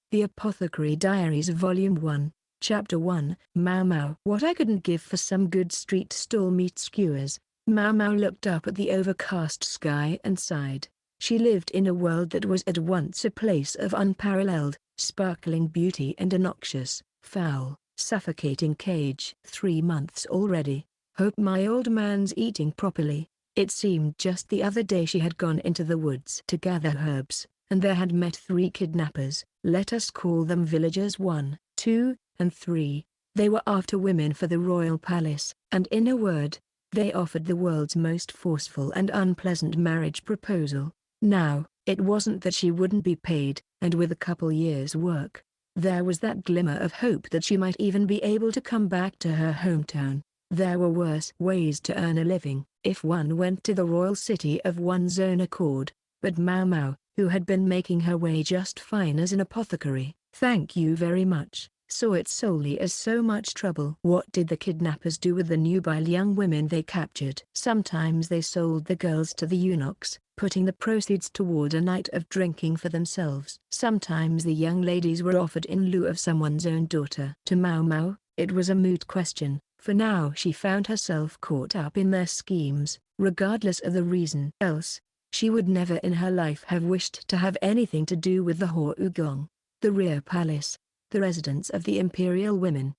The Apothecary Diaries Volume 1, Chapter 1, Maomao. What I couldn't give for some good street stall meat skewers. Maomao looked up at the overcast sky and sighed. She lived in a world that was at once a place of unparalleled, sparkling beauty and a noxious, foul, suffocating cage. 3 months already. Hope my old man's eating properly. It seemed just the other day she had gone into the woods to gather herbs, and there had met 3 kidnappers. Let us call them villagers 1, 2, and 3. They were after women for the royal palace, and in a word, they offered the world's most forceful and unpleasant marriage proposal. Now, it wasn't that she wouldn't be paid, and with a couple years' work, there was that glimmer of hope that she might even be able to come back to her hometown. There were worse ways to earn a living, if one went to the royal city of one's own accord, but Maomao, who had been making her way just fine as an apothecary, thank you very much, saw it solely as so much trouble. What did the kidnappers do with the nubile young women they captured? Sometimes they sold the girls to the eunuchs, putting the proceeds toward a night of drinking for themselves. Sometimes the young ladies were offered in lieu of someone's own daughter. To Maomao, it was a moot question, for now she found herself caught up in their schemes, regardless of the reason. Else, she would never in her life have wished to have anything to do with the Huogong, the rear palace, the residence of the imperial women.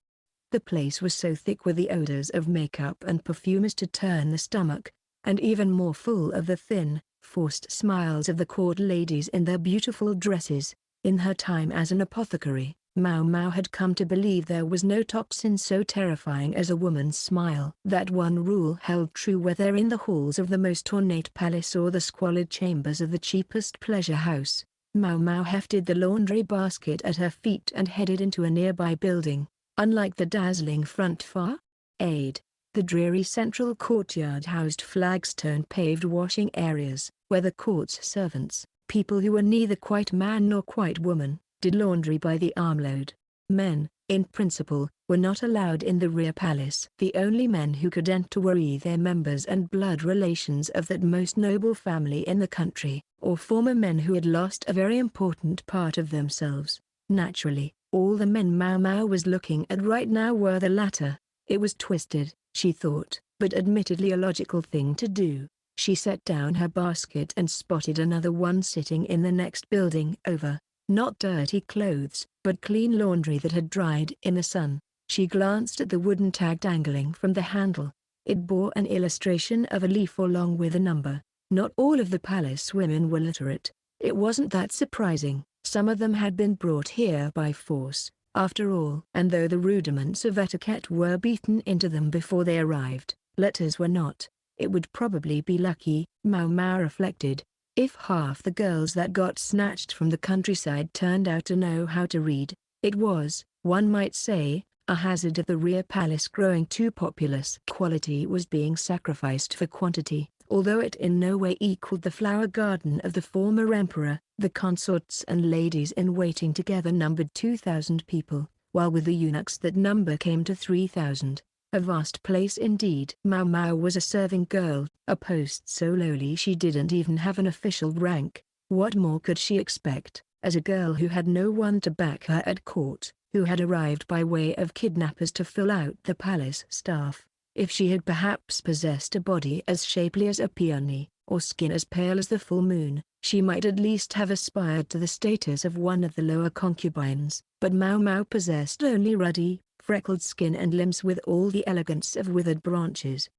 The place was so thick with the odors of makeup and perfume as to turn the stomach, and even more full of the thin, forced smiles of the court ladies in their beautiful dresses. In her time as an apothecary, Maomao had come to believe there was no toxin so terrifying as a woman's smile. That one rule held true whether in the halls of the most ornate palace or the squalid chambers of the cheapest pleasure house. Maomao hefted the laundry basket at her feet and headed into a nearby building. Unlike the dazzling front facade, the dreary central courtyard housed flagstone-paved washing areas, where the court's servants, people who were neither quite man nor quite woman, did laundry by the armload. Men, in principle, were not allowed in the rear palace. The only men who could enter were either members and blood relations of that most noble family in the country, or former men who had lost a very important part of themselves. Naturally, all the men Maomao was looking at right now were the latter. It was twisted, she thought, but admittedly a logical thing to do. She set down her basket and spotted another one sitting in the next building over. Not dirty clothes, but clean laundry that had dried in the sun. She glanced at the wooden tag dangling from the handle. It bore an illustration of a leaf along with a number. Not all of the palace women were literate. It wasn't that surprising. Some of them had been brought here by force, after all. And though the rudiments of etiquette were beaten into them before they arrived, letters were not. It would probably be lucky, Maomao reflected, if half the girls that got snatched from the countryside turned out to know how to read. It was, one might say, a hazard of the rear palace growing too populous. Quality was being sacrificed for quantity, although it in no way equaled the flower garden of the former emperor. The consorts and ladies in waiting together numbered 2,000 people, while with the eunuchs that number came to 3,000. A vast place indeed. Maomao was a serving girl, a post so lowly she didn't even have an official rank. What more could she expect, as a girl who had no one to back her at court, who had arrived by way of kidnappers to fill out the palace staff? If she had perhaps possessed a body as shapely as a peony, or skin as pale as the full moon, she might at least have aspired to the status of one of the lower concubines. But Maomao possessed only ruddy, freckled skin and limbs with all the elegance of withered branches.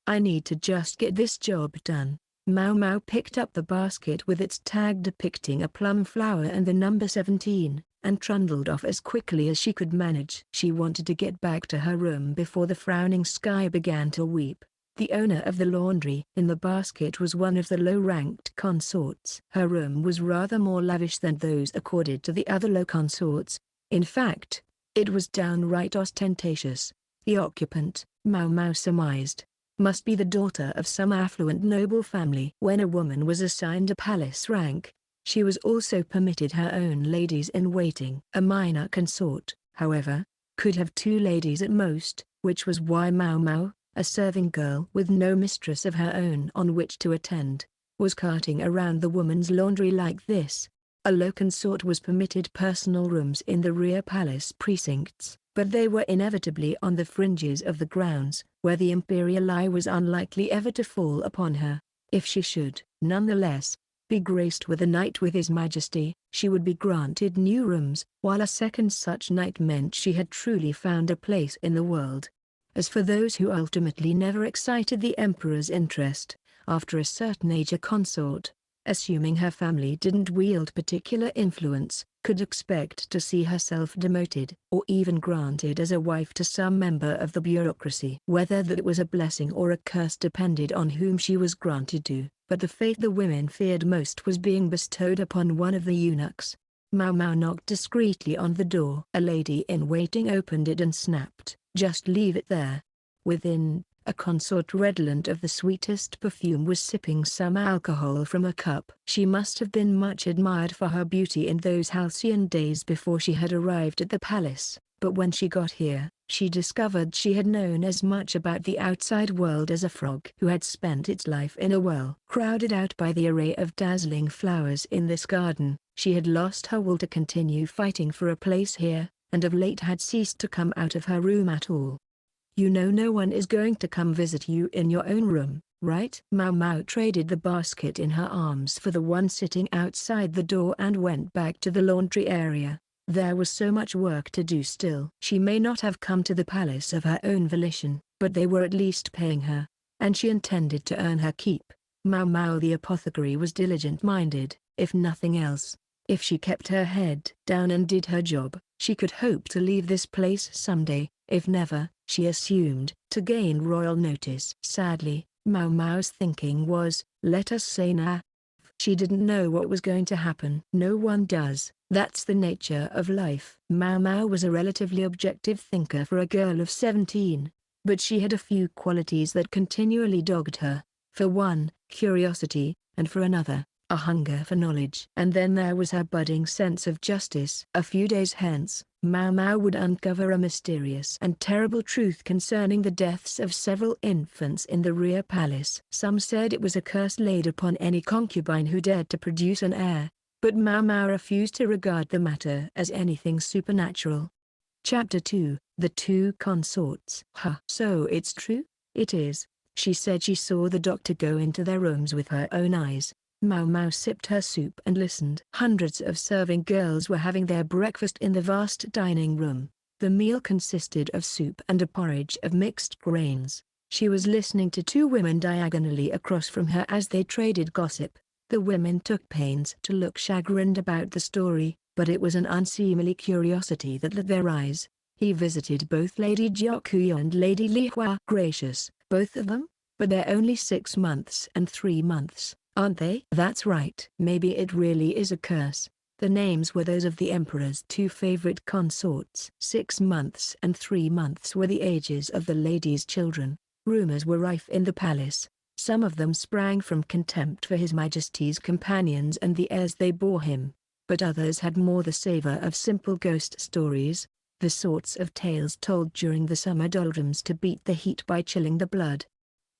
I need to just get this job done. Maomao picked up the basket with its tag depicting a plum flower and the number 17, and trundled off as quickly as she could manage. She wanted to get back to her room before the frowning sky began to weep. The owner of the laundry in the basket was one of the low-ranked consorts. Her room was rather more lavish than those accorded to the other low consorts. In fact, it was downright ostentatious. The occupant, Maomao surmised, must be the daughter of some affluent noble family. When a woman was assigned a palace rank, she was also permitted her own ladies-in-waiting. A minor consort, however, could have 2 ladies at most, which was why Maomao, a serving girl with no mistress of her own on which to attend, was carting around the woman's laundry like this. A low consort was permitted personal rooms in the rear palace precincts, but they were inevitably on the fringes of the grounds, where the imperial eye was unlikely ever to fall upon her. If she should, nonetheless, be graced with a night with His Majesty, she would be granted new rooms, while a second such night meant she had truly found a place in the world. As for those who ultimately never excited the Emperor's interest, after a certain age a consort, assuming her family didn't wield particular influence, could expect to see herself demoted or even granted as a wife to some member of the bureaucracy. Whether that was a blessing or a curse depended on whom she was granted to, but the fate the women feared most was being bestowed upon one of the eunuchs. Maomao knocked discreetly on the door. A lady-in-waiting opened it and snapped, "Just leave it there." Within, a consort redolent of the sweetest perfume was sipping some alcohol from a cup. She must have been much admired for her beauty in those halcyon days before she had arrived at the palace, but when she got here, she discovered she had known as much about the outside world as a frog who had spent its life in a well. Crowded out by the array of dazzling flowers in this garden, she had lost her will to continue fighting for a place here, and of late had ceased to come out of her room at all. "You know no one is going to come visit you in your own room, right?" Maomao traded the basket in her arms for the one sitting outside the door and went back to the laundry area. There was so much work to do still. She may not have come to the palace of her own volition, but they were at least paying her, and she intended to earn her keep. Maomao the apothecary was diligent-minded, if nothing else. If she kept her head down and did her job, she could hope to leave this place someday, if never, she assumed, to gain royal notice. Sadly, Maomao's thinking was, let us say nah. She didn't know what was going to happen. No one does. That's the nature of life. Maomao was a relatively objective thinker for a girl of 17, but she had a few qualities that continually dogged her. For one, curiosity, and for another, a hunger for knowledge. And then there was her budding sense of justice. A few days hence, Maomao would uncover a mysterious and terrible truth concerning the deaths of several infants in the rear palace. Some said it was a curse laid upon any concubine who dared to produce an heir, but Maomao refused to regard the matter as anything supernatural. Chapter 2, The Two Consorts. So it's true? It is. She said she saw the doctor go into their rooms with her own eyes. Maomao sipped her soup and listened. Hundreds of serving girls were having their breakfast in the vast dining room. The meal consisted of soup and a porridge of mixed grains. She was listening to two women diagonally across from her as they traded gossip. The women took pains to look chagrined about the story, but it was an unseemly curiosity that lit their eyes. He visited both Lady Jiakuya and Lady Lihua. Gracious, both of them? But they're only 6 months and 3 months. Aren't they? That's right. Maybe it really is a curse. The names were those of the Emperor's two favorite consorts. 6 months and 3 months were the ages of the lady's children. Rumors were rife in the palace. Some of them sprang from contempt for His Majesty's companions and the heirs they bore him, but others had more the savor of simple ghost stories, the sorts of tales told during the summer doldrums to beat the heat by chilling the blood.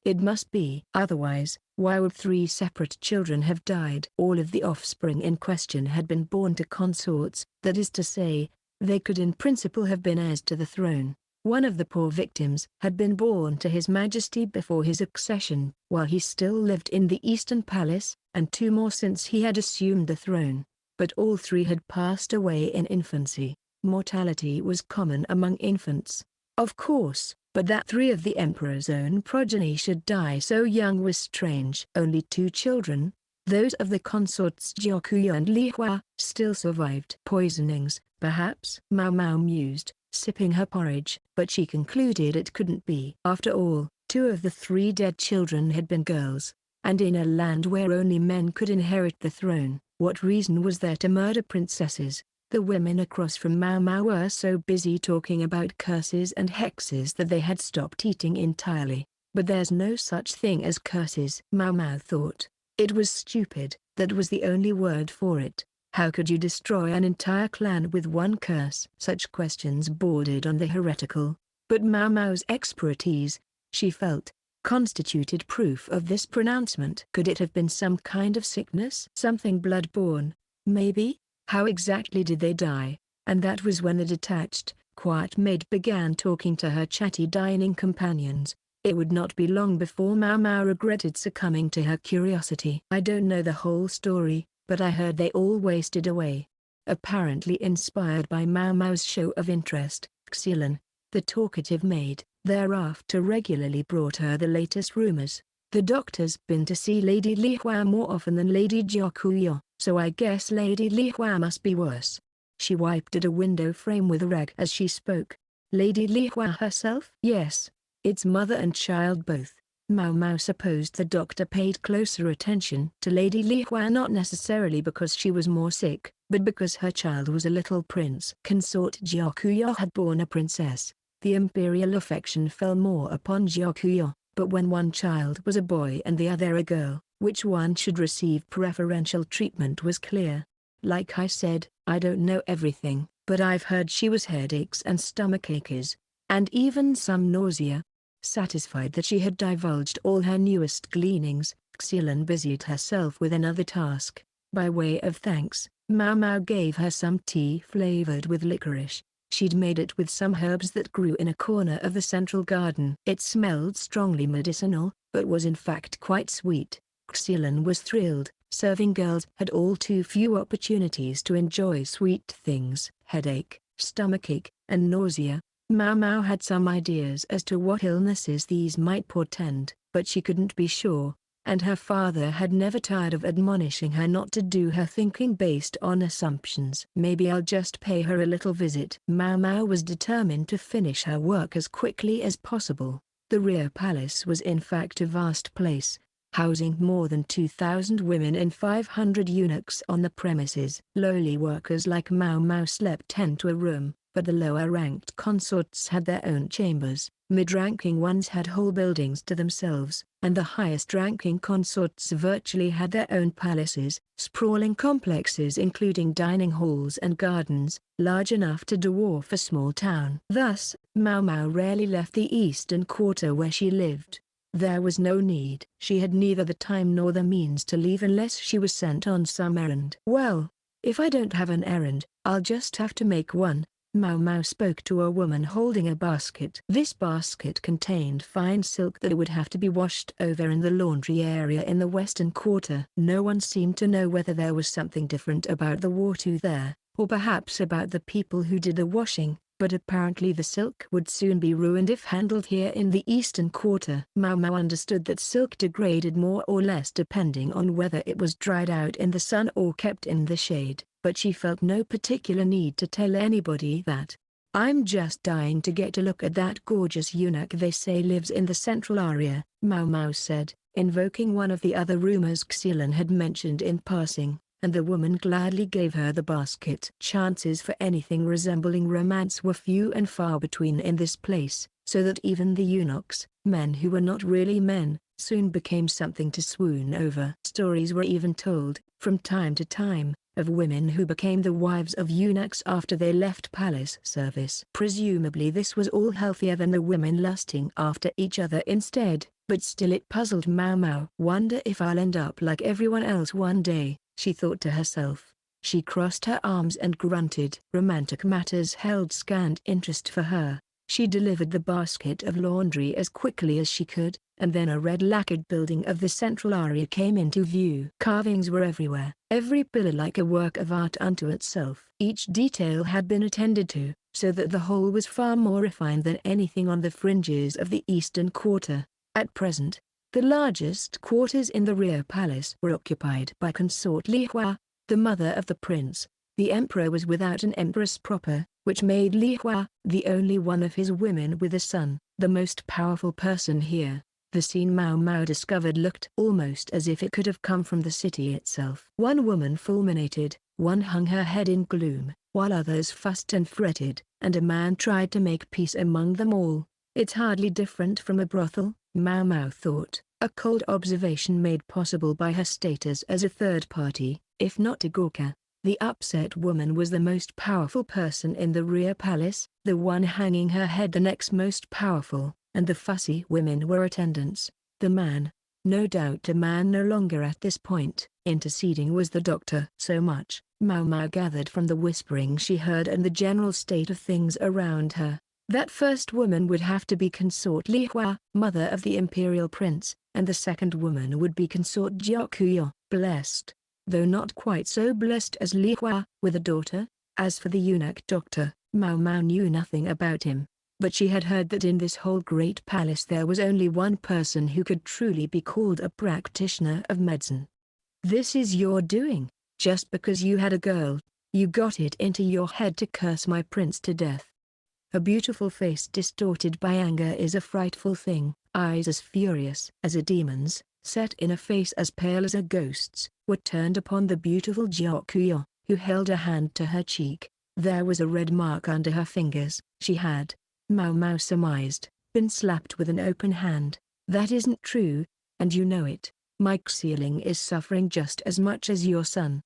It must be. Otherwise, why would 3 separate children have died? All of the offspring in question had been born to consorts, that is to say, they could in principle have been heirs to the throne. One of the poor victims had been born to His Majesty before his accession, while he still lived in the Eastern Palace, and 2 more since he had assumed the throne, but all 3 had passed away in infancy. Mortality was common among infants, of course, but that 3 of the Emperor's own progeny should die so young was strange. Only 2 children, those of the consorts Jiakuya and Lihua, still survived. Poisonings, perhaps? Maomao mused, sipping her porridge, but she concluded it couldn't be. After all, 2 of the 3 dead children had been girls, and in a land where only men could inherit the throne, what reason was there to murder princesses? The women across from Maomao were so busy talking about curses and hexes that they had stopped eating entirely. But there's no such thing as curses, Maomao thought. It was stupid, that was the only word for it. How could you destroy an entire clan with one curse? Such questions bordered on the heretical. But Maomao's expertise, she felt, constituted proof of this pronouncement. Could it have been some kind of sickness? Something blood-borne, Maybe? How exactly did they die? And that was when the detached, quiet maid began talking to her chatty dining companions. It would not be long before Maomao regretted succumbing to her curiosity. I don't know the whole story, but I heard they all wasted away. Apparently inspired by Maomao's show of interest, Xilan, the talkative maid, thereafter regularly brought her the latest rumors. The doctor's been to see Lady Li Hua more often than Lady Jiakuyo, so I guess Lady Li Hua must be worse. She wiped at a window frame with a rag as she spoke. Lady Li Hua herself? Yes. It's mother and child both. Maomao supposed the doctor paid closer attention to Lady Li Hua not necessarily because she was more sick, but because her child was a little prince. Consort Jiakuyo had borne a princess. The imperial affection fell more upon Jiakuyo, but when one child was a boy and the other a girl, which one should receive preferential treatment was clear. Like I said, I don't know everything, but I've heard she was headaches and stomach aches, and even some nausea. Satisfied that she had divulged all her newest gleanings, Xilan busied herself with another task. By way of thanks, Maomao gave her some tea flavored with licorice. She'd made it with some herbs that grew in a corner of the central garden. It smelled strongly medicinal, but was in fact quite sweet. Xilan was thrilled. Serving girls had all too few opportunities to enjoy sweet things. Headache, stomachache, and nausea. Maomao had some ideas as to what illnesses these might portend, but she couldn't be sure, and her father had never tired of admonishing her not to do her thinking based on assumptions. Maybe I'll just pay her a little visit. Maomao was determined to finish her work as quickly as possible. The rear palace was in fact a vast place, housing more than 2,000 women and 500 eunuchs on the premises. Lowly workers like Maomao slept 10 to a room, but the lower-ranked consorts had their own chambers. Mid-ranking ones had whole buildings to themselves, and the highest-ranking consorts virtually had their own palaces, sprawling complexes including dining halls and gardens, large enough to dwarf a small town. Thus, Maomao rarely left the eastern quarter where she lived. There was no need. She had neither the time nor the means to leave unless she was sent on some errand. Well, if I don't have an errand, I'll just have to make one. Maomao spoke to a woman holding a basket. This basket contained fine silk that would have to be washed over in the laundry area in the western quarter. No one seemed to know whether there was something different about the water there, or perhaps about the people who did the washing, but apparently the silk would soon be ruined if handled here in the eastern quarter. Maomao understood that silk degraded more or less depending on whether it was dried out in the sun or kept in the shade, but she felt no particular need to tell anybody that. I'm just dying to get a look at that gorgeous eunuch they say lives in the central area, Maomao said, invoking one of the other rumors Xilan had mentioned in passing, and the woman gladly gave her the basket. Chances for anything resembling romance were few and far between in this place, so that even the eunuchs, men who were not really men, soon became something to swoon over. Stories were even told, from time to time, of women who became the wives of eunuchs after they left palace service. Presumably this was all healthier than the women lusting after each other instead, but still it puzzled Maomao. Wonder if I'll end up like everyone else one day, she thought to herself. She crossed her arms and grunted. Romantic matters held scant interest for her. She delivered the basket of laundry as quickly as she could, and then a red lacquered building of the central area came into view. Carvings were everywhere, every pillar like a work of art unto itself. Each detail had been attended to, so that the whole was far more refined than anything on the fringes of the eastern quarter. At present, the largest quarters in the rear palace were occupied by Consort Li Hua, the mother of the prince. The emperor was without an empress proper, which made Li Hua the only one of his women with a son, the most powerful person here. The scene Maomao discovered looked almost as if it could have come from the city itself. One woman fulminated, one hung her head in gloom, while others fussed and fretted, and a man tried to make peace among them all. It's hardly different from a brothel, Maomao thought, a cold observation made possible by her status as a third party, if not a Gorka. The upset woman was the most powerful person in the rear palace, the one hanging her head the next most powerful, and the fussy women were attendants. The man, no doubt a man no longer at this point, Interceding was the doctor. So much, Maomao gathered from the whispering she heard and the general state of things around her. That first woman would have to be consort Li Hua, mother of the imperial prince, and the second woman would be consort Jiakuyo, blessed, though not quite so blessed as Li Hua, with a daughter. As for the eunuch doctor, Maomao knew nothing about him, but she had heard that in this whole great palace there was only one person who could truly be called a practitioner of medicine. This is your doing. Just because you had a girl, you got it into your head to curse my prince to death. A beautiful face distorted by anger is a frightful thing. Eyes as furious as a demon's, set in a face as pale as a ghost's, were turned upon the beautiful Jiakuyo, who held a hand to her cheek. There was a red mark under her fingers. She had, Maomao surmised, been slapped with an open hand. That isn't true, and you know it. My Xieling is suffering just as much as your son.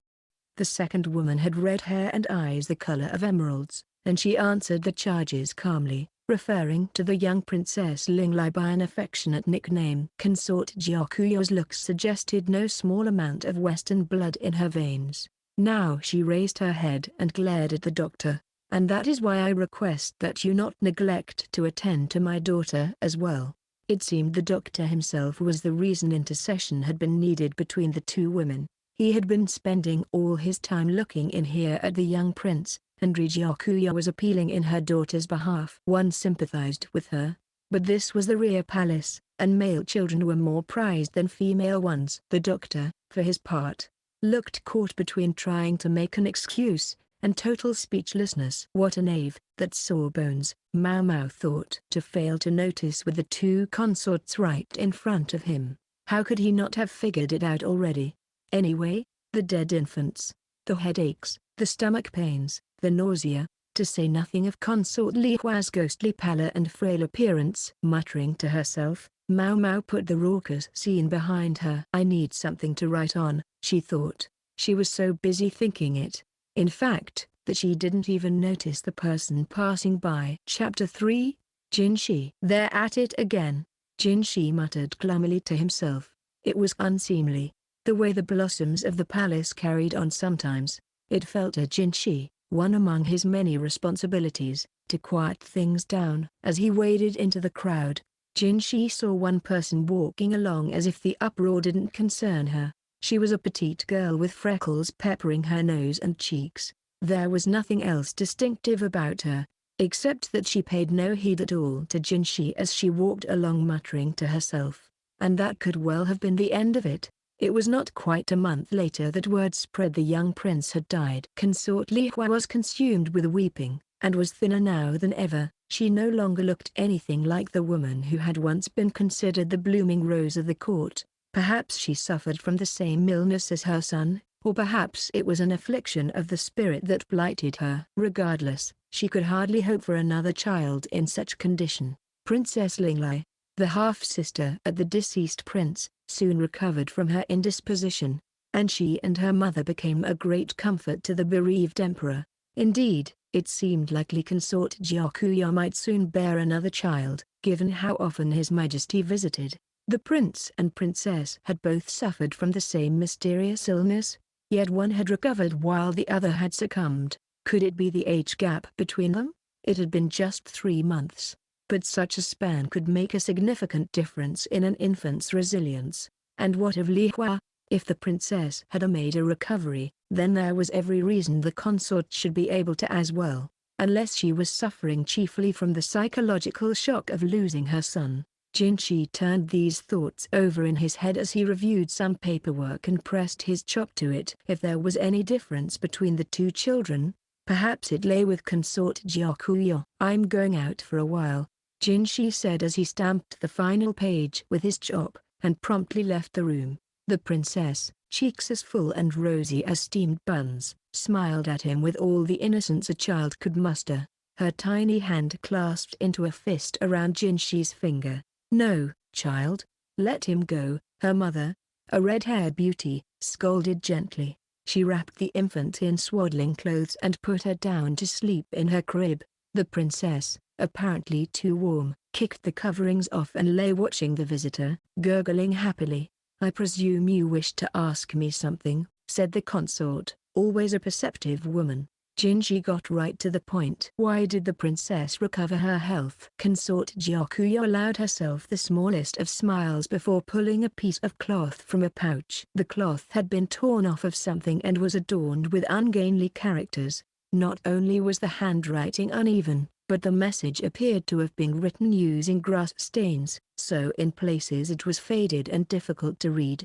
The second woman had red hair and eyes the color of emeralds, and she answered the charges calmly, referring to the young princess Linglai by an affectionate nickname. Consort Jiakuyo's looks suggested no small amount of Western blood in her veins. Now she raised her head and glared at the doctor. And that is why I request that you not neglect to attend to my daughter as well. It seemed the doctor himself was the reason intercession had been needed between the two women. He had been spending all his time looking in here at the young prince, and Jiakuyo was appealing in her daughter's behalf. One sympathized with her, but this was the rear palace, and male children were more prized than female ones. The doctor, for his part, looked caught between trying to make an excuse and total speechlessness. What a knave, that sawbones, Maomao thought. To fail to notice with the two consorts right in front of him. How could he not have figured it out already? Anyway, the dead infants, the headaches, the stomach pains, the nausea, to say nothing of consort Li Hua's ghostly pallor and frail appearance. Muttering to herself, Maomao put the raucous scene behind her. I need something to write on, she thought. She was so busy thinking it, in fact, that she didn't even notice the person passing by. Chapter 3, Jinshi. They're at it again, Jinshi muttered gloomily to himself. It was unseemly, the way the blossoms of the palace carried on sometimes. It fell to Jinshi, one among his many responsibilities, to quiet things down. As he waded into the crowd, Jinshi saw one person walking along as if the uproar didn't concern her. She was a petite girl with freckles peppering her nose and cheeks. There was nothing else distinctive about her, except that she paid no heed at all to Jinshi as she walked along muttering to herself. And that could well have been the end of it. It was not quite a month later that word spread the young prince had died. Consort Li Hua was consumed with weeping, and was thinner now than ever. She no longer looked anything like the woman who had once been considered the blooming rose of the court. Perhaps she suffered from the same illness as her son, or perhaps it was an affliction of the spirit that blighted her. Regardless, she could hardly hope for another child in such condition. Princess Linglai, the half-sister of the deceased prince, soon recovered from her indisposition, and she and her mother became a great comfort to the bereaved emperor. Indeed, it seemed likely consort Jiakuyo might soon bear another child, given how often His Majesty visited. The prince and princess had both suffered from the same mysterious illness, yet one had recovered while the other had succumbed. Could it be the age gap between them? It had been just 3 months, but such a span could make a significant difference in an infant's resilience. And what of Li Hua? If the princess had made a recovery, then there was every reason the consort should be able to as well, unless she was suffering chiefly from the psychological shock of losing her son. Jinshi turned these thoughts over in his head as he reviewed some paperwork and pressed his chop to it. If there was any difference between the two children, perhaps it lay with consort Jiakuyo. I'm going out for a while, Jinshi said as he stamped the final page with his chop, and promptly left the room. The princess, cheeks as full and rosy as steamed buns, smiled at him with all the innocence a child could muster, her tiny hand clasped into a fist around Jinshi's finger. No, child, let him go, her mother, a red-haired beauty, scolded gently. She wrapped the infant in swaddling clothes and put her down to sleep in her crib. The princess, apparently too warm, kicked the coverings off and lay watching the visitor, gurgling happily. "I presume you wish to ask me something," said the consort, always a perceptive woman. Jinshi got right to the point. "Why did the princess recover her health?" Consort Gyakuyo allowed herself the smallest of smiles before pulling a piece of cloth from a pouch. The cloth had been torn off of something and was adorned with ungainly characters. Not only was the handwriting uneven, but the message appeared to have been written using grass stains, so in places it was faded and difficult to read.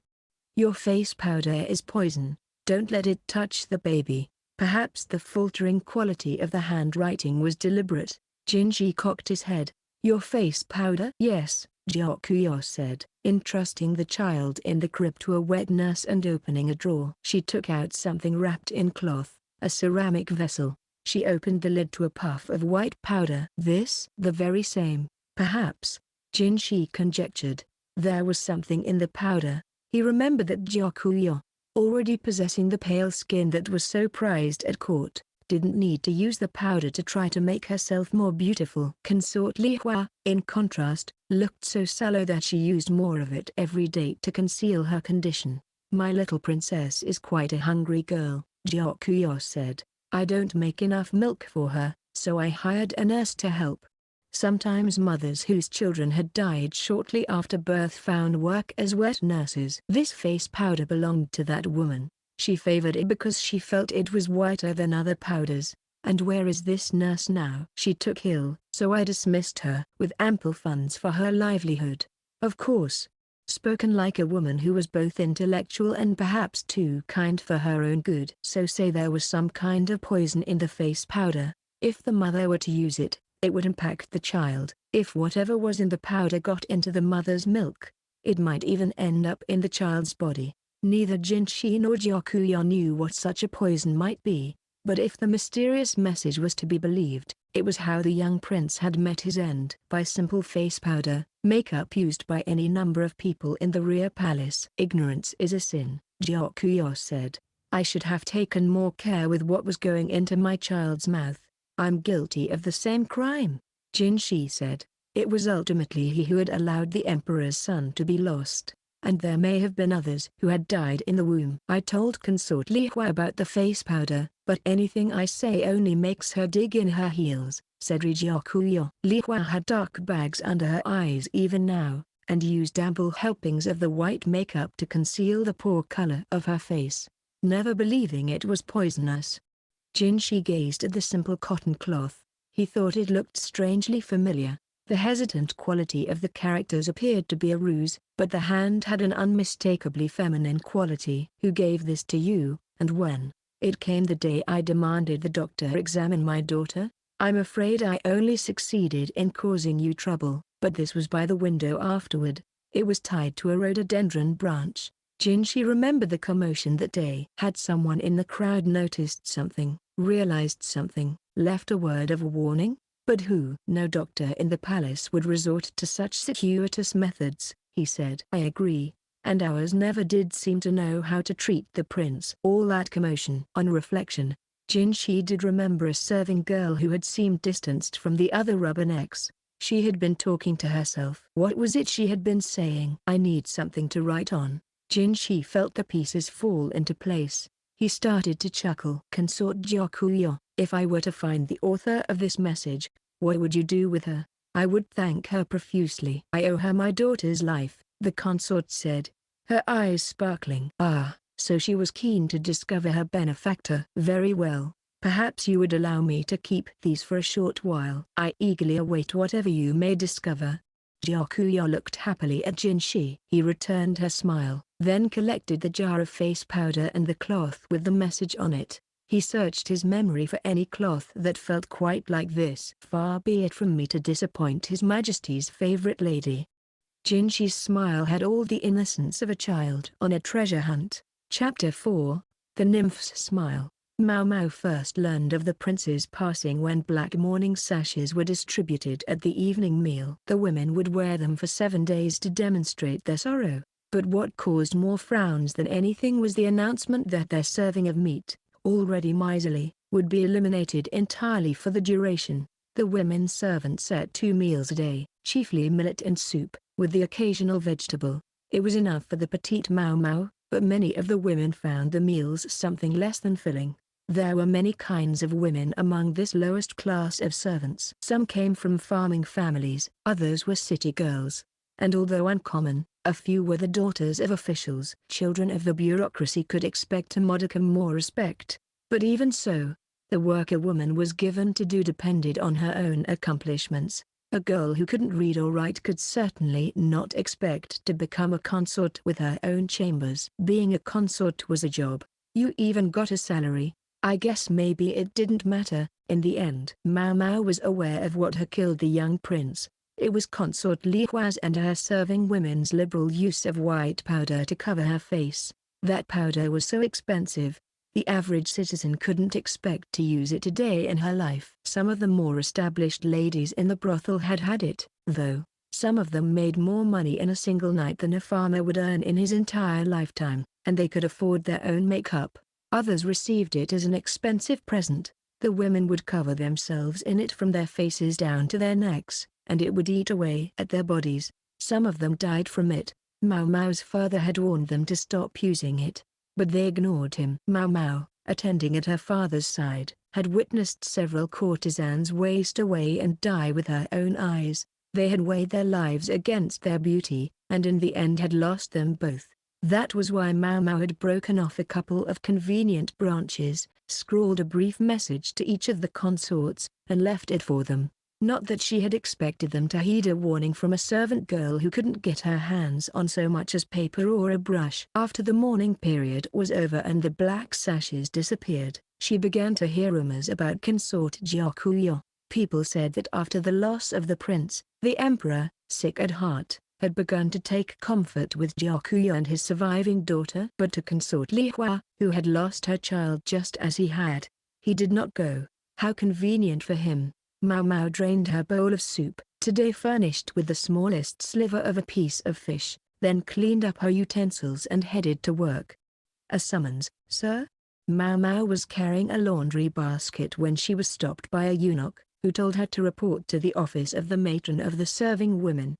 "Your face powder is poison. Don't let it touch the baby." Perhaps the faltering quality of the handwriting was deliberate. Jinshi cocked his head. "Your face powder?" "Yes," Gyakuyo said, entrusting the child in the crib to a wet nurse and opening a drawer. She took out something wrapped in cloth, a ceramic vessel. She opened the lid to a puff of white powder. "This?" "The very same." "Perhaps," Jinshi conjectured, "there was something in the powder." He remembered that Gyakuyo, already possessing the pale skin that was so prized at court, didn't need to use the powder to try to make herself more beautiful. Consort Li Hua, in contrast, looked so sallow that she used more of it every day to conceal her condition. "My little princess is quite a hungry girl," Gyakuyo said. "I don't make enough milk for her, so I hired a nurse to help." Sometimes mothers whose children had died shortly after birth found work as wet nurses. This face powder belonged to that woman. She favored it because she felt it was whiter than other powders. "And where is this nurse now?" "She took ill, so I dismissed her." "With ample funds for her livelihood?" "Of course." Spoken like a woman who was both intellectual and perhaps too kind for her own good. "So say there was some kind of poison in the face powder. If the mother were to use it, it would impact the child. If whatever was in the powder got into the mother's milk, it might even end up in the child's body." Neither Jinshi nor Gyakuyo knew what such a poison might be, but if the mysterious message was to be believed, it was how the young prince had met his end. By simple face powder, makeup used by any number of people in the rear palace. "Ignorance is a sin," Gyakuyo said. "I should have taken more care with what was going into my child's mouth. I'm guilty of the same crime," Jinshi said. "It was ultimately he who had allowed the emperor's son to be lost, and there may have been others who had died in the womb." "I told Consort Li Hua about the face powder, but anything I say only makes her dig in her heels," said Gyakuyo. Li Hua had dark bags under her eyes even now, and used ample helpings of the white makeup to conceal the poor color of her face, never believing it was poisonous. Jinshi gazed at the simple cotton cloth. He thought it looked strangely familiar. The hesitant quality of the characters appeared to be a ruse, but the hand had an unmistakably feminine quality. "Who gave this to you, and when?" "It came the day I demanded the doctor examine my daughter. I'm afraid I only succeeded in causing you trouble, but this was by the window afterward. It was tied to a rhododendron branch." Jinshi remembered the commotion that day. Had someone in the crowd noticed something, realized something, left a word of warning? But who? "No doctor in the palace would resort to such circuitous methods," he said. "I agree, and ours never did seem to know how to treat the prince." All that commotion. On reflection, Jinshi did remember a serving girl who had seemed distanced from the other rubbernecks. She had been talking to herself. What was it she had been saying? "I need something to write on." Jinshi felt the pieces fall into place. He started to chuckle. "Consort Gyakuyo, if I were to find the author of this message, what would you do with her?" "I would thank her profusely." "I owe her my daughter's life," the consort said, her eyes sparkling. "Ah, so she was keen to discover her benefactor." "Very well. Perhaps you would allow me to keep these for a short while." "I eagerly await whatever you may discover." Gyakuyo looked happily at Jinshi. He returned her smile, then collected the jar of face powder and the cloth with the message on it. He searched his memory for any cloth that felt quite like this. "Far be it from me to disappoint His Majesty's favorite lady." Jinshi's smile had all the innocence of a child on a treasure hunt. Chapter 4, The Nymph's Smile. Maomao first learned of the prince's passing when black mourning sashes were distributed at the evening meal. The women would wear them for 7 days to demonstrate their sorrow, but what caused more frowns than anything was the announcement that their serving of meat, already miserly, would be eliminated entirely for the duration. The women servants ate 2 meals a day, chiefly millet and soup, with the occasional vegetable. It was enough for the petite Maomao, but many of the women found the meals something less than filling. There were many kinds of women among this lowest class of servants. Some came from farming families, others were city girls. And although uncommon, a few were the daughters of officials. Children of the bureaucracy could expect a modicum more respect. But even so, the work a woman was given to do depended on her own accomplishments. A girl who couldn't read or write could certainly not expect to become a consort with her own chambers. Being a consort was a job. You even got a salary. I guess maybe it didn't matter, in the end. Maomao was aware of what had killed the young prince. It was consort Li Hua's and her serving women's liberal use of white powder to cover her face. That powder was so expensive, the average citizen couldn't expect to use it a day in her life. Some of the more established ladies in the brothel had had it, though. Some of them made more money in a single night than a farmer would earn in his entire lifetime, and they could afford their own makeup. Others received it as an expensive present. The women would cover themselves in it from their faces down to their necks, and it would eat away at their bodies. Some of them died from it. Maomao's father had warned them to stop using it, but they ignored him. Maomao, attending at her father's side, had witnessed several courtesans waste away and die with her own eyes. They had weighed their lives against their beauty, and in the end had lost them both. That was why Maomao had broken off a couple of convenient branches, scrawled a brief message to each of the consorts, and left it for them. Not that she had expected them to heed a warning from a servant girl who couldn't get her hands on so much as paper or a brush. After the mourning period was over and the black sashes disappeared, she began to hear rumors about consort Jiakuyo. People said that after the loss of the prince, the emperor, sick at heart, had begun to take comfort with Jiakuyo and his surviving daughter. But to consort Li Hua, who had lost her child just as he had, he did not go. How convenient for him. Maomao drained her bowl of soup, today furnished with the smallest sliver of a piece of fish, then cleaned up her utensils and headed to work. A summons, sir? Maomao was carrying a laundry basket when she was stopped by a eunuch, who told her to report to the office of the matron of the serving women.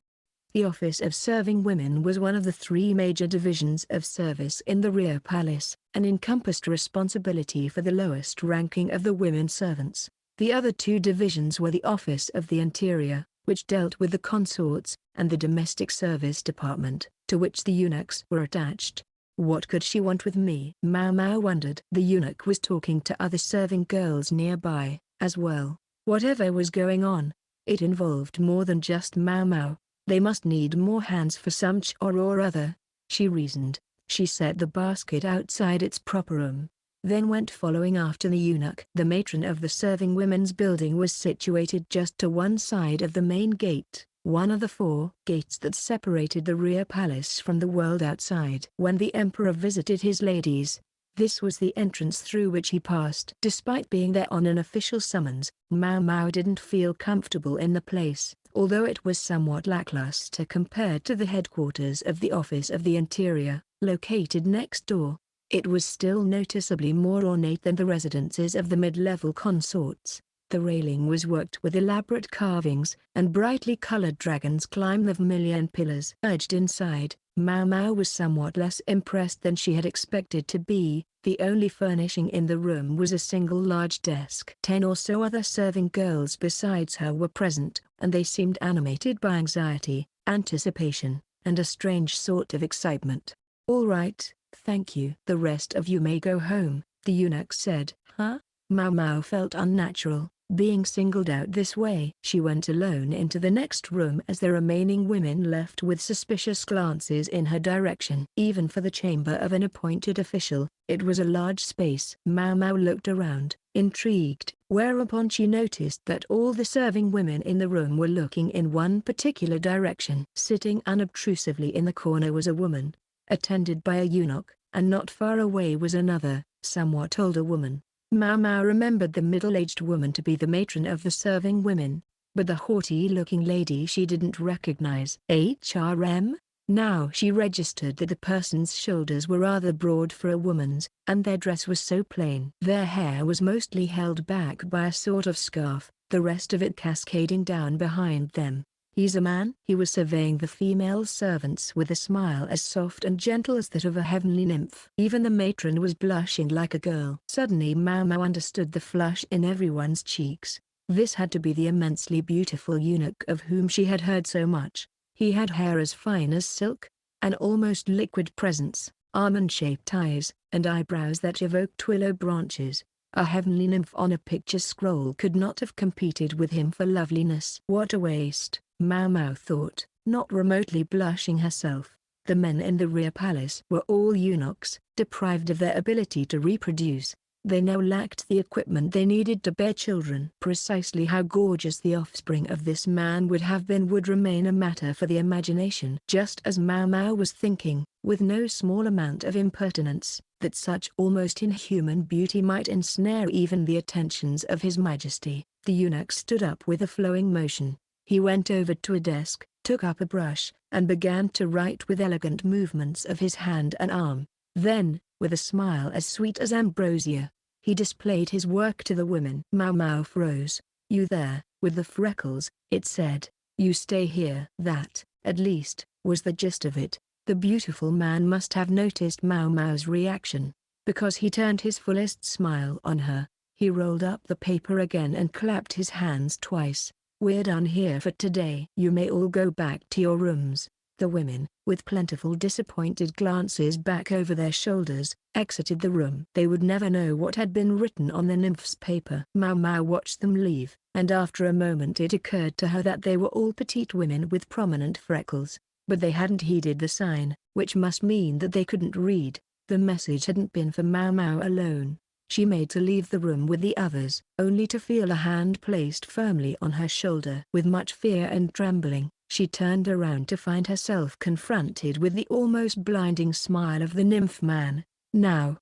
The office of serving women was one of the three major divisions of service in the rear palace, and encompassed responsibility for the lowest ranking of the women servants. The other two divisions were the office of the interior, which dealt with the consorts, and the domestic service department, to which the eunuchs were attached. What could she want with me? Maomao wondered. The eunuch was talking to other serving girls nearby, as well. Whatever was going on, it involved more than just Maomao. They must need more hands for some chore or other, she reasoned. She set the basket outside its proper room, then went following after the eunuch. The matron of the serving women's building was situated just to one side of the main gate, one of the 4 gates that separated the rear palace from the world outside. When the emperor visited his ladies, this was the entrance through which he passed. Despite being there on an official summons, Maomao didn't feel comfortable in the place. Although it was somewhat lackluster compared to the headquarters of the Office of the Interior, located next door, it was still noticeably more ornate than the residences of the mid-level consorts. The railing was worked with elaborate carvings, and brightly colored dragons climbed the vermilion pillars. Urged inside, Maomao was somewhat less impressed than she had expected to be. The only furnishing in the room was a single large desk. 10 or so other serving girls besides her were present, and they seemed animated by anxiety, anticipation, and a strange sort of excitement. "All right, thank you. The rest of you may go home," the eunuch said. "Huh?" Maomao felt unnatural, being singled out this way. She went alone into the next room as the remaining women left with suspicious glances in her direction. Even for the chamber of an appointed official, it was a large space. Maomao looked around, intrigued, whereupon she noticed that all the serving women in the room were looking in one particular direction. Sitting unobtrusively in the corner was a woman, attended by a eunuch, and not far away was another, somewhat older woman. Maomao remembered the middle-aged woman to be the matron of the serving women, but the haughty-looking lady she didn't recognize. HRM? Now she registered that the person's shoulders were rather broad for a woman's, and their dress was so plain. Their hair was mostly held back by a sort of scarf, the rest of it cascading down behind them. He's a man. He was surveying the female servants with a smile as soft and gentle as that of a heavenly nymph. Even the matron was blushing like a girl. Suddenly Maomao understood the flush in everyone's cheeks. This had to be the immensely beautiful eunuch of whom she had heard so much. He had hair as fine as silk, an almost liquid presence, almond-shaped eyes, and eyebrows that evoked willow branches. A heavenly nymph on a picture scroll could not have competed with him for loveliness. What a waste, Maomao thought, not remotely blushing herself. The men in the rear palace were all eunuchs, deprived of their ability to reproduce. They now lacked the equipment they needed to bear children. Precisely how gorgeous the offspring of this man would have been would remain a matter for the imagination. Just as Maomao was thinking, with no small amount of impertinence, that such almost inhuman beauty might ensnare even the attentions of His Majesty, the eunuch stood up with a flowing motion. He went over to a desk, took up a brush, and began to write with elegant movements of his hand and arm. Then, with a smile as sweet as ambrosia, he displayed his work to the women. Maomao froze. "You there, with the freckles," it said. "You stay here." That, at least, was the gist of it. The beautiful man must have noticed Maomao's reaction, because he turned his fullest smile on her. He rolled up the paper again and clapped his hands twice. "We're done here for today. You may all go back to your rooms." The women, with plentiful disappointed glances back over their shoulders, exited the room. They would never know what had been written on the nymph's paper. Maomao watched them leave, and after a moment it occurred to her that they were all petite women with prominent freckles. But they hadn't heeded the sign, which must mean that they couldn't read. The message hadn't been for Maomao alone. She made to leave the room with the others, only to feel a hand placed firmly on her shoulder. With much fear and trembling, she turned around to find herself confronted with the almost blinding smile of the nymph man. Now,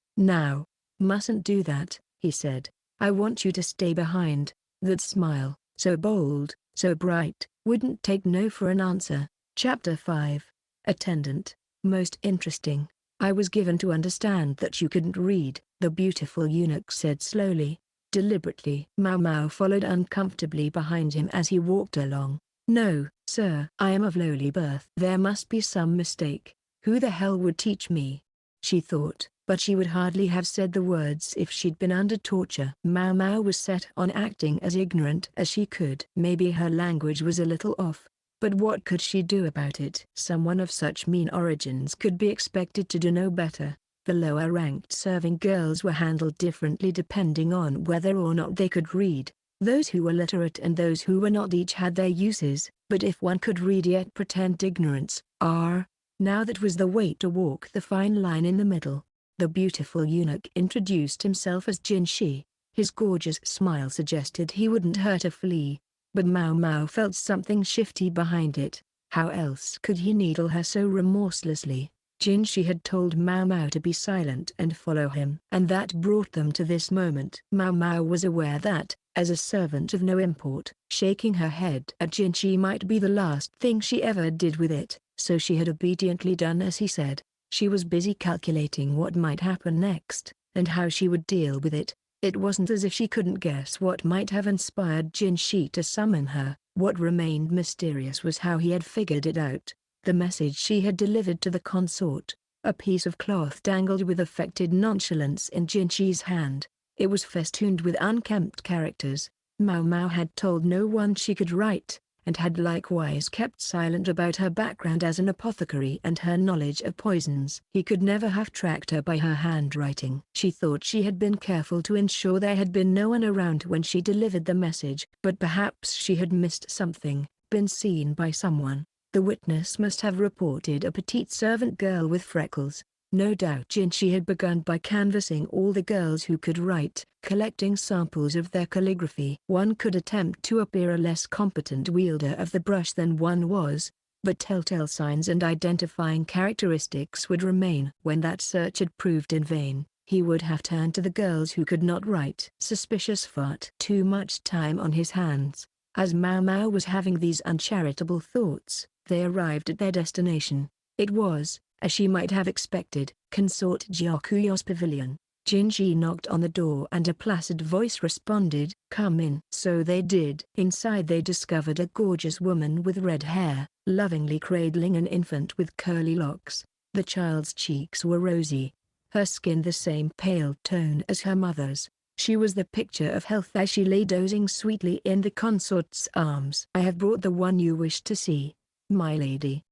mustn't do that," he said. "I want you to stay behind." That smile, so bold, so bright, wouldn't take no for an answer. Chapter 5. Attendant. Most interesting. "I was given to understand that you couldn't read," the beautiful eunuch said slowly, deliberately. Maomao followed uncomfortably behind him as he walked along. "No, sir. I am of lowly birth." There must be some mistake. Who the hell would teach me? She thought, but she would hardly have said the words if she'd been under torture. Maomao was set on acting as ignorant as she could. Maybe her language was a little off, but what could she do about it? Someone of such mean origins could be expected to do no better. The lower-ranked serving girls were handled differently depending on whether or not they could read. Those who were literate and those who were not each had their uses, but if one could read yet pretend ignorance, now that was the way to walk the fine line in the middle. The beautiful eunuch introduced himself as Jinshi. His gorgeous smile suggested he wouldn't hurt a flea. But Maomao felt something shifty behind it. How else could he needle her so remorselessly? Jinshi had told Maomao to be silent and follow him. And that brought them to this moment. Maomao was aware that, as a servant of no import, shaking her head at Jinshi might be the last thing she ever did with it, so she had obediently done as he said. She was busy calculating what might happen next, and how she would deal with it. It wasn't as if she couldn't guess what might have inspired Jinshi to summon her. What remained mysterious was how he had figured it out. The message she had delivered to the consort. A piece of cloth dangled with affected nonchalance in Jinshi's hand. It was festooned with unkempt characters. Maomao had told no one she could write, and had likewise kept silent about her background as an apothecary and her knowledge of poisons. He could never have tracked her by her handwriting. She thought she had been careful to ensure there had been no one around when she delivered the message, but perhaps she had missed something, been seen by someone. The witness must have reported a petite servant girl with freckles. No doubt Jinshi had begun by canvassing all the girls who could write, collecting samples of their calligraphy. One could attempt to appear a less competent wielder of the brush than one was, but telltale signs and identifying characteristics would remain. When that search had proved in vain, he would have turned to the girls who could not write. Suspicious fart. Too much time on his hands. As Maomao was having these uncharitable thoughts, they arrived at their destination. It was, as she might have expected, Consort Gyakuyo's pavilion. Jinshi knocked on the door and a placid voice responded, "Come in." So they did. Inside they discovered a gorgeous woman with red hair, lovingly cradling an infant with curly locks. The child's cheeks were rosy, her skin the same pale tone as her mother's. She was the picture of health as she lay dozing sweetly in the consort's arms. "I have brought the one you wished to see, my lady."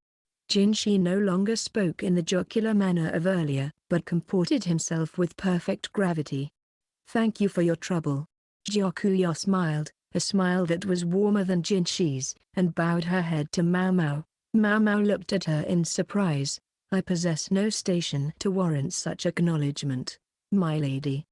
Jinshi no longer spoke in the jocular manner of earlier, but comported himself with perfect gravity. "Thank you for your trouble." Gyakuya smiled, a smile that was warmer than Jinshi's, and bowed her head to Maomao. Maomao looked at her in surprise. "I possess no station to warrant such acknowledgement, my lady."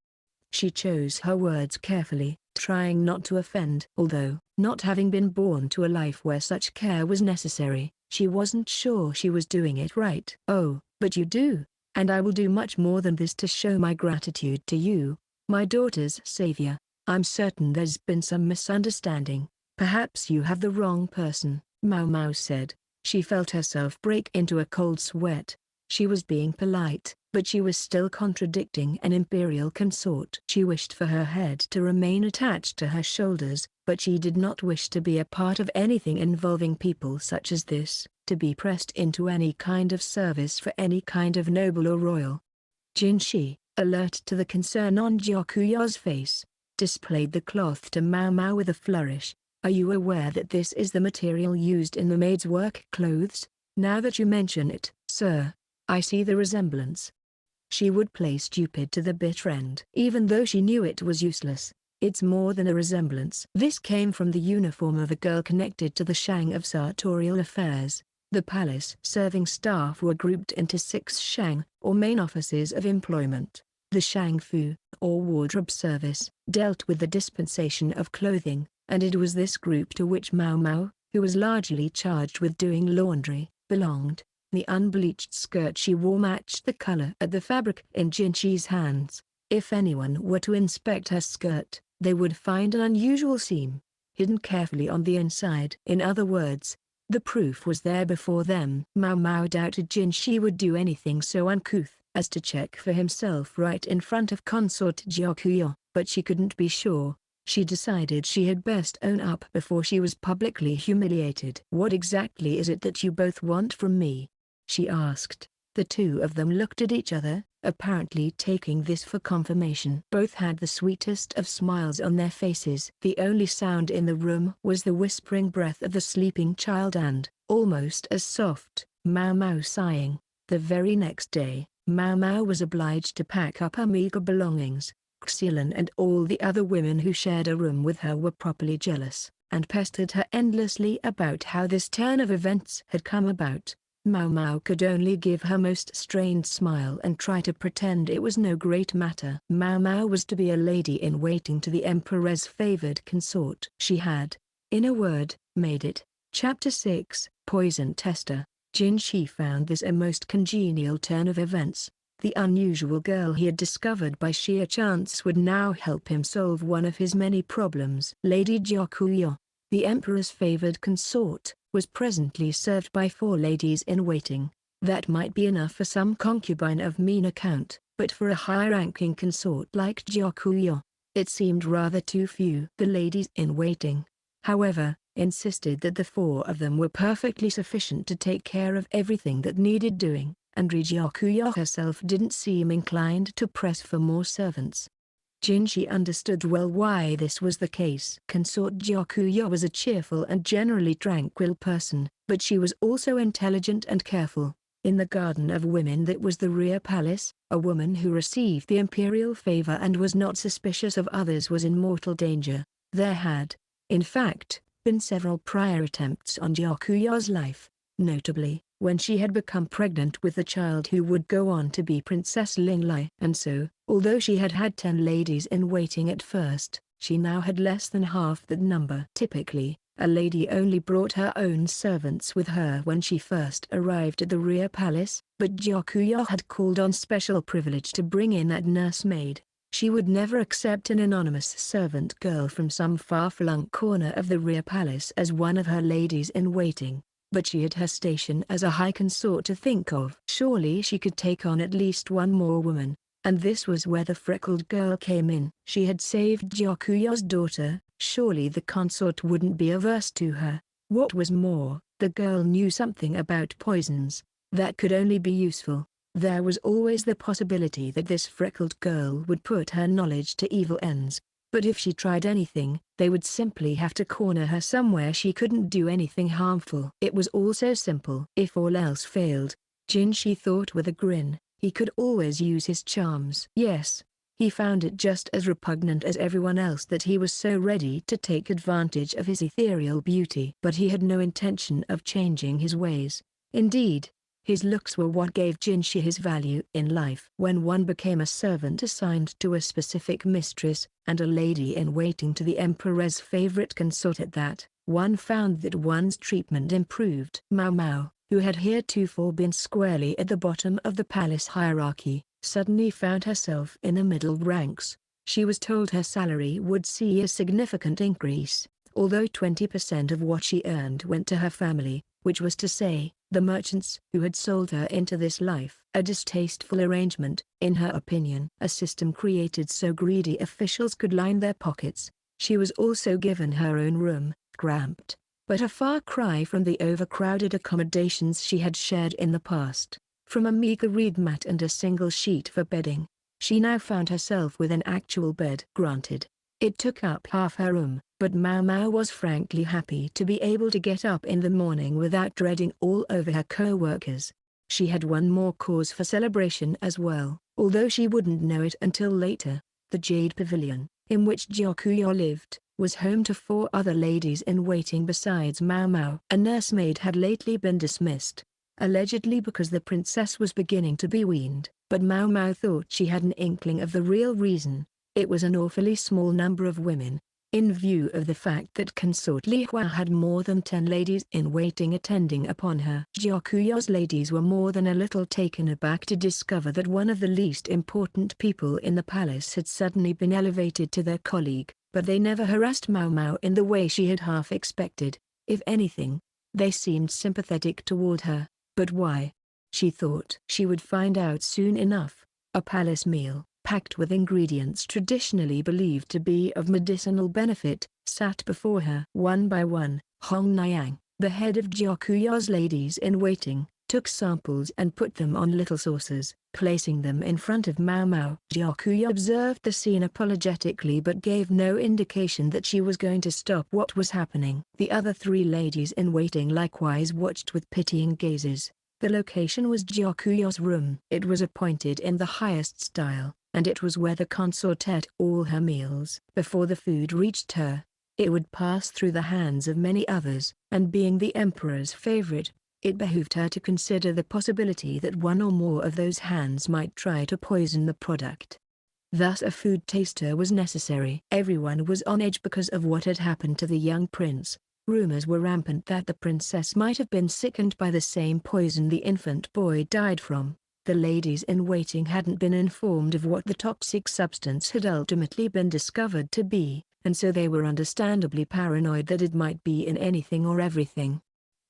She chose her words carefully, trying not to offend. Although, not having been born to a life where such care was necessary, she wasn't sure she was doing it right. "Oh, but you do, and I will do much more than this to show my gratitude to you, my daughter's savior. I'm certain there's been some misunderstanding. Perhaps you have the wrong person," Maomao said. She felt herself break into a cold sweat. She was being polite, but she was still contradicting an imperial consort. She wished for her head to remain attached to her shoulders, but she did not wish to be a part of anything involving people such as this, to be pressed into any kind of service for any kind of noble or royal. Jinshi, alert to the concern on Gyakuya's face, displayed the cloth to Maomao with a flourish. "Are you aware that this is the material used in the maid's work clothes? Now that you mention it, sir, I see the resemblance." She would play stupid to the bitter end. Even though she knew it was useless, it's more than a resemblance. This came from the uniform of a girl connected to the Shang of sartorial affairs. The palace serving staff were grouped into 6 Shang, or main offices of employment. The Shang Fu, or wardrobe service, dealt with the dispensation of clothing, and it was this group to which Maomao, who was largely charged with doing laundry, belonged. The unbleached skirt she wore matched the color of the fabric in Jinshi's hands. If anyone were to inspect her skirt, they would find an unusual seam, hidden carefully on the inside. In other words, the proof was there before them. Maomao doubted Jinshi would do anything so uncouth as to check for himself right in front of consort Gyakuya, but she couldn't be sure. She decided she had best own up before she was publicly humiliated. "What exactly is it that you both want from me?" she asked. The two of them looked at each other, apparently taking this for confirmation. Both had the sweetest of smiles on their faces. The only sound in the room was the whispering breath of the sleeping child and, almost as soft, Maomao sighing. The very next day, Maomao was obliged to pack up her meager belongings. Xilan and all the other women who shared a room with her were properly jealous, and pestered her endlessly about how this turn of events had come about. Maomao could only give her most strained smile and try to pretend it was no great matter. Maomao was to be a lady-in-waiting to the emperor's favored consort. She had, in a word, made it. Chapter 6, Poison Tester. Jinshi found this a most congenial turn of events. The unusual girl he had discovered by sheer chance would now help him solve one of his many problems. Lady Gyakuya, the emperor's favored consort, was presently served by 4 ladies-in-waiting. That might be enough for some concubine of mean account, but for a high-ranking consort like Gyakuya, it seemed rather too few. The ladies-in-waiting, however, insisted that the 4 of them were perfectly sufficient to take care of everything that needed doing, and Gyakuya herself didn't seem inclined to press for more servants. Jinshi understood well why this was the case. Consort Gyakuya was a cheerful and generally tranquil person, but she was also intelligent and careful. In the garden of women that was the rear palace, a woman who received the imperial favor and was not suspicious of others was in mortal danger. There had, in fact, been several prior attempts on Gyakuya's life, notably, when she had become pregnant with the child who would go on to be Princess Linglai. And so, although she had had 10 ladies-in-waiting at first, she now had less than half that number. Typically, a lady only brought her own servants with her when she first arrived at the rear palace, but Gyakuya had called on special privilege to bring in that nursemaid. She would never accept an anonymous servant girl from some far-flung corner of the rear palace as one of her ladies-in-waiting. But she had her station as a high consort to think of. Surely she could take on at least one more woman. And this was where the freckled girl came in. She had saved Gyakuyo's daughter, surely the consort wouldn't be averse to her. What was more, the girl knew something about poisons that could only be useful. There was always the possibility that this freckled girl would put her knowledge to evil ends. But if she tried anything, they would simply have to corner her somewhere she couldn't do anything harmful. It was all so simple. If all else failed, Jinshi thought with a grin, he could always use his charms. Yes, he found it just as repugnant as everyone else that he was so ready to take advantage of his ethereal beauty. But he had no intention of changing his ways. Indeed, his looks were what gave Jinshi his value in life. When one became a servant assigned to a specific mistress, and a lady-in-waiting to the emperor's favorite consort at that, one found that one's treatment improved. Maomao, who had heretofore been squarely at the bottom of the palace hierarchy, suddenly found herself in the middle ranks. She was told her salary would see a significant increase, although 20% of what she earned went to her family, which was to say, the merchants who had sold her into this life. A distasteful arrangement, in her opinion. A system created so greedy officials could line their pockets. She was also given her own room, cramped, but a far cry from the overcrowded accommodations she had shared in the past. From a meager reed mat and a single sheet for bedding, she now found herself with an actual bed. Granted, it took up half her room, but Maomao was frankly happy to be able to get up in the morning without dreading all over her co-workers. She had one more cause for celebration as well, although she wouldn't know it until later. The Jade Pavilion, in which Gyakuyo lived, was home to 4 other ladies-in-waiting besides Maomao. A nursemaid had lately been dismissed, allegedly because the princess was beginning to be weaned, but Maomao thought she had an inkling of the real reason. It was an awfully small number of women, in view of the fact that Consort Li Hua had more than 10 ladies-in-waiting attending upon her. Gyakuyo's ladies were more than a little taken aback to discover that one of the least important people in the palace had suddenly been elevated to their colleague, but they never harassed Maomao in the way she had half expected. If anything, they seemed sympathetic toward her. But why? She thought she would find out soon enough. A palace meal, packed with ingredients traditionally believed to be of medicinal benefit, sat before her. One by one, Hong Niang, the head of Gyakuyo's ladies-in-waiting, took samples and put them on little saucers, placing them in front of Maomao. Gyakuyo observed the scene apologetically but gave no indication that she was going to stop what was happening. The other 3 ladies-in-waiting likewise watched with pitying gazes. The location was Gyakuyo's room. It was appointed in the highest style, and it was where the consort ate all her meals. Before the food reached her, it would pass through the hands of many others, and being the emperor's favorite, it behooved her to consider the possibility that one or more of those hands might try to poison the product. Thus a food taster was necessary. Everyone was on edge because of what had happened to the young prince. Rumors were rampant that the princess might have been sickened by the same poison the infant boy died from. The ladies-in-waiting hadn't been informed of what the toxic substance had ultimately been discovered to be, and so they were understandably paranoid that it might be in anything or everything.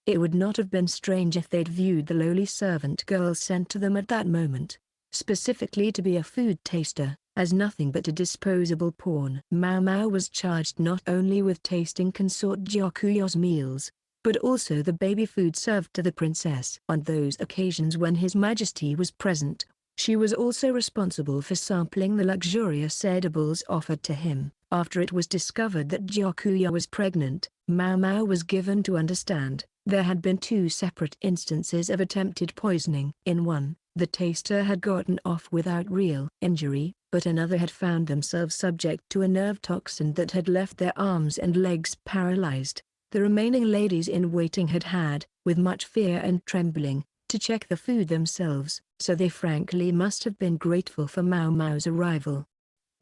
It would not have been strange if they'd viewed the lowly servant girl sent to them at that moment, specifically to be a food taster, as nothing but a disposable pawn. Maomao was charged not only with tasting Consort Gyakuyo's meals, but also the baby food served to the princess. On those occasions when His Majesty was present, she was also responsible for sampling the luxurious edibles offered to him. After it was discovered that Gyakuyo was pregnant, Maomao was given to understand there had been 2 separate instances of attempted poisoning. In one, the taster had gotten off without real injury, but another had found themselves subject to a nerve toxin that had left their arms and legs paralyzed. The remaining ladies-in-waiting had, with much fear and trembling, to check the food themselves, so they frankly must have been grateful for Maomao's arrival.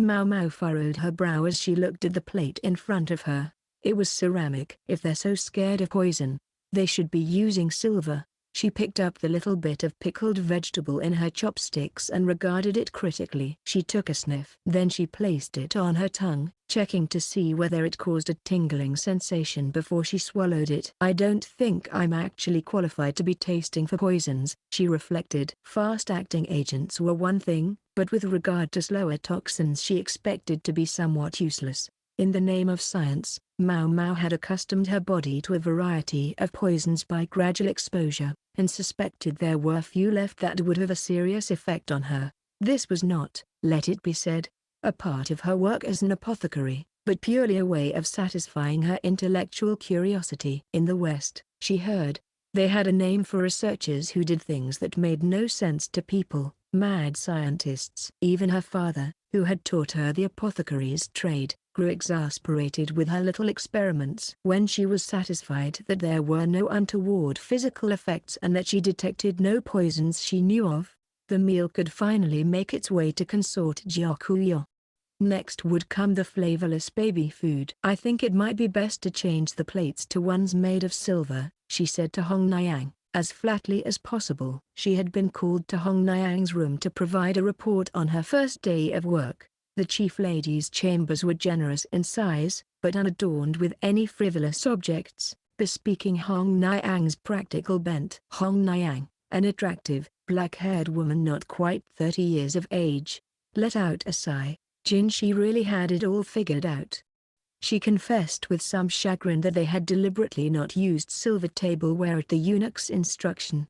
Maomao furrowed her brow as she looked at the plate in front of her. It was ceramic. If they're so scared of poison, they should be using silver. She picked up the little bit of pickled vegetable in her chopsticks and regarded it critically. She took a sniff. Then she placed it on her tongue, checking to see whether it caused a tingling sensation before she swallowed it. I don't think I'm actually qualified to be tasting for poisons, she reflected. Fast-acting agents were one thing, but with regard to slower toxins she expected to be somewhat useless. In the name of science, Maomao had accustomed her body to a variety of poisons by gradual exposure, and suspected there were few left that would have a serious effect on her. This was not, let it be said, a part of her work as an apothecary, but purely a way of satisfying her intellectual curiosity. In the West, she heard, they had a name for researchers who did things that made no sense to people, mad scientists. Even her father, who had taught her the apothecary's trade, grew exasperated with her little experiments. When she was satisfied that there were no untoward physical effects and that she detected no poisons she knew of, the meal could finally make its way to consort Gyakuyo. Next would come the flavorless baby food. I think it might be best to change the plates to ones made of silver, she said to Hong Niang, as flatly as possible. She had been called to Hong Niang's room to provide a report on her first day of work. The chief lady's chambers were generous in size, but unadorned with any frivolous objects, bespeaking Hong Niang's practical bent. Hong Niang, an attractive, black-haired woman not quite 30 years of age, let out a sigh. Jinshi really had it all figured out. She confessed with some chagrin that they had deliberately not used silver tableware at the eunuch's instruction.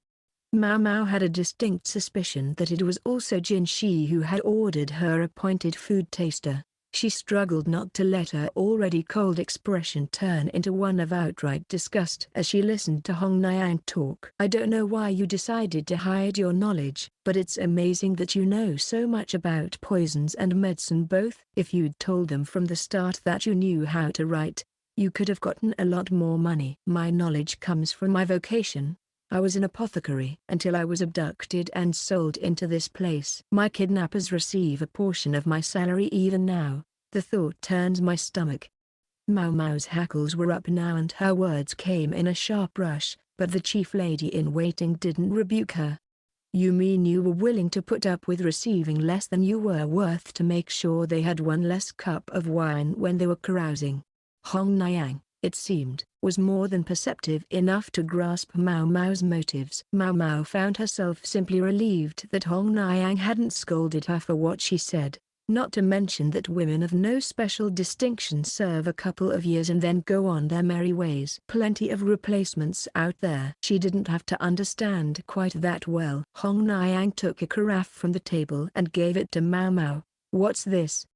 Maomao had a distinct suspicion that it was also Jinshi who had ordered her appointed food taster. She struggled not to let her already cold expression turn into one of outright disgust as she listened to Hong Niang talk. I don't know why you decided to hide your knowledge, but it's amazing that you know so much about poisons and medicine both. If you'd told them from the start that you knew how to write, you could have gotten a lot more money. My knowledge comes from my vocation. I was an apothecary until I was abducted and sold into this place. My kidnappers receive a portion of my salary even now. The thought turns my stomach. Maomao's hackles were up now and her words came in a sharp rush, but the chief lady-in-waiting didn't rebuke her. You mean you were willing to put up with receiving less than you were worth to make sure they had one less cup of wine when they were carousing? Hong Niang, it seemed, was more than perceptive enough to grasp Maomao's motives. Maomao found herself simply relieved that Hong Niang hadn't scolded her for what she said, not to mention that women of no special distinction serve a couple of years and then go on their merry ways. Plenty of replacements out there. She didn't have to understand quite that well. Hong Niang took a carafe from the table and gave it to Maomao. What's this?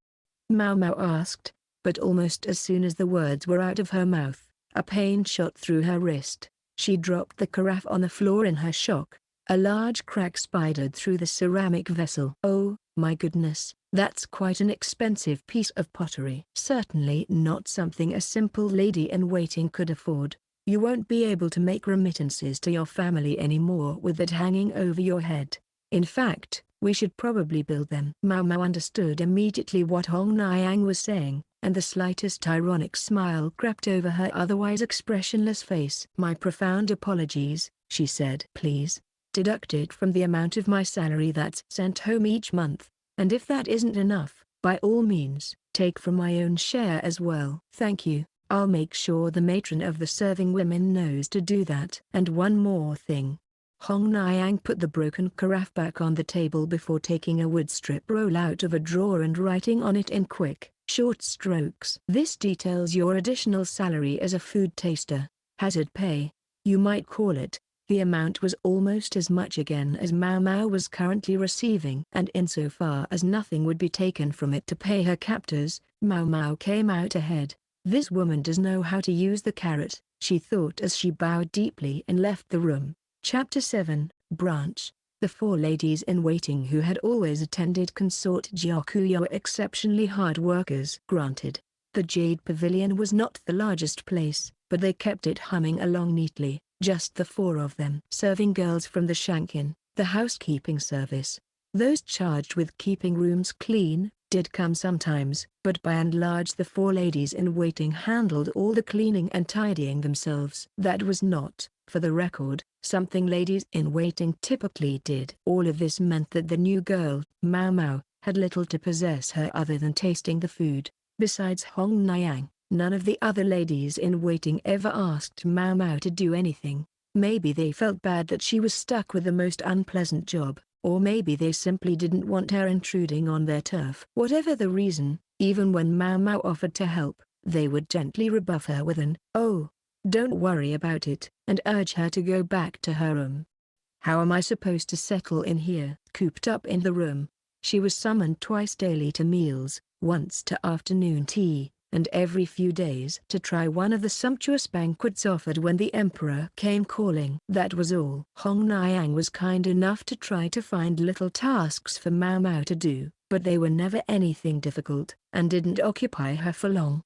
Maomao asked, but almost as soon as the words were out of her mouth, a pain shot through her wrist. She dropped the carafe on the floor in her shock. A large crack spidered through the ceramic vessel. Oh, my goodness, that's quite an expensive piece of pottery. Certainly not something a simple lady-in-waiting could afford. You won't be able to make remittances to your family anymore with that hanging over your head. In fact, we should probably build them. Maomao understood immediately what Hong Niang was saying, and the slightest ironic smile crept over her otherwise expressionless face. My profound apologies, she said. Please, deduct it from the amount of my salary that's sent home each month, and if that isn't enough, by all means, take from my own share as well. Thank you, I'll make sure the matron of the serving women knows to do that. And one more thing. Hong Niang put the broken carafe back on the table before taking a wood strip roll out of a drawer and writing on it in quick, short strokes. This details your additional salary as a food taster, hazard pay, you might call it. The amount was almost as much again as Maomao was currently receiving, and insofar as nothing would be taken from it to pay her captors, Maomao came out ahead. This woman does know how to use the carrot, she thought as she bowed deeply and left the room. Chapter 7, Branch. The four ladies-in-waiting who had always attended Consort Gyakuyo were exceptionally hard workers. Granted, the Jade Pavilion was not the largest place, but they kept it humming along neatly, just the four of them. Serving girls from the Shankin, the housekeeping service, those charged with keeping rooms clean, did come sometimes, but by and large the four ladies-in-waiting handled all the cleaning and tidying themselves. That was not, for the record, something ladies-in-waiting typically did. All of this meant that the new girl, Maomao, had little to possess her other than tasting the food. Besides Hong Niang, none of the other ladies-in-waiting ever asked Maomao to do anything. Maybe they felt bad that she was stuck with the most unpleasant job, Or maybe they simply didn't want her intruding on their turf. Whatever the reason, even when Maomao offered to help, they would gently rebuff her with an, "Oh, don't worry about it," and urge her to go back to her room. How am I supposed to settle in here? Cooped up in the room, she was summoned twice daily to meals, once to afternoon tea, and every few days to try one of the sumptuous banquets offered when the emperor came calling. That was all. Hong Niang was kind enough to try to find little tasks for Maomao to do, but they were never anything difficult, and didn't occupy her for long.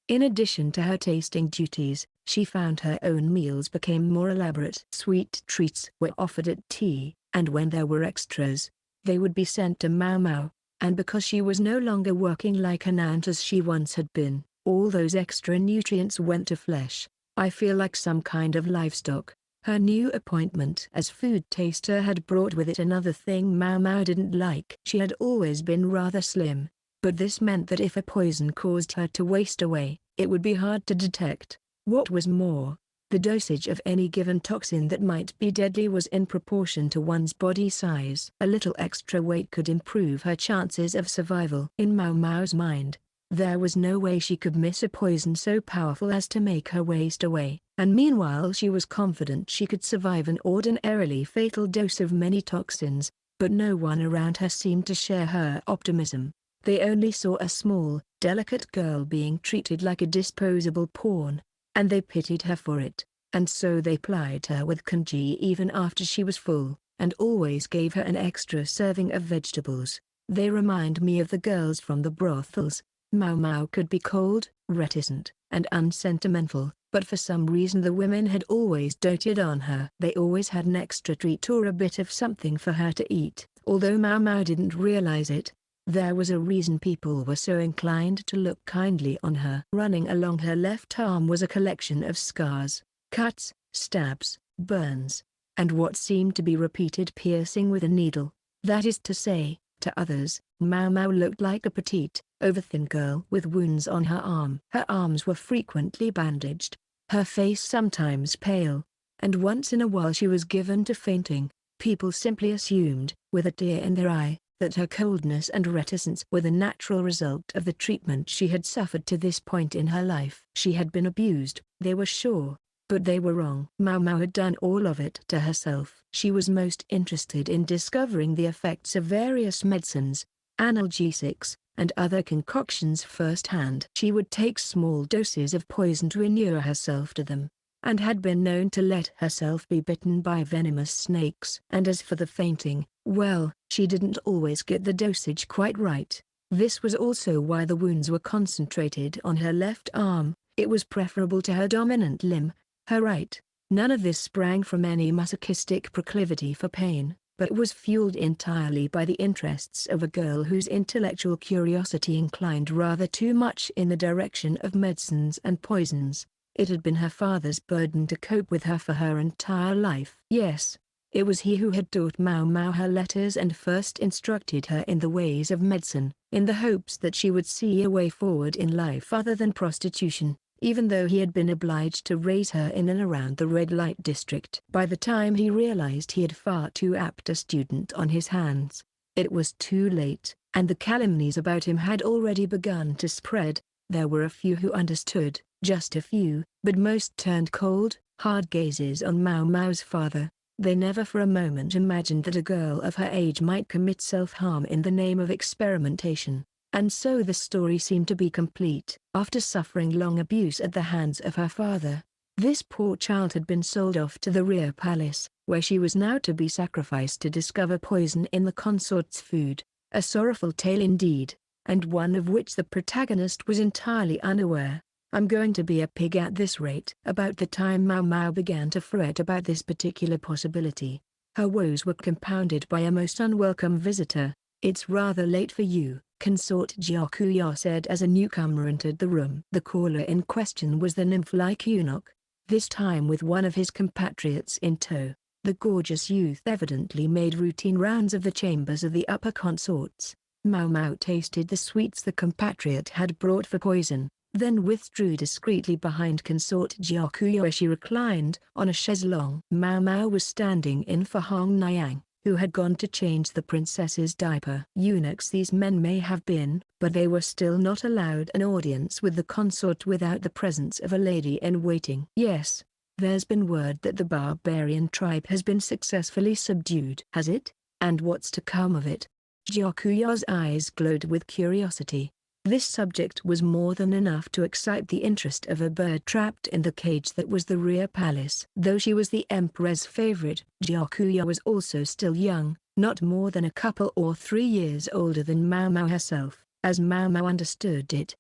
In addition to her tasting duties, she found her own meals became more elaborate. Sweet treats were offered at tea, and when there were extras, they would be sent to Maomao. And because she was no longer working like an ant as she once had been, all those extra nutrients went to flesh. I feel like some kind of livestock. Her new appointment as food taster had brought with it another thing Maomao didn't like. She had always been rather slim, but this meant that if a poison caused her to waste away, it would be hard to detect. What was more, the dosage of any given toxin that might be deadly was in proportion to one's body size. A little extra weight could improve her chances of survival. In Maomao's mind, there was no way she could miss a poison so powerful as to make her waste away, and meanwhile she was confident she could survive an ordinarily fatal dose of many toxins, but no one around her seemed to share her optimism. They only saw a small, delicate girl being treated like a disposable pawn, and they pitied her for it, and so they plied her with congee even after she was full, and always gave her an extra serving of vegetables. They remind me of the girls from the brothels. Maomao could be cold, reticent, and unsentimental, but for some reason the women had always doted on her. They always had an extra treat or a bit of something for her to eat. Although Maomao didn't realize it, there was a reason people were so inclined to look kindly on her. Running along her left arm was a collection of scars, cuts, stabs, burns, and what seemed to be repeated piercing with a needle. That is to say, to others, Maomao looked like a petite, over-thin girl with wounds on her arm. Her arms were frequently bandaged, her face sometimes pale, and once in a while she was given to fainting. People simply assumed, with a tear in their eye, that her coldness and reticence were the natural result of the treatment she had suffered to this point in her life. She had been abused, they were sure, but they were wrong. Maomao had done all of it to herself. She was most interested in discovering the effects of various medicines, analgesics, and other concoctions firsthand. She would take small doses of poison to inure herself to them, and had been known to let herself be bitten by venomous snakes. And as for the fainting, well, she didn't always get the dosage quite right. This was also why the wounds were concentrated on her left arm. It was preferable to her dominant limb, her right. None of this sprang from any masochistic proclivity for pain, but was fueled entirely by the interests of a girl whose intellectual curiosity inclined rather too much in the direction of medicines and poisons. It had been her father's burden to cope with her for her entire life. Yes, it was he who had taught Maomao her letters and first instructed her in the ways of medicine, in the hopes that she would see a way forward in life other than prostitution, even though he had been obliged to raise her in and around the red light district. By the time he realized he had far too apt a student on his hands, it was too late, and the calumnies about him had already begun to spread. There were a few who understood, just a few, but most turned cold, hard gazes on Maomao's father. They never for a moment imagined that a girl of her age might commit self-harm in the name of experimentation. And so the story seemed to be complete. After suffering long abuse at the hands of her father, this poor child had been sold off to the rear palace, where she was now to be sacrificed to discover poison in the consort's food. A sorrowful tale indeed, and one of which the protagonist was entirely unaware. I'm going to be a pig at this rate. About the time Maomao began to fret about this particular possibility, her woes were compounded by a most unwelcome visitor. "It's rather late for you," Consort Jiakuya said as a newcomer entered the room. The caller in question was the nymph-like eunuch, this time with one of his compatriots in tow. The gorgeous youth evidently made routine rounds of the chambers of the upper consorts. Maomao tasted the sweets the compatriot had brought for poison, then withdrew discreetly behind Consort Jiakuya where she reclined on a chaise longue. Maomao was standing in for Hong Niang, who had gone to change the princess's diaper. Eunuchs these men may have been, but they were still not allowed an audience with the consort without the presence of a lady-in-waiting. Yes, there's been word that the barbarian tribe has been successfully subdued. Has it? And what's to come of it? Gyakuya's eyes glowed with curiosity. This subject was more than enough to excite the interest of a bird trapped in the cage that was the rear palace. Though she was the emperor's favorite, Gyakuya was also still young, not more than a couple or 3 years older than Maomao herself, as Maomao understood it.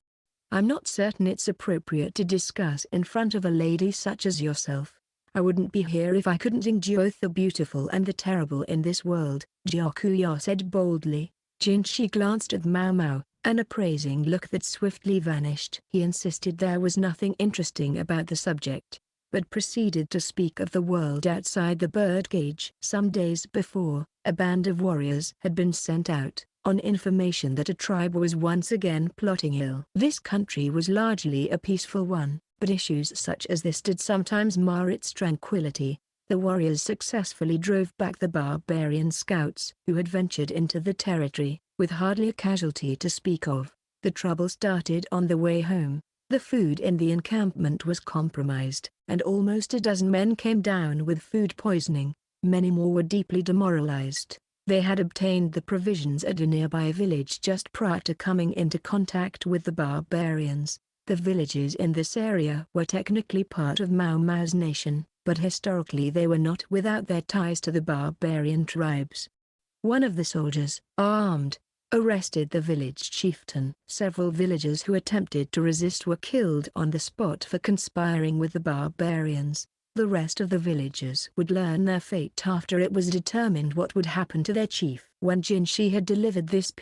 I'm not certain it's appropriate to discuss in front of a lady such as yourself. I wouldn't be here if I couldn't endure both the beautiful and the terrible in this world, Gyakuya said boldly. Jinshi glanced at Maomao, an appraising look that swiftly vanished. He insisted there was nothing interesting about the subject, but proceeded to speak of the world outside the birdcage. Some days before, a band of warriors had been sent out, on information that a tribe was once again plotting ill. This country was largely a peaceful one, but issues such as this did sometimes mar its tranquility. The warriors successfully drove back the barbarian scouts who had ventured into the territory, with hardly a casualty to speak of. The trouble started on the way home. The food in the encampment was compromised, and almost a dozen men came down with food poisoning. Many more were deeply demoralized. They had obtained the provisions at a nearby village just prior to coming into contact with the barbarians. The villages in this area were technically part of Maomao's nation, but historically they were not without their ties to the barbarian tribes. One of the soldiers, armed, arrested the village chieftain. Several villagers who attempted to resist were killed on the spot for conspiring with the barbarians. The rest of the villagers would learn their fate after it was determined what would happen to their chief. When Jinshi had delivered this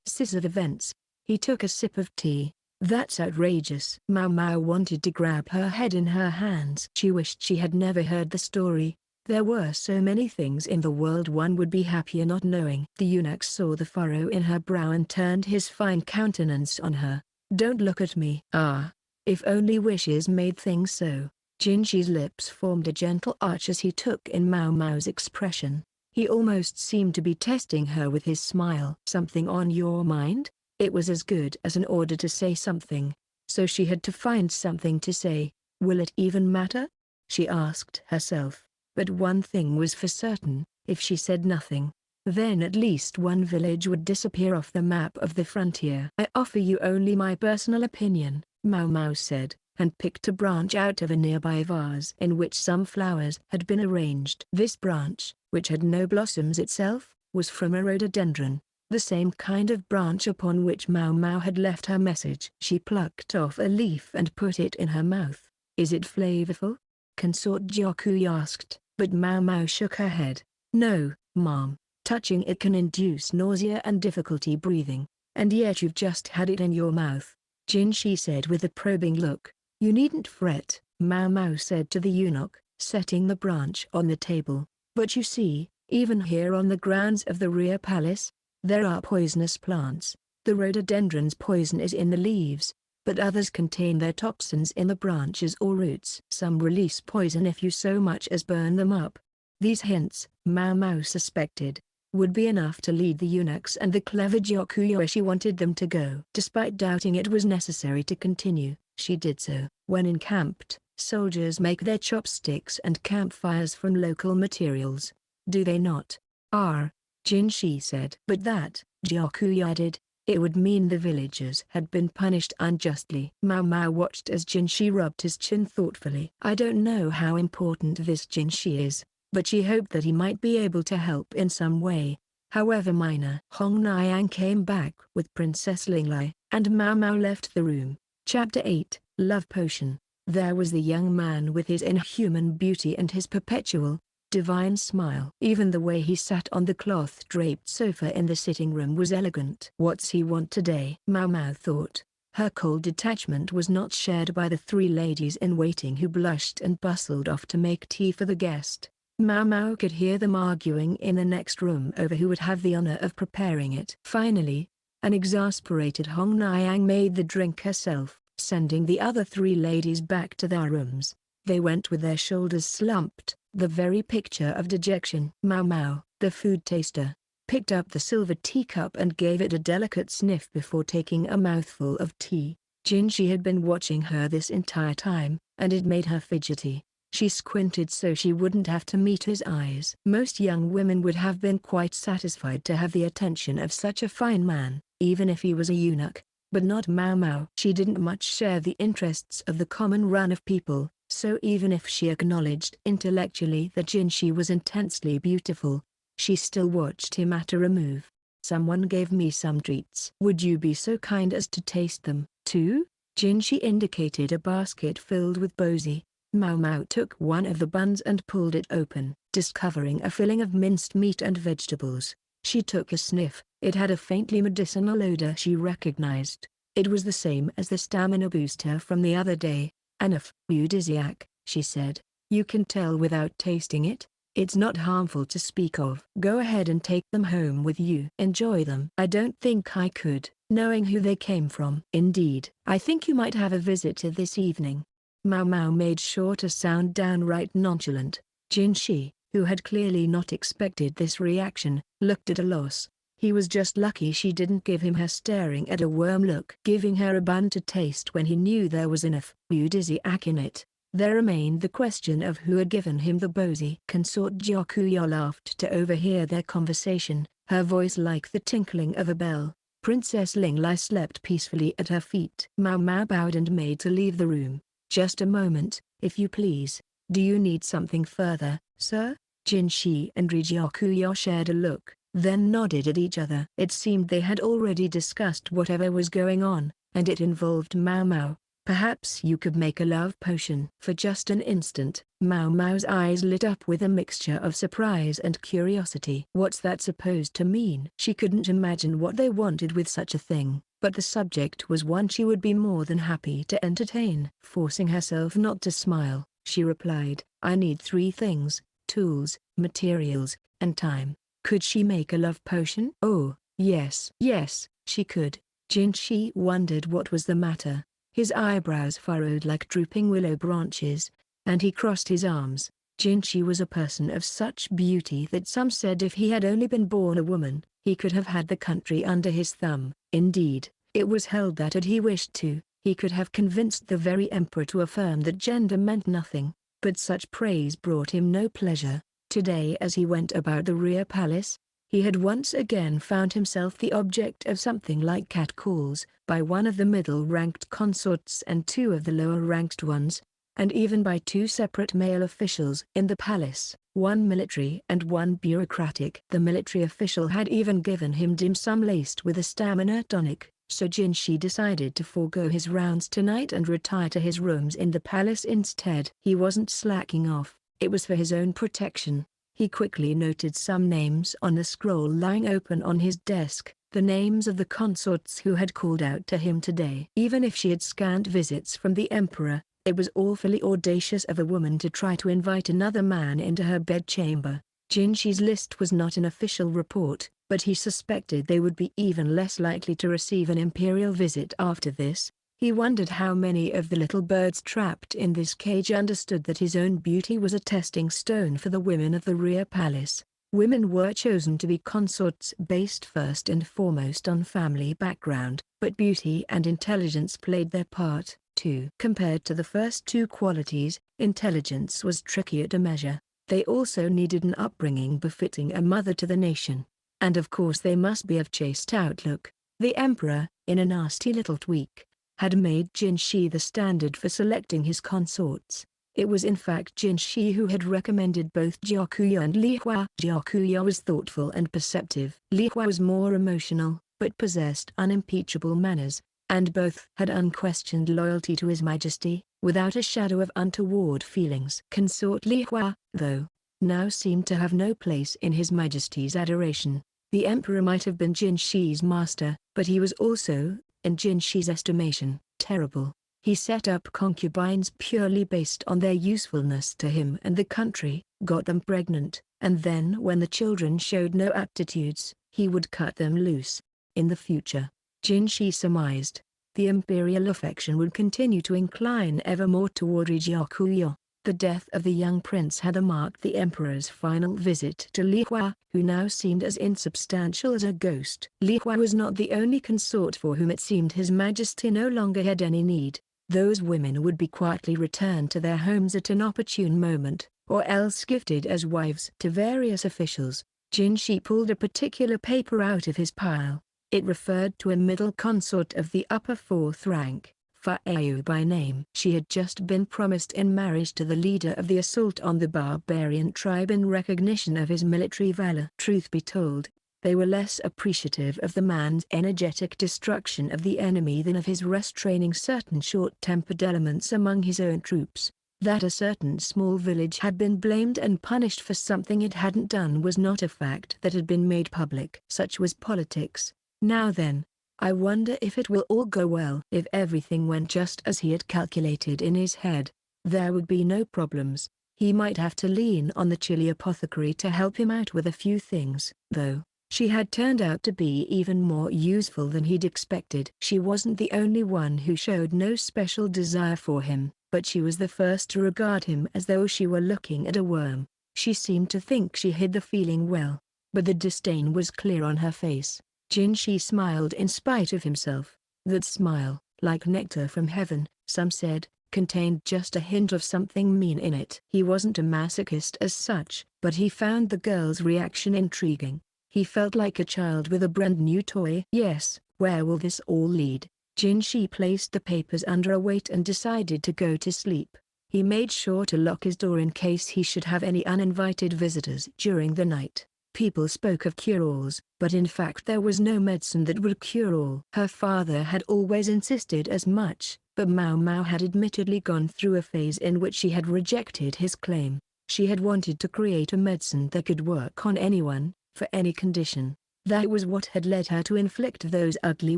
scissor of events, he took a sip of tea. That's outrageous. Maomao wanted to grab her head in her hands. She wished she had never heard the story. There were so many things in the world one would be happier not knowing. The eunuch saw the furrow in her brow and turned his fine countenance on her. Don't look at me. Ah, if only wishes made things so. Jinshi's lips formed a gentle arch as he took in Maomao's expression. He almost seemed to be testing her with his smile. Something on your mind? It was as good as an order to say something, so she had to find something to say. Will it even matter? She asked herself. But one thing was for certain, if she said nothing, then at least one village would disappear off the map of the frontier. I offer you only my personal opinion, Maomao said, and picked a branch out of a nearby vase in which some flowers had been arranged. This branch, which had no blossoms itself, was from a rhododendron, the same kind of branch upon which Maomao had left her message. She plucked off a leaf and put it in her mouth. Is it flavorful? Consort Gyaku asked, but Maomao shook her head. No, ma'am, touching it can induce nausea and difficulty breathing, and yet you've just had it in your mouth, Jinshi said with a probing look. You needn't fret, Maomao said to the eunuch, setting the branch on the table. But you see, even here on the grounds of the rear palace, there are poisonous plants. The rhododendron's poison is in the leaves, but others contain their toxins in the branches or roots. Some release poison if you so much as burn them up. These hints, Maomao suspected, would be enough to lead the eunuchs and the clever Gyakuya where she wanted them to go. Despite doubting it was necessary to continue, she did so. When encamped, soldiers make their chopsticks and campfires from local materials. Do they not? Jinshi said. But that, Gyakuya added, it would mean the villagers had been punished unjustly. Maomao watched as Jinshi rubbed his chin thoughtfully. I don't know how important this Jinshi is, but she hoped that he might be able to help in some way, however minor. Hong Niang came back with Princess Linglai, and Maomao left the room. Chapter 8, Love Potion. There was the young man with his inhuman beauty and his perpetual, divine smile. Even the way he sat on the cloth-draped sofa in the sitting room was elegant. What's he want today? Maomao thought. Her cold detachment was not shared by the 3 ladies-in-waiting who blushed and bustled off to make tea for the guest. Maomao could hear them arguing in the next room over who would have the honor of preparing it. Finally, an exasperated Hong Niang made the drink herself, sending the other 3 ladies back to their rooms. They went with their shoulders slumped, the very picture of dejection. Maomao, the food taster, picked up the silver teacup and gave it a delicate sniff before taking a mouthful of tea. Jinshi had been watching her this entire time, and it made her fidgety. She squinted so she wouldn't have to meet his eyes. Most young women would have been quite satisfied to have the attention of such a fine man, even if he was a eunuch, but not Maomao. She didn't much share the interests of the common run of people, so even if she acknowledged intellectually that Jinshi was intensely beautiful, she still watched him at a remove. Someone gave me some treats. Would you be so kind as to taste them, too? Jinshi indicated a basket filled with bozy. Maomao took one of the buns and pulled it open, discovering a filling of minced meat and vegetables. She took a sniff. It had a faintly medicinal odor she recognized. It was the same as the stamina booster from the other day. An aphrodisiac, she said. You can tell without tasting it. It's not harmful to speak of. Go ahead and take them home with you. Enjoy them. I don't think I could, knowing who they came from. Indeed, I think you might have a visitor this evening. Maomao made sure to sound downright nonchalant. Jinshi, who had clearly not expected this reaction, looked at a loss. He was just lucky she didn't give him her staring at a worm look. Giving her a bun to taste when he knew there was an aphrodisiac in it. There remained the question of who had given him the bozy. Consort Gyakuya laughed to overhear their conversation, her voice like the tinkling of a bell. Princess Linglai slept peacefully at her feet. Maomao bowed and made to leave the room. Just a moment, if you please. Do you need something further, sir? Jinshi and Gyakuya shared a look, then nodded at each other. It seemed they had already discussed whatever was going on, and it involved Maomao. Perhaps you could make a love potion. For just an instant, Maomao's eyes lit up with a mixture of surprise and curiosity. What's that supposed to mean? She couldn't imagine what they wanted with such a thing, but the subject was one she would be more than happy to entertain. Forcing herself not to smile, she replied, I need 3 things: tools, materials, and time. Could she make a love potion? Oh, yes. Yes, she could. Jinshi wondered what was the matter. His eyebrows furrowed like drooping willow branches, and he crossed his arms. Jinshi was a person of such beauty that some said if he had only been born a woman, he could have had the country under his thumb. Indeed, it was held that had he wished to, he could have convinced the very emperor to affirm that gender meant nothing. But such praise brought him no pleasure. Today as he went about the rear palace, he had once again found himself the object of something like catcalls by one of the middle-ranked consorts and 2 of the lower-ranked ones, and even by 2 separate male officials in the palace, 1 military and 1 bureaucratic. The military official had even given him dim sum laced with a stamina tonic, so Jinshi decided to forego his rounds tonight and retire to his rooms in the palace instead. He wasn't slacking off, it was for his own protection. He quickly noted some names on the scroll lying open on his desk, the names of the consorts who had called out to him today. Even if she had scant visits from the emperor, it was awfully audacious of a woman to try to invite another man into her bedchamber. Jinshi's list was not an official report, but he suspected they would be even less likely to receive an imperial visit after this. He wondered how many of the little birds trapped in this cage understood that his own beauty was a testing stone for the women of the rear palace. Women were chosen to be consorts based first and foremost on family background, but beauty and intelligence played their part, too. Compared to the first 2 qualities, intelligence was trickier to measure. They also needed an upbringing befitting a mother to the nation. And of course they must be of chaste outlook. The emperor, in a nasty little tweak, had made Jinshi the standard for selecting his consorts. It was in fact Jinshi who had recommended both Gyakuya and Lihua. Gyakuya was thoughtful and perceptive. Lihua was more emotional, but possessed unimpeachable manners, and both had unquestioned loyalty to His Majesty, without a shadow of untoward feelings. Consort Lihua, though, now seemed to have no place in His Majesty's adoration. The emperor might have been Jinshi's master, but he was also, in Jinshi's estimation, terrible. He set up concubines purely based on their usefulness to him and the country, got them pregnant, and then when the children showed no aptitudes, he would cut them loose. In the future, Jinshi surmised, the imperial affection would continue to incline ever more toward Gyakuya. The death of the young prince had marked the emperor's final visit to Li Hua, who now seemed as insubstantial as a ghost. Li Hua was not the only consort for whom it seemed His Majesty no longer had any need. Those women would be quietly returned to their homes at an opportune moment, or else gifted as wives to various officials. Jinshi pulled a particular paper out of his pile. It referred to a middle consort of the upper fourth rank, Fa'ayu by name. She had just been promised in marriage to the leader of the assault on the barbarian tribe in recognition of his military valor. Truth be told, they were less appreciative of the man's energetic destruction of the enemy than of his restraining certain short-tempered elements among his own troops. That a certain small village had been blamed and punished for something it hadn't done was not a fact that had been made public. Such was politics. Now then, I wonder if it will all go well. If everything went just as he had calculated in his head, there would be no problems. He might have to lean on the chilly apothecary to help him out with a few things. Though, she had turned out to be even more useful than he'd expected. She wasn't the only one who showed no special desire for him, but she was the first to regard him as though she were looking at a worm. She seemed to think she hid the feeling well, but the disdain was clear on her face. Jinshi smiled in spite of himself. That smile, like nectar from heaven, some said, contained just a hint of something mean in it. He wasn't a masochist as such, but he found the girl's reaction intriguing. He felt like a child with a brand new toy. Yes, where will this all lead? Jinshi placed the papers under a weight and decided to go to sleep. He made sure to lock his door in case he should have any uninvited visitors during the night. People spoke of cure-alls, but in fact there was no medicine that would cure all. Her father had always insisted as much, but Maomao had admittedly gone through a phase in which she had rejected his claim. She had wanted to create a medicine that could work on anyone, for any condition. That was what had led her to inflict those ugly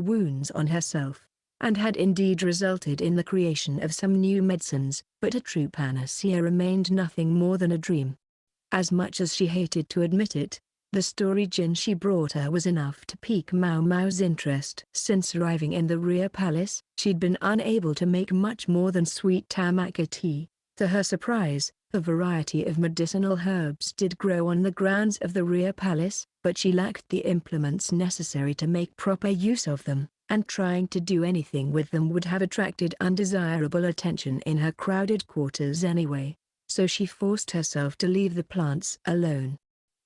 wounds on herself, and had indeed resulted in the creation of some new medicines, but a true panacea remained nothing more than a dream. As much as she hated to admit it, the story Jinshi brought her was enough to pique Maomao's interest. Since arriving in the rear palace, she'd been unable to make much more than sweet tamaka tea. To her surprise, a variety of medicinal herbs did grow on the grounds of the rear palace, but she lacked the implements necessary to make proper use of them, and trying to do anything with them would have attracted undesirable attention in her crowded quarters anyway. So she forced herself to leave the plants alone.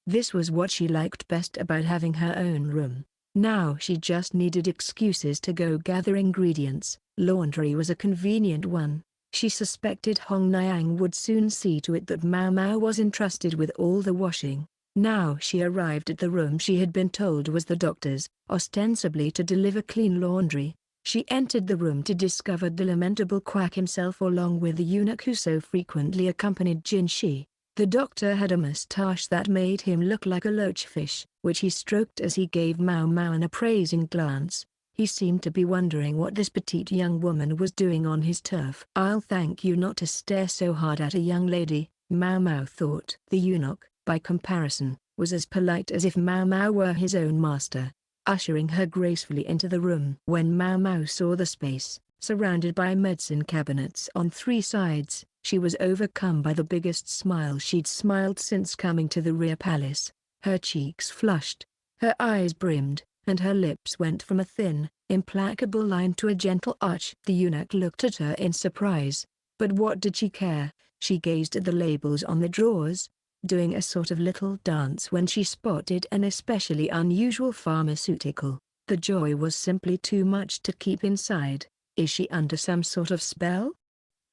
This was what she liked best about having her own room. Now she just needed excuses to go gather ingredients. Laundry was a convenient one. She suspected Hong Niang would soon see to it that Maomao was entrusted with all the washing. Now she arrived at the room she had been told was the doctor's, ostensibly to deliver clean laundry. She entered the room to discover the lamentable quack himself along with the eunuch who so frequently accompanied Jinshi. The doctor had a moustache that made him look like a loachfish, which he stroked as he gave Maomao an appraising glance. He seemed to be wondering what this petite young woman was doing on his turf. "I'll thank you not to stare so hard at a young lady," Maomao thought. The eunuch, by comparison, was as polite as if Maomao were his own master, ushering her gracefully into the room. When Maomao saw the space, surrounded by medicine cabinets on three sides, she was overcome by the biggest smile she'd smiled since coming to the rear palace. Her cheeks flushed, her eyes brimmed, and her lips went from a thin, implacable line to a gentle arch. The eunuch looked at her in surprise, but what did she care? She gazed at the labels on the drawers, doing a sort of little dance when she spotted an especially unusual pharmaceutical. The joy was simply too much to keep inside. Is she under some sort of spell?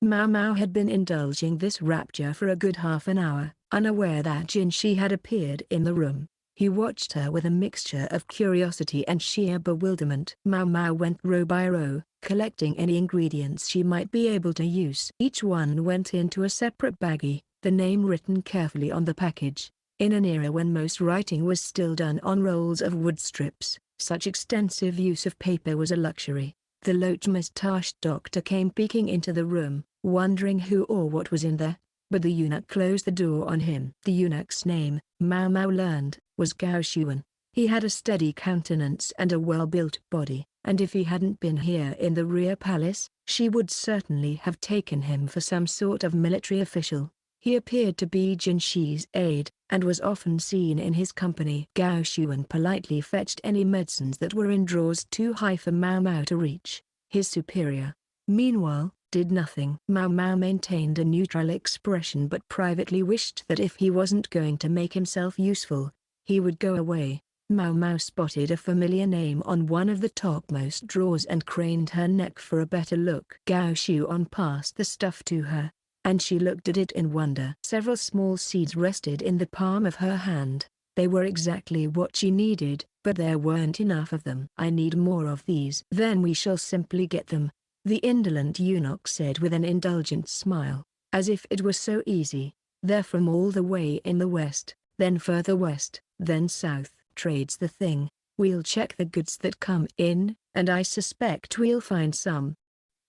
Maomao had been indulging this rapture for a good half an hour, unaware that Jinshi had appeared in the room. He watched her with a mixture of curiosity and sheer bewilderment. Maomao went row by row, collecting any ingredients she might be able to use. Each one went into a separate baggie, the name written carefully on the package. In an era when most writing was still done on rolls of wood strips, such extensive use of paper was a luxury. The loach-moustached doctor came peeking into the room, wondering who or what was in there, but the eunuch closed the door on him. The eunuch's name, Maomao learned, was Gao Xuan. He had a steady countenance and a well-built body, and if he hadn't been here in the rear palace, she would certainly have taken him for some sort of military official. He appeared to be Jinshi's aide, and was often seen in his company. Gao Xuan politely fetched any medicines that were in drawers too high for Maomao to reach. His superior, meanwhile, did nothing. Maomao maintained a neutral expression but privately wished that if he wasn't going to make himself useful, he would go away. Maomao spotted a familiar name on one of the topmost drawers and craned her neck for a better look. Gao Xuan passed the stuff to her, and she looked at it in wonder. Several small seeds rested in the palm of her hand. They were exactly what she needed, but there weren't enough of them. "I need more of these." "Then we shall simply get them," the indolent eunuch said with an indulgent smile, as if it were so easy. "They're from all the way in the west, then further west, then south. Trade's the thing. We'll check the goods that come in, and I suspect we'll find some."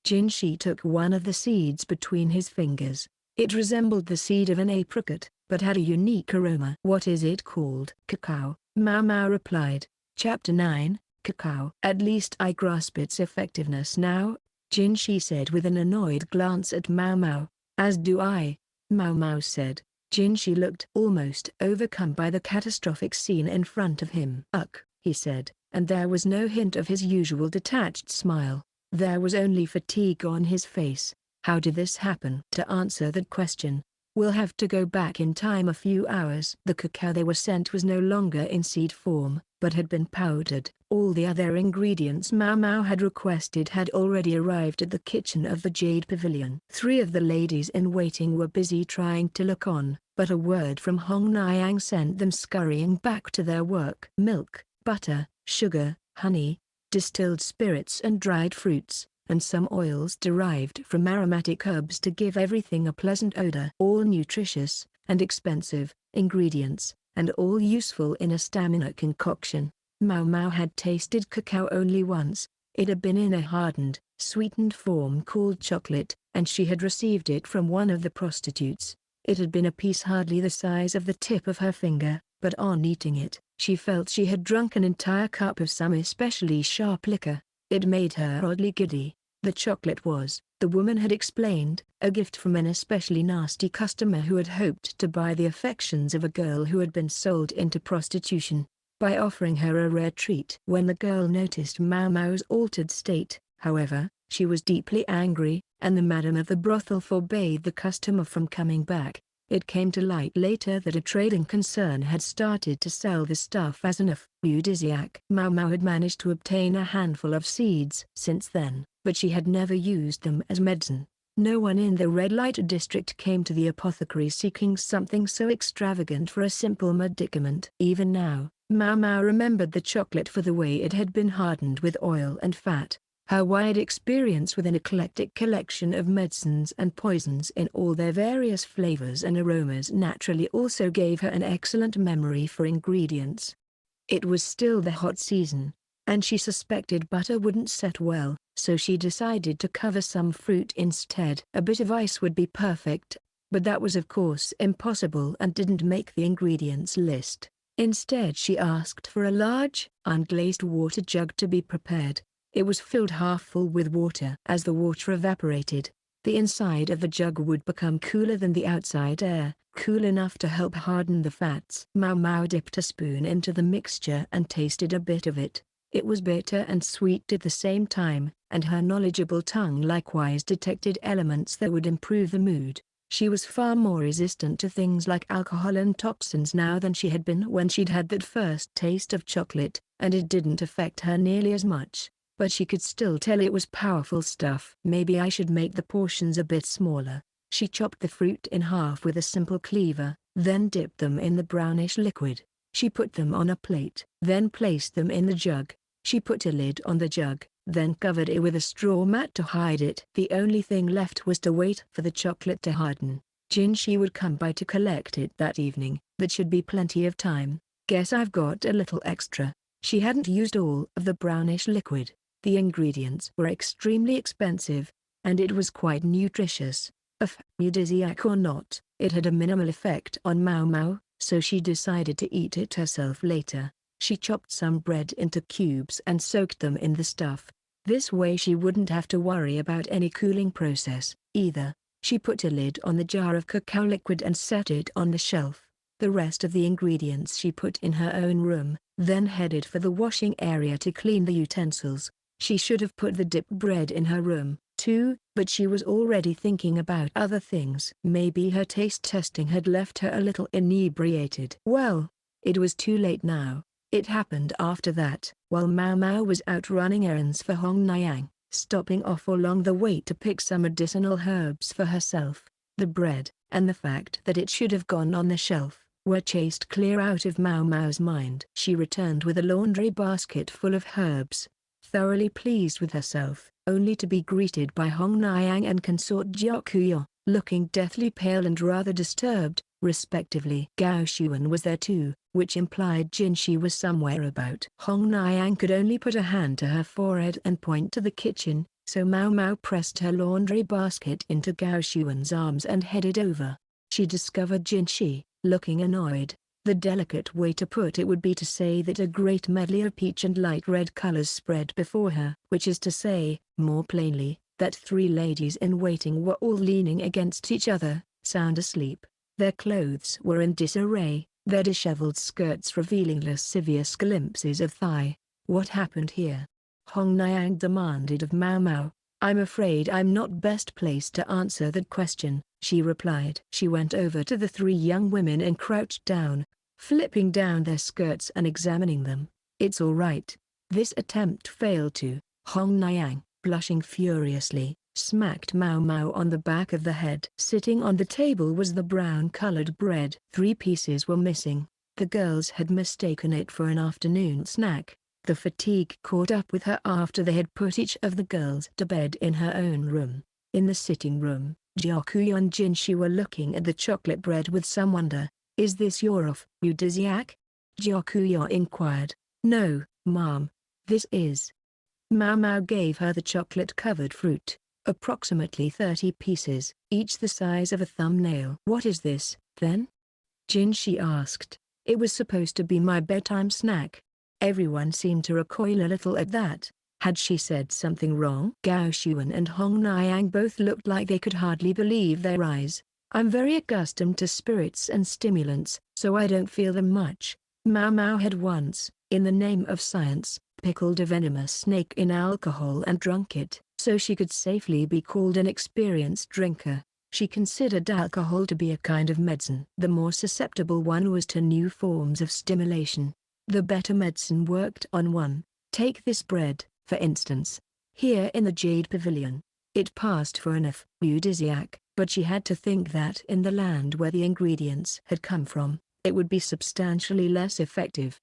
Jinshi took one of the seeds between his fingers. It resembled the seed of an apricot, but had a unique aroma. "What is it called?" "Cacao," Maomao replied. Chapter 9, Cacao. "At least I grasp its effectiveness now," Jinshi said with an annoyed glance at Maomao. "As do I," Maomao said. Jinshi looked almost overcome by the catastrophic scene in front of him. "Ugh," he said, and there was no hint of his usual detached smile. There was only fatigue on his face. "How did this happen?" "To answer that question, we'll have to go back in time a few hours." The cacao they were sent was no longer in seed form, but had been powdered. All the other ingredients Maomao had requested had already arrived at the kitchen of the Jade Pavilion. 3 of the ladies in waiting were busy trying to look on, but a word from Hong Niang sent them scurrying back to their work. Milk, butter, sugar, honey, distilled spirits and dried fruits, and some oils derived from aromatic herbs to give everything a pleasant odor. All nutritious and expensive ingredients, and all useful in a stamina concoction. Maomao had tasted cacao only once. It had been in a hardened, sweetened form called chocolate, and she had received it from one of the prostitutes. It had been a piece hardly the size of the tip of her finger, but on eating it, she felt she had drunk an entire cup of some especially sharp liquor. It made her oddly giddy. The chocolate was, the woman had explained, a gift from an especially nasty customer who had hoped to buy the affections of a girl who had been sold into prostitution, by offering her a rare treat. When the girl noticed Maomao's altered state, however, she was deeply angry, and the madam of the brothel forbade the customer from coming back. It came to light later that a trading concern had started to sell the stuff as an aphrodisiac. Maomao had managed to obtain a handful of seeds since then, but she had never used them as medicine. No one in the red light district came to the apothecary seeking something so extravagant for a simple medicament. Even now, Maomao remembered the chocolate for the way it had been hardened with oil and fat. Her wide experience with an eclectic collection of medicines and poisons in all their various flavors and aromas naturally also gave her an excellent memory for ingredients. It was still the hot season, and she suspected butter wouldn't set well, so she decided to cover some fruit instead. A bit of ice would be perfect, but that was of course impossible and didn't make the ingredients list. Instead she asked for a large, unglazed water jug to be prepared. It was filled half full with water. As the water evaporated, the inside of the jug would become cooler than the outside air, cool enough to help harden the fats. Maomao dipped a spoon into the mixture and tasted a bit of it. It was bitter and sweet at the same time, and her knowledgeable tongue likewise detected elements that would improve the mood. She was far more resistant to things like alcohol and toxins now than she had been when she'd had that first taste of chocolate, and it didn't affect her nearly as much. But she could still tell it was powerful stuff. "Maybe I should make the portions a bit smaller." She chopped the fruit in half with a simple cleaver, then dipped them in the brownish liquid. She put them on a plate, then placed them in the jug. She put a lid on the jug, then covered it with a straw mat to hide it. The only thing left was to wait for the chocolate to harden. Jinshi would come by to collect it that evening. That should be plenty of time. "Guess I've got a little extra." She hadn't used all of the brownish liquid. The ingredients were extremely expensive, and it was quite nutritious. Aphrodisiac or not, it had a minimal effect on Maomao, so she decided to eat it herself later. She chopped some bread into cubes and soaked them in the stuff. This way she wouldn't have to worry about any cooling process, either. She put a lid on the jar of cacao liquid and set it on the shelf. The rest of the ingredients she put in her own room, then headed for the washing area to clean the utensils. She should have put the dipped bread in her room, too, but she was already thinking about other things. Maybe her taste testing had left her a little inebriated. Well, it was too late now. It happened after that, while Maomao was out running errands for Hong Niang, stopping off along the way to pick some medicinal herbs for herself. The bread, and the fact that it should have gone on the shelf, were chased clear out of Maomao's mind. She returned with a laundry basket full of herbs, thoroughly pleased with herself, only to be greeted by Hong Niang and consort Jiakuyo, looking deathly pale and rather disturbed, respectively. Gao Xuan was there too, which implied Jinshi was somewhere about. Hong Niang could only put a hand to her forehead and point to the kitchen, so Maomao pressed her laundry basket into Gao Xuan's arms and headed over. She discovered Jinshi, looking annoyed. The delicate way to put it would be to say that a great medley of peach and light red colors spread before her, which is to say, more plainly, that three ladies in waiting were all leaning against each other, sound asleep. Their clothes were in disarray, their disheveled skirts revealing lascivious glimpses of thigh. What happened here? Hong Niang demanded of Maomao. I'm afraid I'm not best placed to answer that question, she replied. She went over to the three young women and crouched down, flipping down their skirts and examining them. It's all right. This attempt failed too. Hong Niang, blushing furiously, smacked Maomao on the back of the head. Sitting on the table was the brown-colored bread. 3 pieces were missing. The girls had mistaken it for an afternoon snack. The fatigue caught up with her after they had put each of the girls to bed in her own room. In the sitting room, Jiakuyo and Jinshi were looking at the chocolate bread with some wonder. Is this your aphrodisiac? Jiakuyo inquired. No, ma'am. This is. Maomao gave her the chocolate-covered fruit, approximately 30 pieces, each the size of a thumbnail. What is this, then? Jinshi asked. It was supposed to be my bedtime snack. Everyone seemed to recoil a little at that. Had she said something wrong? Gao Xuan and Hong Niang both looked like they could hardly believe their eyes. I'm very accustomed to spirits and stimulants, so I don't feel them much. Maomao had once, in the name of science, pickled a venomous snake in alcohol and drunk it, so she could safely be called an experienced drinker. She considered alcohol to be a kind of medicine. The more susceptible one was to new forms of stimulation, the better medicine worked on one. Take this bread, for instance. Here in the Jade Pavilion, it passed for an aphrodisiac, but she had to think that in the land where the ingredients had come from, it would be substantially less effective.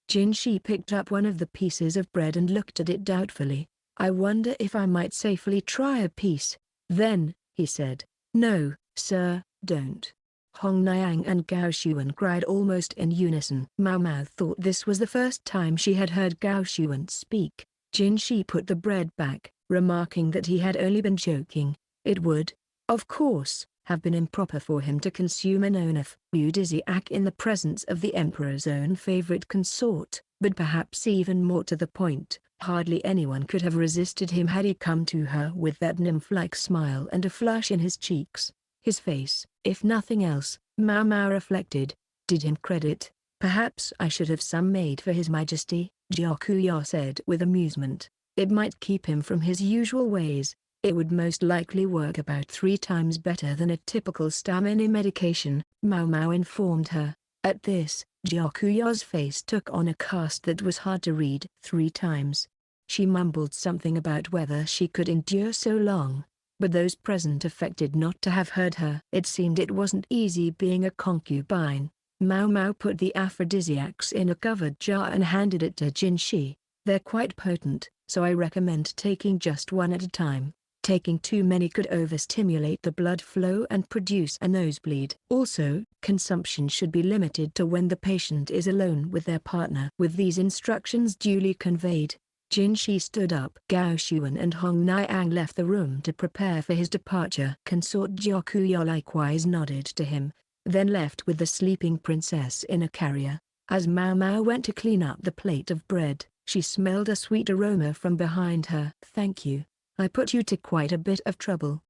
Jinshi picked up one of the pieces of bread and looked at it doubtfully. I wonder if I might safely try a piece. Then, he said. No, sir, don't. Hong Niang and Gao Xuan cried almost in unison. Maomao thought this was the first time she had heard Gao Xuan speak. Jinshi put the bread back, remarking that he had only been joking. It would, of course, have been improper for him to consume a known aphrodisiac in the presence of the emperor's own favorite consort, but perhaps even more to the point, hardly anyone could have resisted him had he come to her with that nymph-like smile and a flush in his cheeks. His face, if nothing else, Maomao reflected, did him credit. Perhaps I should have some made for His Majesty, Jiakuyo said with amusement. It might keep him from his usual ways. It would most likely work about 3 times better than a typical stamina medication, Maomao informed her. At this, Jiakuyo's face took on a cast that was hard to read. 3 times. She mumbled something about whether she could endure so long, but those present affected not to have heard her. It seemed it wasn't easy being a concubine. Maomao put the aphrodisiacs in a covered jar and handed it to Jinshi. They're quite potent, so I recommend taking just one at a time. Taking too many could overstimulate the blood flow and produce a nosebleed. Also, consumption should be limited to when the patient is alone with their partner. With these instructions duly conveyed, Jinshi stood up. Gao Xuan and Hong Niang left the room to prepare for his departure. Consort Jiakuyo likewise nodded to him, then left with the sleeping princess in a carrier. As Maomao went to clean up the plate of bread, she smelled a sweet aroma from behind her. "Thank you. I put you to quite a bit of trouble."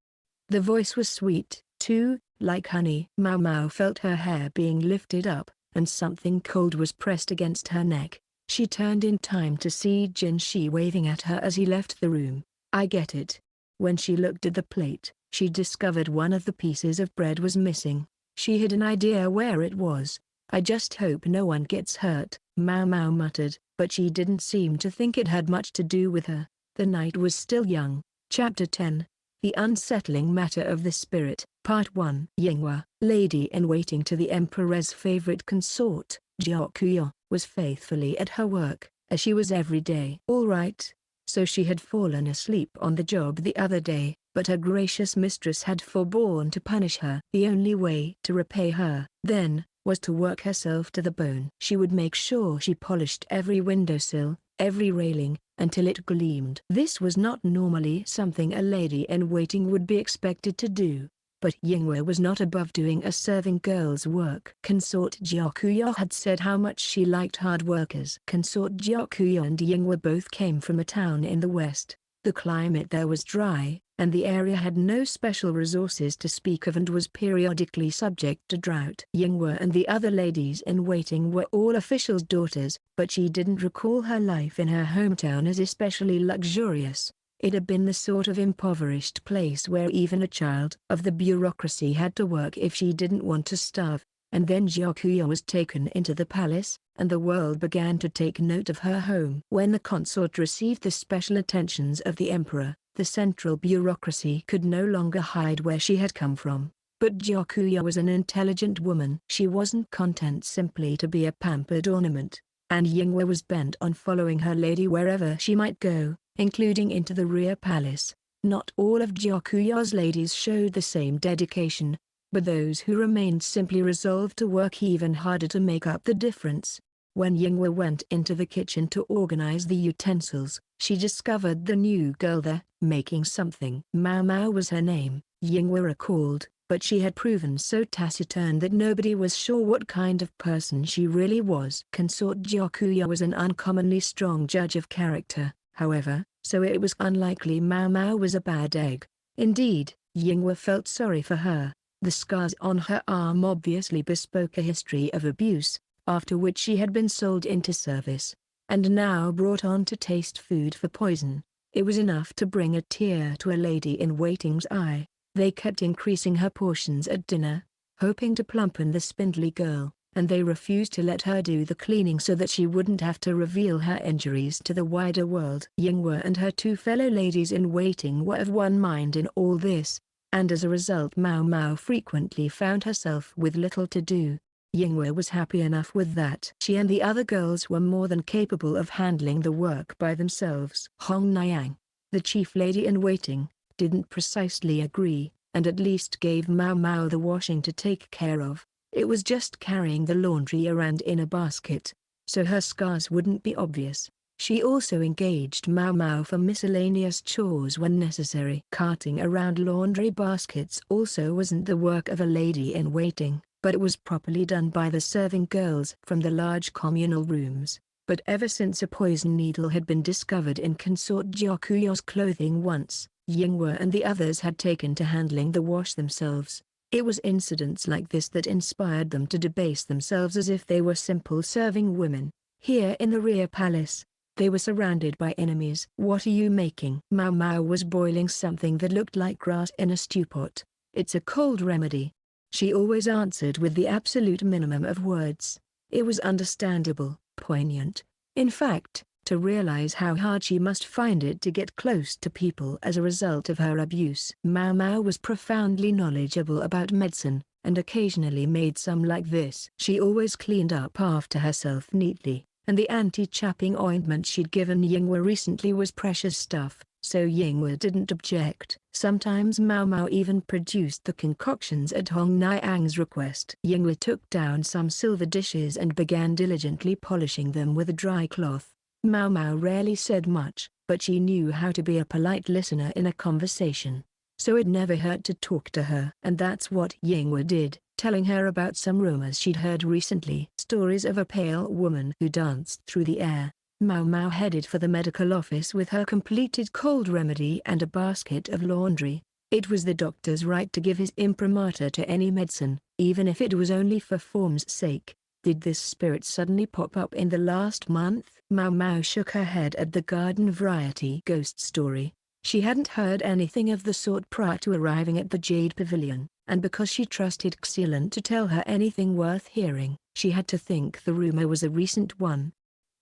The voice was sweet, too, like honey. Maomao felt her hair being lifted up, and something cold was pressed against her neck. She turned in time to see Jinshi waving at her as he left the room. "I get it." When she looked at the plate, she discovered one of the pieces of bread was missing. She had an idea where it was. "I just hope no one gets hurt," Maomao muttered, but she didn't seem to think it had much to do with her. The night was still young. Chapter 10. The Unsettling Matter of the Spirit, Part 1. Yinghua, lady-in-waiting to the Emperor's favorite consort, Jiakuyo, was faithfully at her work, as she was every day. All right. So she had fallen asleep on the job the other day, but her gracious mistress had forborne to punish her. The only way to repay her, then, was to work herself to the bone. She would make sure she polished every windowsill, every railing, until it gleamed. This was not normally something a lady-in-waiting would be expected to do, but Yinghua was not above doing a serving girl's work. Consort Jiakuyo had said how much she liked hard workers. Consort Jiakuyo and Yinghua both came from a town in the west. The climate there was dry, and the area had no special resources to speak of and was periodically subject to drought. Yinghua and the other ladies-in-waiting were all officials' daughters, but she didn't recall her life in her hometown as especially luxurious. It had been the sort of impoverished place where even a child of the bureaucracy had to work if she didn't want to starve. And then Jiakuyo was taken into the palace, and the world began to take note of her home. When the consort received the special attentions of the emperor, the central bureaucracy could no longer hide where she had come from. But Jiakuyo was an intelligent woman. She wasn't content simply to be a pampered ornament, and Yinghua was bent on following her lady wherever she might go, including into the rear palace. Not all of Jiakuyo's ladies showed the same dedication, but those who remained simply resolved to work even harder to make up the difference. When Yinghua went into the kitchen to organize the utensils, she discovered the new girl there, making something. Maomao was her name, Yinghua recalled, but she had proven so taciturn that nobody was sure what kind of person she really was. Consort Jiakuyo was an uncommonly strong judge of character, however, so it was unlikely Maomao was a bad egg. Indeed, Yinghua felt sorry for her. The scars on her arm obviously bespoke a history of abuse, after which she had been sold into service, and now brought on to taste food for poison. It was enough to bring a tear to a lady-in-waiting's eye. They kept increasing her portions at dinner, hoping to plumpen the spindly girl, and they refused to let her do the cleaning so that she wouldn't have to reveal her injuries to the wider world. Yinghua and her two fellow ladies-in-waiting were of one mind in all this, and as a result Maomao frequently found herself with little to do. Yinghua was happy enough with that. She and the other girls were more than capable of handling the work by themselves. Hong Niang, the chief lady-in-waiting, didn't precisely agree, and at least gave Maomao the washing to take care of. It was just carrying the laundry around in a basket, so her scars wouldn't be obvious. She also engaged Maomao for miscellaneous chores when necessary. Carting around laundry baskets also wasn't the work of a lady-in-waiting, but it was properly done by the serving girls from the large communal rooms. But ever since a poison needle had been discovered in Consort Jiakuyo's clothing once, Yinghua and the others had taken to handling the wash themselves. It was incidents like this that inspired them to debase themselves as if they were simple serving women. Here in the rear palace, they were surrounded by enemies. "What are you making?" Maomao was boiling something that looked like grass in a stew pot. "It's a cold remedy." She always answered with the absolute minimum of words. It was understandable, poignant, in fact, to realize how hard she must find it to get close to people as a result of her abuse. Maomao was profoundly knowledgeable about medicine, and occasionally made some like this. She always cleaned up after herself neatly, and the anti-chapping ointment she'd given Yinghua recently was precious stuff, so Yinghua didn't object. Sometimes Maomao even produced the concoctions at Hong Niang's request. Yinghua took down some silver dishes and began diligently polishing them with a dry cloth. Maomao rarely said much, but she knew how to be a polite listener in a conversation, so it never hurt to talk to her. And that's what Yinghua did. telling her about some rumors she'd heard recently. Stories of a pale woman who danced through the air. Maomao headed for the medical office with her completed cold remedy and a basket of laundry. It was the doctor's right to give his imprimatur to any medicine, even if it was only for form's sake. Did this spirit suddenly pop up in the last month? Maomao shook her head at the garden variety ghost story. She hadn't heard anything of the sort prior to arriving at the Jade Pavilion, and because she trusted Xilan to tell her anything worth hearing, she had to think the rumor was a recent one.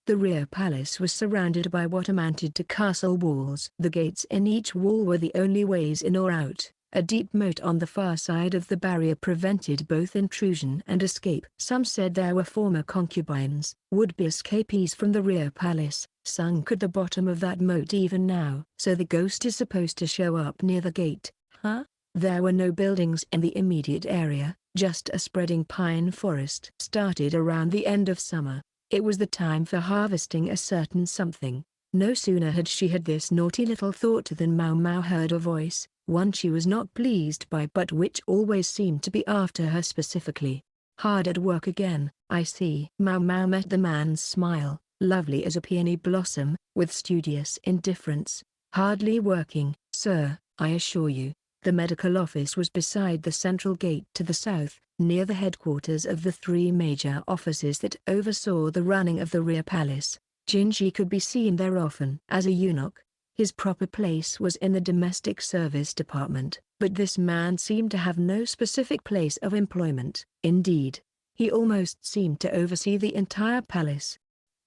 The rear palace was surrounded by what amounted to castle walls. The gates in each wall were the only ways in or out. A deep moat on the far side of the barrier prevented both intrusion and escape. Some said there were former concubines, would-be escapees from the rear palace, sunk at the bottom of that moat even now. So the ghost is supposed to show up near the gate, huh? There were no buildings in the immediate area, just a spreading pine forest. Started around the end of summer. It was the time for harvesting a certain something. No sooner had she had this naughty little thought than Maomao heard a voice, one she was not pleased by but which always seemed to be after her specifically. Hard at work again, I see. Maomao met the man's smile, lovely as a peony blossom, with studious indifference. Hardly working, sir, I assure you. The medical office was beside the central gate to the south, near the headquarters of the three major offices that oversaw the running of the rear palace. Jinshi could be seen there often as a eunuch. His proper place was in the domestic service department, but this man seemed to have no specific place of employment. Indeed, he almost seemed to oversee the entire palace.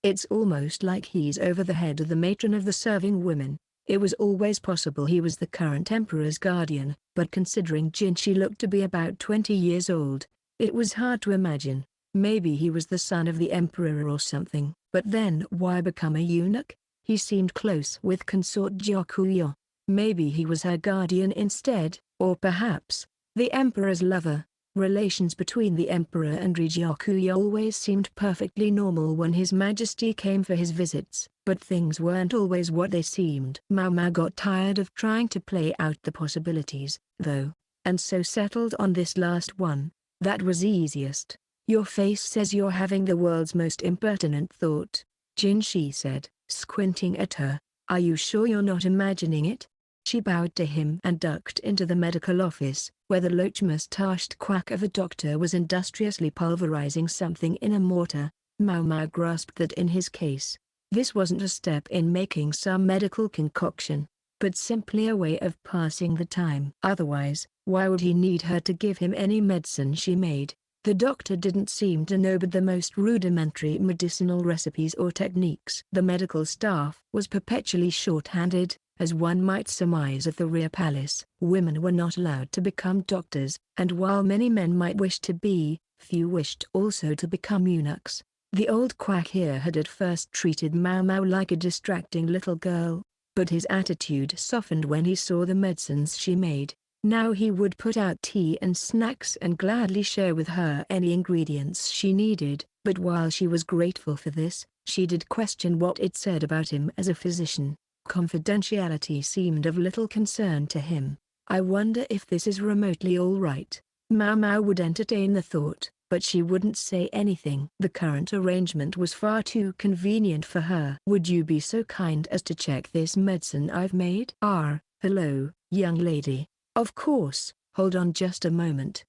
It's almost like he's over the head of the matron of the serving women. It was always possible he was the current emperor's guardian, but considering Jinshi looked to be about 20 years old, it was hard to imagine. Maybe he was the son of the emperor or something. But then why become a eunuch? He seemed close with consort Gyokuyo. Maybe he was her guardian instead, or perhaps the emperor's lover. Relations between the emperor and Gyokuyo always seemed perfectly normal when His Majesty came for his visits, but things weren't always what they seemed. Maomao got tired of trying to play out the possibilities, though, and so settled on this last one. That was easiest. Your face says you're having the world's most impertinent thought, Jinshi said, squinting at her. Are you sure you're not imagining it? She bowed to him and ducked into the medical office, where the loach-moustached quack of a doctor was industriously pulverizing something in a mortar. Maomao grasped that in his case, this wasn't a step in making some medical concoction, but simply a way of passing the time. Otherwise, why would he need her to give him any medicine she made? The doctor didn't seem to know but the most rudimentary medicinal recipes or techniques. The medical staff was perpetually short-handed, as one might surmise at the rear palace. Women were not allowed to become doctors, and while many men might wish to be, few wished also to become eunuchs. The old quack here had at first treated Maomao like a distracting little girl, but his attitude softened when he saw the medicines she made. Now he would put out tea and snacks and gladly share with her any ingredients she needed, but while she was grateful for this, she did question what it said about him as a physician. Confidentiality seemed of little concern to him. I wonder if this is remotely all right. Maomao would entertain the thought, but she wouldn't say anything. The current arrangement was far too convenient for her. Would you be so kind as to check this medicine I've made? Hello, young lady. Of course, hold on just a moment.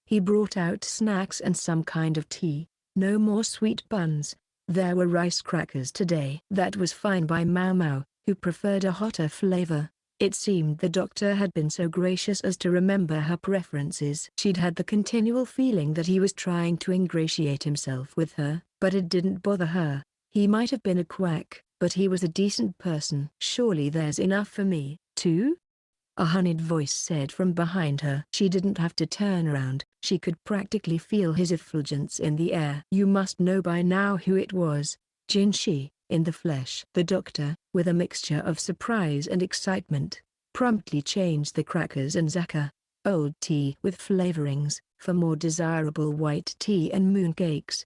He brought out snacks and some kind of tea. No more sweet buns. There were rice crackers today. That was fine by Maomao, who preferred a hotter flavor. It seemed the doctor had been so gracious as to remember her preferences. She'd had the continual feeling that he was trying to ingratiate himself with her, but it didn't bother her. He might have been a quack, but he was a decent person. Surely there's enough for me, too? A honeyed voice said from behind her. She didn't have to turn around, she could practically feel his effulgence in the air. You must know by now who it was. Jinshi, in the flesh. The doctor, with a mixture of surprise and excitement, promptly changed the crackers and zaka, old tea with flavorings, for more desirable white tea and mooncakes.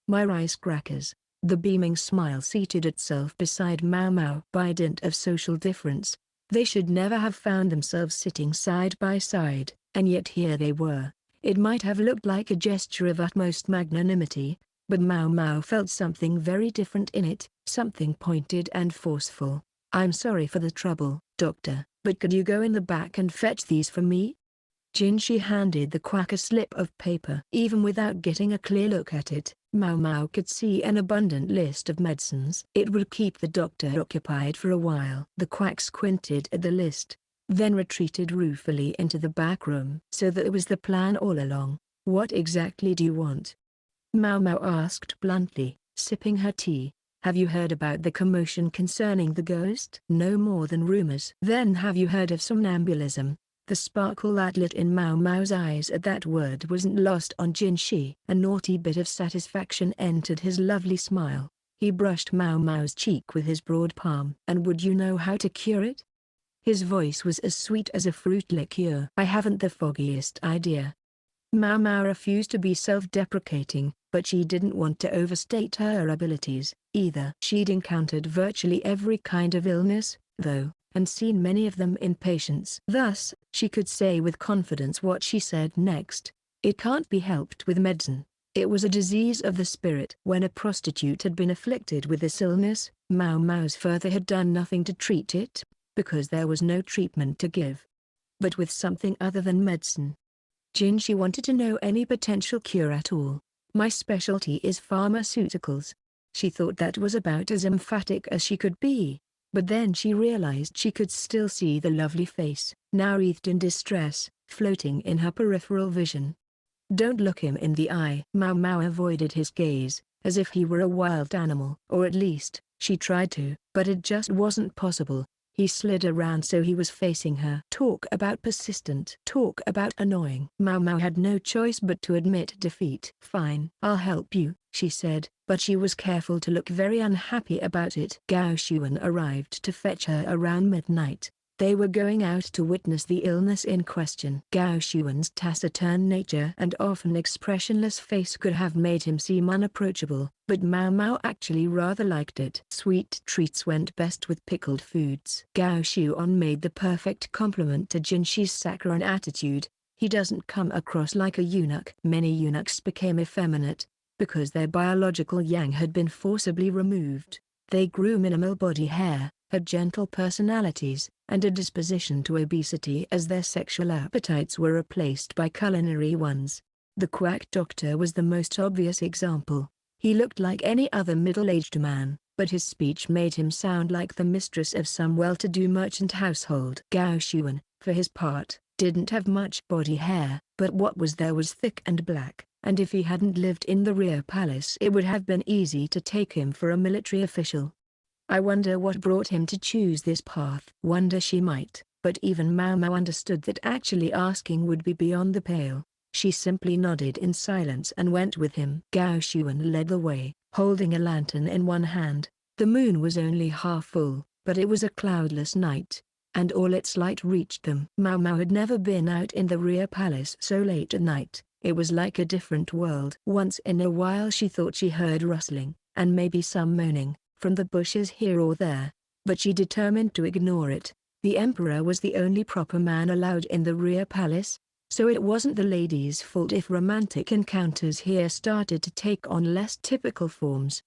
My rice crackers. The beaming smile seated itself beside Maomao. By dint of social difference, they should never have found themselves sitting side by side, and yet here they were. It might have looked like a gesture of utmost magnanimity, but Maomao felt something very different in it, something pointed and forceful. "I'm sorry for the trouble, doctor, but could you go in the back and fetch these for me?" Jinshi handed the quack a slip of paper. Even without getting a clear look at it, Maomao could see an abundant list of medicines. It would keep the doctor occupied for a while. The quack squinted at the list, then retreated ruefully into the back room. "So that was the plan all along. What exactly do you want?" Maomao asked bluntly, sipping her tea. "Have you heard about the commotion concerning the ghost?" "No more than rumors." "Then have you heard of somnambulism?" The sparkle that lit in Maomao's eyes at that word wasn't lost on Jinshi. A naughty bit of satisfaction entered his lovely smile. He brushed Maomao's cheek with his broad palm. "And would you know how to cure it?" His voice was as sweet as a fruit liqueur. "I haven't the foggiest idea." Maomao refused to be self-deprecating, but she didn't want to overstate her abilities, either. She'd encountered virtually every kind of illness, though, and seen many of them in patients. Thus, she could say with confidence what she said next: "It can't be helped with medicine. It was a disease of the spirit." When a prostitute had been afflicted with this illness, Maomao's father had done nothing to treat it, because there was no treatment to give. But with something other than medicine. Jinshi wanted to know any potential cure at all. "My specialty is pharmaceuticals." She thought that was about as emphatic as she could be. But then she realized she could still see the lovely face, now wreathed in distress, floating in her peripheral vision. "Don't look him in the eye." Maomao avoided his gaze, as if he were a wild animal. Or at least, she tried to, but it just wasn't possible. He slid around so he was facing her. "Talk about persistent. Talk about annoying." Maomao had no choice but to admit defeat. "Fine. I'll help you," she said, but she was careful to look very unhappy about it. Gao Xuan arrived to fetch her around midnight. They were going out to witness the illness in question. Gao Xuan's taciturn nature and often expressionless face could have made him seem unapproachable, but Maomao actually rather liked it. Sweet treats went best with pickled foods. Gao Xuan made the perfect compliment to Jinshi's saccharine attitude. "He doesn't come across like a eunuch." Many eunuchs became effeminate, because their biological yang had been forcibly removed. They grew minimal body hair, had gentle personalities, and a disposition to obesity as their sexual appetites were replaced by culinary ones. The quack doctor was the most obvious example. He looked like any other middle-aged man, but his speech made him sound like the mistress of some well-to-do merchant household. Gao Xuan, for his part, didn't have much body hair, but what was there was thick and black, and if he hadn't lived in the rear palace it would have been easy to take him for a military official. "I wonder what brought him to choose this path." Wonder she might, but even Maomao understood that actually asking would be beyond the pale. She simply nodded in silence and went with him. Gao Xuan led the way, holding a lantern in one hand. The moon was only half full, but it was a cloudless night, and all its light reached them. Maomao had never been out in the rear palace so late at night. It was like a different world. Once in a while she thought she heard rustling, and maybe some moaning, from the bushes here or there, but she determined to ignore it. The emperor was the only proper man allowed in the rear palace, so it wasn't the lady's fault if romantic encounters here started to take on less typical forms.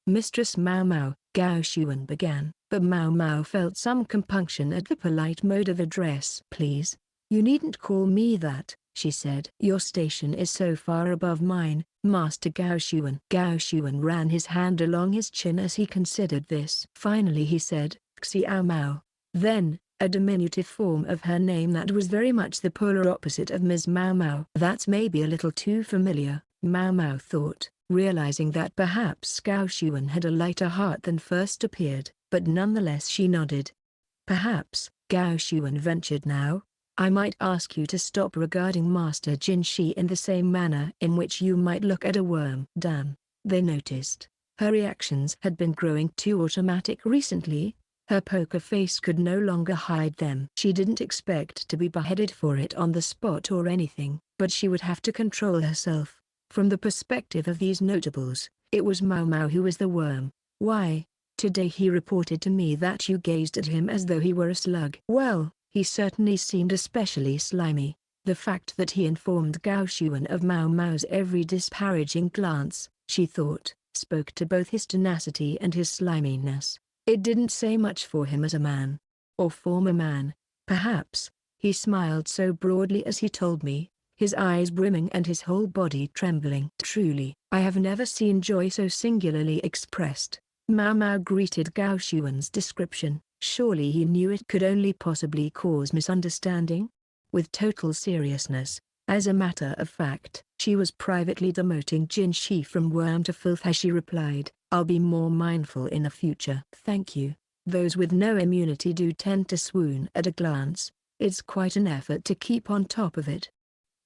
"Mistress Maomao," Gao Xuan began, but Maomao felt some compunction at the polite mode of address. "Please, you needn't call me that," she said. "Your station is so far above mine, Master Gao Xuan." Gao Xuan ran his hand along his chin as he considered this. Finally he said, "Xiao Mao." Then, a diminutive form of her name that was very much the polar opposite of Ms. Maomao. "That's maybe a little too familiar," Maomao thought, realizing that perhaps Gao Xuan had a lighter heart than first appeared, but nonetheless she nodded. "Perhaps," Gao Xuan ventured now, "I might ask you to stop regarding Master Jinshi in the same manner in which you might look at a worm." Damn, they noticed. Her reactions had been growing too automatic recently. Her poker face could no longer hide them. She didn't expect to be beheaded for it on the spot or anything, but she would have to control herself. From the perspective of these notables, it was Maomao who was the worm. "Why, today he reported to me that you gazed at him as though he were a slug." "Well, he certainly seemed especially slimy. The fact that he informed Gao Xuan of Maomao's every disparaging glance, she thought, spoke to both his tenacity and his sliminess. It didn't say much for him as a man. Or former man, perhaps. He smiled so broadly as he told me, his eyes brimming and his whole body trembling. Truly, I have never seen joy so singularly expressed. Maomao greeted Gao Xuan's description. Surely he knew it could only possibly cause misunderstanding? With total seriousness, as a matter of fact, she was privately demoting Jinshi from worm to filth as she replied, I'll be more mindful in the future. Thank you. Those with no immunity do tend to swoon at a glance. It's quite an effort to keep on top of it.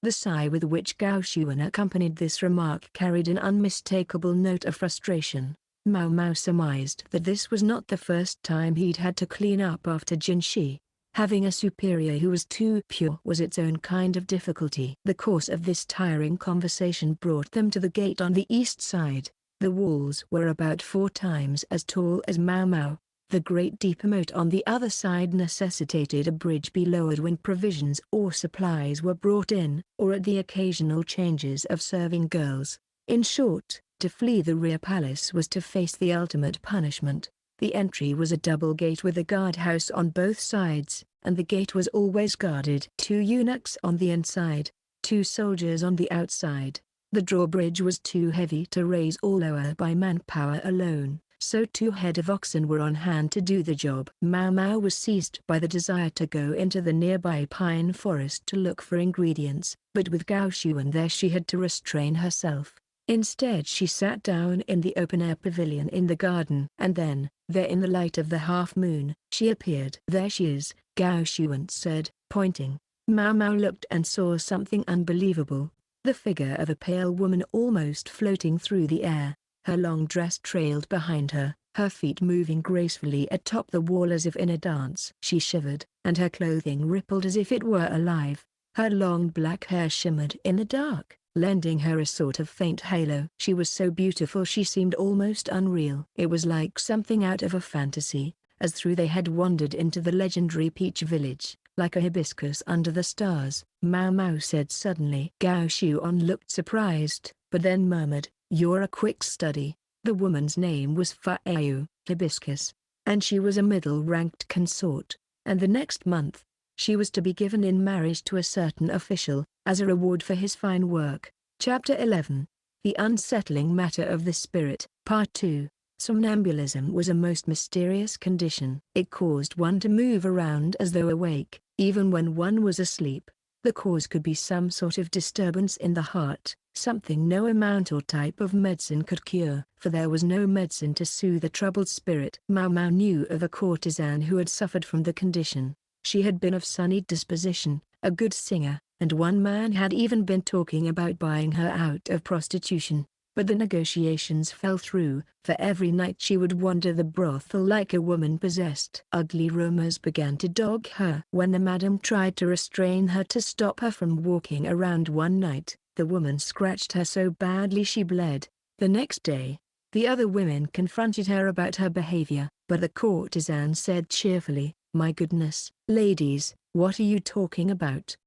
The sigh with which Gao Xuan accompanied this remark carried an unmistakable note of frustration. Maomao surmised that this was not the first time he'd had to clean up after Jinshi. Having a superior who was too pure was its own kind of difficulty. The course of this tiring conversation brought them to the gate on the east side. The walls were about 4 times as tall as Maomao. The great deep moat on the other side necessitated a bridge be lowered when provisions or supplies were brought in, or at the occasional changes of serving girls. In short, to flee the rear palace was to face the ultimate punishment. The entry was a double gate with a guardhouse on both sides, and the gate was always guarded. 2 eunuchs on the inside, 2 soldiers on the outside. The drawbridge was too heavy to raise or lower by manpower alone, so 2 head of oxen were on hand to do the job. Maomao was seized by the desire to go into the nearby pine forest to look for ingredients, but with Gao Xuan there she had to restrain herself. Instead she sat down in the open-air pavilion in the garden. And then, there in the light of the half-moon, she appeared. There she is, Gao Xuan said, pointing. Maomao looked and saw something unbelievable. The figure of a pale woman almost floating through the air. Her long dress trailed behind her, her feet moving gracefully atop the wall as if in a dance. She shivered, and her clothing rippled as if it were alive. Her long black hair shimmered in the dark, lending her a sort of faint halo. She was so beautiful she seemed almost unreal. It was like something out of a fantasy, as through they had wandered into the legendary peach village, like a hibiscus under the stars. Maomao said suddenly. Gao Xuan looked surprised, but then murmured, You're a quick study. The woman's name was Fa'ayu, hibiscus, and she was a middle-ranked consort, and the next month, she was to be given in marriage to a certain official, as a reward for his fine work. Chapter 11. The Unsettling Matter of the Spirit. Part 2. Somnambulism was a most mysterious condition. It caused one to move around as though awake, even when one was asleep. The cause could be some sort of disturbance in the heart, something no amount or type of medicine could cure, for there was no medicine to soothe a troubled spirit. Maomao knew of a courtesan who had suffered from the condition. She had been of sunny disposition, a good singer, and one man had even been talking about buying her out of prostitution. But the negotiations fell through, for every night she would wander the brothel like a woman possessed. Ugly rumors began to dog her. When the madam tried to restrain her to stop her from walking around one night, the woman scratched her so badly she bled. The next day, the other women confronted her about her behavior, but the courtesan said cheerfully, My goodness, ladies, what are you talking about?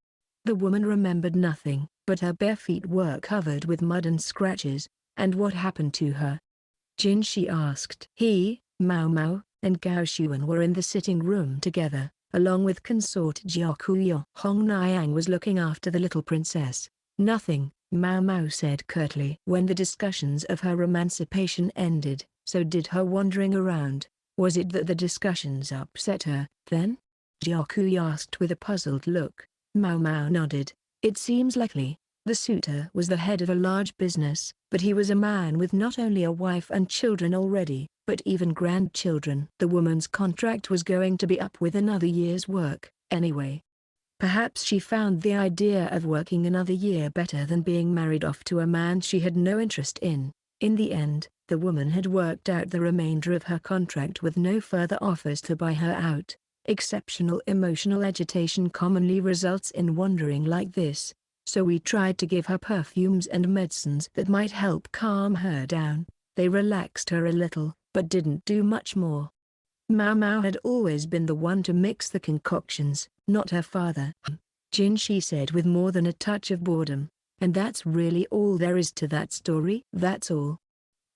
The woman remembered nothing, but her bare feet were covered with mud and scratches. And what happened to her? Jinshi asked. He, Maomao, and Gao Xuan were in the sitting room together, along with consort Jiakuyo. Hong Niang was looking after the little princess. Nothing, Maomao said curtly. When the discussions of her emancipation ended, so did her wandering around. Was it that the discussions upset her, then? Jiakuyo asked with a puzzled look. Maomao nodded. It seems likely. The suitor was the head of a large business, but he was a man with not only a wife and children already, but even grandchildren. The woman's contract was going to be up with another year's work, anyway. Perhaps she found the idea of working another year better than being married off to a man she had no interest in. In the end, the woman had worked out the remainder of her contract with no further offers to buy her out. Exceptional emotional agitation commonly results in wandering like this. So we tried to give her perfumes and medicines that might help calm her down. They relaxed her a little, but didn't do much more. Maomao had always been the one to mix the concoctions, not her father. Jinshi said with more than a touch of boredom. And that's really all there is to that story? That's all.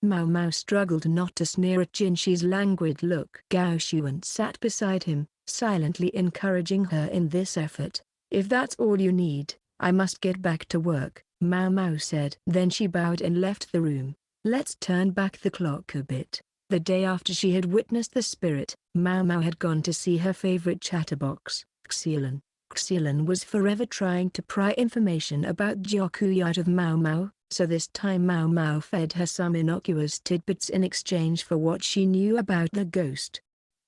Maomao struggled not to sneer at Jinshi's languid look. Gao Xuan sat beside him, silently encouraging her in this effort. If that's all you need, I must get back to work, Maomao said. Then she bowed and left the room. Let's turn back the clock a bit. The day after she had witnessed the spirit, Maomao had gone to see her favorite chatterbox, Xilan. Xilan was forever trying to pry information about Jiakuya out of Maomao, so this time Maomao fed her some innocuous tidbits in exchange for what she knew about the ghost.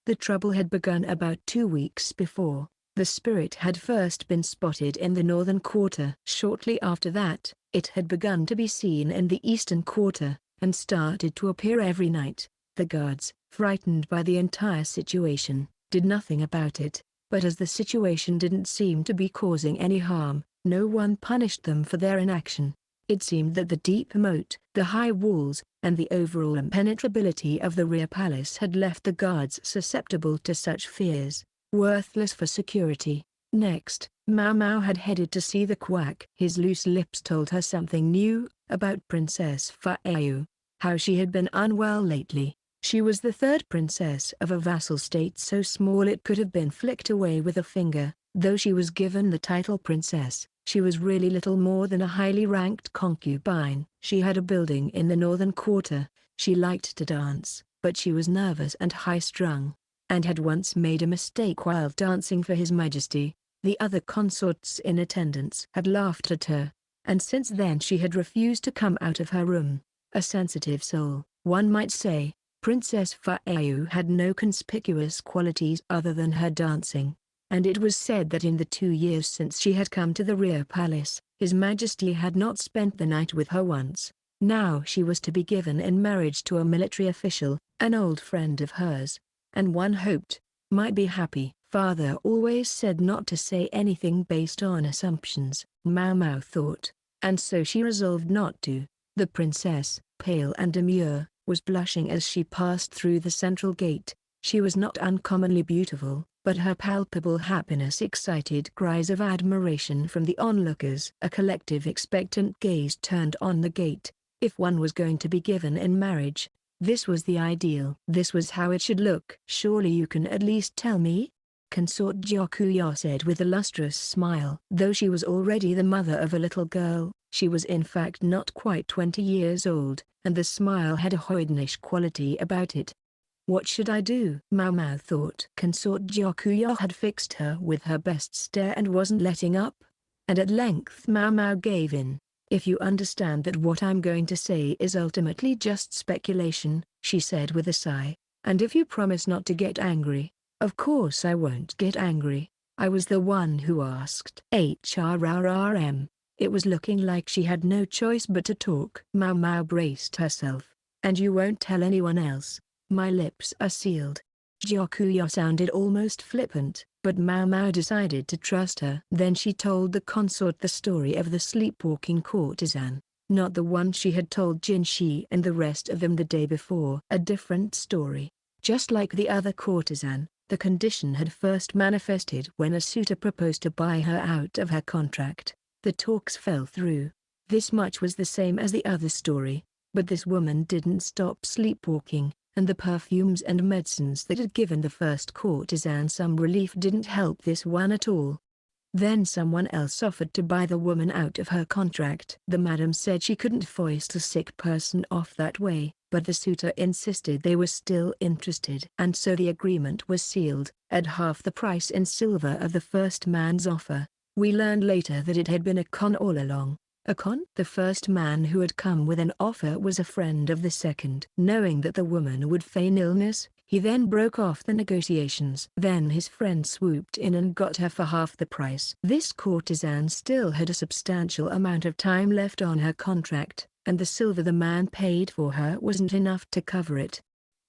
The trouble had begun about 2 weeks before. The spirit had first been spotted in the northern quarter. Shortly after that, it had begun to be seen in the eastern quarter, and started to appear every night. The guards, frightened by the entire situation, did nothing about it. But as the situation didn't seem to be causing any harm, no one punished them for their inaction. It seemed that the deep moat, the high walls, and the overall impenetrability of the rear palace had left the guards susceptible to such fears, worthless for security. Next, Maomao had headed to see the quack. His loose lips told her something new about Princess Fa'ayu, how she had been unwell lately. She was the third princess of a vassal state so small it could have been flicked away with a finger. Though she was given the title princess, she was really little more than a highly ranked concubine. She had a building in the northern quarter. She liked to dance, but she was nervous and high-strung, and had once made a mistake while dancing for His Majesty. The other consorts in attendance had laughed at her, and since then she had refused to come out of her room. A sensitive soul, one might say. Princess Fa'ayu had no conspicuous qualities other than her dancing, and it was said that in the 2 years since she had come to the rear palace, His Majesty had not spent the night with her once. Now she was to be given in marriage to a military official, an old friend of hers, and one hoped, might be happy. Father always said not to say anything based on assumptions, Maomao thought, and so she resolved not to. The princess, pale and demure, was blushing as she passed through the central gate. She was not uncommonly beautiful, but her palpable happiness excited cries of admiration from the onlookers. A collective expectant gaze turned on the gate. If one was going to be given in marriage, this was the ideal. This was how it should look. Surely you can at least tell me? Consort Jiakuya said with a lustrous smile. Though she was already the mother of a little girl, she was in fact not quite 20 years old, and the smile had a hoydenish quality about it. What should I do? Maomao thought. Consort Jiakuya had fixed her with her best stare and wasn't letting up. And at length Maomao gave in. If you understand that what I'm going to say is ultimately just speculation, she said with a sigh, and if you promise not to get angry. Of course I won't get angry. I was the one who asked. HRRM. It was looking like she had no choice but to talk. Maomao braced herself. And you won't tell anyone else? My lips are sealed. Jiakuya sounded almost flippant, but Maomao decided to trust her. Then she told the consort the story of the sleepwalking courtesan, not the one she had told Jinshi and the rest of them the day before. A different story. Just like the other courtesan, the condition had first manifested when a suitor proposed to buy her out of her contract. The talks fell through. This much was the same as the other story, but this woman didn't stop sleepwalking, and the perfumes and medicines that had given the first courtesan some relief didn't help this one at all. Then someone else offered to buy the woman out of her contract. The madam said she couldn't foist a sick person off that way, but the suitor insisted they were still interested. And so the agreement was sealed, at half the price in silver of the first man's offer. We learned later that it had been a con all along. A con? The first man who had come with an offer was a friend of the second. Knowing that the woman would feign illness, he then broke off the negotiations. Then his friend swooped in and got her for half the price. This courtesan still had a substantial amount of time left on her contract, and the silver the man paid for her wasn't enough to cover it.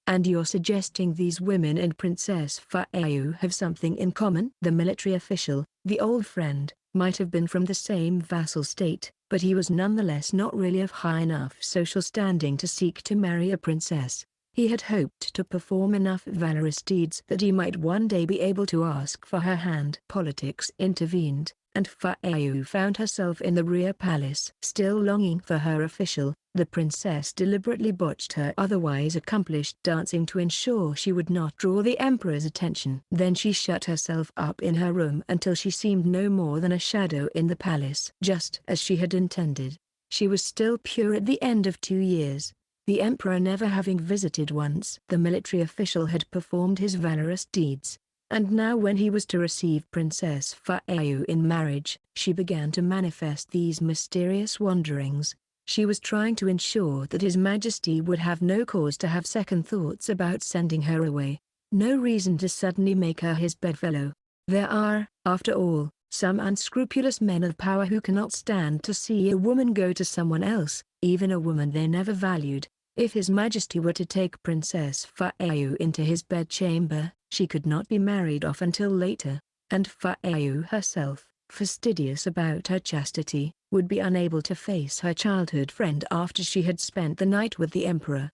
And you're suggesting these women and Princess Fa'ayu have something in common? The military official, the old friend, might have been from the same vassal state, but he was nonetheless not really of high enough social standing to seek to marry a princess. He had hoped to perform enough valorous deeds that he might one day be able to ask for her hand. Politics intervened. and Faeyu found herself in the rear palace. Still longing for her official, the princess deliberately botched her otherwise accomplished dancing to ensure she would not draw the emperor's attention. Then she shut herself up in her room until she seemed no more than a shadow in the palace. Just as she had intended, she was still pure at the end of 2 years. The emperor never having visited once. The military official had performed his valorous deeds, and now when he was to receive Princess Faeyu in marriage, she began to manifest these mysterious wanderings. She was trying to ensure that His Majesty would have no cause to have second thoughts about sending her away, no reason to suddenly make her his bedfellow. There are, after all, some unscrupulous men of power who cannot stand to see a woman go to someone else, even a woman they never valued. If His Majesty were to take Princess Faeyu into his bedchamber, she could not be married off until later, and Faeyu herself, fastidious about her chastity, would be unable to face her childhood friend after she had spent the night with the emperor.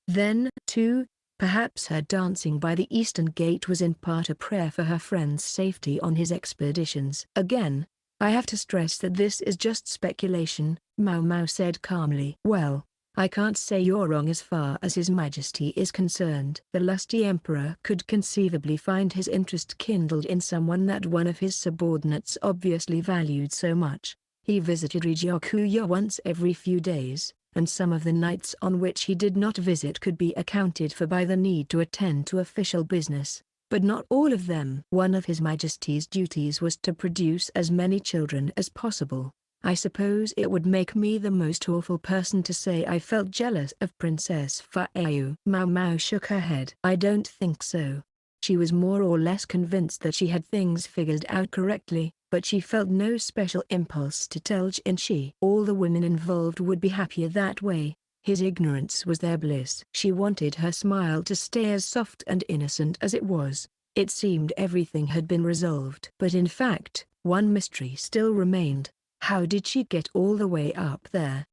Then, too, perhaps her dancing by the Eastern Gate was in part a prayer for her friend's safety on his expeditions. Again, I have to stress that this is just speculation, Maomao said calmly. Well, I can't say you're wrong as far as His Majesty is concerned. The lusty emperor could conceivably find his interest kindled in someone that one of his subordinates obviously valued so much. He visited Ryokuya once every few days, and some of the nights on which he did not visit could be accounted for by the need to attend to official business, but not all of them. One of His Majesty's duties was to produce as many children as possible. I suppose it would make me the most awful person to say I felt jealous of Princess Faeyu. Maomao shook her head. I don't think so. She was more or less convinced that she had things figured out correctly, but she felt no special impulse to tell Jinshi. All the women involved would be happier that way. His ignorance was their bliss. She wanted her smile to stay as soft and innocent as it was. It seemed everything had been resolved. But in fact, one mystery still remained. How did she get all the way up there?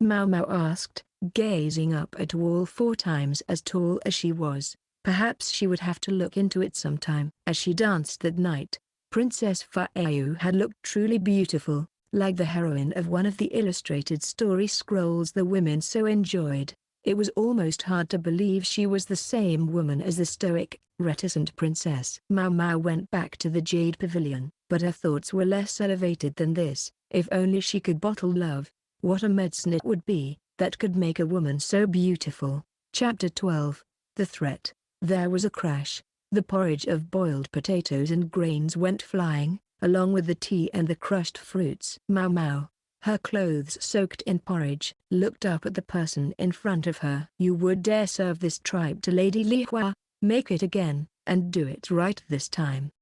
Maomao asked, gazing up at a wall 4 times as tall as she was. Perhaps she would have to look into it sometime. As she danced that night, Princess Faeyu had looked truly beautiful, like the heroine of one of the illustrated story scrolls the women so enjoyed. It was almost hard to believe she was the same woman as the stoic, reticent princess. Maomao went back to the Jade Pavilion, but her thoughts were less elevated than this. If only she could bottle love, what a medicine it would be, that could make a woman so beautiful. Chapter 12. The Threat. There was a crash. The porridge of boiled potatoes and grains went flying, along with the tea and the crushed fruits. Maomao, her clothes soaked in porridge, looked up at the person in front of her. You would dare serve this tripe to Lady Li Hua? Make it again, and do it right this time.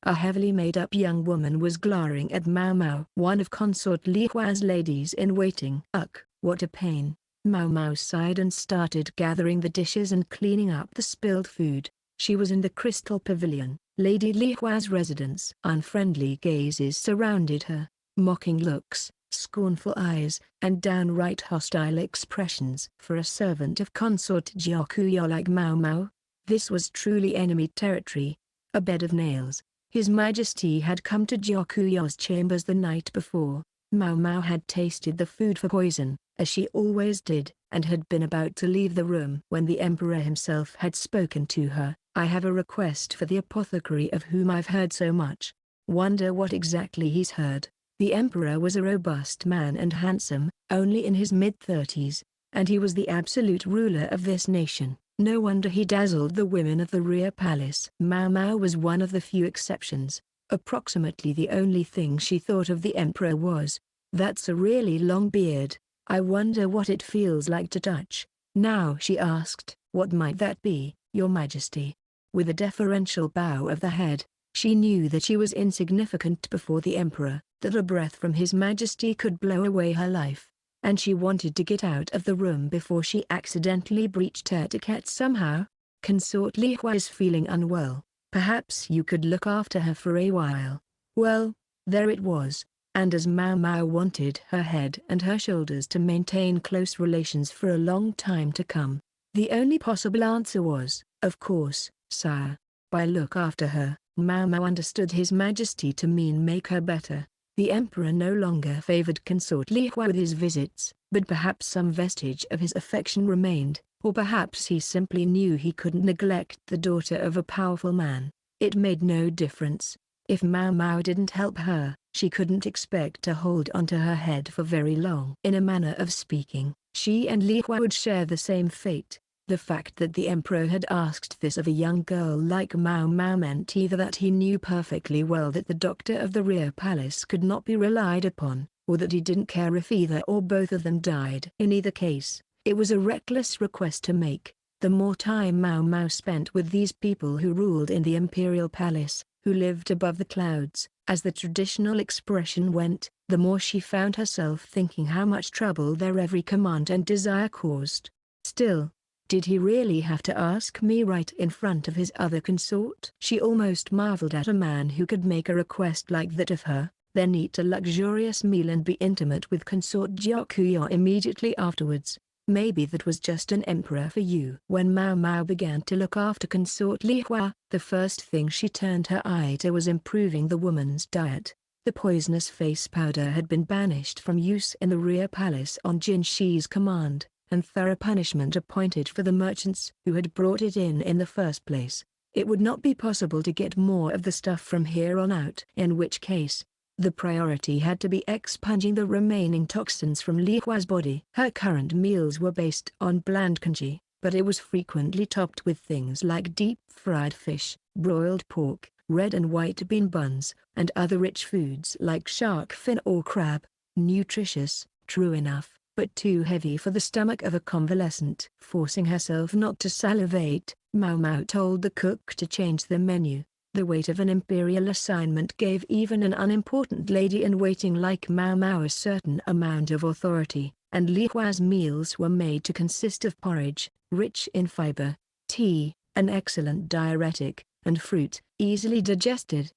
A heavily made-up young woman was glaring at Maomao. One of Consort Li Hua's ladies-in-waiting. Ugh, what a pain. Maomao sighed and started gathering the dishes and cleaning up the spilled food. She was in the Crystal Pavilion, Lady Li Hua's residence. Unfriendly gazes surrounded her, mocking looks, scornful eyes, and downright hostile expressions. For a servant of Consort Jiokuya like Maomao, this was truly enemy territory. A bed of nails. His Majesty had come to Jiokuya's chambers the night before. Maomao had tasted the food for poison, as she always did, and had been about to leave the room when the Emperor himself had spoken to her. I have a request for the apothecary of whom I've heard so much. Wonder what exactly he's heard. The Emperor was a robust man and handsome, only in his mid-30s, and he was the absolute ruler of this nation. No wonder he dazzled the women of the rear palace. Maomao was one of the few exceptions. Approximately the only thing she thought of the emperor was, "That's a really long beard. I wonder what it feels like to touch." Now she asked, "What might that be, Your Majesty?" With a deferential bow of the head, she knew that she was insignificant before the emperor, that a breath from His Majesty could blow away her life, and she wanted to get out of the room before she accidentally breached etiquette somehow. Consort Li Hua is feeling unwell. Perhaps you could look after her for a while. Well, there it was, and as Maomao wanted her head and her shoulders to maintain close relations for a long time to come, the only possible answer was, "Of course, sire." By look after her, Maomao understood His Majesty to mean make her better. The emperor no longer favored consort Li Hua with his visits, but perhaps some vestige of his affection remained, or perhaps he simply knew he couldn't neglect the daughter of a powerful man. It made no difference. If Maomao didn't help her, she couldn't expect to hold onto her head for very long. In a manner of speaking, she and Li Hua would share the same fate. The fact that the emperor had asked this of a young girl like Maomao meant either that he knew perfectly well that the doctor of the rear palace could not be relied upon, or that he didn't care if either or both of them died. In either case, it was a reckless request to make. The more time Maomao spent with these people who ruled in the imperial palace, who lived above the clouds, as the traditional expression went, the more she found herself thinking how much trouble their every command and desire caused. Still, did he really have to ask me right in front of his other consort? She almost marveled at a man who could make a request like that of her, then eat a luxurious meal and be intimate with consort Jiakuya immediately afterwards. Maybe that was just an emperor for you. When Maomao began to look after consort Li Hua, the first thing she turned her eye to was improving the woman's diet. The poisonous face powder had been banished from use in the rear palace on Jinshi's command, and thorough punishment appointed for the merchants who had brought it in the first place. It would not be possible to get more of the stuff from here on out, in which case, the priority had to be expunging the remaining toxins from Li Hua's body. Her current meals were based on bland congee, but it was frequently topped with things like deep-fried fish, broiled pork, red and white bean buns, and other rich foods like shark fin or crab. Nutritious, true enough, but too heavy for the stomach of a convalescent. Forcing herself not to salivate, Maomao told the cook to change the menu. The weight of an imperial assignment gave even an unimportant lady-in-waiting like Maomao a certain amount of authority, and Li Hua's meals were made to consist of porridge, rich in fiber, tea, an excellent diuretic, and fruit, easily digested.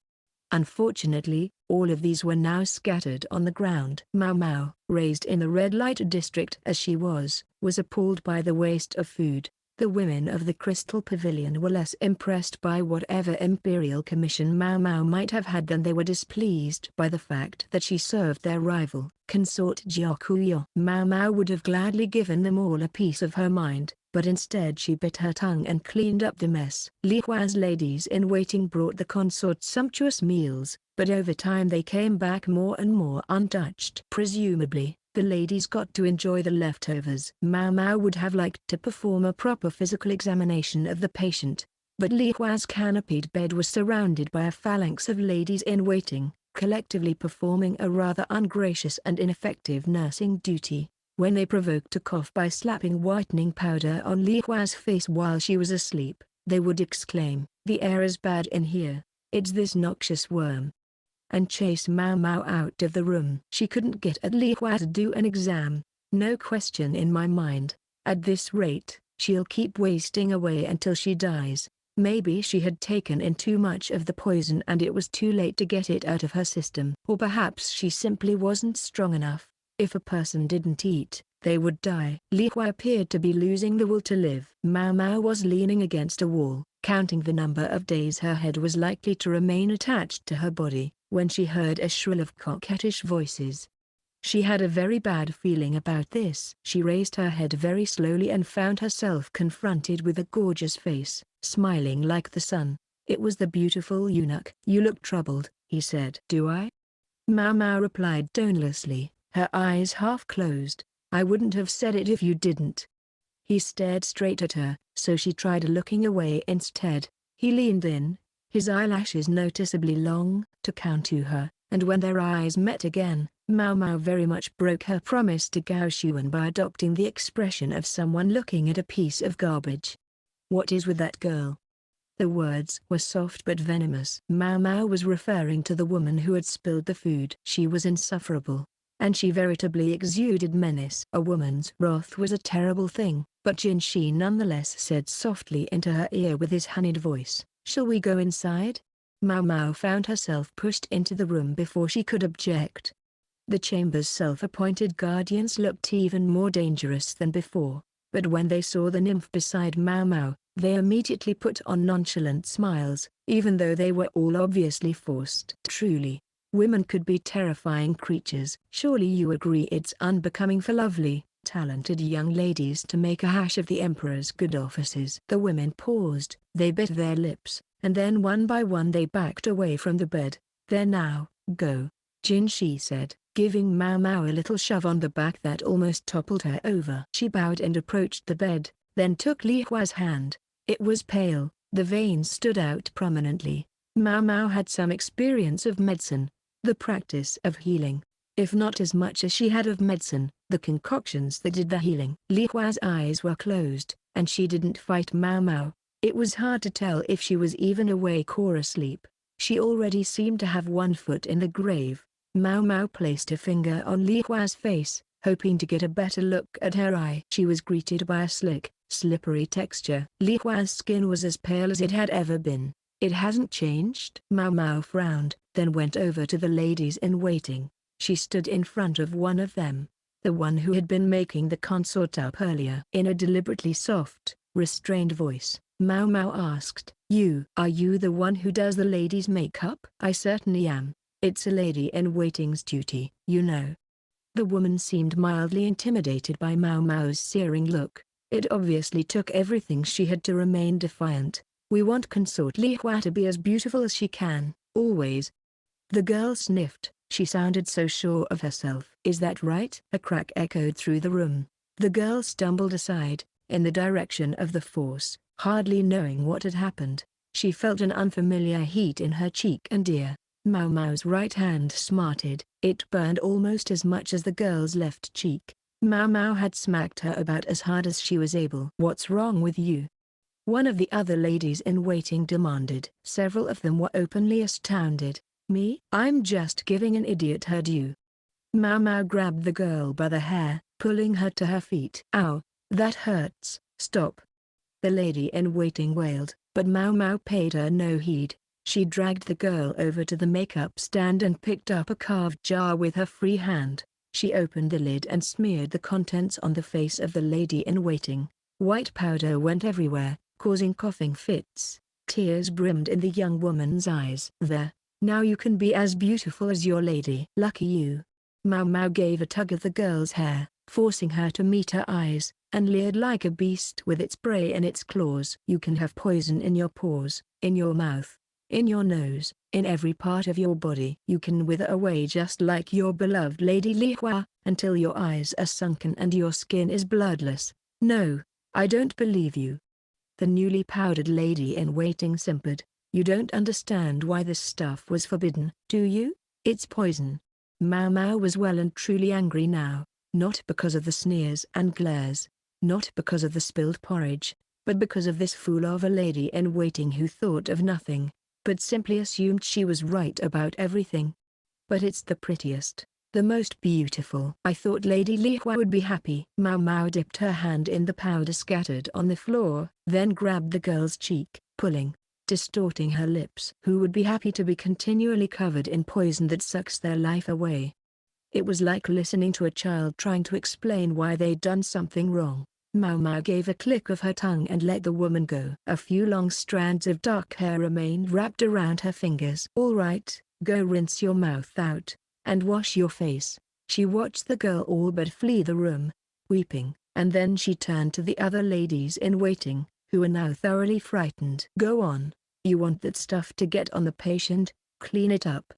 Unfortunately, all of these were now scattered on the ground. Maomao, raised in the red light district as she was appalled by the waste of food. The women of the Crystal Pavilion were less impressed by whatever imperial commission Maomao might have had than they were displeased by the fact that she served their rival, consort Jiakuya. Maomao would have gladly given them all a piece of her mind, but instead she bit her tongue and cleaned up the mess. Li Hua's ladies-in-waiting brought the consort sumptuous meals, but over time they came back more and more untouched. Presumably, the ladies got to enjoy the leftovers. Maomao would have liked to perform a proper physical examination of the patient, but Li Hua's canopied bed was surrounded by a phalanx of ladies-in-waiting, collectively performing a rather ungracious and ineffective nursing duty. When they provoked a cough by slapping whitening powder on Li Hua's face while she was asleep, they would exclaim, "The air is bad in here, it's this noxious worm," and chase Maomao out of the room. She couldn't get at Li Hua to do an exam, no question in my mind. At this rate, she'll keep wasting away until she dies. Maybe she had taken in too much of the poison and it was too late to get it out of her system. Or perhaps she simply wasn't strong enough. If a person didn't eat, they would die. Li Hua appeared to be losing the will to live. Maomao was leaning against a wall, counting the number of days her head was likely to remain attached to her body, when she heard a shrill of coquettish voices. She had a very bad feeling about this. She raised her head very slowly and found herself confronted with a gorgeous face, smiling like the sun. It was the beautiful eunuch. "You look troubled," he said. "Do I?" Maomao replied tonelessly, her eyes half closed. "I wouldn't have said it if you didn't." He stared straight at her, so she tried looking away instead. He leaned in, his eyelashes noticeably long, to count to her, and when their eyes met again, Maomao very much broke her promise to Gao Xuan by adopting the expression of someone looking at a piece of garbage. "What is with that girl?" The words were soft but venomous. Maomao was referring to the woman who had spilled the food. She was insufferable, and she veritably exuded menace. A woman's wrath was a terrible thing, but Jinshi nonetheless said softly into her ear with his honeyed voice, "Shall we go inside?" Maomao found herself pushed into the room before she could object. The chamber's self-appointed guardians looked even more dangerous than before, but when they saw the nymph beside Maomao, they immediately put on nonchalant smiles, even though they were all obviously forced. Truly, Women could be terrifying creatures. Surely you agree it's unbecoming for lovely, talented young ladies to make a hash of the emperor's good offices. The women paused, they bit their lips, and then one by one they backed away from the bed. There now, go, Jinshi said, giving Maomao a little shove on the back that almost toppled her over. She bowed and approached the bed, then took Li Hua's hand. It was pale, the veins stood out prominently. Maomao had some experience of medicine, the practice of healing, if not as much as she had of medicine, the concoctions that did the healing. Li Hua's eyes were closed, and she didn't fight Maomao. It was hard to tell if she was even awake or asleep. She already seemed to have one foot in the grave. Maomao placed a finger on Li Hua's face, hoping to get a better look at her eye. She was greeted by a slick, slippery texture. Li Hua's skin was as pale as it had ever been. It hasn't changed? Maomao frowned, then went over to the ladies in waiting. She stood in front of one of them, the one who had been making the consort up earlier. In a deliberately soft, restrained voice, Maomao asked, Are you the one who does the ladies' makeup? I certainly am. It's a lady-in-waiting's duty, you know. The woman seemed mildly intimidated by Maomao's searing look. It obviously took everything she had to remain defiant. We want consort Li Hua to be as beautiful as she can, always. The girl sniffed, she sounded so sure of herself. Is that right? A crack echoed through the room. The girl stumbled aside, in the direction of the force, hardly knowing what had happened. She felt an unfamiliar heat in her cheek and ear. Maomao's right hand smarted, it burned almost as much as the girl's left cheek. Maomao had smacked her about as hard as she was able. What's wrong with you? One of the other ladies in waiting demanded. Several of them were openly astounded. Me? I'm just giving an idiot her due. Maomao grabbed the girl by the hair, pulling her to her feet. Ow, that hurts, stop. The lady in waiting wailed, but Maomao paid her no heed. She dragged the girl over to the makeup stand and picked up a carved jar with her free hand. She opened the lid and smeared the contents on the face of the lady in waiting. White powder went everywhere, causing coughing fits. Tears brimmed in the young woman's eyes. There, now you can be as beautiful as your lady. Lucky you. Maomao gave a tug of the girl's hair, forcing her to meet her eyes, and leered like a beast with its prey in its claws. You can have poison in your paws, in your mouth, in your nose, in every part of your body. You can wither away just like your beloved Lady Li Hua, until your eyes are sunken and your skin is bloodless. No, I don't believe you. The newly powdered lady in waiting simpered. You don't understand why this stuff was forbidden, do you? It's poison. Maomao was well and truly angry now, not because of the sneers and glares, not because of the spilled porridge, but because of this fool of a lady in waiting who thought of nothing, but simply assumed she was right about everything. But it's the prettiest, the most beautiful. I thought Lady Li Hua would be happy. Maomao dipped her hand in the powder scattered on the floor, then grabbed the girl's cheek, pulling, distorting her lips. Who would be happy to be continually covered in poison that sucks their life away? It was like listening to a child trying to explain why they'd done something wrong. Maomao gave a click of her tongue and let the woman go. A few long strands of dark hair remained wrapped around her fingers. All right, go rinse your mouth out, and wash your face. She watched the girl all but flee the room, weeping, and then she turned to the other ladies in waiting, who were now thoroughly frightened. Go on, you want that stuff to get on the patient, clean it up.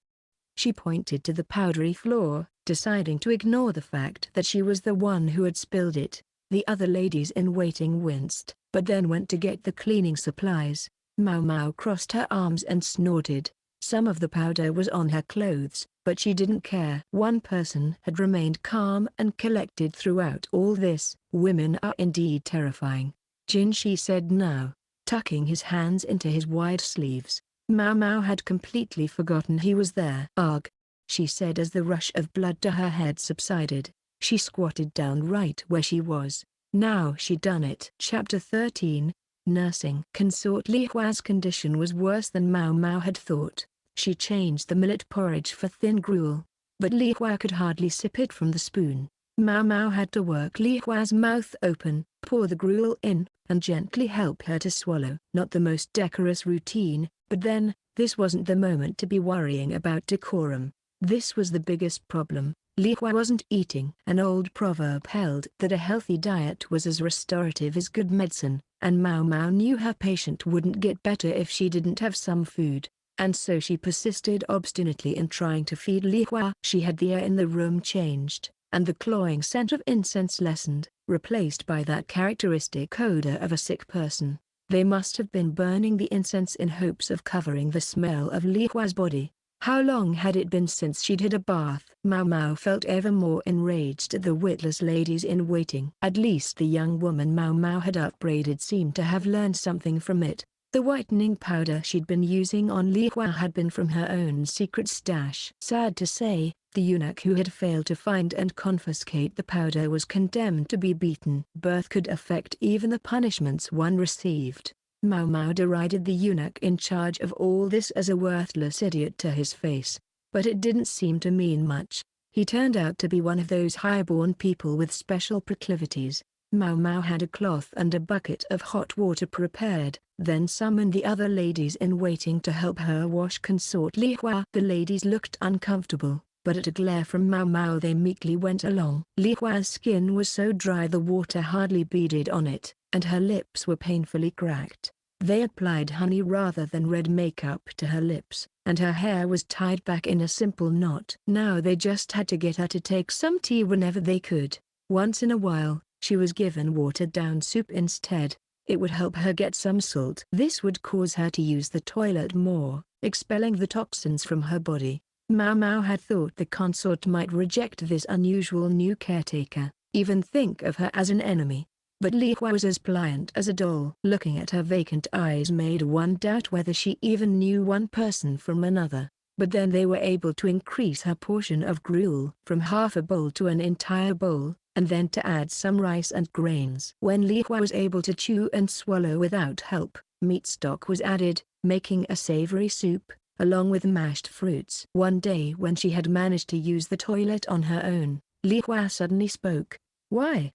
She pointed to the powdery floor, deciding to ignore the fact that she was the one who had spilled it. The other ladies in waiting winced, but then went to get the cleaning supplies. Maomao crossed her arms and snorted. Some of the powder was on her clothes, but she didn't care. One person had remained calm and collected throughout all this. Women are indeed terrifying, Jinshi said now, tucking his hands into his wide sleeves. Maomao had completely forgotten he was there. Ugh, she said as the rush of blood to her head subsided. She squatted down right where she was. Now she'd done it. Chapter 13, Nursing. Consort Li Hua's condition was worse than Maomao had thought. She changed the millet porridge for thin gruel, but Li Hua could hardly sip it from the spoon. Maomao had to work Li Hua's mouth open, pour the gruel in, and gently help her to swallow. Not the most decorous routine, but then, this wasn't the moment to be worrying about decorum. This was the biggest problem. Li Hua wasn't eating. An old proverb held that a healthy diet was as restorative as good medicine, and Maomao knew her patient wouldn't get better if she didn't have some food, and so she persisted obstinately in trying to feed Li Hua. She had the air in the room changed, and the cloying scent of incense lessened, replaced by that characteristic odor of a sick person. They must have been burning the incense in hopes of covering the smell of Li Hua's body. How long had it been since she'd had a bath? Maomao felt ever more enraged at the witless ladies in waiting. At least the young woman Maomao had upbraided seemed to have learned something from it. The whitening powder she'd been using on Li Hua had been from her own secret stash. Sad to say, the eunuch who had failed to find and confiscate the powder was condemned to be beaten. Birth could affect even the punishments one received. Maomao derided the eunuch in charge of all this as a worthless idiot to his face, but it didn't seem to mean much. He turned out to be one of those high-born people with special proclivities. Maomao had a cloth and a bucket of hot water prepared, then summoned the other ladies in waiting to help her wash consort Li Hua. The ladies looked uncomfortable, but at a glare from Maomao they meekly went along. Li Hua's skin was so dry the water hardly beaded on it, and her lips were painfully cracked. They applied honey rather than red makeup to her lips, and her hair was tied back in a simple knot. Now they just had to get her to take some tea whenever they could. Once in a while, she was given watered-down soup instead. It would help her get some salt. This would cause her to use the toilet more, expelling the toxins from her body. Maomao had thought the consort might reject this unusual new caretaker, even think of her as an enemy. But Li Hua was as pliant as a doll. Looking at her vacant eyes made one doubt whether she even knew one person from another. But then they were able to increase her portion of gruel from half a bowl to an entire bowl, and then to add some rice and grains. When Li Hua was able to chew and swallow without help, meat stock was added, making a savory soup, along with mashed fruits. One day when she had managed to use the toilet on her own, Li Hua suddenly spoke. "Why?"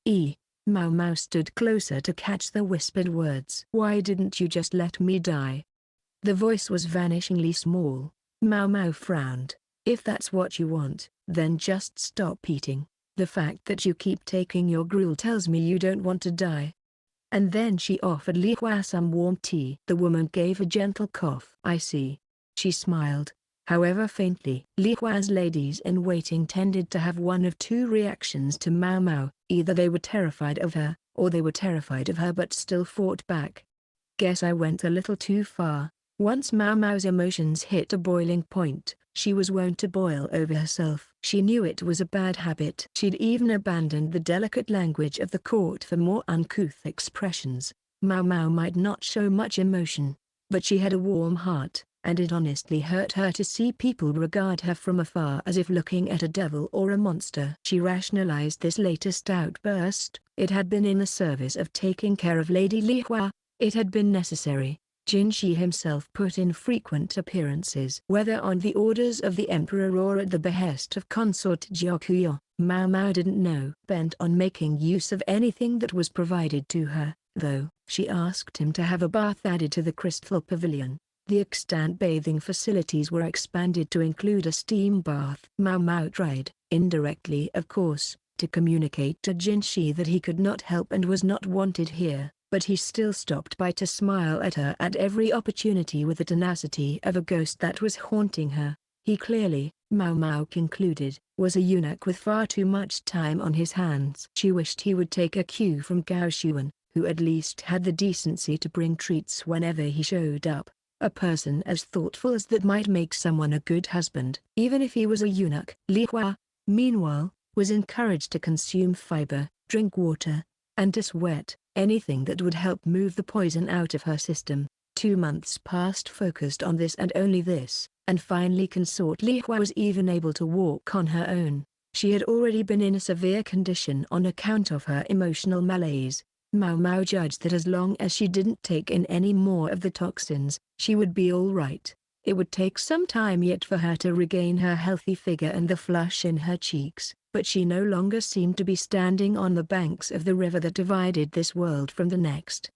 Maomao stood closer to catch the whispered words. "Why didn't you just let me die?" The voice was vanishingly small. Maomao frowned. "If that's what you want, then just stop eating. The fact that you keep taking your gruel tells me you don't want to die." And then she offered Li Hua some warm tea. The woman gave a gentle cough. "I see." She smiled, however faintly. Li Hua's ladies in waiting tended to have one of two reactions to Maomao. Either they were terrified of her, or they were terrified of her but still fought back. "Guess I went a little too far." Once Maomao's emotions hit a boiling point, she was wont to boil over herself. She knew it was a bad habit. She'd even abandoned the delicate language of the court for more uncouth expressions. Maomao might not show much emotion, but she had a warm heart, and it honestly hurt her to see people regard her from afar as if looking at a devil or a monster. She rationalized this latest outburst. It had been in the service of taking care of Lady Li Hua. It had been necessary. Jinshi himself put in frequent appearances. Whether on the orders of the emperor or at the behest of consort Jiakuyo, Maomao didn't know. Bent on making use of anything that was provided to her, though, she asked him to have a bath added to the crystal pavilion. The extant bathing facilities were expanded to include a steam bath. Maomao tried, indirectly of course, to communicate to Jinshi that he could not help and was not wanted here, but he still stopped by to smile at her at every opportunity with the tenacity of a ghost that was haunting her. He clearly, Maomao concluded, was a eunuch with far too much time on his hands. She wished he would take a cue from Gao Xuan, who at least had the decency to bring treats whenever he showed up. A person as thoughtful as that might make someone a good husband. Even if he was a eunuch. Li Hua, meanwhile, was encouraged to consume fiber, drink water, and to sweat, anything that would help move the poison out of her system. 2 months passed focused on this and only this, and finally consort Li Hua was even able to walk on her own. She had already been in a severe condition on account of her emotional malaise. Maomao judged that as long as she didn't take in any more of the toxins, she would be all right. It would take some time yet for her to regain her healthy figure and the flush in her cheeks, but she no longer seemed to be standing on the banks of the river that divided this world from the next.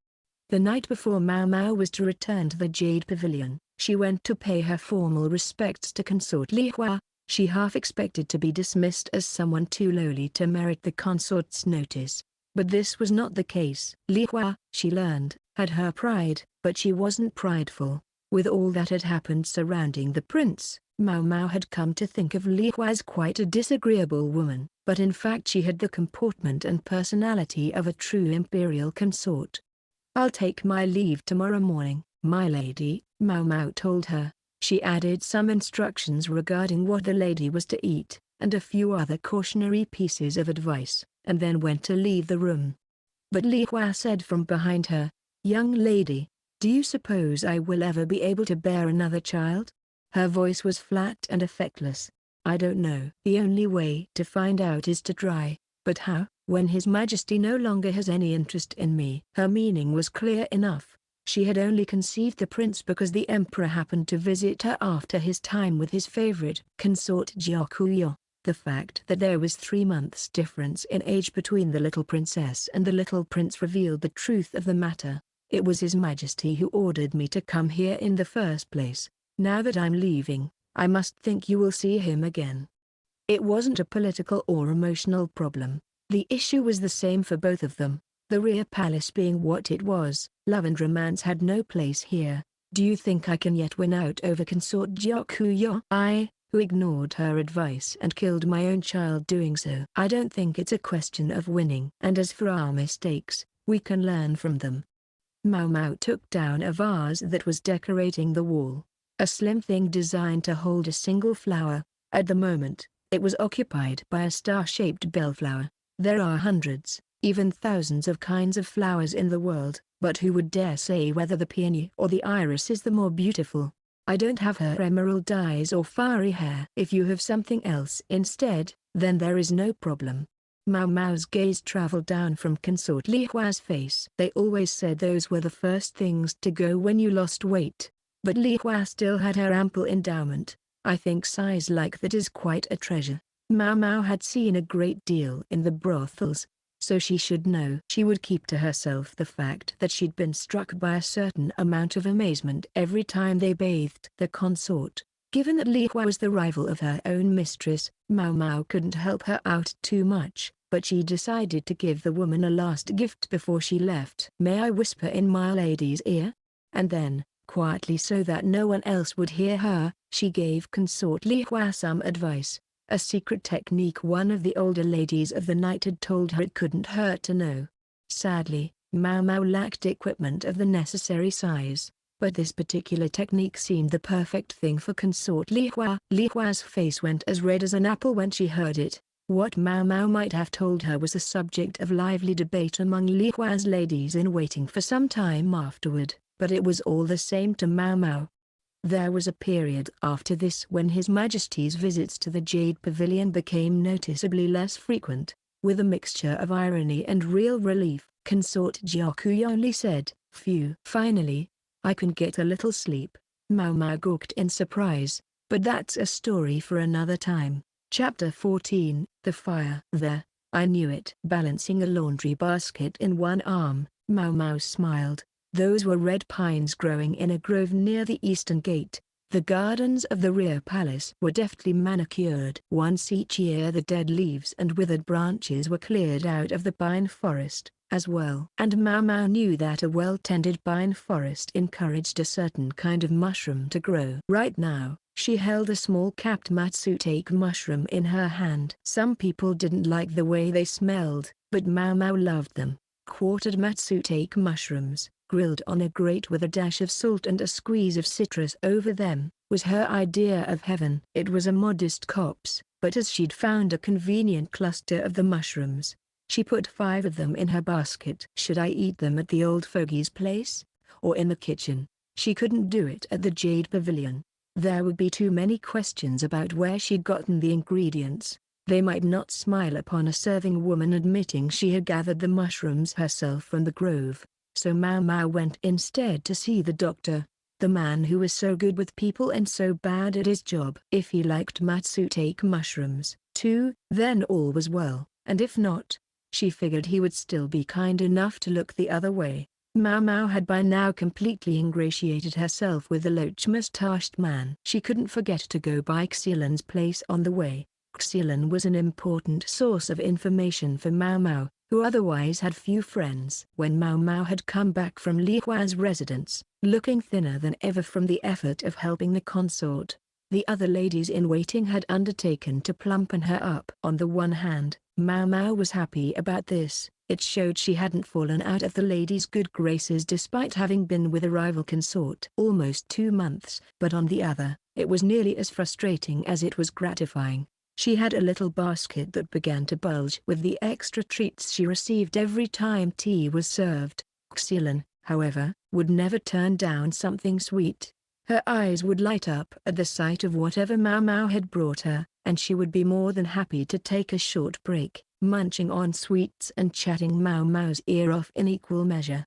The night before Maomao was to return to the Jade Pavilion, she went to pay her formal respects to consort Li Hua. She half expected to be dismissed as someone too lowly to merit the consort's notice. But this was not the case. Li Hua, she learned, had her pride, but she wasn't prideful. With all that had happened surrounding the prince, Maomao had come to think of Li Hua as quite a disagreeable woman, but in fact she had the comportment and personality of a true imperial consort. "I'll take my leave tomorrow morning, my lady," Maomao told her. She added some instructions regarding what the lady was to eat, and a few other cautionary pieces of advice, and then went to leave the room. But Li Hua said from behind her, "Young lady, do you suppose I will ever be able to bear another child?" Her voice was flat and effectless. "I don't know. The only way to find out is to try. But how, when His Majesty no longer has any interest in me?" Her meaning was clear enough. She had only conceived the prince because the emperor happened to visit her after his time with his favorite consort Jiakuyo. The fact that there was 3 months difference in age between the little princess and the little prince revealed the truth of the matter. "It was His Majesty who ordered me to come here in the first place. Now that I'm leaving, I must think you will see him again." It wasn't a political or emotional problem. The issue was the same for both of them. The rear palace being what it was, love and romance had no place here. "Do you think I can yet win out over consort Jiakuyo? I, who ignored her advice and killed my own child doing so. I don't think it's a question of winning. And as for our mistakes, we can learn from them." Maomao took down a vase that was decorating the wall. A slim thing designed to hold a single flower. At the moment, it was occupied by a star-shaped bellflower. There are hundreds, even thousands of kinds of flowers in the world, but who would dare say whether the peony or the iris is the more beautiful? "I don't have her emerald eyes or fiery hair. If you have something else instead, then there is no problem." Maomao's gaze traveled down from consort Li Hua's face. "They always said those were the first things to go when you lost weight. But Li Hua still had her ample endowment. I think size like that is quite a treasure." Maomao had seen a great deal in the brothels, so she should know. She would keep to herself the fact that she'd been struck by a certain amount of amazement every time they bathed the consort. Given that Li Hua was the rival of her own mistress, Maomao couldn't help her out too much, but she decided to give the woman a last gift before she left. "May I whisper in my lady's ear?" And then, quietly so that no one else would hear her, she gave consort Li Hua some advice. A secret technique one of the older ladies of the night had told her it couldn't hurt to know. Sadly, Maomao lacked equipment of the necessary size, but this particular technique seemed the perfect thing for consort Li Hua. Li Hua's face went as red as an apple when she heard it. What Maomao might have told her was the subject of lively debate among Li Hua's ladies-in-waiting for some time afterward, but it was all the same to Maomao. There was a period after this when His Majesty's visits to the Jade Pavilion became noticeably less frequent. With a mixture of irony and real relief, consort Jiakuyo only said, "Phew." Finally, "I can get a little sleep." Maomao gawked in surprise, but that's a story for another time. Chapter 14, The Fire. "There, I knew it." Balancing a laundry basket in one arm, Maomao smiled. Those were red pines growing in a grove near the eastern gate. The gardens of the rear palace were deftly manicured. Once each year the dead leaves and withered branches were cleared out of the pine forest, as well. And Maomao knew that a well-tended pine forest encouraged a certain kind of mushroom to grow. Right now, she held a small capped matsutake mushroom in her hand. Some people didn't like the way they smelled, but Maomao loved them. Quartered matsutake mushrooms, grilled on a grate with a dash of salt and a squeeze of citrus over them, was her idea of heaven. It was a modest copse, but as she'd found a convenient cluster of the mushrooms, she put 5 of them in her basket. Should I eat them at the old fogey's place? Or in the kitchen? She couldn't do it at the Jade Pavilion. There would be too many questions about where she'd gotten the ingredients. They might not smile upon a serving woman admitting she had gathered the mushrooms herself from the grove. So Maomao went instead to see the doctor, the man who was so good with people and so bad at his job. If he liked matsutake mushrooms, too, then all was well, and if not, she figured he would still be kind enough to look the other way. Maomao had by now completely ingratiated herself with the loach-moustached man. She couldn't forget to go by Xilan's place on the way. Xilan was an important source of information for Maomao, who otherwise had few friends. When Maomao had come back from Li Hua's residence, looking thinner than ever from the effort of helping the consort, the other ladies-in-waiting had undertaken to plumpen her up. On the one hand, Maomao was happy about this. It showed she hadn't fallen out of the lady's good graces despite having been with a rival consort almost 2 months. But on the other, it was nearly as frustrating as it was gratifying. She had a little basket that began to bulge with the extra treats she received every time tea was served. Xilan, however, would never turn down something sweet. Her eyes would light up at the sight of whatever Maomao had brought her, and she would be more than happy to take a short break, munching on sweets and chatting Maomao's ear off in equal measure.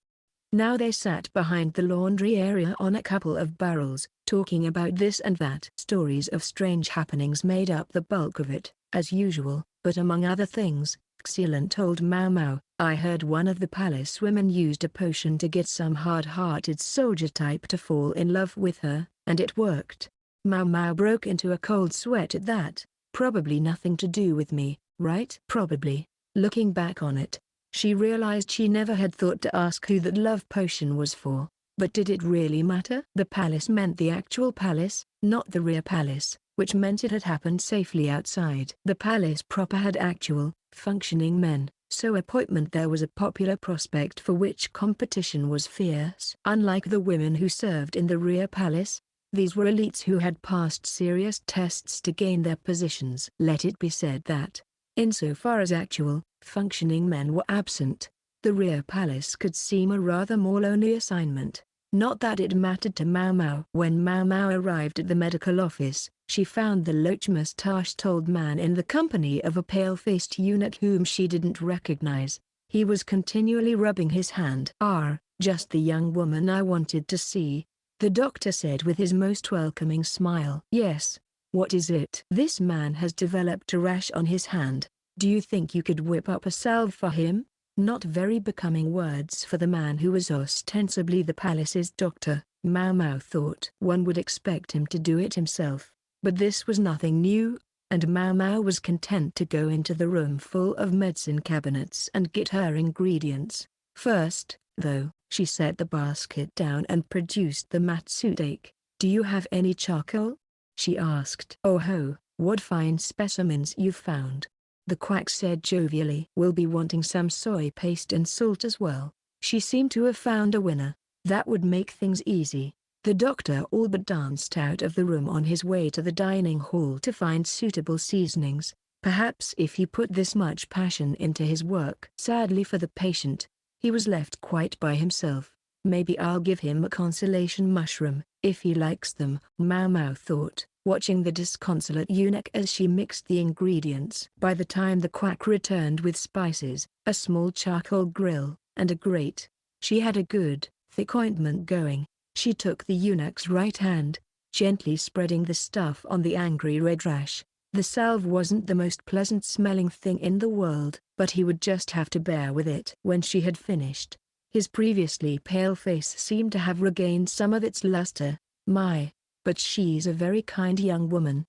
Now they sat behind the laundry area on a couple of barrels, talking about this and that. Stories of strange happenings made up the bulk of it, as usual, but among other things, Xilan told Maomao, "I heard one of the palace women used a potion to get some hard-hearted soldier type to fall in love with her, and it worked." Maomao broke into a cold sweat at that. Probably nothing to do with me, right? Probably. Looking back on it, she realized she never had thought to ask who that love potion was for, but did it really matter? The palace meant the actual palace, not the rear palace, which meant it had happened safely outside. The palace proper had actual, functioning men, so appointment there was a popular prospect for which competition was fierce. Unlike the women who served in the rear palace, these were elites who had passed serious tests to gain their positions. Let it be said that, insofar as actual, functioning men were absent, the rear palace could seem a rather more lonely assignment. Not that it mattered to Maomao. When Maomao arrived at the medical office, she found the loach-moustached old man in the company of a pale-faced eunuch whom she didn't recognize. He was continually rubbing his hand. "Ah, just the young woman I wanted to see," the doctor said with his most welcoming smile. "Yes, what is it?" "This man has developed a rash on his hand. Do you think you could whip up a salve for him?" Not very becoming words for the man who was ostensibly the palace's doctor, Maomao thought. One would expect him to do it himself, but this was nothing new, and Maomao was content to go into the room full of medicine cabinets and get her ingredients. First, though, she set the basket down and produced the matsutake. "Do you have any charcoal?" she asked. "Oh ho, what fine specimens you've found," the quack said jovially. "We'll be wanting some soy paste and salt as well." She seemed to have found a winner. That would make things easy. The doctor all but danced out of the room on his way to the dining hall to find suitable seasonings. Perhaps if he put this much passion into his work. Sadly for the patient, he was left quite by himself. "Maybe I'll give him a consolation mushroom, if he likes them," Maomao thought, watching the disconsolate eunuch as she mixed the ingredients. By the time the quack returned with spices, a small charcoal grill, and a grate, she had a good, thick ointment going. She took the eunuch's right hand, gently spreading the stuff on the angry red rash. The salve wasn't the most pleasant-smelling thing in the world, but he would just have to bear with it. When she had finished, his previously pale face seemed to have regained some of its luster. "My, but she's a very kind young woman."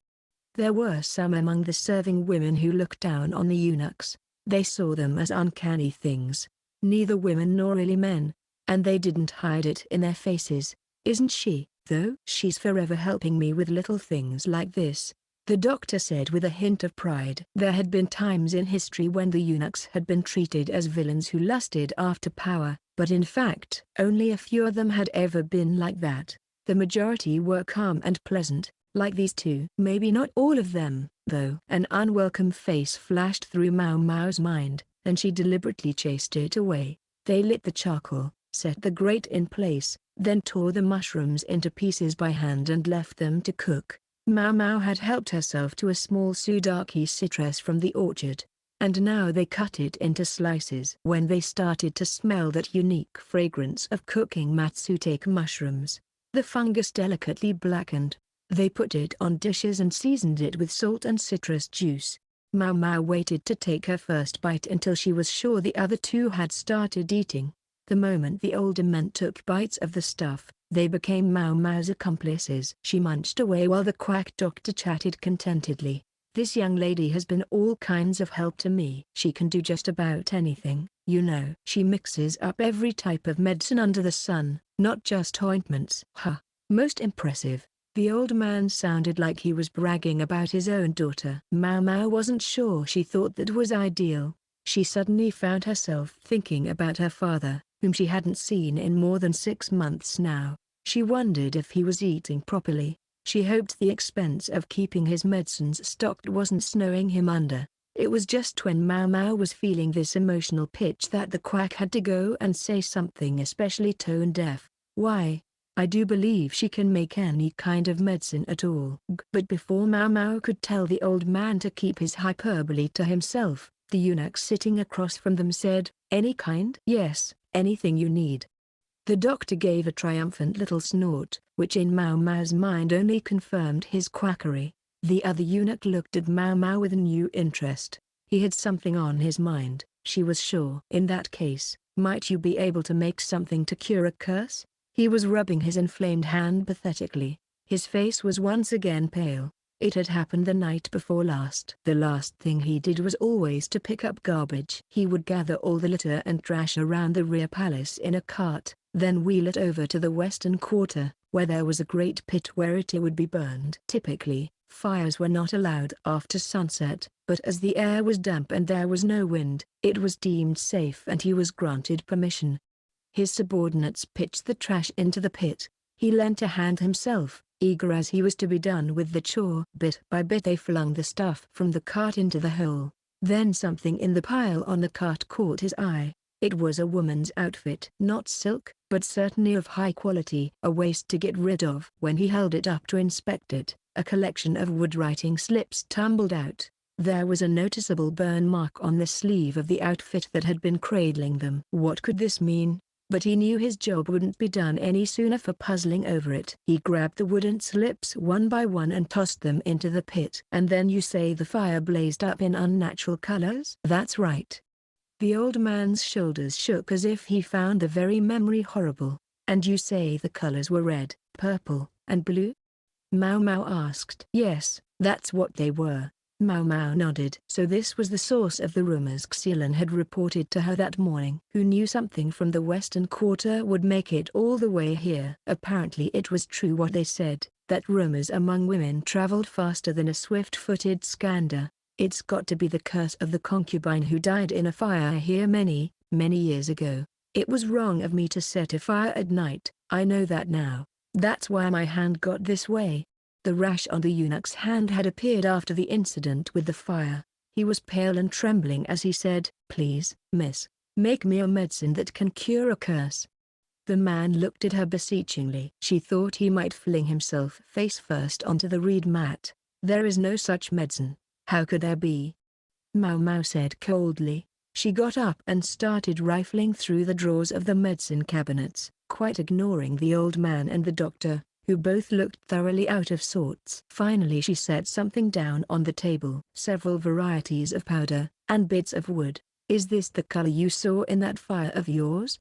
There were some among the serving women who looked down on the eunuchs. They saw them as uncanny things, neither women nor really men, and they didn't hide it in their faces. "Isn't she, though?" "She's forever helping me with little things like this," the doctor said with a hint of pride. There had been times in history when the eunuchs had been treated as villains who lusted after power, but in fact only a few of them had ever been like that. The majority were calm and pleasant, like these two. Maybe not all of them, though. An unwelcome face flashed through Maomao's mind, and she deliberately chased it away. They lit the charcoal, set the grate in place, then tore the mushrooms into pieces by hand and left them to cook. Maomao had helped herself to a small Sudaki citrus from the orchard, and now they cut it into slices. When they started to smell that unique fragrance of cooking matsutake mushrooms, the fungus delicately blackened. They put it on dishes and seasoned it with salt and citrus juice. Maomao waited to take her first bite until she was sure the other two had started eating. The moment the older men took bites of the stuff, they became Maomao's accomplices. She munched away while the quack doctor chatted contentedly. This young lady has been all kinds of help to me. She can do just about anything, you know. She mixes up every type of medicine under the sun, not just ointments. Huh. Most impressive. The old man sounded like he was bragging about his own daughter. Maomao wasn't sure she thought that was ideal. She suddenly found herself thinking about her father, whom she hadn't seen in more than 6 months now. She wondered if he was eating properly. She hoped the expense of keeping his medicines stocked wasn't snowing him under. It was just when Maomao was feeling this emotional pitch that the quack had to go and say something especially tone-deaf. Why? I do believe she can make any kind of medicine at all. But before Maomao could tell the old man to keep his hyperbole to himself, the eunuch sitting across from them said, "Any kind?" "Yes, anything you need." The doctor gave a triumphant little snort, which in Maomao's mind only confirmed his quackery. The other eunuch looked at Maomao with a new interest. He had something on his mind, she was sure. "In that case, might you be able to make something to cure a curse?" He was rubbing his inflamed hand pathetically. His face was once again pale. It had happened the night before last. The last thing he did was always to pick up garbage. He would gather all the litter and trash around the rear palace in a cart, then wheel it over to the western quarter, where there was a great pit where it would be burned. Typically, fires were not allowed after sunset, but as the air was damp and there was no wind, it was deemed safe and he was granted permission. His subordinates pitched the trash into the pit. He lent a hand himself, eager as he was to be done with the chore. Bit by bit they flung the stuff from the cart into the hole. Then something in the pile on the cart caught his eye. It was a woman's outfit. Not silk, but certainly of high quality. A waist to get rid of. When he held it up to inspect it, a collection of wood writing slips tumbled out. There was a noticeable burn mark on the sleeve of the outfit that had been cradling them. What could this mean? But he knew his job wouldn't be done any sooner for puzzling over it. He grabbed the wooden slips one by one and tossed them into the pit. "And then you say the fire blazed up in unnatural colors?" "That's right." The old man's shoulders shook as if he found the very memory horrible. "And you say the colors were red, purple, and blue?" Maomao asked. "Yes, that's what they were." Maomao nodded. So this was the source of the rumors Xilan had reported to her that morning. Who knew something from the western quarter would make it all the way here? Apparently it was true what they said, that rumors among women traveled faster than a swift-footed scander. It's got to be the curse of the concubine who died in a fire here many, many years ago. It was wrong of me to set a fire at night. I know that now. That's why my hand got this way. The rash on the eunuch's hand had appeared after the incident with the fire. He was pale and trembling as he said, "Please, miss, make me a medicine that can cure a curse." The man looked at her beseechingly. She thought he might fling himself face first onto the reed mat. "There is no such medicine. How could there be?" Maomao said coldly. She got up and started rifling through the drawers of the medicine cabinets, quite ignoring the old man and the doctor, who both looked thoroughly out of sorts. Finally she set something down on the table. "Several varieties of powder, and bits of wood. Is this the color you saw in that fire of yours?"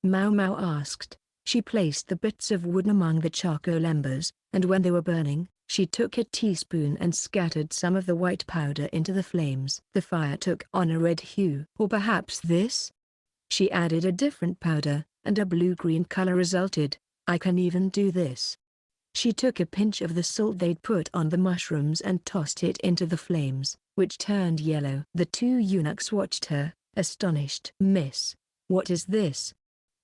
Maomao asked. She placed the bits of wood among the charcoal embers, and when they were burning, she took a teaspoon and scattered some of the white powder into the flames. The fire took on a red hue. "Or perhaps this?" She added a different powder, and a blue-green color resulted. "I can even do this." She took a pinch of the salt they'd put on the mushrooms and tossed it into the flames, which turned yellow. The two eunuchs watched her, astonished. "Miss, what is this?"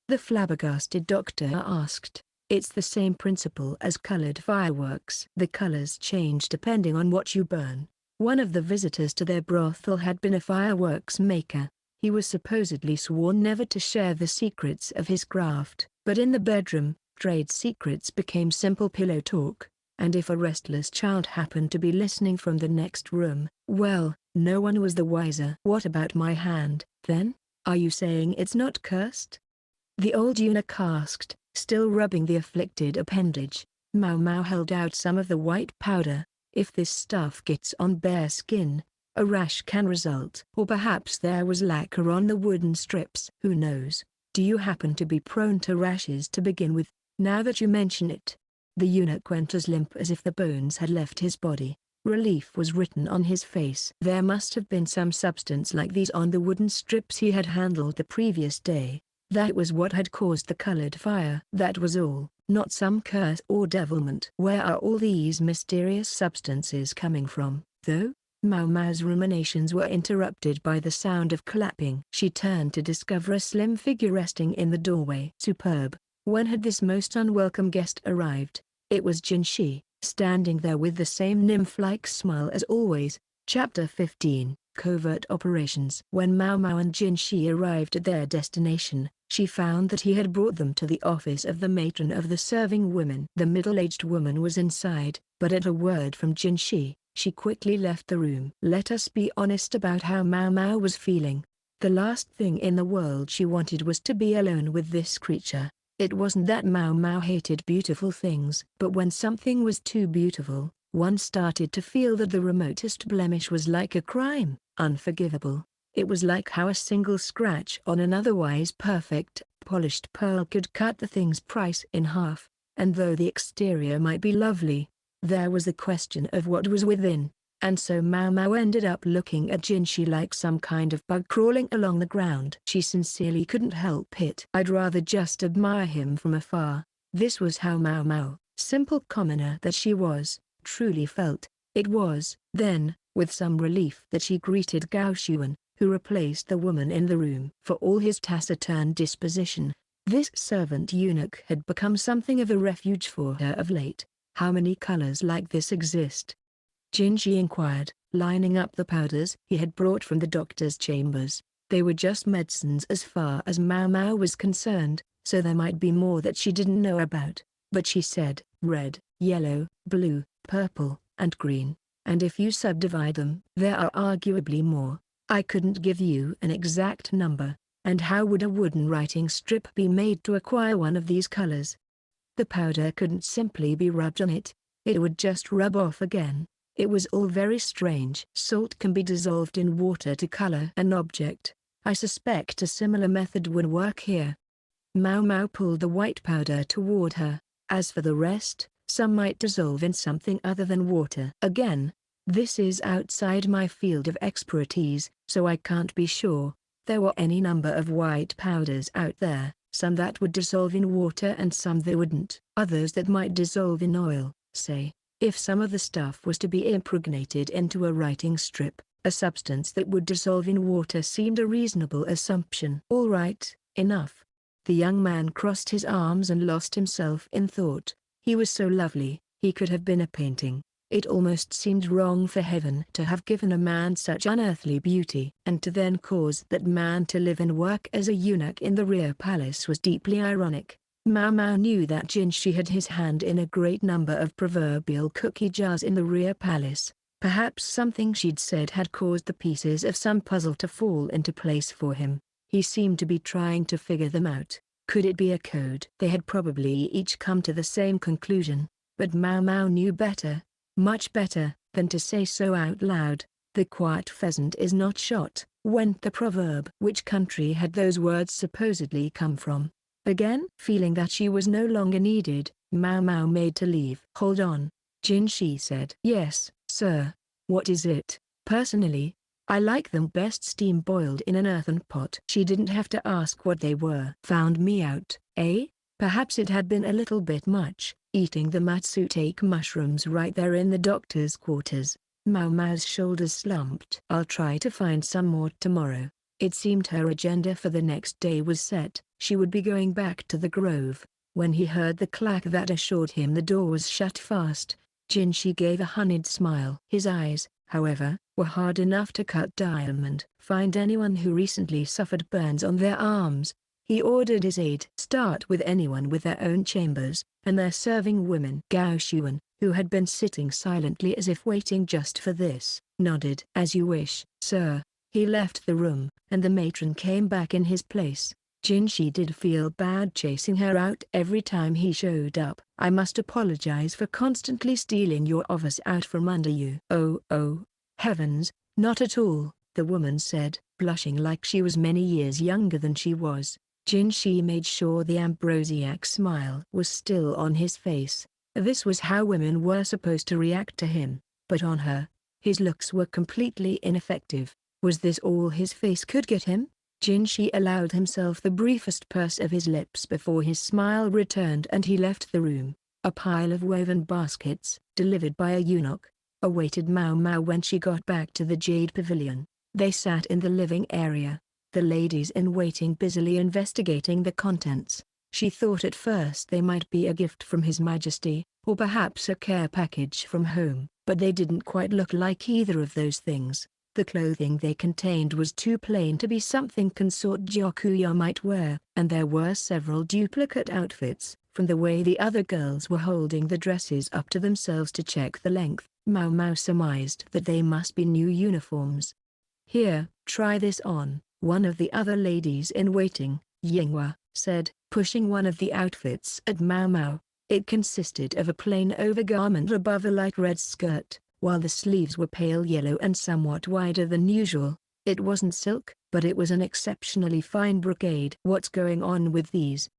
the flabbergasted doctor asked. "It's the same principle as colored fireworks. The colors change depending on what you burn." One of the visitors to their brothel had been a fireworks maker. He was supposedly sworn never to share the secrets of his craft. But in the bedroom, trade secrets became simple pillow talk, and if a restless child happened to be listening from the next room, well, no one was the wiser. "What about my hand, then? Are you saying it's not cursed?" the old eunuch asked, still rubbing the afflicted appendage. Maomao held out some of the white powder. "If this stuff gets on bare skin, a rash can result. Or perhaps there was lacquer on the wooden strips. Who knows?" Do you happen to be prone to rashes to begin with, now that you mention it? The eunuch went as limp as if the bones had left his body. Relief was written on his face. There must have been some substance like these on the wooden strips he had handled the previous day. That was what had caused the colored fire. That was all, not some curse or devilment. Where are all these mysterious substances coming from, though? Maomao's ruminations were interrupted by the sound of clapping. She turned to discover a slim figure resting in the doorway. Superb. When had this most unwelcome guest arrived? It was Jinshi, standing there with the same nymph-like smile as always. Chapter 15, Covert Operations. When Maomao and Jinshi arrived at their destination, she found that he had brought them to the office of the matron of the serving women. The middle-aged woman was inside, but at a word from Jinshi, she quickly left the room. Let us be honest about how Maomao was feeling. The last thing in the world she wanted was to be alone with this creature. It wasn't that Maomao hated beautiful things, but when something was too beautiful, one started to feel that the remotest blemish was like a crime, unforgivable. It was like how a single scratch on an otherwise perfect, polished pearl could cut the thing's price in half, and though the exterior might be lovely, there was the question of what was within, and so Maomao ended up looking at Jinshi like some kind of bug crawling along the ground. She sincerely couldn't help it. I'd rather just admire him from afar. This was how Maomao, simple commoner that she was, truly felt. It was, then, with some relief that she greeted Gao Xuan, who replaced the woman in the room. For all his taciturn disposition, this servant eunuch had become something of a refuge for her of late. How many colors like this exist? Jinshi inquired, lining up the powders he had brought from the doctor's chambers. They were just medicines as far as Maomao was concerned, so there might be more that she didn't know about, but she said, red, yellow, blue, purple, and green, and if you subdivide them, there are arguably more. I couldn't give you an exact number, and how would a wooden writing strip be made to acquire one of these colors? The powder couldn't simply be rubbed on it, it would just rub off again. It was all very strange. Salt can be dissolved in water to color an object. I suspect a similar method would work here. Maomao pulled the white powder toward her. As for the rest, some might dissolve in something other than water. Again, this is outside my field of expertise, so I can't be sure. There were any number of white powders out there, some that would dissolve in water and some that wouldn't. Others that might dissolve in oil, say. If some of the stuff was to be impregnated into a writing strip, a substance that would dissolve in water seemed a reasonable assumption. All right, enough. The young man crossed his arms and lost himself in thought. He was so lovely, he could have been a painting. It almost seemed wrong for heaven to have given a man such unearthly beauty, and to then cause that man to live and work as a eunuch in the rear palace was deeply ironic. Maomao knew that Jinshi had his hand in a great number of proverbial cookie jars in the rear palace. Perhaps something she'd said had caused the pieces of some puzzle to fall into place for him. He seemed to be trying to figure them out. Could it be a code? They had probably each come to the same conclusion, but Maomao knew better. Much better than to say so out loud. The quiet pheasant is not shot, went the proverb. Which country had those words supposedly come from? Again, feeling that she was no longer needed, Maomao made to leave. Hold on, Jinshi said. Yes, sir. What is it? Personally, I like them best steam-boiled in an earthen pot. She didn't have to ask what they were. Found me out, eh? Perhaps it had been a little bit much, eating the matsutake mushrooms right there in the doctor's quarters. Maomao's shoulders slumped. I'll try to find some more tomorrow. It seemed her agenda for the next day was set. She would be going back to the grove. When he heard the clack that assured him the door was shut fast, Jinshi gave a honeyed smile. His eyes, however, were hard enough to cut diamond. Find anyone who recently suffered burns on their arms. He ordered his aide. Start with anyone with their own chambers, and their serving women. Gao Xuan, who had been sitting silently as if waiting just for this, nodded. As you wish, sir. He left the room, and the matron came back in his place. Jinshi did feel bad chasing her out every time he showed up. I must apologize for constantly stealing your office out from under you. Oh, heavens, not at all, the woman said, blushing like she was many years younger than she was. Jinshi made sure the ambrosiac smile was still on his face. This was how women were supposed to react to him, but on her, his looks were completely ineffective. Was this all his face could get him? Jinshi allowed himself the briefest purse of his lips before his smile returned and he left the room. A pile of woven baskets, delivered by a eunuch, awaited Maomao when she got back to the Jade Pavilion. They sat in the living area, the ladies-in-waiting busily investigating the contents. She thought at first they might be a gift from His Majesty, or perhaps a care package from home, but they didn't quite look like either of those things. The clothing they contained was too plain to be something consort Gyakuya might wear, and there were several duplicate outfits. From the way the other girls were holding the dresses up to themselves to check the length, Maomao surmised that they must be new uniforms. "Here, try this on," one of the other ladies-in-waiting, Yinghua, said, pushing one of the outfits at Maomao. It consisted of a plain overgarment above a light red skirt, while the sleeves were pale yellow and somewhat wider than usual. It wasn't silk, but it was an exceptionally fine brocade. "What's going on with these?"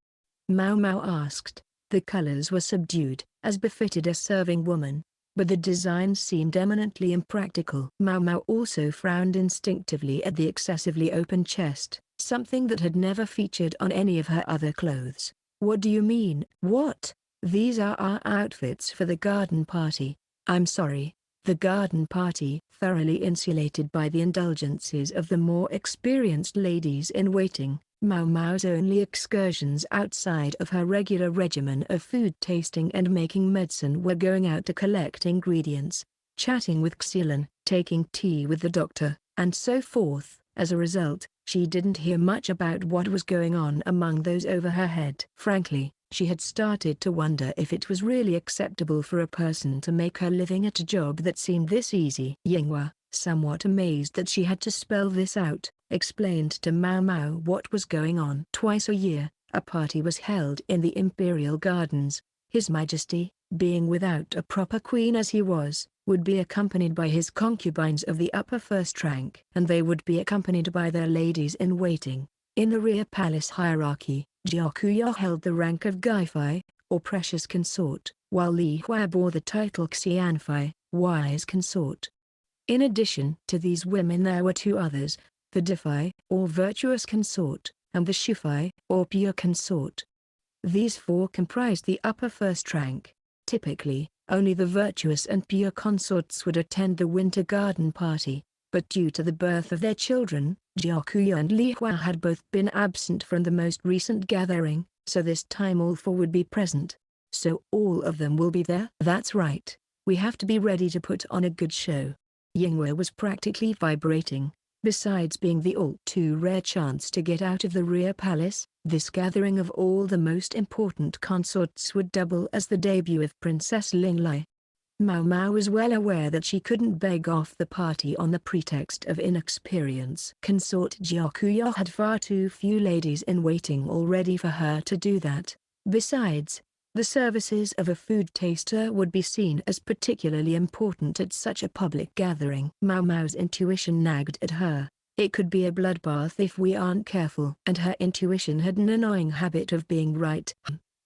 Maomao asked. The colors were subdued, as befitted a serving woman, but the design seemed eminently impractical. Maomao also frowned instinctively at the excessively open chest, something that had never featured on any of her other clothes. "What do you mean?" "What? These are our outfits for the garden party." "I'm sorry. The garden party," thoroughly insulated by the indulgences of the more experienced ladies-in-waiting, Maomao's only excursions outside of her regular regimen of food tasting and making medicine were going out to collect ingredients, chatting with Xilan, taking tea with the doctor, and so forth. As a result, she didn't hear much about what was going on among those over her head. Frankly, she had started to wonder if it was really acceptable for a person to make her living at a job that seemed this easy. Yinghua, somewhat amazed that she had to spell this out, explained to Maomao what was going on. Twice a year, a party was held in the imperial gardens. His Majesty, being without a proper queen as he was, would be accompanied by his concubines of the upper first rank, and they would be accompanied by their ladies-in-waiting. In the rear palace hierarchy, Gyakuya held the rank of Gaifai, or precious consort, while Li Hua bore the title Xianfai, wise consort. In addition to these women there were two others, the Defai, or virtuous consort, and the Shufai, or pure consort. These four comprised the upper first rank. Typically, only the virtuous and pure consorts would attend the winter garden party, but due to the birth of their children, Gyakuya and Li Hua had both been absent from the most recent gathering, so this time all four would be present. "So all of them will be there?" "That's right. We have to be ready to put on a good show." Yinghua was practically vibrating. Besides being the all-too rare chance to get out of the rear palace, this gathering of all the most important consorts would double as the debut of Princess Linglai. Maomao was well aware that she couldn't beg off the party on the pretext of inexperience. Consort Gyakuya had far too few ladies-in-waiting already for her to do that. Besides, the services of a food taster would be seen as particularly important at such a public gathering. Maomao's intuition nagged at her. It could be a bloodbath if we aren't careful. And her intuition had an annoying habit of being right.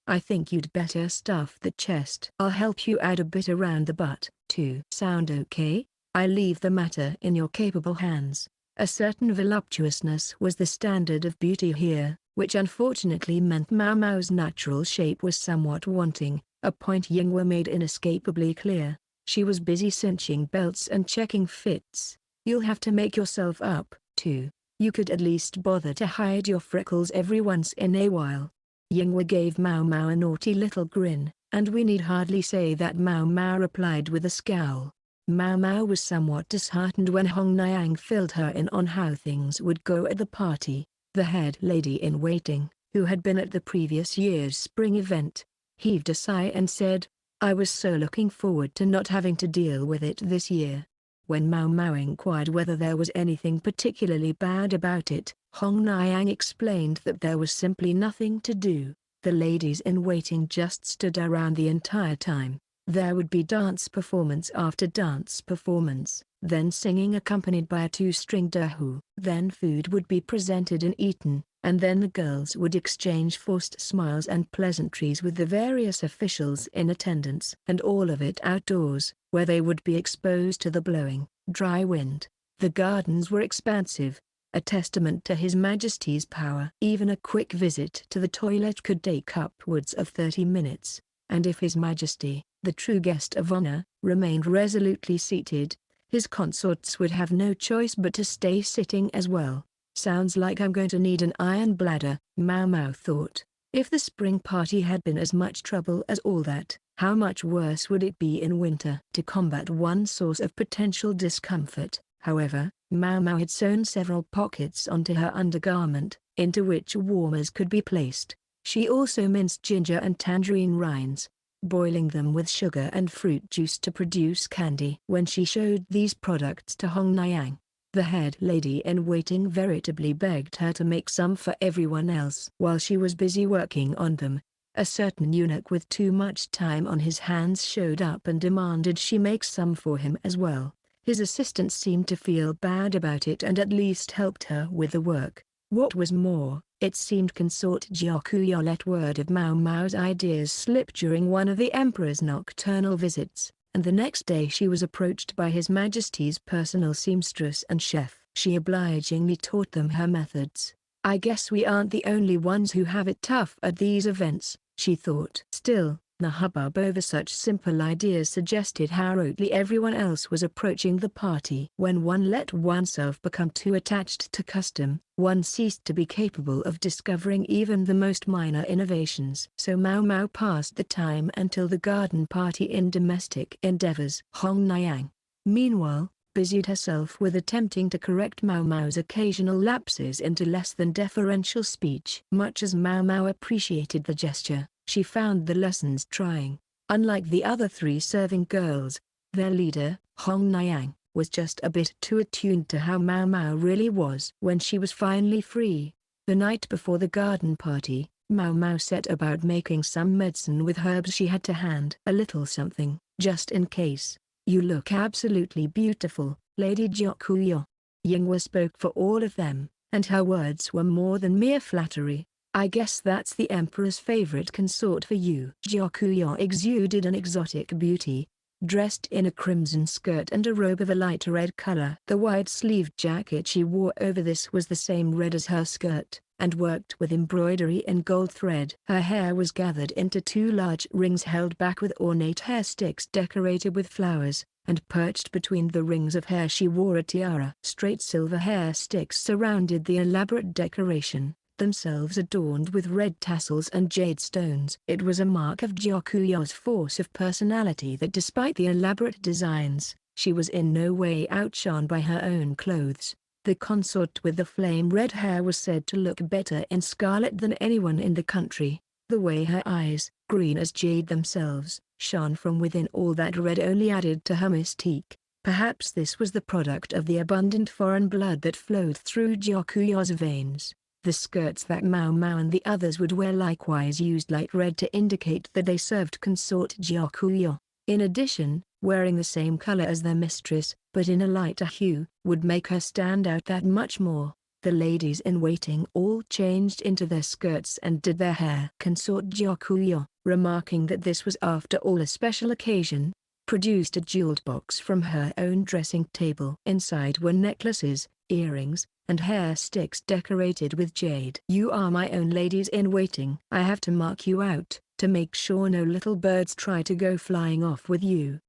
"I think you'd better stuff the chest. I'll help you add a bit around the butt, too." "Sound okay? I leave the matter in your capable hands." A certain voluptuousness was the standard of beauty here, which unfortunately meant Maomao's natural shape was somewhat wanting, a point Yinghua made inescapably clear. She was busy cinching belts and checking fits. "You'll have to make yourself up, too. You could at least bother to hide your freckles every once in a while." Yinghua gave Maomao a naughty little grin, and we need hardly say that Maomao replied with a scowl. Maomao was somewhat disheartened when Hong Niang filled her in on how things would go at the party. The head lady-in-waiting, who had been at the previous year's spring event, heaved a sigh and said, "I was so looking forward to not having to deal with it this year." When Maomao inquired whether there was anything particularly bad about it, Hong Niang explained that there was simply nothing to do. The ladies-in-waiting just stood around the entire time. There would be dance performance after dance performance, then singing accompanied by a two-stringed erhu. Then food would be presented and eaten, and then the girls would exchange forced smiles and pleasantries with the various officials in attendance. And all of it outdoors, where they would be exposed to the blowing, dry wind. The gardens were expansive, a testament to His Majesty's power. Even a quick visit to the toilet could take upwards of 30 minutes, and if His Majesty, the true guest of honor, remained resolutely seated, his consorts would have no choice but to stay sitting as well. Sounds like I'm going to need an iron bladder, Maomao thought. If the spring party had been as much trouble as all that, how much worse would it be in winter? To combat one source of potential discomfort, however, Maomao had sewn several pockets onto her undergarment, into which warmers could be placed. She also minced ginger and tangerine rinds, boiling them with sugar and fruit juice to produce candy. When she showed these products to Hong Niang, the head lady-in-waiting veritably begged her to make some for everyone else. While she was busy working on them, a certain eunuch with too much time on his hands showed up and demanded she make some for him as well. His assistant seemed to feel bad about it and at least helped her with the work. What was more, it seemed consort Jiakuyo let word of Maomao's ideas slip during one of the emperor's nocturnal visits, and the next day she was approached by His Majesty's personal seamstress and chef. She obligingly taught them her methods. I guess we aren't the only ones who have it tough at these events, she thought. Still, the hubbub over such simple ideas suggested how rudely everyone else was approaching the party. When one let oneself become too attached to custom, one ceased to be capable of discovering even the most minor innovations. So Maomao passed the time until the garden party in domestic endeavors. Hong Niang, meanwhile, busied herself with attempting to correct Maomao's occasional lapses into less than deferential speech. Much as Maomao appreciated the gesture, she found the lessons trying. Unlike the other three serving girls, their leader, Hong Niang, was just a bit too attuned to how Maomao really was. When she was finally free, the night before the garden party, Maomao set about making some medicine with herbs she had to hand. A little something, just in case. You look absolutely beautiful, Lady Jiakuyo. Yinghua spoke for all of them, and her words were more than mere flattery. I guess that's the emperor's favorite consort for you. Jiakuyo exuded an exotic beauty, dressed in a crimson skirt and a robe of a light red color. The wide-sleeved jacket she wore over this was the same red as her skirt, and worked with embroidery and gold thread. Her hair was gathered into two large rings held back with ornate hair sticks decorated with flowers, and perched between the rings of hair she wore a tiara. Straight silver hair sticks surrounded the elaborate decoration, themselves adorned with red tassels and jade stones. It was a mark of Jiakuyo's force of personality that despite the elaborate designs, she was in no way outshone by her own clothes. The consort with the flame red hair was said to look better in scarlet than anyone in the country. The way her eyes, green as jade themselves, shone from within all that red only added to her mystique. Perhaps this was the product of the abundant foreign blood that flowed through Jiakuyo's veins. The skirts that Maomao and the others would wear likewise used light red to indicate that they served consort Jiakuyo. In addition, wearing the same color as their mistress, but in a lighter hue, would make her stand out that much more. The ladies-in-waiting all changed into their skirts and did their hair. Consort Jiakuyo, remarking that this was after all a special occasion, produced a jeweled box from her own dressing table. Inside were necklaces, earrings, and hair sticks decorated with jade. You are my own ladies-in-waiting. I have to mark you out, to make sure no little birds try to go flying off with you.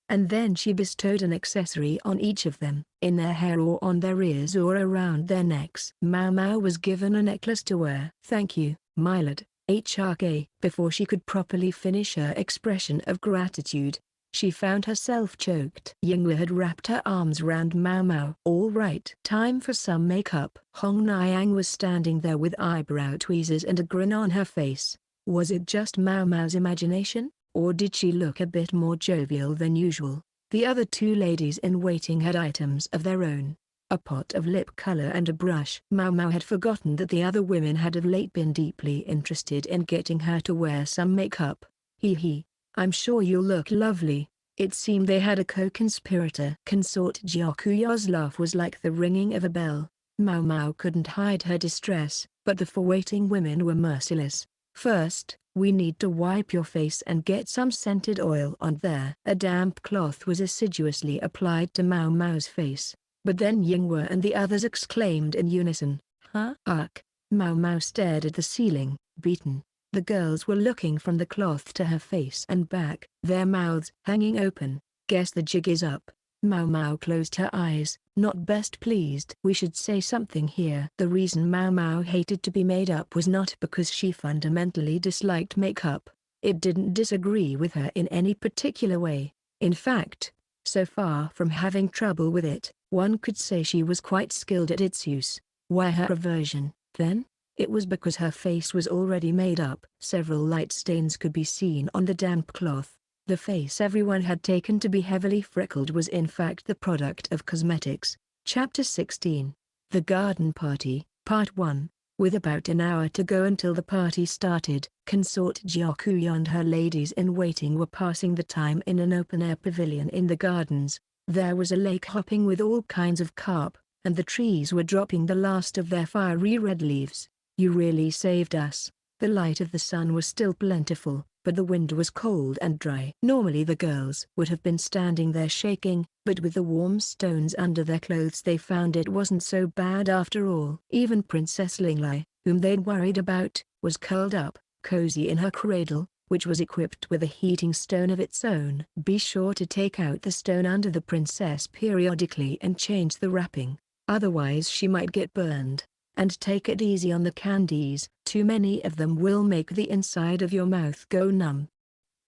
And then she bestowed an accessory on each of them, in their hair or on their ears or around their necks. Maomao was given a necklace to wear. Thank you, my lord, HRK. Before she could properly finish her expression of gratitude, she found herself choked. Yinghua had wrapped her arms round Maomao. All right. Time for some makeup. Hong Niang was standing there with eyebrow tweezers and a grin on her face. Was it just Maomao's imagination, or did she look a bit more jovial than usual? The other two ladies-in-waiting had items of their own, a pot of lip color and a brush. Maomao had forgotten that the other women had of late been deeply interested in getting her to wear some makeup. Hee. I'm sure you'll look lovely. It seemed they had a co-conspirator. Consort Jiakuyo's laugh was like the ringing of a bell. Maomao couldn't hide her distress, but the four waiting women were merciless. "First, we need to wipe your face and get some scented oil on there." A damp cloth was assiduously applied to Maomao's face, but then Yingwe and the others exclaimed in unison, "Huh?" "Ugh." Maomao stared at the ceiling, beaten. The girls were looking from the cloth to her face and back, their mouths hanging open. "Guess the jig is up." Maomao closed her eyes, not best pleased. "We should say something here." The reason Maomao hated to be made up was not because she fundamentally disliked makeup. It didn't disagree with her in any particular way. In fact, so far from having trouble with it, one could say she was quite skilled at its use. Why her aversion, then? It was because her face was already made up. Several light stains could be seen on the damp cloth. The face everyone had taken to be heavily freckled was in fact the product of cosmetics. Chapter 16. The Garden Party, Part 1. With about an hour to go until the party started, Consort Gyakuya and her ladies-in-waiting were passing the time in an open-air pavilion in the gardens. There was a lake hopping with all kinds of carp, and the trees were dropping the last of their fiery red leaves. "You really saved us." The light of the sun was still plentiful, but the wind was cold and dry. Normally the girls would have been standing there shaking, but with the warm stones under their clothes they found it wasn't so bad after all. Even Princess Linglai, whom they'd worried about, was curled up, cozy in her cradle, which was equipped with a heating stone of its own. Be sure to take out the stone under the princess periodically and change the wrapping, otherwise she might get burned. And take it easy on the candies, too many of them will make the inside of your mouth go numb.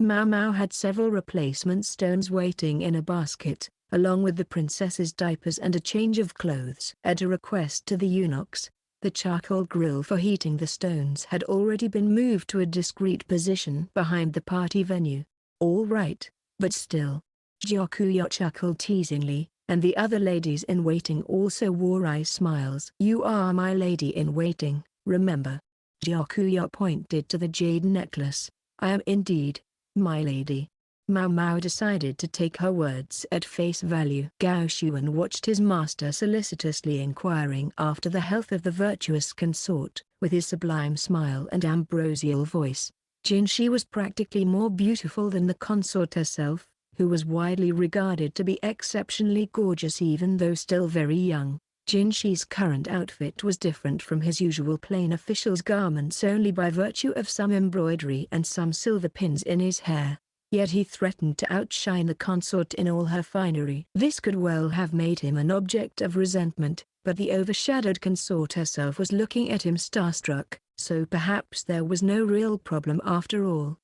Maomao had several replacement stones waiting in a basket, along with the princess's diapers and a change of clothes. At a request to the eunuchs, the charcoal grill for heating the stones had already been moved to a discreet position behind the party venue. "All right, but still." Gyakuya chuckled teasingly, and the other ladies-in-waiting also wore wry smiles. "You are my lady-in-waiting, remember?" Gyakuya pointed to the jade necklace. "I am indeed, my lady." Maomao decided to take her words at face value. Gao Xuan watched his master solicitously inquiring after the health of the virtuous consort, with his sublime smile and ambrosial voice. Jinshi was practically more beautiful than the consort herself, who was widely regarded to be exceptionally gorgeous even though still very young. Jinshi's current outfit was different from his usual plain official's garments only by virtue of some embroidery and some silver pins in his hair. Yet he threatened to outshine the consort in all her finery. This could well have made him an object of resentment, but the overshadowed consort herself was looking at him starstruck, so perhaps there was no real problem after all.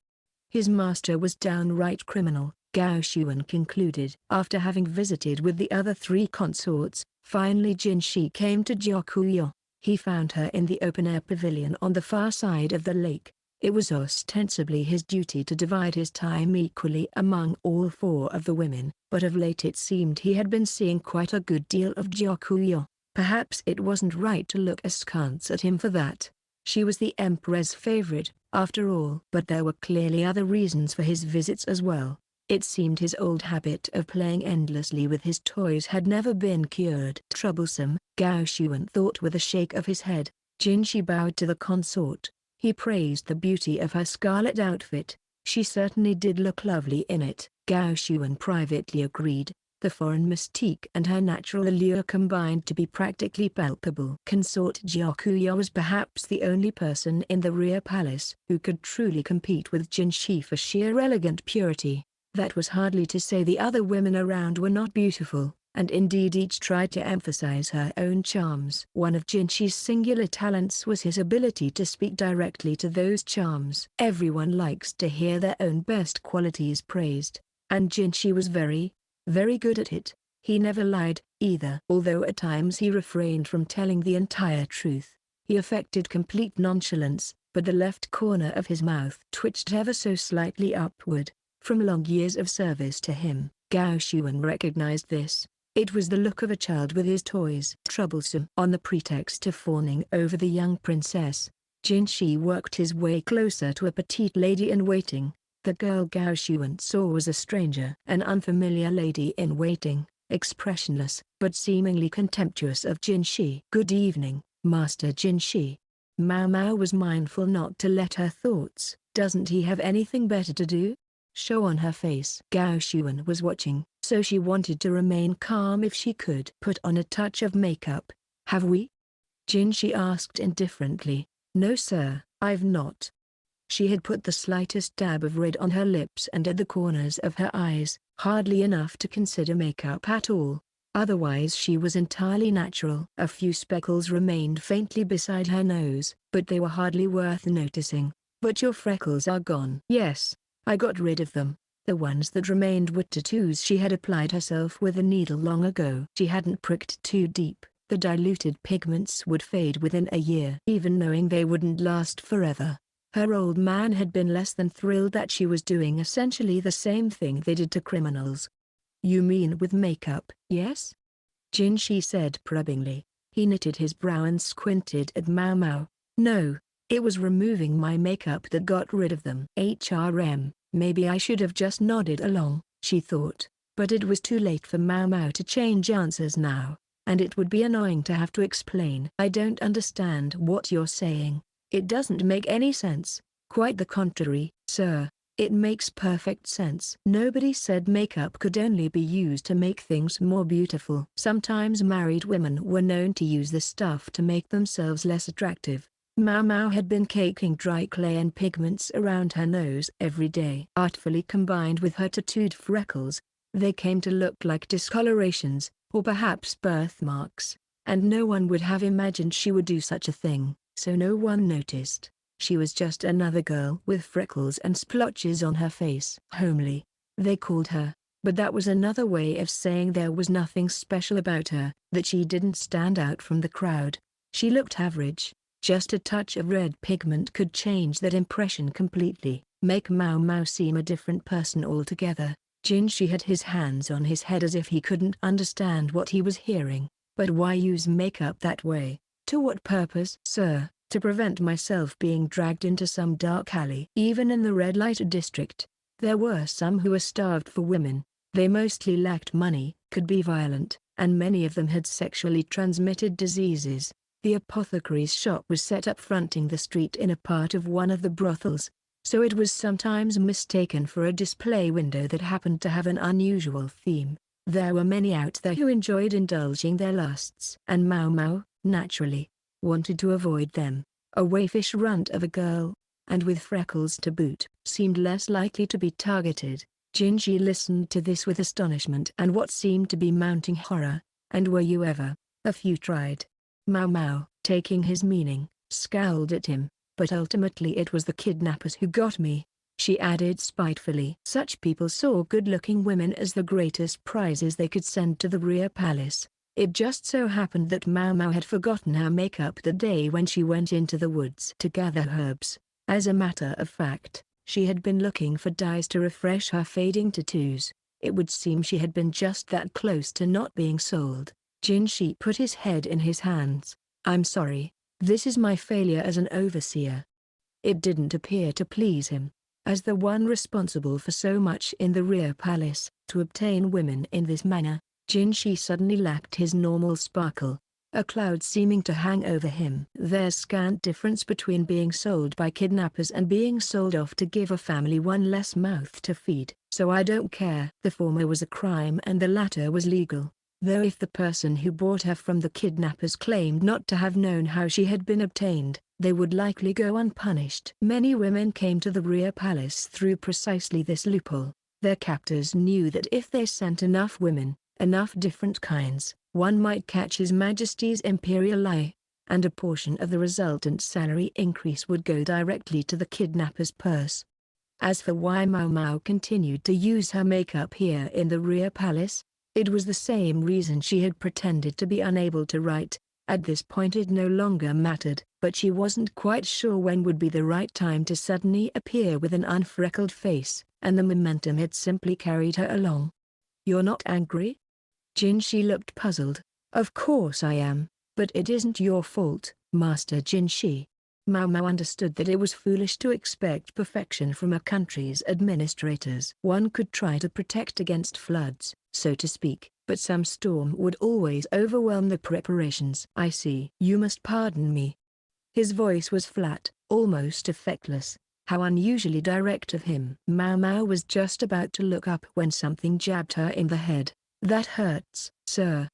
His master was downright criminal, Gao Xuan concluded. After having visited with the other three consorts, finally Jinshi came to Gyakuya. He found her in the open-air pavilion on the far side of the lake. It was ostensibly his duty to divide his time equally among all four of the women, but of late it seemed he had been seeing quite a good deal of Gyakuya. Perhaps it wasn't right to look askance at him for that. She was the emperor's favorite, after all. But there were clearly other reasons for his visits as well. It seemed his old habit of playing endlessly with his toys had never been cured. "Troublesome," Gao Xuan thought with a shake of his head. Jinshi bowed to the consort. He praised the beauty of her scarlet outfit. She certainly did look lovely in it. Gao Xuan privately agreed. The foreign mystique and her natural allure combined to be practically palpable. Consort Gyakuya was perhaps the only person in the rear palace who could truly compete with Jinshi for sheer elegant purity. That was hardly to say the other women around were not beautiful, and indeed each tried to emphasize her own charms. One of Jinshi's singular talents was his ability to speak directly to those charms. Everyone likes to hear their own best qualities praised, and Jinshi was very good at it. He never lied, either. Although at times he refrained from telling the entire truth, he affected complete nonchalance, but the left corner of his mouth twitched ever so slightly upward. From long years of service to him, Gao Xuan recognized this. It was the look of a child with his toys. Troublesome. On the pretext of fawning over the young princess, Jinshi worked his way closer to a petite lady-in-waiting. The girl Gao Xuan saw was a stranger, an unfamiliar lady-in-waiting. expressionless but seemingly contemptuous of Jinshi. "Good evening, Master Jinshi." Maomao was mindful not to let her thoughts. Doesn't he have anything better to do? Show on her face. Gao Xuan was watching, so she wanted to remain calm if she could. "Put on a touch of makeup, have we?" Jinshi asked indifferently. "No sir, I've not." She had put the slightest dab of red on her lips and at the corners of her eyes, hardly enough to consider makeup at all. Otherwise she was entirely natural. A few speckles remained faintly beside her nose, but they were hardly worth noticing. "But your freckles are gone." "Yes, I got rid of them. The ones that remained were tattoos she had applied herself with a needle long ago." She hadn't pricked too deep. The diluted pigments would fade within a year. Even knowing they wouldn't last forever, her old man had been less than thrilled that she was doing essentially the same thing they did to criminals. "You mean with makeup?" "Yes?" Jinshi said probingly. He knitted his brow and squinted at Maomao. "No, it was removing my makeup that got rid of them." Maybe I should have just nodded along, she thought, but it was too late for Maomao to change answers now, and it would be annoying to have to explain. "I don't understand what you're saying. It doesn't make any sense." "Quite the contrary, sir. It makes perfect sense. Nobody said makeup could only be used to make things more beautiful. Sometimes married women were known to use the stuff to make themselves less attractive." Maomao had been caking dry clay and pigments around her nose every day. Artfully combined with her tattooed freckles, they came to look like discolorations, or perhaps birthmarks, and no one would have imagined she would do such a thing, so no one noticed. She was just another girl with freckles and splotches on her face. "Homely," they called her, but that was another way of saying there was nothing special about her, that she didn't stand out from the crowd. She looked average. Just a touch of red pigment could change that impression completely, make Maomao seem a different person altogether. Jinshi had his hands on his head as if he couldn't understand what he was hearing. "But why use makeup that way? To what purpose?" "Sir, to prevent myself being dragged into some dark alley." Even in the red light district, there were some who were starved for women. They mostly lacked money, could be violent, and many of them had sexually transmitted diseases. The apothecary's shop was set up fronting the street in a part of one of the brothels, so it was sometimes mistaken for a display window that happened to have an unusual theme. There were many out there who enjoyed indulging their lusts, and Maomao, naturally, wanted to avoid them. A waifish runt of a girl, and with freckles to boot, seemed less likely to be targeted. Jinshi listened to this with astonishment and what seemed to be mounting horror. "And were you ever?" "A few tried." Maomao, taking his meaning, scowled at him, "but ultimately it was the kidnappers who got me," she added spitefully. Such people saw good-looking women as the greatest prizes they could send to the rear palace. It just so happened that Maomao had forgotten her makeup the day when she went into the woods to gather herbs. As a matter of fact, she had been looking for dyes to refresh her fading tattoos. It would seem she had been just that close to not being sold. Jinshi put his head in his hands. "I'm sorry, this is my failure as an overseer." It didn't appear to please him. As the one responsible for so much in the rear palace, to obtain women in this manner, Jinshi suddenly lacked his normal sparkle, a cloud seeming to hang over him. "There's scant difference between being sold by kidnappers and being sold off to give a family one less mouth to feed, so I don't care." The former was a crime and the latter was legal, though if the person who bought her from the kidnappers claimed not to have known how she had been obtained, they would likely go unpunished. Many women came to the rear palace through precisely this loophole. Their captors knew that if they sent enough women, enough different kinds, one might catch His Majesty's imperial eye, and a portion of the resultant salary increase would go directly to the kidnapper's purse. As for why Maomao continued to use her makeup here in the rear palace, it was the same reason she had pretended to be unable to write. At this point it no longer mattered, but she wasn't quite sure when would be the right time to suddenly appear with an unfreckled face, and the momentum had simply carried her along. "You're not angry?" Jinshi looked puzzled. "Of course I am, but it isn't your fault, Master Jinshi." Maomao understood that it was foolish to expect perfection from a country's administrators. One could try to protect against floods, so to speak, but some storm would always overwhelm the preparations. I see. You must pardon me. His voice was flat, almost effectless. How unusually direct of him. Maomao was just about to look up when something jabbed her in the head. That hurts, sir.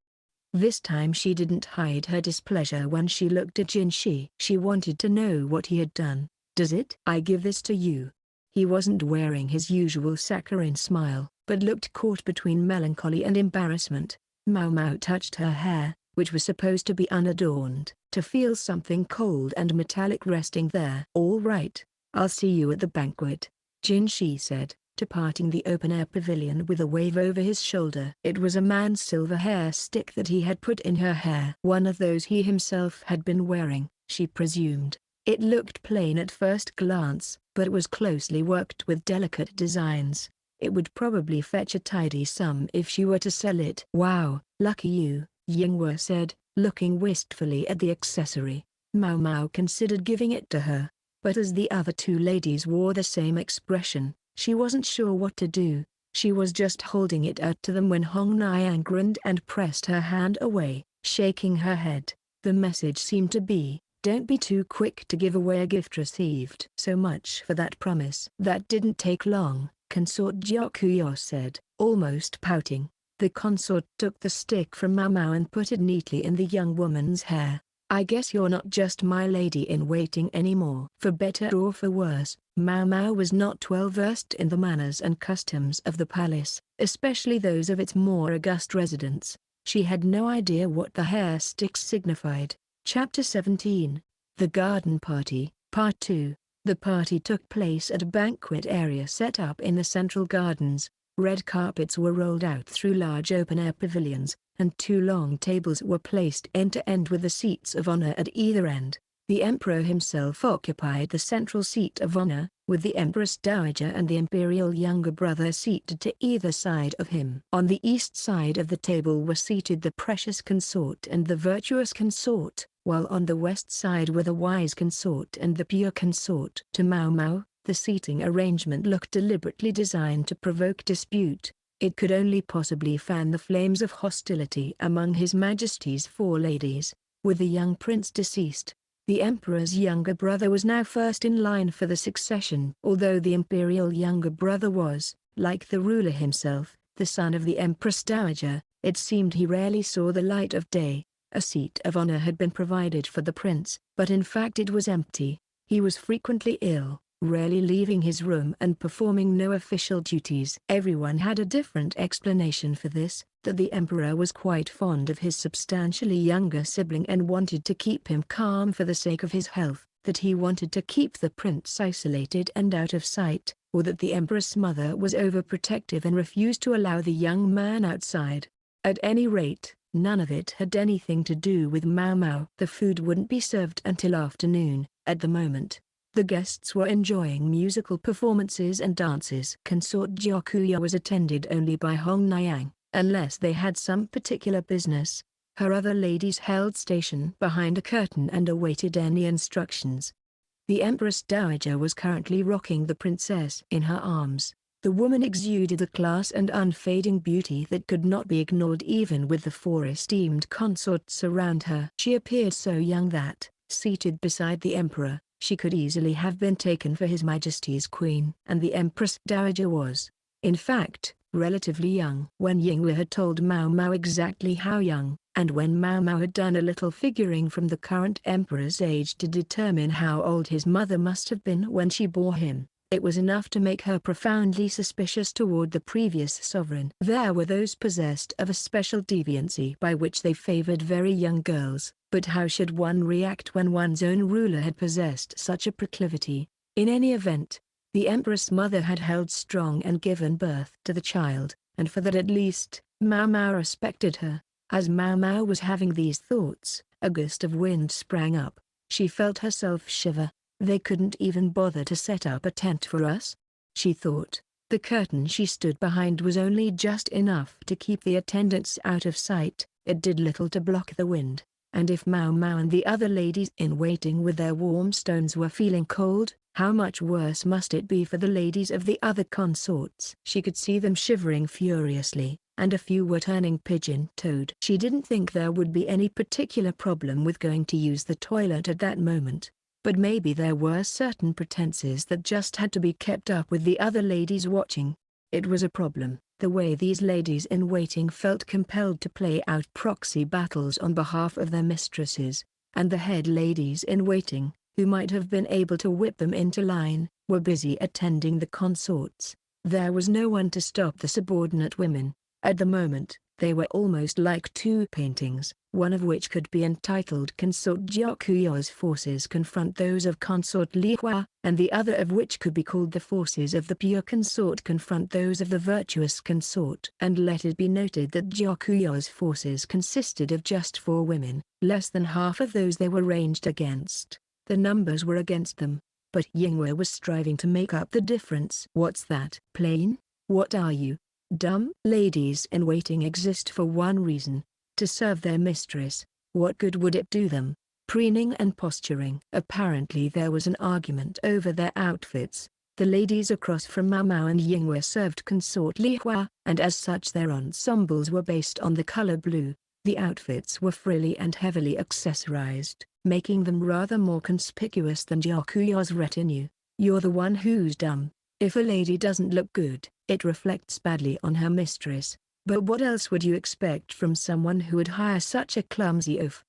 This time she didn't hide her displeasure when she looked at Jinshi. She wanted to know what he had done. Does it? I give this to you. He wasn't wearing his usual saccharine smile, but looked caught between melancholy and embarrassment. Maomao touched her hair, which was supposed to be unadorned, to feel something cold and metallic resting there. All right. I'll see you at the banquet, Jinshi said, departing the open-air pavilion with a wave over his shoulder. It was a man's silver hair stick that he had put in her hair. One of those he himself had been wearing, she presumed. It looked plain at first glance, but was closely worked with delicate designs. It would probably fetch a tidy sum if she were to sell it. Wow, lucky you, Yingwe said, looking wistfully at the accessory. Maomao considered giving it to her, but as the other two ladies wore the same expression, she wasn't sure what to do. She was just holding it out to them when Hong Niang grinned and pressed her hand away, shaking her head. The message seemed to be, don't be too quick to give away a gift received. So much for that promise. That didn't take long, Consort Gyakuyo said, almost pouting. The consort took the stick from Maomao and put it neatly in the young woman's hair. I guess you're not just my lady-in-waiting anymore. For better or for worse, Maomao was not well versed in the manners and customs of the palace, especially those of its more august residents. She had no idea what the hair sticks signified. Chapter 17. The Garden Party, Part 2. The party took place at a banquet area set up in the central gardens. Red carpets were rolled out through large open-air pavilions, and two long tables were placed end-to-end with the seats of honor at either end. The emperor himself occupied the central seat of honor, with the empress dowager and the imperial younger brother seated to either side of him. On the east side of the table were seated the precious consort and the virtuous consort, while on the west side were the wise consort and the pure consort. To Maomao, the seating arrangement looked deliberately designed to provoke dispute. It could only possibly fan the flames of hostility among His Majesty's four ladies. With the young prince deceased, the emperor's younger brother was now first in line for the succession. Although the imperial younger brother was, like the ruler himself, the son of the empress dowager, it seemed he rarely saw the light of day. A seat of honor had been provided for the prince, but in fact it was empty. He was frequently ill, rarely leaving his room and performing no official duties. Everyone had a different explanation for this, that the emperor was quite fond of his substantially younger sibling and wanted to keep him calm for the sake of his health, that he wanted to keep the prince isolated and out of sight, or that the empress mother was overprotective and refused to allow the young man outside. At any rate, none of it had anything to do with Maomao. The food wouldn't be served until afternoon. At the moment, the guests were enjoying musical performances and dances. Consort Gyakuya was attended only by Hong Niang, unless they had some particular business. Her other ladies held station behind a curtain and awaited any instructions. The Empress Dowager was currently rocking the princess in her arms. The woman exuded a class and unfading beauty that could not be ignored even with the four esteemed consorts around her. She appeared so young that, seated beside the emperor, she could easily have been taken for His Majesty's queen. And the Empress Dowager was, in fact, relatively young. When Yingwe had told Maomao exactly how young, and when Maomao had done a little figuring from the current emperor's age to determine how old his mother must have been when she bore him, it was enough to make her profoundly suspicious toward the previous sovereign. There were those possessed of a special deviancy by which they favored very young girls, but how should one react when one's own ruler had possessed such a proclivity? In any event, the empress mother had held strong and given birth to the child, and for that at least, Maomao respected her. As Maomao was having these thoughts, a gust of wind sprang up. She felt herself shiver. They couldn't even bother to set up a tent for us? She thought. The curtain she stood behind was only just enough to keep the attendants out of sight. It did little to block the wind. And if Maomao and the other ladies in waiting with their warm stones were feeling cold, how much worse must it be for the ladies of the other consorts? She could see them shivering furiously, and a few were turning pigeon-toed. She didn't think there would be any particular problem with going to use the toilet at that moment, but maybe there were certain pretenses that just had to be kept up with the other ladies watching. It was a problem, the way these ladies-in-waiting felt compelled to play out proxy battles on behalf of their mistresses, and the head ladies-in-waiting, who might have been able to whip them into line, were busy attending the consorts. There was no one to stop the subordinate women. At the moment, they were almost like two paintings, one of which could be entitled Consort Gyakuyo's Forces Confront Those of Consort Lihua, and the other of which could be called The Forces of the Pure Consort Confront Those of the Virtuous Consort. And let it be noted that Gyakuyo's forces consisted of just 4 women, less than half of those they were ranged against. The numbers were against them, but Yingwe was striving to make up the difference. What's that? Plain? What are you? Dumb? Ladies-in-waiting exist for one reason: to serve their mistress. What good would it do them? Preening and posturing. Apparently there was an argument over their outfits. The ladies across from Maomao and Yingwe served Consort Lihua, and as such their ensembles were based on the color blue. The outfits were frilly and heavily accessorized, making them rather more conspicuous than Gyakuyo's retinue. You're the one who's dumb. If a lady doesn't look good, it reflects badly on her mistress. But what else would you expect from someone who would hire such a clumsy oaf?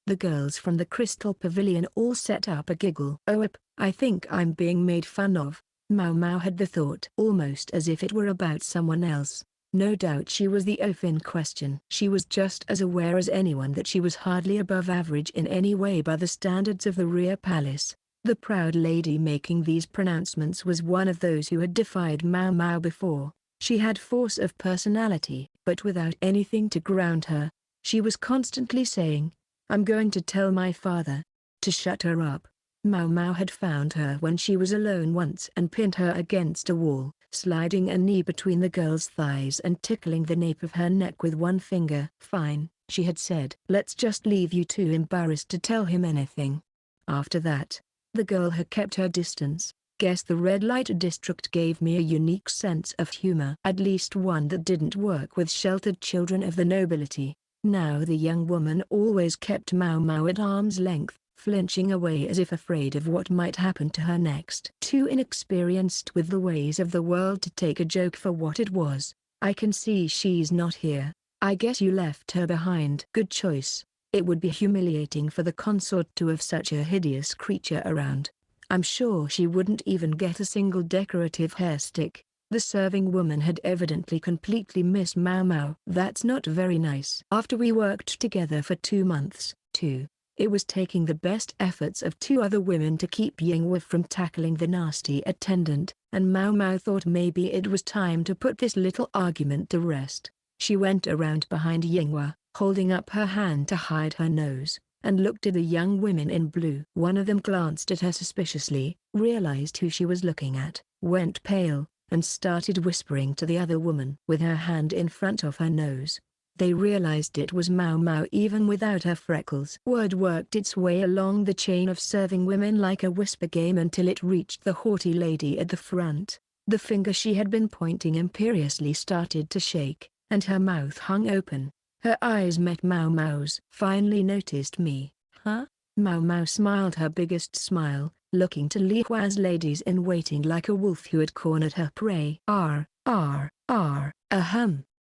The girls from the Crystal Pavilion all set up a giggle. Oh, I think I'm being made fun of. Maomao had the thought, almost as if it were about someone else. No doubt she was the oaf in question. She was just as aware as anyone that she was hardly above average in any way by the standards of the rear palace. The proud lady making these pronouncements was one of those who had defied Maomao before. She had force of personality, but without anything to ground her. She was constantly saying, "I'm going to tell my father to shut her up." Maomao had found her when she was alone once and pinned her against a wall, sliding a knee between the girl's thighs and tickling the nape of her neck with one finger. "Fine," she had said. "Let's just leave you two embarrassed to tell him anything." After that, the girl had kept her distance. Guess the red light district gave me a unique sense of humor. At least one that didn't work with sheltered children of the nobility. Now the young woman always kept Maomao at arm's length, flinching away as if afraid of what might happen to her next. Too inexperienced with the ways of the world to take a joke for what it was. "I can see she's not here. I guess you left her behind." Good choice. It would be humiliating for the consort to have such a hideous creature around. I'm sure she wouldn't even get a single decorative hair stick. The serving woman had evidently completely missed Maomao. "That's not very nice." After we worked together for 2 months, too, it was taking the best efforts of 2 other women to keep Yingwe from tackling the nasty attendant, and Maomao thought maybe it was time to put this little argument to rest. She went around behind Yingwe, holding up her hand to hide her nose, and looked at the young women in blue. One of them glanced at her suspiciously, realized who she was looking at, went pale, and started whispering to the other woman with her hand in front of her nose. They realized it was Maomao even without her freckles. Word worked its way along the chain of serving women like a whisper game until it reached the haughty lady at the front. The finger she had been pointing imperiously started to shake, and her mouth hung open. Her eyes met Maomao's. "Finally noticed me, huh?" Maomao smiled her biggest smile, looking to Li Hua's ladies-in-waiting like a wolf who had cornered her prey. Ahem.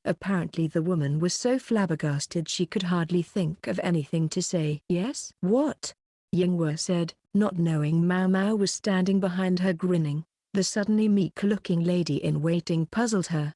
Apparently the woman was so flabbergasted she could hardly think of anything to say. "Yes?" "What?" Yingwe said, not knowing Maomao was standing behind her grinning. The suddenly meek-looking lady-in-waiting puzzled her.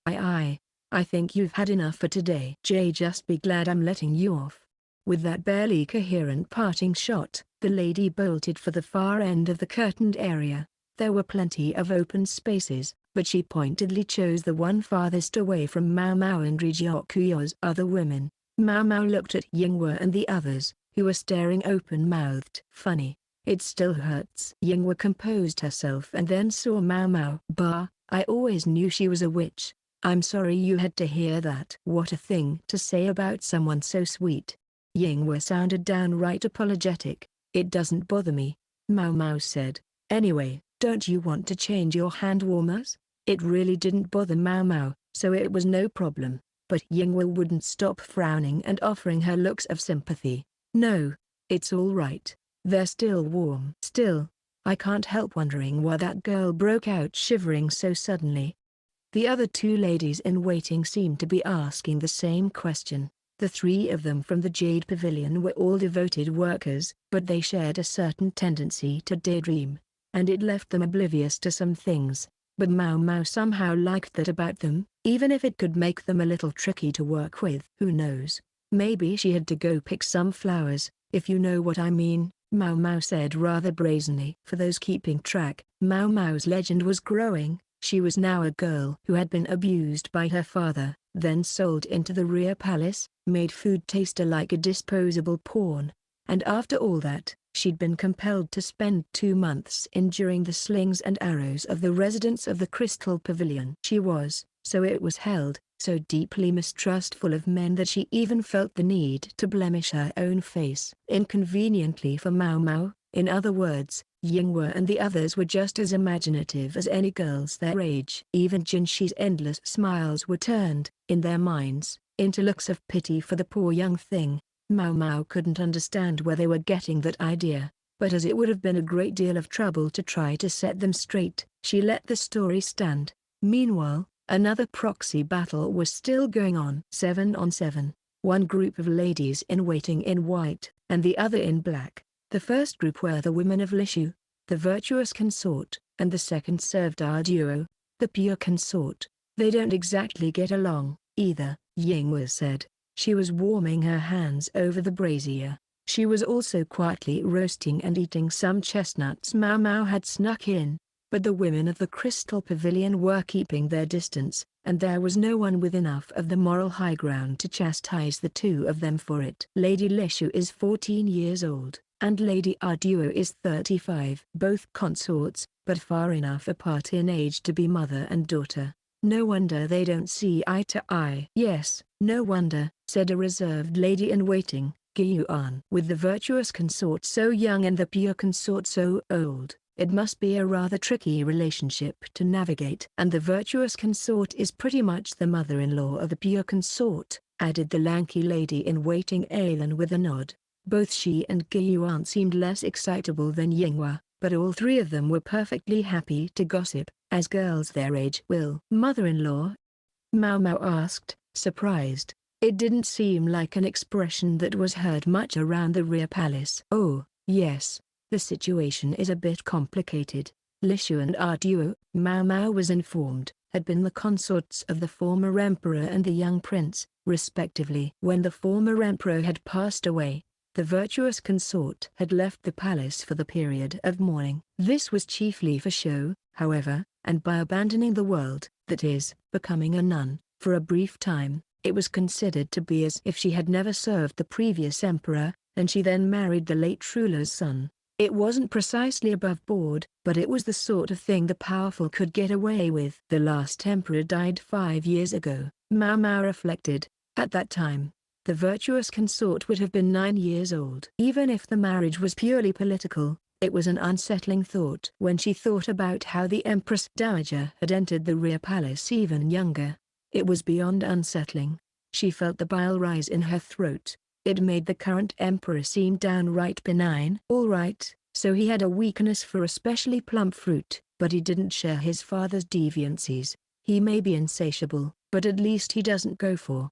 I think you've had enough for today. Just be glad I'm letting you off." With that barely coherent parting shot, the lady bolted for the far end of the curtained area. There were plenty of open spaces, but she pointedly chose the one farthest away from Maomao and Ryokuyo's other women. Maomao looked at Yingwe and the others, who were staring open-mouthed. "Funny. It still hurts." Yingwe composed herself and then saw Maomao. "Bah, I always knew she was a witch. I'm sorry you had to hear that." What a thing to say about someone so sweet. Yingwe sounded downright apologetic. "It doesn't bother me," Maomao said. "Anyway, don't you want to change your hand warmers?" It really didn't bother Maomao, so it was no problem. but Yingwa wouldn't stop frowning and offering her looks of sympathy. "No, it's all right. They're still warm." "Still, I can't help wondering why that girl broke out shivering so suddenly." The other two ladies in waiting seemed to be asking the same question. The three of them from the Jade Pavilion were all devoted workers, but they shared a certain tendency to daydream, and it left them oblivious to some things. But Maomao somehow liked that about them, even if it could make them a little tricky to work with. Who knows? Maybe she had to go pick some flowers, if you know what I mean, Maomao said rather brazenly. For those keeping track, Maomao's legend was growing. She was now a girl who had been abused by her father, then sold into the rear palace, made food taste like a disposable pawn. And after all that, she'd been compelled to spend 2 months enduring the slings and arrows of the residents of the Crystal Pavilion. She was, so it was held, so deeply mistrustful of men that she even felt the need to blemish her own face. Inconveniently for Maomao, in other words, Yingwa and the others were just as imaginative as any girls their age. Even Jinshi's endless smiles were turned, in their minds, into looks of pity for the poor young thing. Maomao couldn't understand where they were getting that idea, but as it would have been a great deal of trouble to try to set them straight, she let the story stand. Meanwhile, another proxy battle was still going on. 7 on 7. One group of ladies in waiting in white, and the other in black. The first group were the women of Lishu, the virtuous consort, and the second served our duo, the pure consort. "They don't exactly get along, either," Yingwa said. She was warming her hands over the brazier. She was also quietly roasting and eating some chestnuts Maomao had snuck in, but the women of the Crystal Pavilion were keeping their distance, and there was no one with enough of the moral high ground to chastise the two of them for it. Lady Lishu is 14 years old, and Lady Arduo is 35. Both consorts, but far enough apart in age to be mother and daughter. "No wonder they don't see eye to eye." "Yes, no wonder," said a reserved lady in waiting, Gyuan. "With the virtuous consort so young and the pure consort so old, it must be a rather tricky relationship to navigate." "And the virtuous consort is pretty much the mother-in-law of the pure consort," added the lanky lady in waiting Alan with a nod. Both she and Gyuan seemed less excitable than Yingwa, but all three of them were perfectly happy to gossip, as girls their age will. "Mother-in-law?" Maomao asked, surprised. It didn't seem like an expression that was heard much around the rear palace. "Oh, yes, the situation is a bit complicated. Lishu and Arduo," Maomao was informed, had been the consorts of the former emperor and the young prince, respectively. When the former emperor had passed away, the virtuous consort had left the palace for the period of mourning. This was chiefly for show, however, and by abandoning the world, that is, becoming a nun, for a brief time, it was considered to be as if she had never served the previous emperor, and she then married the late ruler's son. It wasn't precisely above board, but it was the sort of thing the powerful could get away with. The last emperor died 5 years ago, Maomao reflected. At that time, the virtuous consort would have been 9 years old. Even if the marriage was purely political, it was an unsettling thought. When she thought about how the Empress Dowager had entered the rear palace even younger, it was beyond unsettling. She felt the bile rise in her throat. It made the current emperor seem downright benign. All right, so he had a weakness for especially plump fruit, but he didn't share his father's deviancies. He may be insatiable, but at least he doesn't go for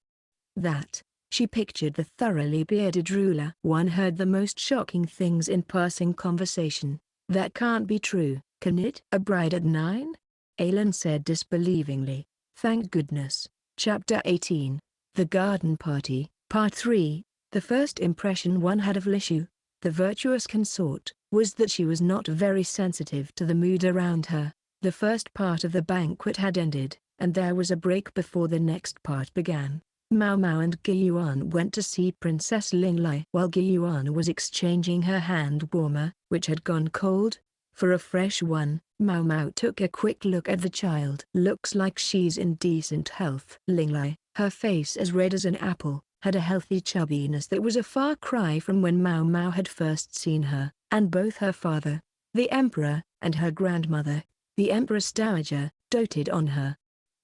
that. She pictured the thoroughly bearded ruler. One heard the most shocking things in passing conversation. "That can't be true, can it?" "A bride at 9? Alan said disbelievingly. "Thank goodness." Chapter 18. The Garden Party, Part 3. The first impression one had of Lishu, the virtuous consort, was that she was not very sensitive to the mood around her. The first part of the banquet had ended, and there was a break before the next part began. Maomao and Gyuan went to see Princess Linglai. While Gyuan was exchanging her hand warmer, which had gone cold, for a fresh one, Maomao took a quick look at the child. "Looks like she's in decent health." Linglai, her face as red as an apple, had a healthy chubbiness that was a far cry from when Maomao had first seen her, and both her father, the emperor, and her grandmother, the Empress Dowager, doted on her.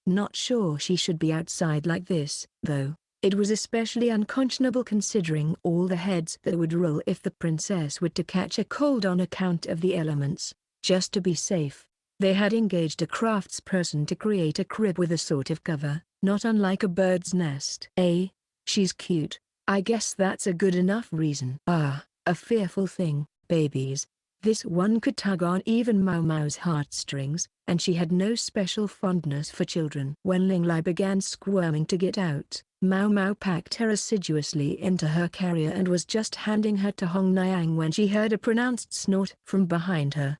Not sure she should be outside like this, though. It was especially unconscionable considering all the heads that would roll if the princess were to catch a cold on account of the elements. Just to be safe, they had engaged a craftsperson to create a crib with a sort of cover, not unlike a bird's nest. She's cute. I guess that's a good enough reason. Ah, a fearful thing, babies. This one could tug on even Maomao's heartstrings, and she had no special fondness for children. When Ling Lai began squirming to get out, Maomao packed her assiduously into her carrier and was just handing her to Hong Niang when she heard a pronounced snort from behind her.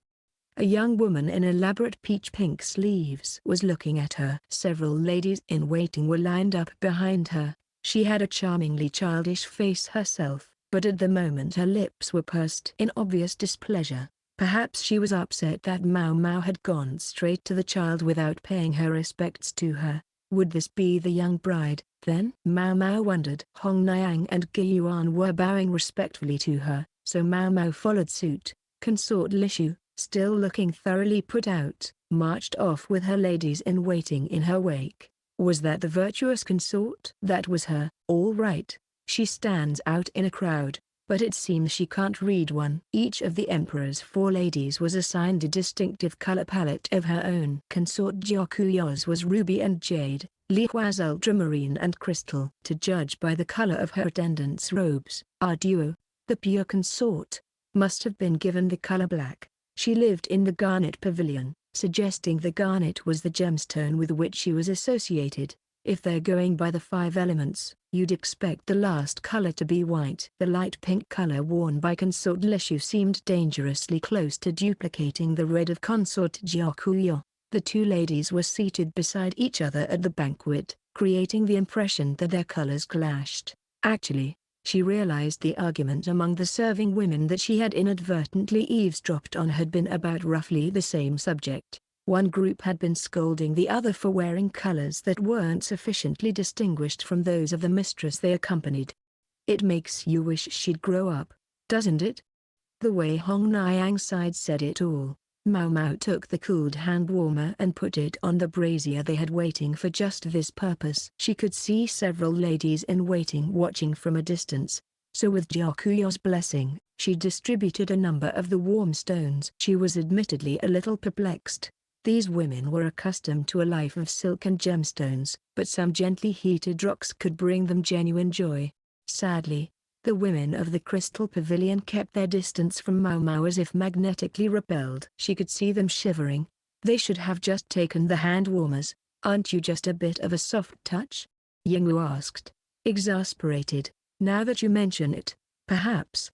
A young woman in elaborate peach-pink sleeves was looking at her. Several ladies in waiting were lined up behind her. She had a charmingly childish face herself, but at the moment her lips were pursed in obvious displeasure. Perhaps she was upset that Maomao had gone straight to the child without paying her respects to her. Would this be the young bride, then? Maomao wondered. Hong Niang and Guiyuan were bowing respectfully to her, so Maomao followed suit. Consort Lishu, still looking thoroughly put out, marched off with her ladies-in-waiting in her wake. Was that the virtuous consort? That was her. All right. She stands out in a crowd, but it seems she can't read one. Each of the emperor's 4 ladies was assigned a distinctive color palette of her own. Consort Jiakuyo's was ruby and jade, Li Hua's ultramarine and crystal. To judge by the color of her attendants' robes, our duo, the pure consort, must have been given the color black. She lived in the garnet pavilion, suggesting the garnet was the gemstone with which she was associated. If they're going by the 5 elements, you'd expect the last color to be white. The light pink color worn by Consort Lishu seemed dangerously close to duplicating the red of Consort Jiakuyo. The 2 ladies were seated beside each other at the banquet, creating the impression that their colors clashed. Actually, she realized the argument among the serving women that she had inadvertently eavesdropped on had been about roughly the same subject. One group had been scolding the other for wearing colors that weren't sufficiently distinguished from those of the mistress they accompanied. It makes you wish she'd grow up, doesn't it? The way Hong Niang side said it all. Maomao took the cooled hand warmer and put it on the brazier they had waiting for just this purpose. She could see several ladies in waiting watching from a distance, so with Jiakuyo's blessing, she distributed a number of the warm stones. She was admittedly a little perplexed. These women were accustomed to a life of silk and gemstones, but some gently heated rocks could bring them genuine joy. Sadly, the women of the Crystal Pavilion kept their distance from Maomao as if magnetically repelled. She could see them shivering. They should have just taken the hand warmers. Aren't you just a bit of a soft touch? Yingwu asked, exasperated. Now that you mention it, perhaps.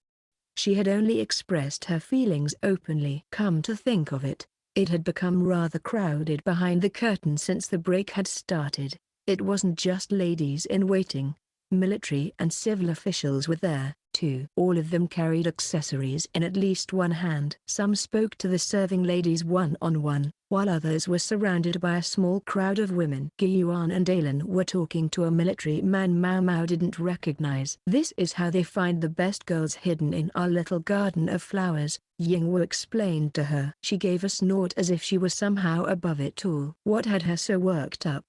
She had only expressed her feelings openly. Come to think of it, it had become rather crowded behind the curtain since the break had started. It wasn't just ladies in waiting. Military and civil officials were there, too. All of them carried accessories in at least one hand. Some spoke to the serving ladies one-on-one, while others were surrounded by a small crowd of women. Guiyuan and Alan were talking to a military man Maomao didn't recognize. This is how they find the best girls hidden in our little garden of flowers, Yingwu explained to her. She gave a snort as if she were somehow above it all. What had her so worked up?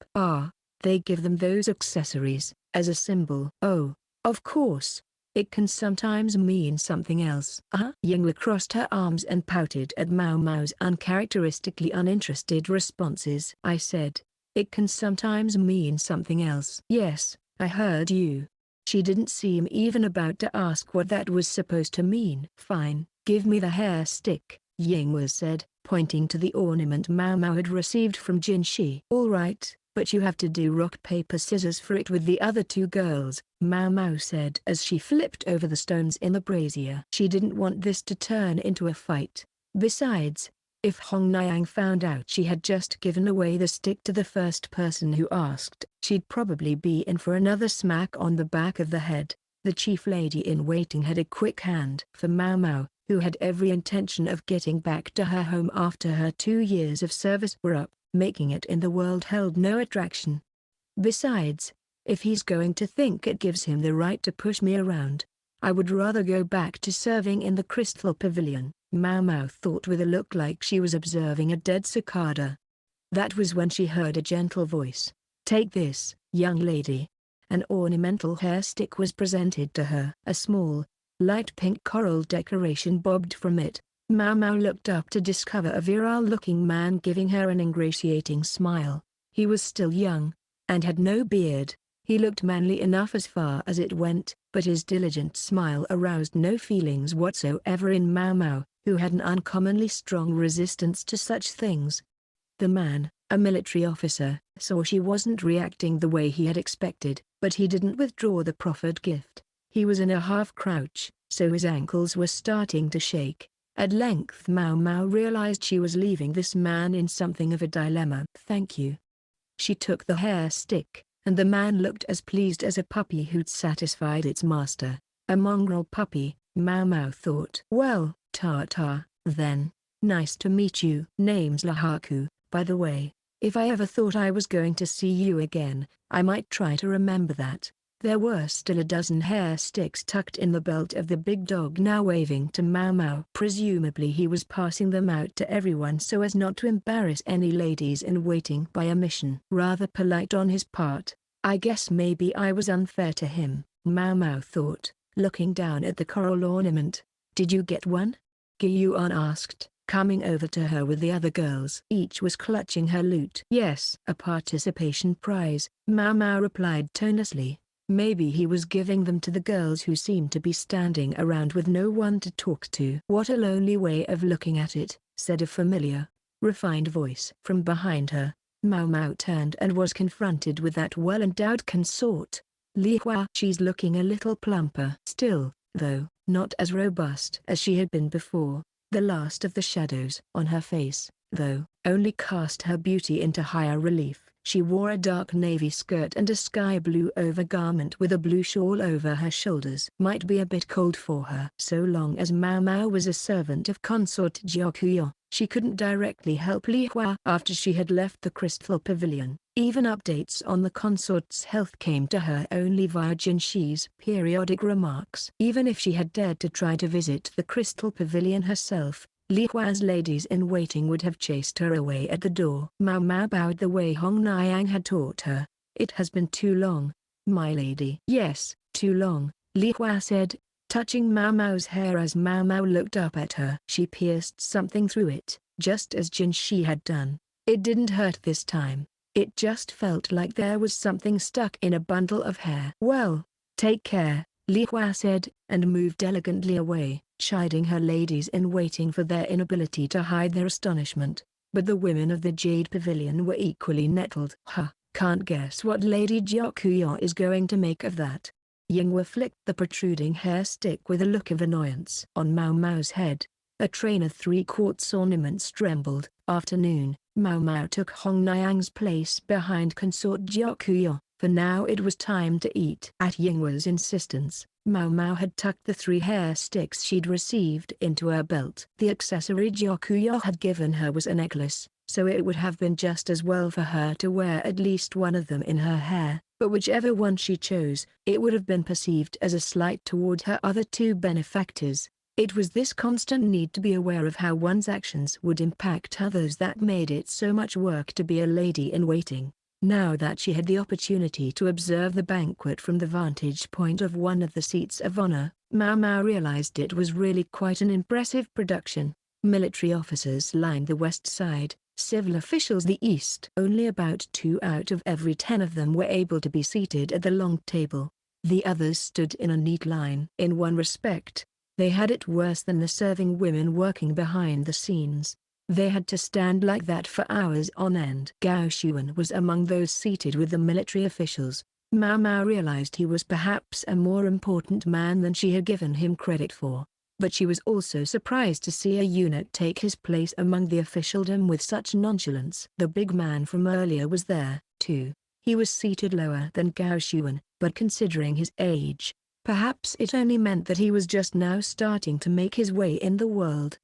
They give them those accessories as a symbol. Oh, of course. It can sometimes mean something else. Yingwu crossed her arms and pouted at Maomao's uncharacteristically uninterested responses. I said, it can sometimes mean something else. Yes, I heard you. She didn't seem even about to ask what that was supposed to mean. Fine, give me the hair stick, Yingwu said, pointing to the ornament Maomao had received from Jinshi. All right. But you have to do rock paper scissors for it with the other 2 girls, Maomao said as she flipped over the stones in the brazier. She didn't want this to turn into a fight. Besides, if Hong Niang found out she had just given away the stick to the first person who asked, she'd probably be in for another smack on the back of the head. The chief lady in waiting had a quick hand for Maomao, who had every intention of getting back to her home after her 2 years of service were up. Making it in the world held no attraction. Besides, if he's going to think it gives him the right to push me around, I would rather go back to serving in the Crystal Pavilion, Maomao thought with a look like she was observing a dead cicada. That was when she heard a gentle voice. "Take this, young lady." An ornamental hair stick was presented to her. A small, light pink coral decoration bobbed from it. Maomao looked up to discover a virile-looking man giving her an ingratiating smile. He was still young, and had no beard. He looked manly enough as far as it went, but his diligent smile aroused no feelings whatsoever in Maomao, who had an uncommonly strong resistance to such things. The man, a military officer, saw she wasn't reacting the way he had expected, but he didn't withdraw the proffered gift. He was in a half-crouch, so his ankles were starting to shake. At length Maomao realized she was leaving this man in something of a dilemma. "Thank you." She took the hair stick, and the man looked as pleased as a puppy who'd satisfied its master. A mongrel puppy, Maomao thought. "Well, ta-ta, then. Nice to meet you." "Name's Lahaku, by the way. If I ever thought I was going to see you again, I might try to remember that." There were still a dozen hair sticks tucked in the belt of the big dog, now waving to Maomao. Presumably he was passing them out to everyone so as not to embarrass any ladies in waiting by omission. Rather polite on his part. I guess maybe I was unfair to him, Maomao thought, looking down at the coral ornament. "Did you get one?" Gyuan asked, coming over to her with the other girls. Each was clutching her lute. "Yes." "A participation prize," Maomao replied tonelessly. Maybe he was giving them to the girls who seemed to be standing around with no one to talk to. "What a lonely way of looking at it," said a familiar, refined voice from behind her. Maomao turned and was confronted with that well-endowed consort. Li Hua. She's looking a little plumper. Still, though, not as robust as she had been before. The last of the shadows on her face, though, only cast her beauty into higher relief. She wore a dark navy skirt and a sky blue overgarment with a blue shawl over her shoulders. Might be a bit cold for her. So long as Maomao was a servant of consort Jiakuyo, she couldn't directly help Li Hua. After she had left the Crystal Pavilion, even updates on the consort's health came to her only via Jinshi's periodic remarks. Even if she had dared to try to visit the Crystal Pavilion herself, Li Hua's ladies-in-waiting would have chased her away at the door. Maomao bowed the way Hong Niang had taught her. "It has been too long, my lady." "Yes, too long," Li Hua said, touching Maomao's hair as Maomao looked up at her. She pierced something through it, just as Jinshi had done. It didn't hurt this time. It just felt like there was something stuck in a bundle of hair. "Well, take care," Li Hua said, and moved elegantly away, chiding her ladies-in-waiting for their inability to hide their astonishment. But the women of the Jade Pavilion were equally nettled. Can't guess what Lady Jiakuyo is going to make of that." Yinghua flicked the protruding hair stick with a look of annoyance. On Maomao's head, a train of 3/4 ornaments trembled. Afternoon, Maomao took Hong Niang's place behind consort Jiakuyo. For now it was time to eat. At Yinghua's insistence, Maomao had tucked the 3 hair sticks she'd received into her belt. The accessory Jiakuyo had given her was a necklace, so it would have been just as well for her to wear at least one of them in her hair, but whichever one she chose, it would have been perceived as a slight toward her other 2 benefactors. It was this constant need to be aware of how one's actions would impact others that made it so much work to be a lady-in-waiting. Now that she had the opportunity to observe the banquet from the vantage point of one of the seats of honor, Maomao realized it was really quite an impressive production. Military officers lined the west side, civil officials the east. Only about 2 out of every 10 of them were able to be seated at the long table. The others stood in a neat line. In one respect, they had it worse than the serving women working behind the scenes. They had to stand like that for hours on end. Gao Xuan was among those seated with the military officials. Maomao realized he was perhaps a more important man than she had given him credit for. But she was also surprised to see a eunuch take his place among the officialdom with such nonchalance. The big man from earlier was there, too. He was seated lower than Gao Xuan, but considering his age, perhaps it only meant that he was just now starting to make his way in the world.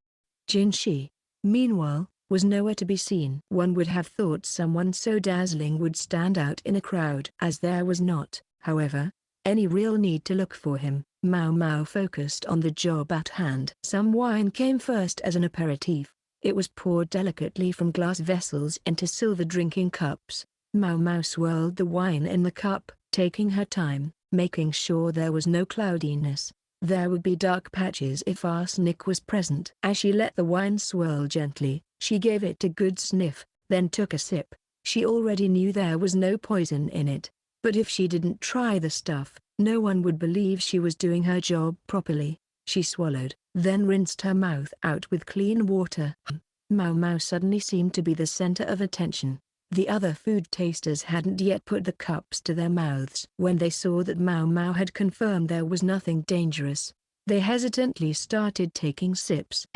Jinshi, meanwhile, was nowhere to be seen. One would have thought someone so dazzling would stand out in a crowd. As there was not, however, any real need to look for him, Maomao focused on the job at hand. Some wine came first as an aperitif. It was poured delicately from glass vessels into silver drinking cups. Maomao swirled the wine in the cup, taking her time, making sure there was no cloudiness. There would be dark patches if arsenic was present. As she let the wine swirl gently, she gave it a good sniff, then took a sip. She already knew there was no poison in it. But if she didn't try the stuff, no one would believe she was doing her job properly. She swallowed, then rinsed her mouth out with clean water. Maomao suddenly seemed to be the center of attention. The other food tasters hadn't yet put the cups to their mouths. When they saw that Maomao had confirmed there was nothing dangerous, they hesitantly started taking sips.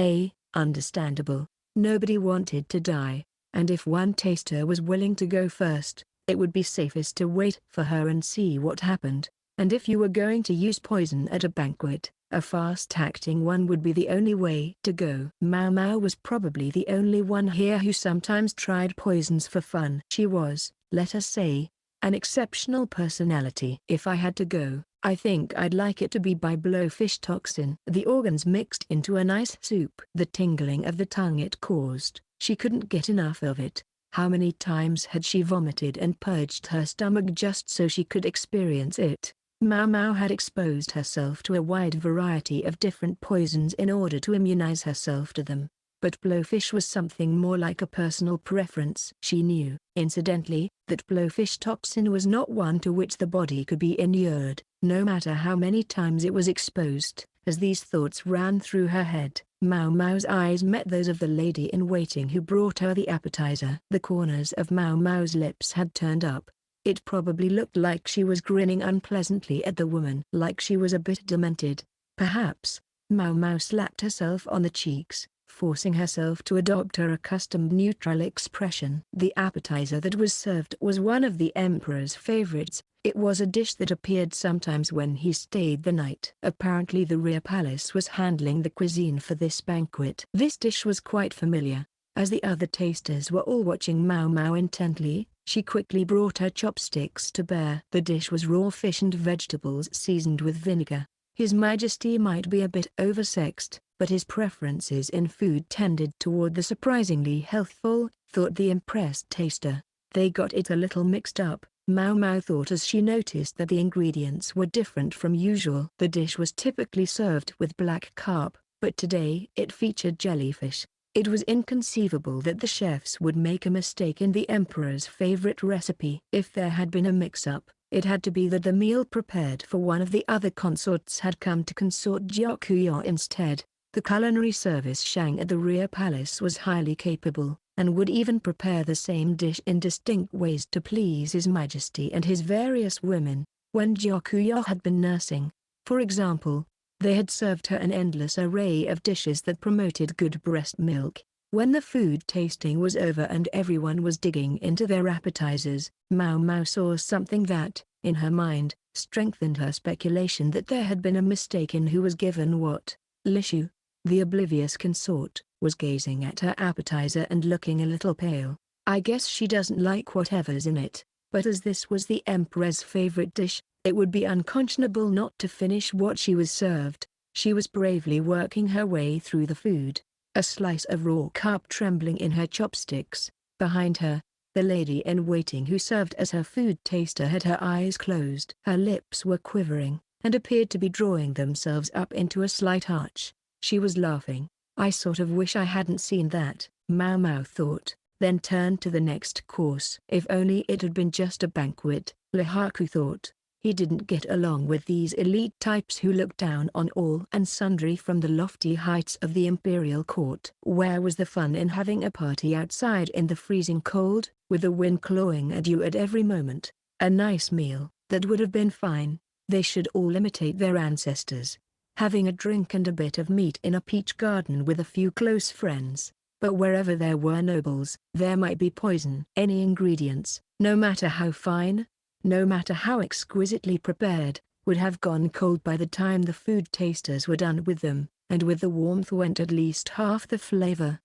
Understandable. Nobody wanted to die, and if one taster was willing to go first, it would be safest to wait for her and see what happened. And if you were going to use poison at a banquet, a fast-acting one would be the only way to go. Maomao was probably the only one here who sometimes tried poisons for fun. She was, let us say, an exceptional personality. If I had to go, I think I'd like it to be by blowfish toxin. The organs mixed into a nice soup. The tingling of the tongue it caused, she couldn't get enough of it. How many times had she vomited and purged her stomach just so she could experience it? Maomao had exposed herself to a wide variety of different poisons in order to immunize herself to them. But blowfish was something more like a personal preference. She knew, incidentally, that blowfish toxin was not one to which the body could be inured, no matter how many times it was exposed. As these thoughts ran through her head, Maomao's eyes met those of the lady-in-waiting who brought her the appetizer. The corners of Maomao's lips had turned up. It probably looked like she was grinning unpleasantly at the woman. Like she was a bit demented. Perhaps. Maomao slapped herself on the cheeks, forcing herself to adopt her accustomed neutral expression. The appetizer that was served was one of the emperor's favorites. It was a dish that appeared sometimes when he stayed the night. Apparently the rear palace was handling the cuisine for this banquet. This dish was quite familiar. As the other tasters were all watching Maomao intently, she quickly brought her chopsticks to bear. The dish was raw fish and vegetables seasoned with vinegar. His Majesty might be a bit oversexed, but his preferences in food tended toward the surprisingly healthful, thought the impressed taster. They got it a little mixed up, Maomao thought as she noticed that the ingredients were different from usual. The dish was typically served with black carp, but today it featured jellyfish. It was inconceivable that the chefs would make a mistake in the emperor's favorite recipe. If there had been a mix-up, it had to be that the meal prepared for one of the other consorts had come to consort Gyakuya instead. The culinary service Shang at the rear palace was highly capable, and would even prepare the same dish in distinct ways to please His Majesty and his various women. When Gyakuya had been nursing, for example, they had served her an endless array of dishes that promoted good breast milk. When the food tasting was over and everyone was digging into their appetizers, Maomao saw something that, in her mind, strengthened her speculation that there had been a mistake in who was given what. Lishu, the oblivious consort, was gazing at her appetizer and looking a little pale. I guess she doesn't like whatever's in it, but as this was the emperor's favorite dish, it would be unconscionable not to finish what she was served. She was bravely working her way through the food, a slice of raw carp trembling in her chopsticks. Behind her, the lady-in-waiting who served as her food taster had her eyes closed. Her lips were quivering, and appeared to be drawing themselves up into a slight arch. She was laughing. I sort of wish I hadn't seen that, Maomao thought, then turned to the next course. If only it had been just a banquet, Lihaku thought. He didn't get along with these elite types who looked down on all and sundry from the lofty heights of the imperial court. Where was the fun in having a party outside in the freezing cold, with the wind clawing at you at every moment? A nice meal, that would have been fine. They should all imitate their ancestors, having a drink and a bit of meat in a peach garden with a few close friends. But wherever there were nobles, there might be poison. Any ingredients, no matter how fine, no matter how exquisitely prepared, would have gone cold by the time the food tasters were done with them, and with the warmth went at least half the flavor.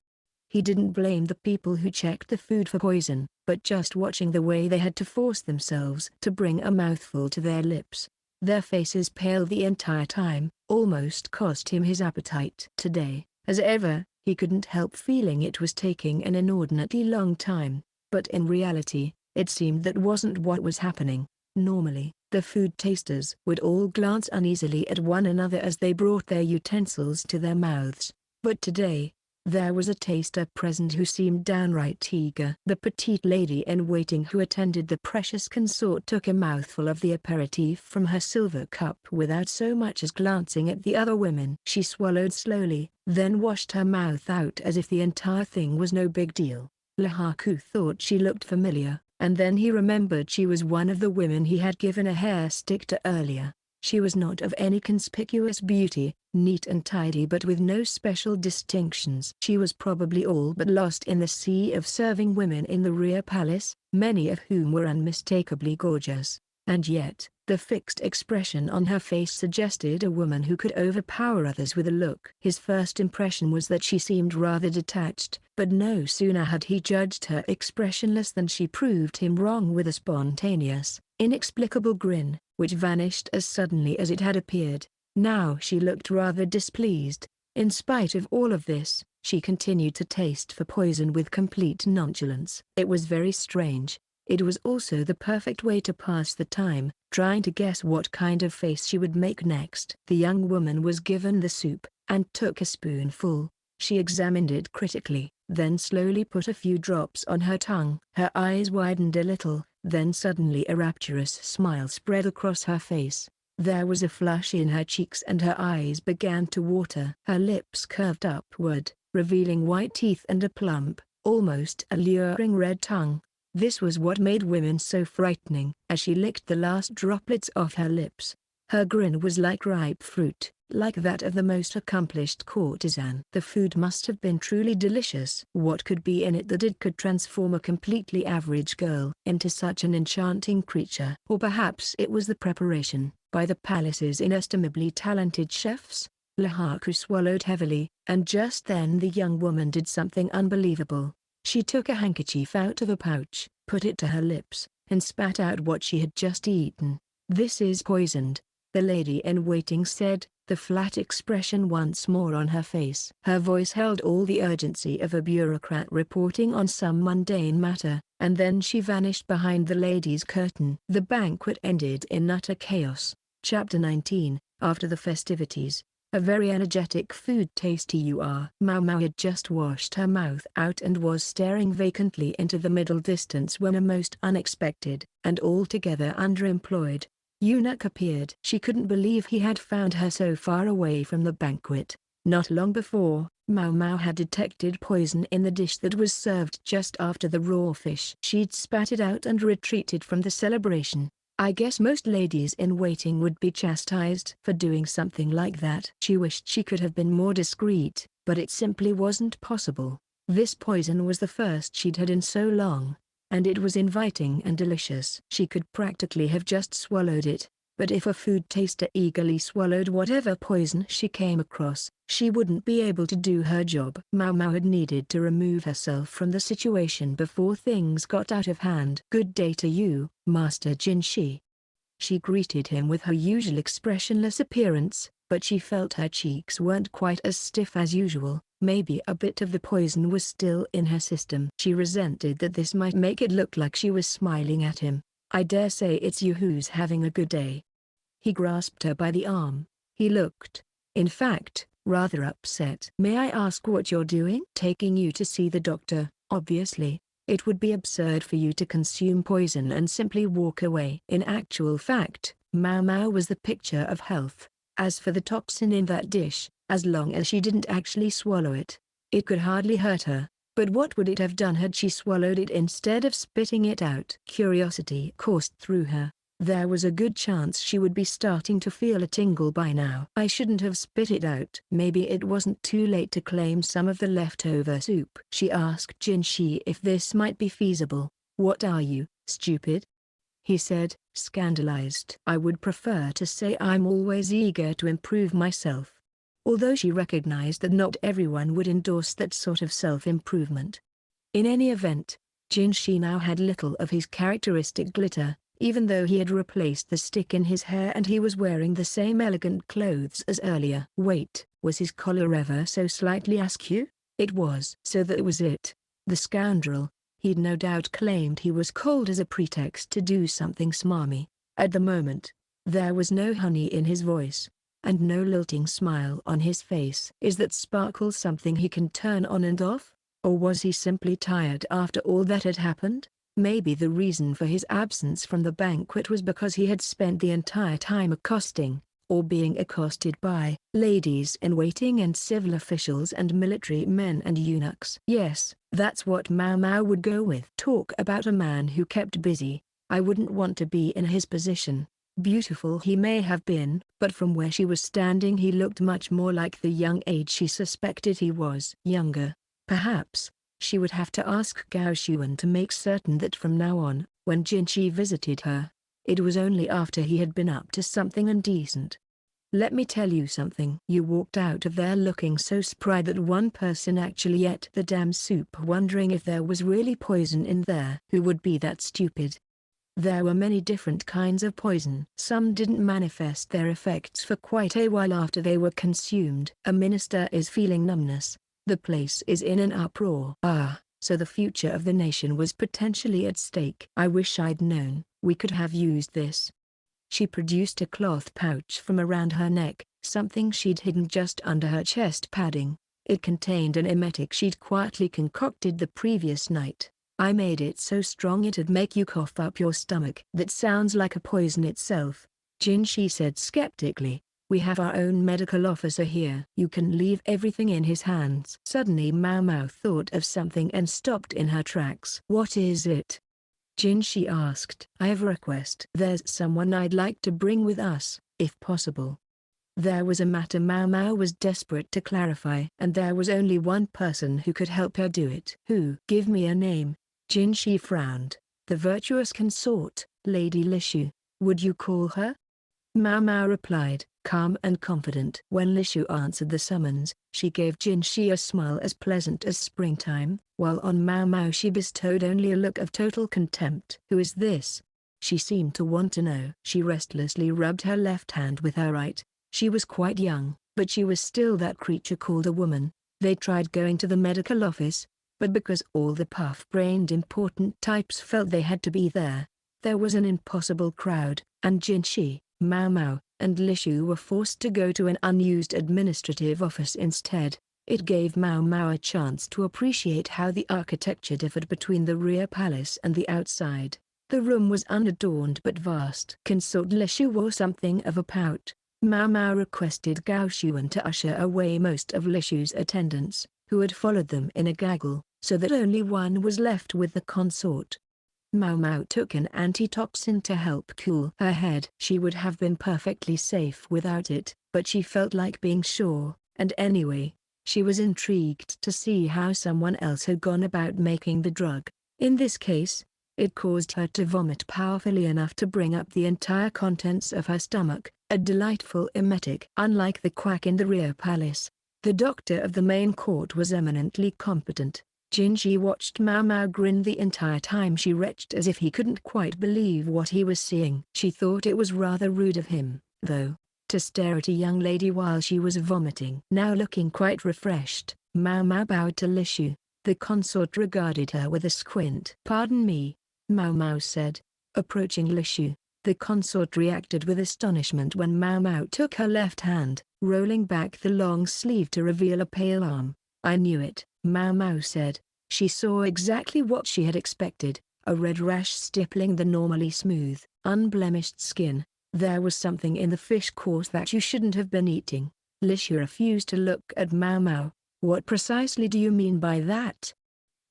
He didn't blame the people who checked the food for poison, but just watching the way they had to force themselves to bring a mouthful to their lips, their faces pale the entire time, almost cost him his appetite. Today, as ever, He couldn't help feeling it was taking an inordinately long time, but in reality, it seemed that wasn't what was happening. Normally, the food tasters would all glance uneasily at one another as they brought their utensils to their mouths, but today, there was a taster present who seemed downright eager. The petite lady-in-waiting who attended the precious consort took a mouthful of the aperitif from her silver cup without so much as glancing at the other women. She swallowed slowly, then washed her mouth out as if the entire thing was no big deal. Lahaku thought she looked familiar, and then he remembered she was one of the women he had given a hair stick to earlier. She was not of any conspicuous beauty, neat and tidy but with no special distinctions. She was probably all but lost in the sea of serving women in the rear palace, many of whom were unmistakably gorgeous, and yet, the fixed expression on her face suggested a woman who could overpower others with a look. His first impression was that she seemed rather detached, but no sooner had he judged her expressionless than she proved him wrong with a spontaneous, inexplicable grin, which vanished as suddenly as it had appeared. Now she looked rather displeased. In spite of all of this, she continued to taste for poison with complete nonchalance. It was very strange. It was also the perfect way to pass the time, trying to guess what kind of face she would make next. The young woman was given the soup, and took a spoonful. She examined it critically, then slowly put a few drops on her tongue. Her eyes widened a little, then suddenly a rapturous smile spread across her face. There was a flush in her cheeks and her eyes began to water. Her lips curved upward, revealing white teeth and a plump, almost alluring red tongue. This was what made women so frightening. As she licked the last droplets off her lips, her grin was like ripe fruit, like that of the most accomplished courtesan. The food must have been truly delicious. What could be in it that it could transform a completely average girl into such an enchanting creature? Or perhaps it was the preparation, by the palace's inestimably talented chefs? Lahaku swallowed heavily, and just then the young woman did something unbelievable. She took a handkerchief out of a pouch, put it to her lips, and spat out what she had just eaten. "This is poisoned," the lady-in-waiting said, the flat expression once more on her face. Her voice held all the urgency of a bureaucrat reporting on some mundane matter, and then she vanished behind the ladies' curtain. The banquet ended in utter chaos. Chapter 19, After the festivities. A very energetic food taster you are. Maomao had just washed her mouth out and was staring vacantly into the middle distance when a most unexpected, and altogether underemployed, eunuch appeared. She couldn't believe he had found her so far away from the banquet. Not long before, Maomao had detected poison in the dish that was served just after the raw fish. She'd spat it out and retreated from the celebration. I guess most ladies-in-waiting would be chastised for doing something like that. She wished she could have been more discreet, but it simply wasn't possible. This poison was the first she'd had in so long, and it was inviting and delicious. She could practically have just swallowed it, but if a food taster eagerly swallowed whatever poison she came across, she wouldn't be able to do her job. Maomao had needed to remove herself from the situation before things got out of hand. "Good day to you, Master Jinshi." She greeted him with her usual expressionless appearance, but she felt her cheeks weren't quite as stiff as usual. Maybe a bit of the poison was still in her system. She resented that this might make it look like she was smiling at him. "I dare say it's you who's having a good day." He grasped her by the arm. He looked, in fact, rather upset. "May I ask what you're doing?" "Taking you to see the doctor, obviously. It would be absurd for you to consume poison and simply walk away." In actual fact, Maomao was the picture of health. As for the toxin in that dish, as long as she didn't actually swallow it, it could hardly hurt her. But what would it have done had she swallowed it instead of spitting it out? Curiosity coursed through her. There was a good chance she would be starting to feel a tingle by now. "I shouldn't have spit it out." Maybe it wasn't too late to claim some of the leftover soup. She asked Jinshi if this might be feasible. "What are you, stupid?" he said, scandalized. "I would prefer to say I'm always eager to improve myself." Although she recognized that not everyone would endorse that sort of self-improvement. In any event, Jinshi now had little of his characteristic glitter, even though he had replaced the stick in his hair and he was wearing the same elegant clothes as earlier. Wait, was his collar ever so slightly askew? It was. So that was it. The scoundrel. He'd no doubt claimed he was cold as a pretext to do something smarmy. At the moment, there was no honey in his voice, and no lilting smile on his face. Is that sparkle something he can turn on and off? Or was he simply tired after all that had happened? Maybe the reason for his absence from the banquet was because he had spent the entire time accosting, or being accosted by, ladies-in-waiting and civil officials and military men and eunuchs. Yes, that's what Maomao would go with. Talk about a man who kept busy. I wouldn't want to be in his position. Beautiful he may have been, but from where she was standing he looked much more like the young age she suspected he was. Younger. Perhaps, she would have to ask Gao Xuan to make certain that from now on, when Jinshi visited her, it was only after he had been up to something indecent. Let me tell you something. You walked out of there looking so spry that one person actually ate the damn soup wondering if there was really poison in there. Who would be that stupid? There were many different kinds of poison. Some didn't manifest their effects for quite a while after they were consumed. A minister is feeling numbness. The place is in an uproar. Ah, so the future of the nation was potentially at stake. I wish I'd known. We could have used this. She produced a cloth pouch from around her neck, something she'd hidden just under her chest padding. It contained an emetic she'd quietly concocted the previous night. I made it so strong it'd make you cough up your stomach. That sounds like a poison itself, Jinshi said skeptically. We have our own medical officer here. You can leave everything in his hands. Suddenly Maomao thought of something and stopped in her tracks. What is it? Jinshi asked. I have a request. There's someone I'd like to bring with us, if possible. There was a matter Maomao was desperate to clarify, and there was only one person who could help her do it. Who? Give me a name. Jinshi frowned. The virtuous consort, Lady Lishu. Would you call her? Maomao replied, calm and confident. When Lishu answered the summons, she gave Jinshi a smile as pleasant as springtime, while on Maomao she bestowed only a look of total contempt. Who is this? She seemed to want to know. She restlessly rubbed her left hand with her right. She was quite young, but she was still that creature called a woman. They tried going to the medical office, but because all the puff-brained important types felt they had to be there was an impossible crowd, and Jinshi, Maomao, and Lishu were forced to go to an unused administrative office instead. It gave Maomao a chance to appreciate how the architecture differed between the rear palace and the outside. The room was unadorned but vast. Consort Lishu wore something of a pout. Maomao requested Gao Xuan to usher away most of Lishu's attendants, who had followed them in a gaggle, so that only one was left with the consort. Maomao took an antitoxin to help cool her head. She would have been perfectly safe without it, but she felt like being sure, and anyway, she was intrigued to see how someone else had gone about making the drug. In this case, it caused her to vomit powerfully enough to bring up the entire contents of her stomach, a delightful emetic. Unlike the quack in the rear palace, the doctor of the main court was eminently competent. Jinshi watched Maomao grin the entire time she retched as if he couldn't quite believe what he was seeing. She thought it was rather rude of him, though, to stare at a young lady while she was vomiting. Now looking quite refreshed, Maomao bowed to Lishu. The consort regarded her with a squint. Pardon me, Maomao said, approaching Lishu. The consort reacted with astonishment when Maomao took her left hand, rolling back the long sleeve to reveal a pale arm. I knew it, Maomao said. She saw exactly what she had expected, a red rash stippling the normally smooth, unblemished skin. There was something in the fish course that you shouldn't have been eating. Lishu refused to look at Maomao. What precisely do you mean by that?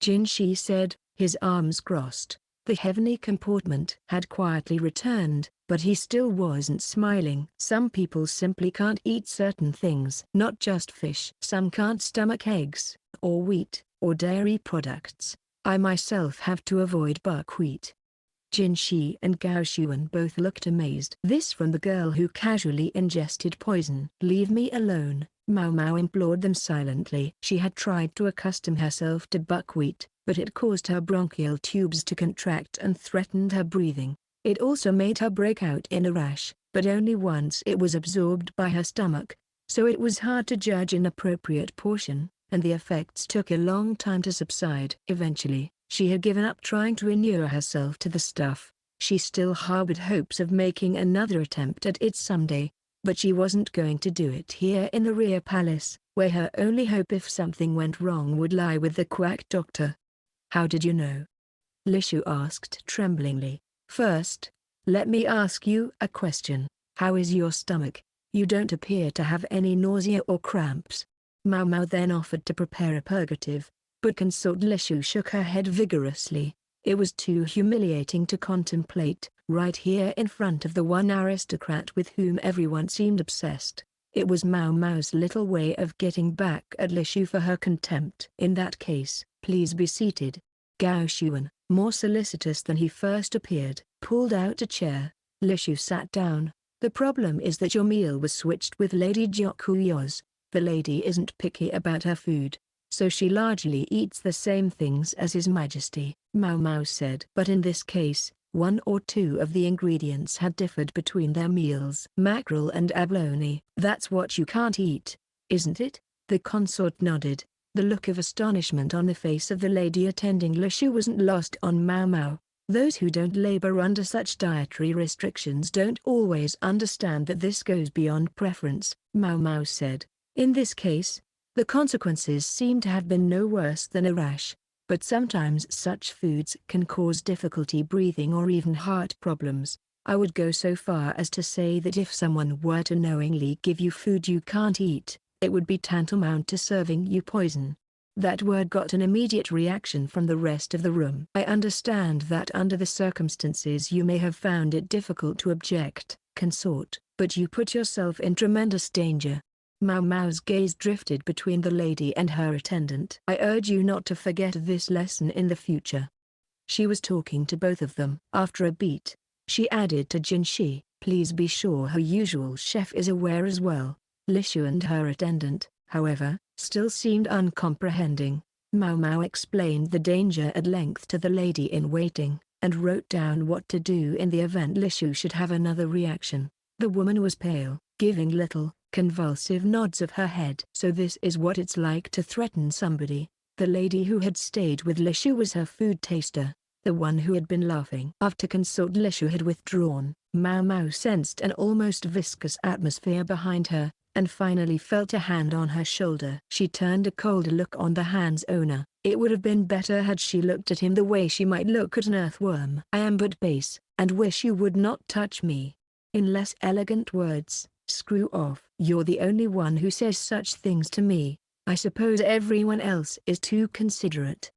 Jinshi said, his arms crossed. The heavenly comportment had quietly returned, but he still wasn't smiling. Some people simply can't eat certain things. Not just fish. Some can't stomach eggs, or wheat, or dairy products. I myself have to avoid buckwheat. Jinshi and Gao Xuan both looked amazed. This from the girl who casually ingested poison. Leave me alone, Maomao implored them silently. She had tried to accustom herself to buckwheat, but it caused her bronchial tubes to contract and threatened her breathing. It also made her break out in a rash, but only once it was absorbed by her stomach, so it was hard to judge an appropriate portion. and the effects took a long time to subside. Eventually, she had given up trying to inure herself to the stuff. She still harbored hopes of making another attempt at it someday, but she wasn't going to do it here in the rear palace, where her only hope if something went wrong would lie with the quack doctor. "How did you know?" Lishu asked tremblingly. "First, let me ask you a question. How is your stomach? You don't appear to have any nausea or cramps." Maomao then offered to prepare a purgative, but Consort Lishu shook her head vigorously. It was too humiliating to contemplate, right here in front of the one aristocrat with whom everyone seemed obsessed. It was Maomao's little way of getting back at Lishu for her contempt. "In that case, please be seated." Gao Xuan, more solicitous than he first appeared, pulled out a chair. Lishu sat down. "The problem is that your meal was switched with Lady Jiakuyo's. The lady isn't picky about her food, so she largely eats the same things as His Majesty," Maomao said. "But in this case, one or two of the ingredients had differed between their meals." "Mackerel and abalone, that's what you can't eat, isn't it?" The consort nodded. The look of astonishment on the face of the lady attending Lishu wasn't lost on Maomao. Those who don't labor under such dietary restrictions don't always understand that this goes beyond preference, Maomao said. "In this case, the consequences seem to have been no worse than a rash, but sometimes such foods can cause difficulty breathing or even heart problems. I would go so far as to say that if someone were to knowingly give you food you can't eat, it would be tantamount to serving you poison." That word got an immediate reaction from the rest of the room. "I understand that under the circumstances you may have found it difficult to object, consort, but you put yourself in tremendous danger." Maomao's gaze drifted between the lady and her attendant. "I urge you not to forget this lesson in the future." She was talking to both of them. After a beat, she added to Jinshi, "Please be sure her usual chef is aware as well." Lishu and her attendant, however, still seemed uncomprehending. Maomao explained the danger at length to the lady in waiting, and wrote down what to do in the event Lishu should have another reaction. The woman was pale, giving little, convulsive nods of her head. "So this is what it's like to threaten somebody." The lady who had stayed with Lishu was her food taster, the one who had been laughing. After Consort Lishu had withdrawn, Maomao sensed an almost viscous atmosphere behind her, and finally felt a hand on her shoulder. She turned a colder look on the hand's owner. It would have been better had she looked at him the way she might look at an earthworm. "I am but base, and wish you would not touch me." In less elegant words, "Screw off." "You're the only one who says such things to me. I suppose everyone else is too considerate."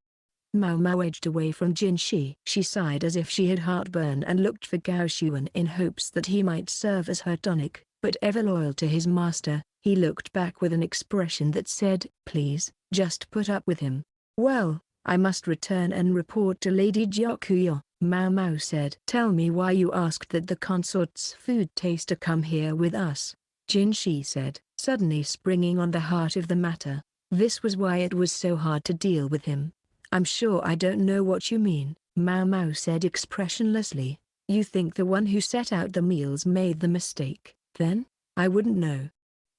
Maomao edged away from Jinshi. She sighed as if she had heartburn and looked for Gao Xuan in hopes that he might serve as her tonic. But ever loyal to his master, he looked back with an expression that said, "Please, just put up with him." "Well, I must return and report to Lady Jiakuyo," Maomao said. "Tell me why you asked that the consort's food taster come here with us," Jinshi said, suddenly springing on the heart of the matter. This was why it was so hard to deal with him. "I'm sure I don't know what you mean," Maomao said expressionlessly. "You think the one who set out the meals made the mistake? Then, I wouldn't know."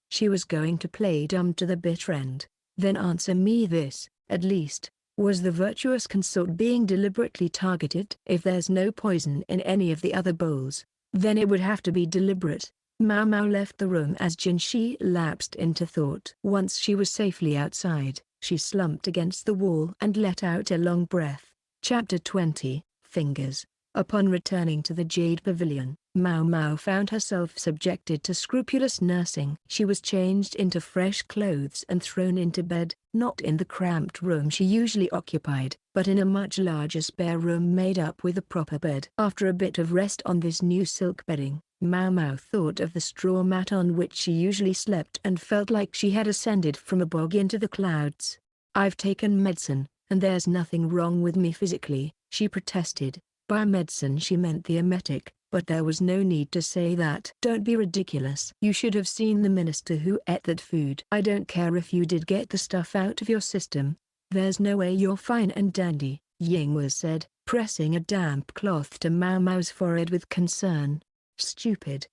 She was going to play dumb to the bitter end. "Then answer me this, at least. Was the virtuous consort being deliberately targeted? If there's no poison in any of the other bowls, then it would have to be deliberate." Maomao left the room as Jinshi lapsed into thought. Once she was safely outside, she slumped against the wall and let out a long breath. Chapter 20, Fingers. Upon returning to the Jade Pavilion, Maomao found herself subjected to scrupulous nursing. She was changed into fresh clothes and thrown into bed, not in the cramped room she usually occupied, but in a much larger spare room made up with a proper bed. After a bit of rest on this new silk bedding, Maomao thought of the straw mat on which she usually slept and felt like she had ascended from a bog into the clouds. "I've taken medicine, and there's nothing wrong with me physically," she protested. By medicine she meant the emetic, but there was no need to say that. "Don't be ridiculous. You should have seen the minister who ate that food." "I don't care if you did get the stuff out of your system. There's no way you're fine and dandy," Yingwa said, pressing a damp cloth to Maomao's forehead with concern. Stupid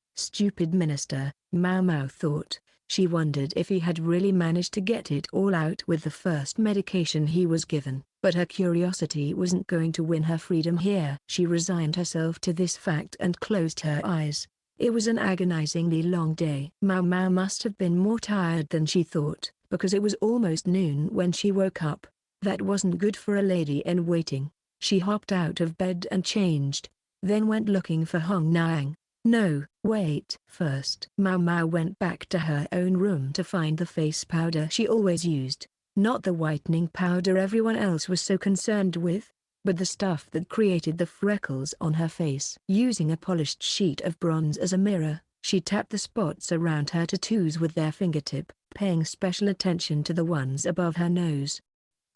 minister, Maomao thought. She wondered if he had really managed to get it all out with the first medication he was given, but her curiosity wasn't going to win her freedom here. She resigned herself to this fact and closed her eyes. It was an agonizingly long day. Maomao must have been more tired than she thought, because it was almost noon when she woke up. That wasn't good for a lady in waiting. She hopped out of bed and changed, then went looking for Hong Niang. No, wait. First, Maomao went back to her own room to find the face powder she always used. Not the whitening powder everyone else was so concerned with, but the stuff that created the freckles on her face. Using a polished sheet of bronze as a mirror, she tapped the spots around her tattoos with their fingertip, paying special attention to the ones above her nose.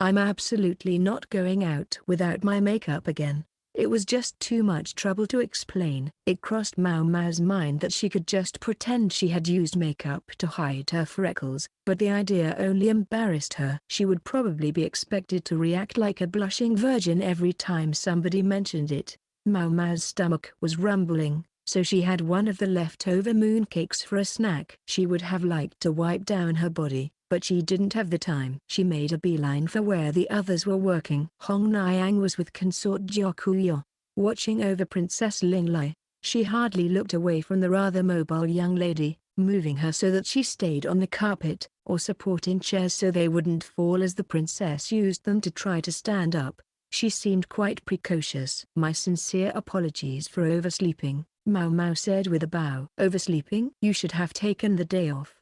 I'm absolutely not going out without my makeup again. It was just too much trouble to explain. It crossed Maomao's mind that she could just pretend she had used makeup to hide her freckles, but the idea only embarrassed her. She would probably be expected to react like a blushing virgin every time somebody mentioned it. Maomao's stomach was rumbling, so she had one of the leftover mooncakes for a snack. She would have liked to wipe down her body, but she didn't have the time. She made a beeline for where the others were working. Hong Niang was with consort Jiakuyo, watching over Princess Linglai. She hardly looked away from the rather mobile young lady, moving her so that she stayed on the carpet, or supporting chairs so they wouldn't fall as the princess used them to try to stand up. She seemed quite precocious. My sincere apologies for oversleeping, Maomao said with a bow. Oversleeping? You should have taken the day off.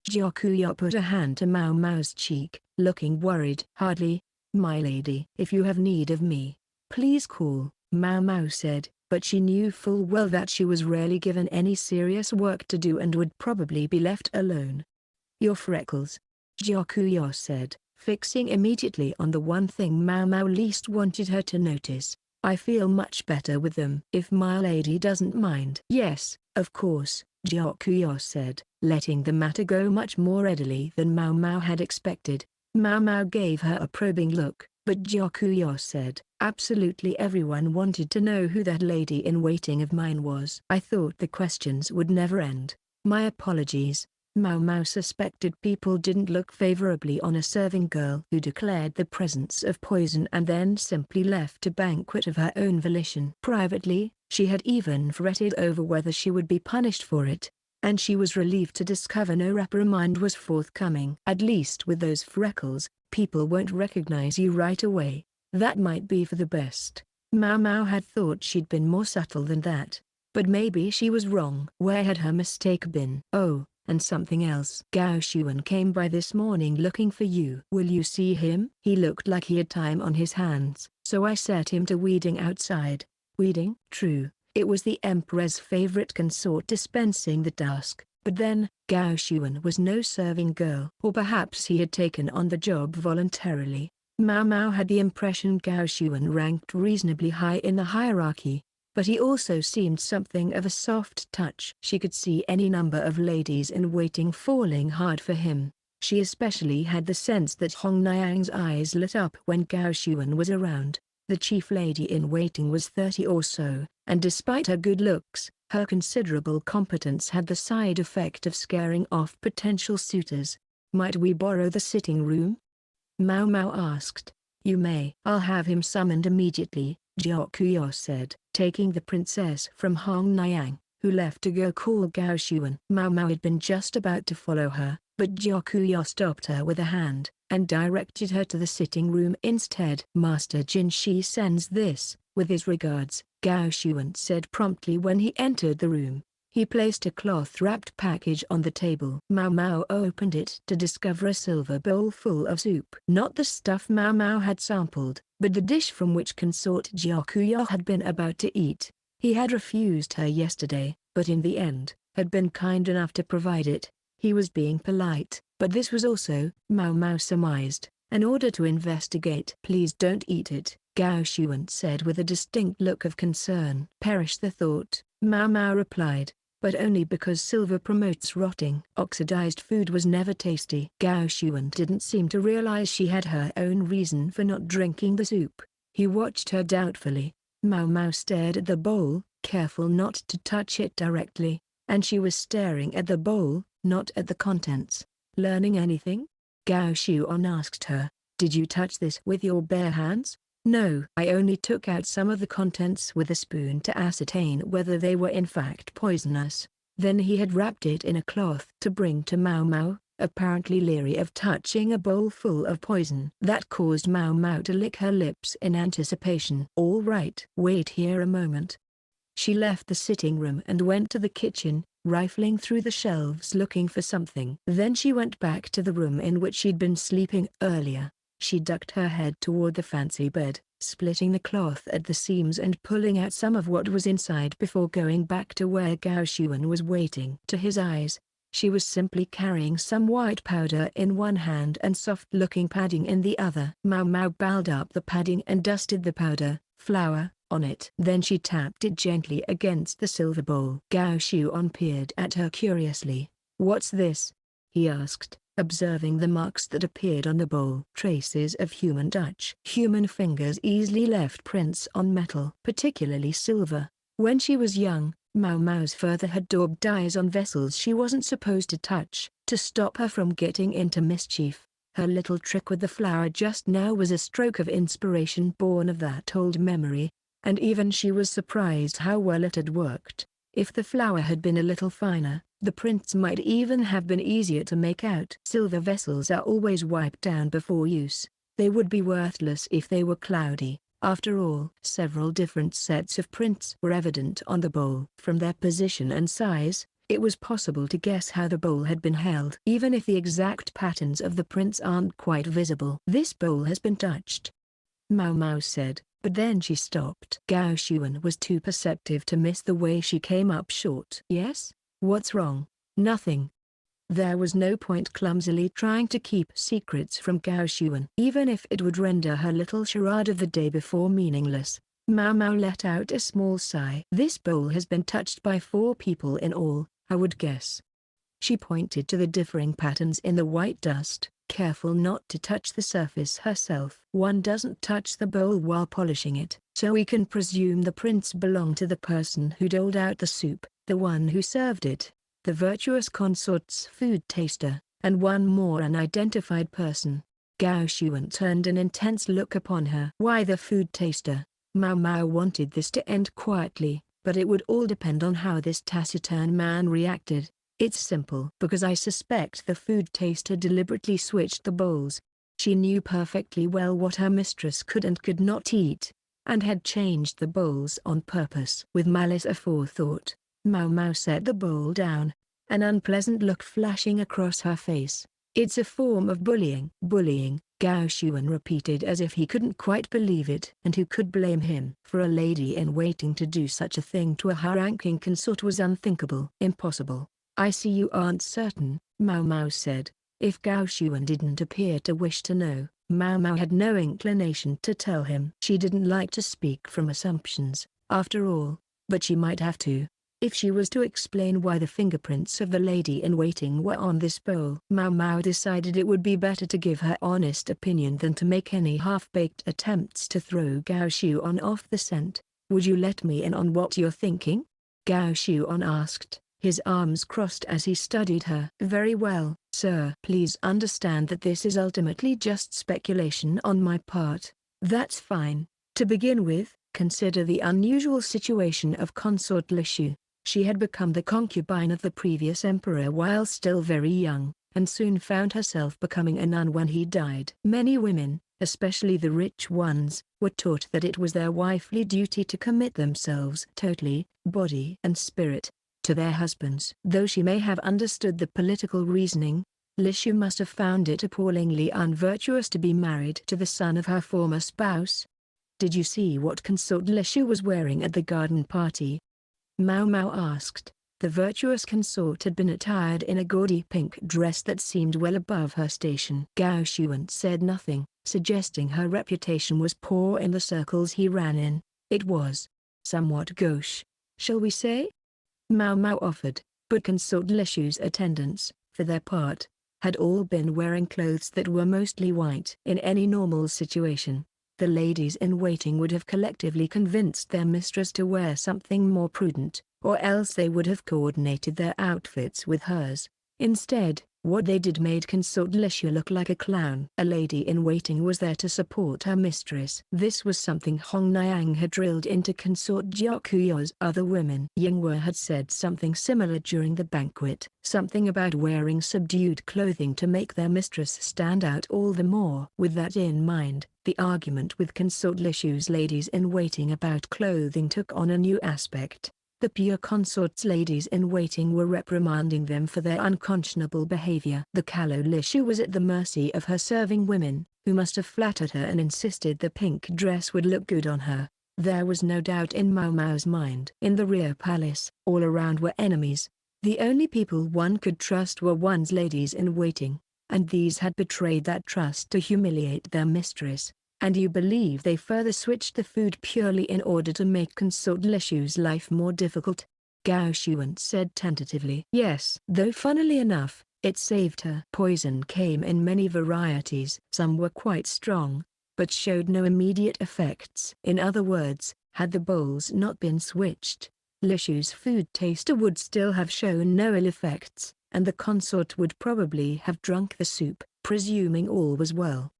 Jiakuyo put a hand to Maomao's cheek, looking worried. Hardly, my lady. If you have need of me, please call, Maomao said, but she knew full well that she was rarely given any serious work to do and would probably be left alone. Your freckles, Jiakuyo said, fixing immediately on the one thing Maomao least wanted her to notice. I feel much better with them. If my lady doesn't mind. Yes, of course, Jiakuyo said, letting the matter go much more readily than Maomao had expected. Maomao gave her a probing look, but Jiakuyo said, absolutely everyone wanted to know who that lady-in-waiting of mine was. I thought the questions would never end. My apologies. Maomao suspected people didn't look favorably on a serving girl who declared the presence of poison and then simply left to banquet of her own volition. Privately, she had even fretted over whether she would be punished for it, and she was relieved to discover no reprimand was forthcoming. At least with those freckles, people won't recognize you right away. That might be for the best. Maomao had thought she'd been more subtle than that, but maybe she was wrong. Where had her mistake been? Oh, and something else. Gao Xuan came by this morning looking for you. Will you see him? He looked like he had time on his hands, so I set him to weeding outside. Weeding? True, it was the Emperor's favorite consort dispensing the task, but then, Gao Xuan was no serving girl. Or perhaps he had taken on the job voluntarily. Maomao had the impression Gao Xuan ranked reasonably high in the hierarchy, but he also seemed something of a soft touch. She could see any number of ladies in waiting falling hard for him. She especially had the sense that Hong Niang's eyes lit up when Gao Xuan was around. The chief lady in waiting was 30 or so, and despite her good looks, her considerable competence had the side effect of scaring off potential suitors. Might we borrow the sitting room? Maomao asked. You may. I'll have him summoned immediately, Jiakuyo said, taking the princess from Hong Niang, who left to go call Gao Xuan. Maomao had been just about to follow her, but Jiakuyo stopped her with a hand, and directed her to the sitting room instead. Master Jinshi sends this, with his regards, Gao Xuan said promptly when he entered the room. He placed a cloth-wrapped package on the table. Maomao opened it to discover a silver bowl full of soup. Not the stuff Maomao had sampled, but the dish from which consort Jiakuyo had been about to eat. He had refused her yesterday, but in the end, had been kind enough to provide it. He was being polite, but this was also, Maomao surmised, an order to investigate. Please don't eat it, Gao Xuan said with a distinct look of concern. Perish the thought, Maomao replied, but only because silver promotes rotting. Oxidized food was never tasty. Gao Xuan didn't seem to realize she had her own reason for not drinking the soup. He watched her doubtfully. Maomao stared at the bowl, careful not to touch it directly, and she was staring at the bowl, not at the contents. Learning anything? Gao Xuan asked her. Did you touch this with your bare hands? No, I only took out some of the contents with a spoon to ascertain whether they were in fact poisonous. Then he had wrapped it in a cloth to bring to Maomao, apparently leery of touching a bowl full of poison. That caused Maomao to lick her lips in anticipation. All right, wait here a moment. She left the sitting room and went to the kitchen, rifling through the shelves looking for something. Then she went back to the room in which she'd been sleeping earlier. She ducked her head toward the fancy bed, splitting the cloth at the seams and pulling out some of what was inside before going back to where Gao Xuan was waiting. To his eyes, she was simply carrying some white powder in one hand and soft-looking padding in the other. Maomao balled up the padding and dusted the powder, flour, on it. Then she tapped it gently against the silver bowl. Gao Xuan peered at her curiously. "What's this?" he asked, observing the marks that appeared on the bowl. Traces of human touch. Human fingers easily left prints on metal, particularly silver. When she was young, Maomao's father had daubed dyes on vessels she wasn't supposed to touch, to stop her from getting into mischief. Her little trick with the flower just now was a stroke of inspiration born of that old memory, and even she was surprised how well it had worked. If the flower had been a little finer, the prints might even have been easier to make out. Silver vessels are always wiped down before use. They would be worthless if they were cloudy. After all, several different sets of prints were evident on the bowl. From their position and size, it was possible to guess how the bowl had been held. Even if the exact patterns of the prints aren't quite visible. "This bowl has been touched," Maomao said, but then she stopped. Gao Xuan was too perceptive to miss the way she came up short. "Yes? What's wrong?" "Nothing." There was no point clumsily trying to keep secrets from Gao Xuan. Even if it would render her little charade of the day before meaningless, Maomao let out a small sigh. "This bowl has been touched by 4 people in all, I would guess." She pointed to the differing patterns in the white dust, careful not to touch the surface herself. "One doesn't touch the bowl while polishing it, so we can presume the prints belong to the person who doled out the soup, the one who served it, the virtuous consort's food taster, and one more unidentified person." Gao Xuan turned an intense look upon her. "Why the food taster?" Maomao wanted this to end quietly, but it would all depend on how this taciturn man reacted. "It's simple. Because I suspect the food taster deliberately switched the bowls. She knew perfectly well what her mistress could and could not eat, and had changed the bowls on purpose." With malice aforethought, Maomao set the bowl down, an unpleasant look flashing across her face. "It's a form of bullying." "Bullying," Gao Xuan repeated as if he couldn't quite believe it. And who could blame him? For a lady-in-waiting to do such a thing to a high-ranking consort was unthinkable. "Impossible." "I see you aren't certain," Maomao said. If Gao Xuan didn't appear to wish to know, Maomao had no inclination to tell him. She didn't like to speak from assumptions, after all, but she might have to. If she was to explain why the fingerprints of the lady-in-waiting were on this bowl. Maomao decided it would be better to give her honest opinion than to make any half-baked attempts to throw Gao Xuan off the scent. "Would you let me in on what you're thinking?" Gao Xuan asked, his arms crossed as he studied her. "Very well, sir. Please understand that this is ultimately just speculation on my part." "That's fine. To begin with, consider the unusual situation of Consort Lishu. She had become the concubine of the previous emperor while still very young, and soon found herself becoming a nun when he died. Many women, especially the rich ones, were taught that it was their wifely duty to commit themselves totally, body and spirit, to their husbands. Though she may have understood the political reasoning, Lishu must have found it appallingly unvirtuous to be married to the son of her former spouse. "Did you see what consort Lishu was wearing at the garden party?" Maomao asked. The virtuous consort had been attired in a gaudy pink dress that seemed well above her station. Gao Xuan said nothing, suggesting her reputation was poor in the circles he ran in. "It was somewhat gauche, shall we say?" Maomao offered, but consort Lishu's attendants, for their part, had all been wearing clothes that were mostly white. In any normal situation, the ladies-in-waiting would have collectively convinced their mistress to wear something more prudent, or else they would have coordinated their outfits with hers. Instead, what they did made consort Lishu look like a clown. A lady-in-waiting was there to support her mistress. This was something Hong Niang had drilled into consort Jiakuyo's other women. Yinghua had said something similar during the banquet, something about wearing subdued clothing to make their mistress stand out all the more. With that in mind, the argument with consort Lishu's ladies-in-waiting about clothing took on a new aspect. The pure consort's ladies-in-waiting were reprimanding them for their unconscionable behavior. The callow Lishu was at the mercy of her serving women, who must have flattered her and insisted the pink dress would look good on her. There was no doubt in Maomao's mind. In the rear palace, all around were enemies. The only people one could trust were one's ladies-in-waiting, and these had betrayed that trust to humiliate their mistress. And you believe they further switched the food purely in order to make consort Lishu's life more difficult? Gao Shuan said tentatively. Yes. Though funnily enough, it saved her. Poison came in many varieties. Some were quite strong, but showed no immediate effects. In other words, had the bowls not been switched, Lishu's food taster would still have shown no ill effects, and the consort would probably have drunk the soup, presuming all was well.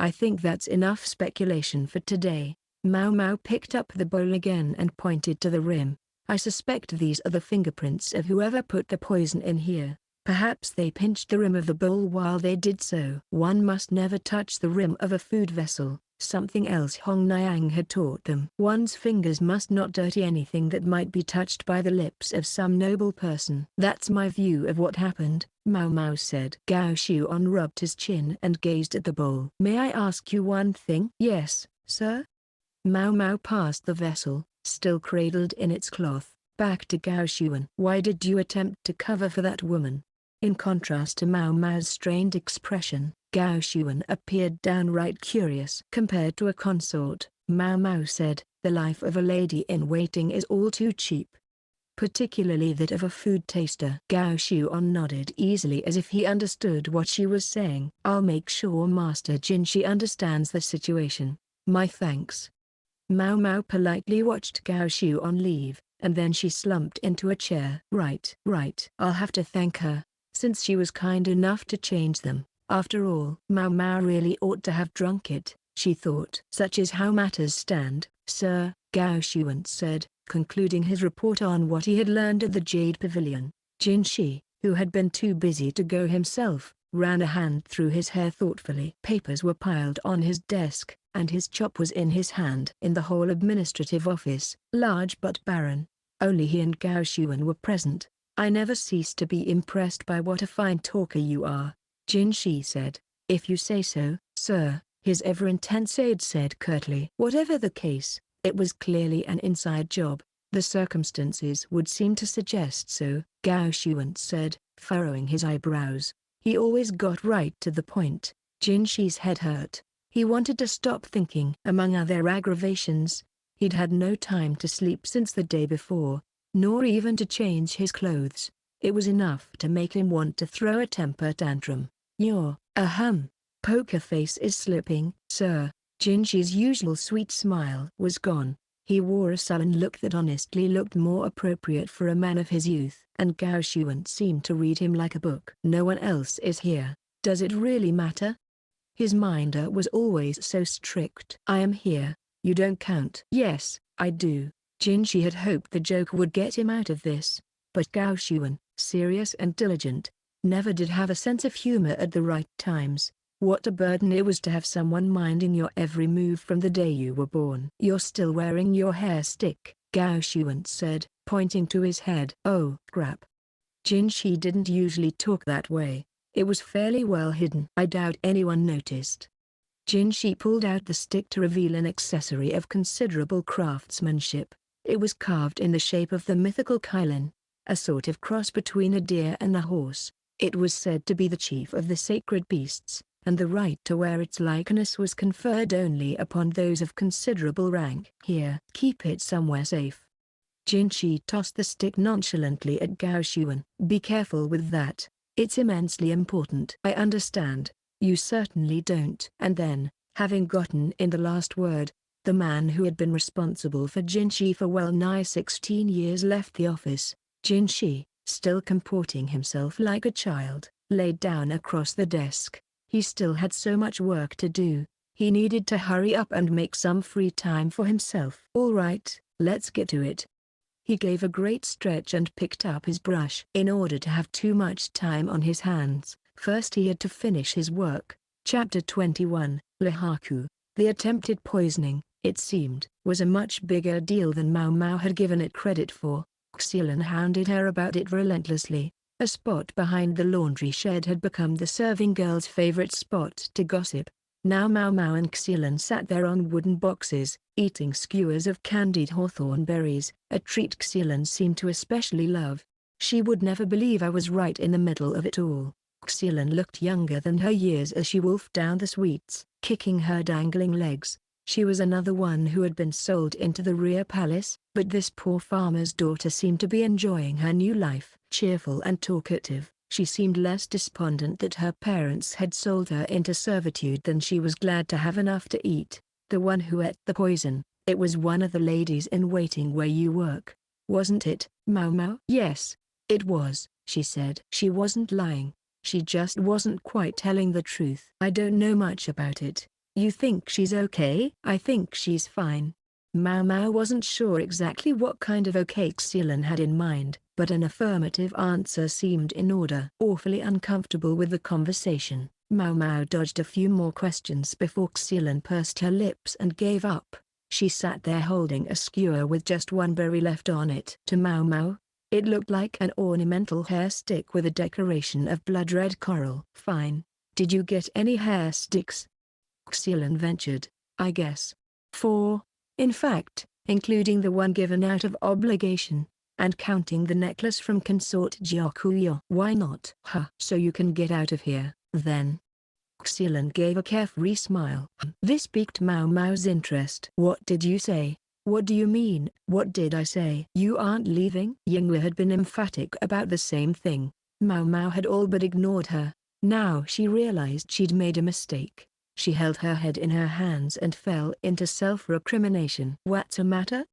I think that's enough speculation for today. Maomao picked up the bowl again and pointed to the rim. I suspect these are the fingerprints of whoever put the poison in here. Perhaps they pinched the rim of the bowl while they did so. One must never touch the rim of a food vessel, something else Hong Niang had taught them. One's fingers must not dirty anything that might be touched by the lips of some noble person. That's my view of what happened, Maomao said. Gao Shuan rubbed his chin and gazed at the bowl. May I ask you one thing? Yes, sir. Maomao passed the vessel, still cradled in its cloth, back to Gao Shuan. Why did you attempt to cover for that woman? In contrast to Maomao's strained expression, Gao Shuan appeared downright curious. Compared to a consort, Maomao said, the life of a lady-in-waiting is all too cheap. Particularly that of a food taster. Gao Shuan nodded easily as if he understood what she was saying. I'll make sure Master Jinshi understands the situation. My thanks. Maomao politely watched Gao Shuan leave, and then she slumped into a chair. Right. I'll have to thank her, since she was kind enough to change them. After all, Maomao really ought to have drunk it, she thought. Such is how matters stand, sir, Gao Shuan said, concluding his report on what he had learned at the Jade Pavilion. Jinshi, who had been too busy to go himself, ran a hand through his hair thoughtfully. Papers were piled on his desk, and his chop was in his hand. In the whole administrative office, large but barren, only he and Gao Shuan were present. I never cease to be impressed by what a fine talker you are, Jinshi said. If you say so, sir, his ever-intense aide said curtly. Whatever the case, it was clearly an inside job. The circumstances would seem to suggest so, Gao Shuan said, furrowing his eyebrows. He always got right to the point. Jinshi's head hurt. He wanted to stop thinking. Among other aggravations, he'd had no time to sleep since the day before, nor even to change his clothes. It was enough to make him want to throw a temper tantrum. Your, poker face is slipping, sir. Jinshi's usual sweet smile was gone. He wore a sullen look that honestly looked more appropriate for a man of his youth. And Gao Shuan seemed to read him like a book. No one else is here. Does it really matter? His minder was always so strict. I am here. You don't count. Yes, I do. Jinshi had hoped the joke would get him out of this. But Gao Shuan, serious and diligent, never did have a sense of humor at the right times. What a burden it was to have someone minding your every move from the day you were born. You're still wearing your hair stick, Gao Shuan said, pointing to his head. Oh, crap. Jinshi didn't usually talk that way. It was fairly well hidden. I doubt anyone noticed. Jinshi pulled out the stick to reveal an accessory of considerable craftsmanship. It was carved in the shape of the mythical Kylin, a sort of cross between a deer and a horse. It was said to be the chief of the sacred beasts, and the right to wear its likeness was conferred only upon those of considerable rank. Here, keep it somewhere safe. Jinshi tossed the stick nonchalantly at Gao Shuan. Be careful with that. It's immensely important. I understand. You certainly don't. And then, having gotten in the last word, the man who had been responsible for Jinshi for well nigh 16 years left the office. Jinshi, still comporting himself like a child, laid down across the desk. He still had so much work to do. He needed to hurry up and make some free time for himself. "All right, let's get to it." He gave a great stretch and picked up his brush. In order to have too much time on his hands, first he had to finish his work. Chapter 21, Lihaku. The attempted poisoning, it seemed, was a much bigger deal than Maomao had given it credit for. Xilin hounded her about it relentlessly. A spot behind the laundry shed had become the serving girl's favorite spot to gossip. Now Maomao and Xilin sat there on wooden boxes, eating skewers of candied hawthorn berries, a treat Xilin seemed to especially love. "She would never believe I was right in the middle of it all." Xilin looked younger than her years as she wolfed down the sweets, kicking her dangling legs. She was another one who had been sold into the rear palace, but this poor farmer's daughter seemed to be enjoying her new life. Cheerful and talkative, she seemed less despondent that her parents had sold her into servitude than she was glad to have enough to eat. "The one who ate the poison, it was one of the ladies in waiting where you work, wasn't it, Maomao?" "Yes, it was," she said. She wasn't lying. She just wasn't quite telling the truth. "I don't know much about it." "You think she's okay?" "I think she's fine." Maomao wasn't sure exactly what kind of okay Xilin had in mind, but an affirmative answer seemed in order. Awfully uncomfortable with the conversation, Maomao dodged a few more questions before Xilin pursed her lips and gave up. She sat there holding a skewer with just one berry left on it. To Maomao, it looked like an ornamental hair stick with a decoration of blood-red coral. "Fine. Did you get any hair sticks?" Xilin ventured. "I guess 4. In fact, including the one given out of obligation, and counting the necklace from consort Gyokuyo." "Why not?" "Huh. So you can get out of here, then." Xilin gave a carefree smile. This piqued Maomao's interest. "What did you say?" "What do you mean, what did I say?" "You aren't leaving?" Yingwe had been emphatic about the same thing. Maomao had all but ignored her. Now she realized she'd made a mistake. She held her head in her hands and fell into self-recrimination. "What's the matter?"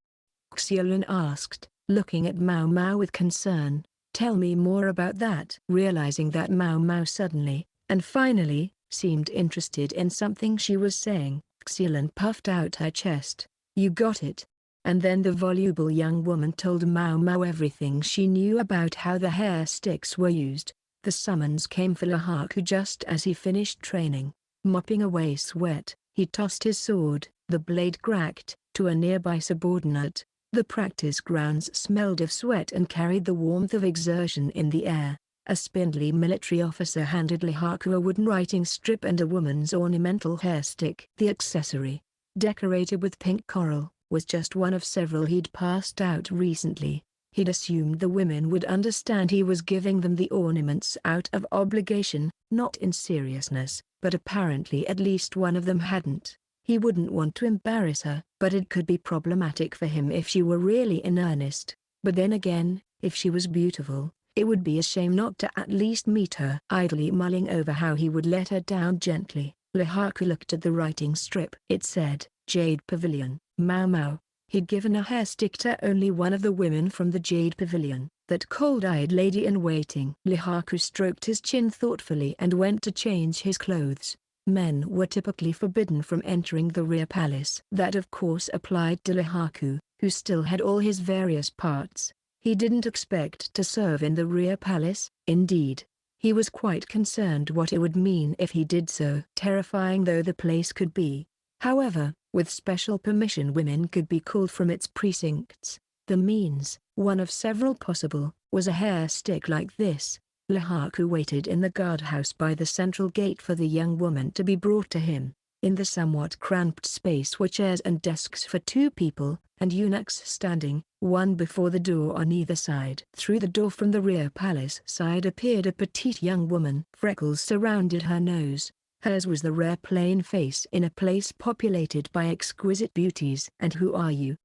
Xilin asked, looking at Maomao with concern. "Tell me more about that." Realizing that Maomao suddenly, and finally, seemed interested in something she was saying, Xilin puffed out her chest. "You got it." And then the voluble young woman told Maomao everything she knew about how the hair sticks were used. The summons came for Lihaku just as he finished training. Mopping away sweat, he tossed his sword, the blade cracked, to a nearby subordinate. The practice grounds smelled of sweat and carried the warmth of exertion in the air. A spindly military officer handed Lihaku a wooden writing strip and a woman's ornamental hair stick. The accessory, decorated with pink coral, was just one of several he'd passed out recently. He'd assumed the women would understand he was giving them the ornaments out of obligation, not in seriousness, but apparently at least one of them hadn't. He wouldn't want to embarrass her, but it could be problematic for him if she were really in earnest. But then again, if she was beautiful, it would be a shame not to at least meet her. Idly mulling over how he would let her down gently, Lihaku looked at the writing strip. It said, "Jade Pavilion, Maomao." He'd given a hair stick to only one of the women from the Jade Pavilion, that cold-eyed lady in waiting. Lihaku stroked his chin thoughtfully and went to change his clothes. Men were typically forbidden from entering the rear palace. That of course applied to Lihaku, who still had all his various parts. He didn't expect to serve in the rear palace. Indeed, he was quite concerned what it would mean if he did so. Terrifying though the place could be, however, with special permission women could be called from its precincts. The means, one of several possible, was a hair stick like this. Lihaku waited in the guardhouse by the central gate for the young woman to be brought to him. In the somewhat cramped space were chairs and desks for 2 people, and eunuchs standing, one before the door on either side. Through the door from the rear palace side appeared a petite young woman. Freckles surrounded her nose. Hers was the rare plain face in a place populated by exquisite beauties. "And who are you?"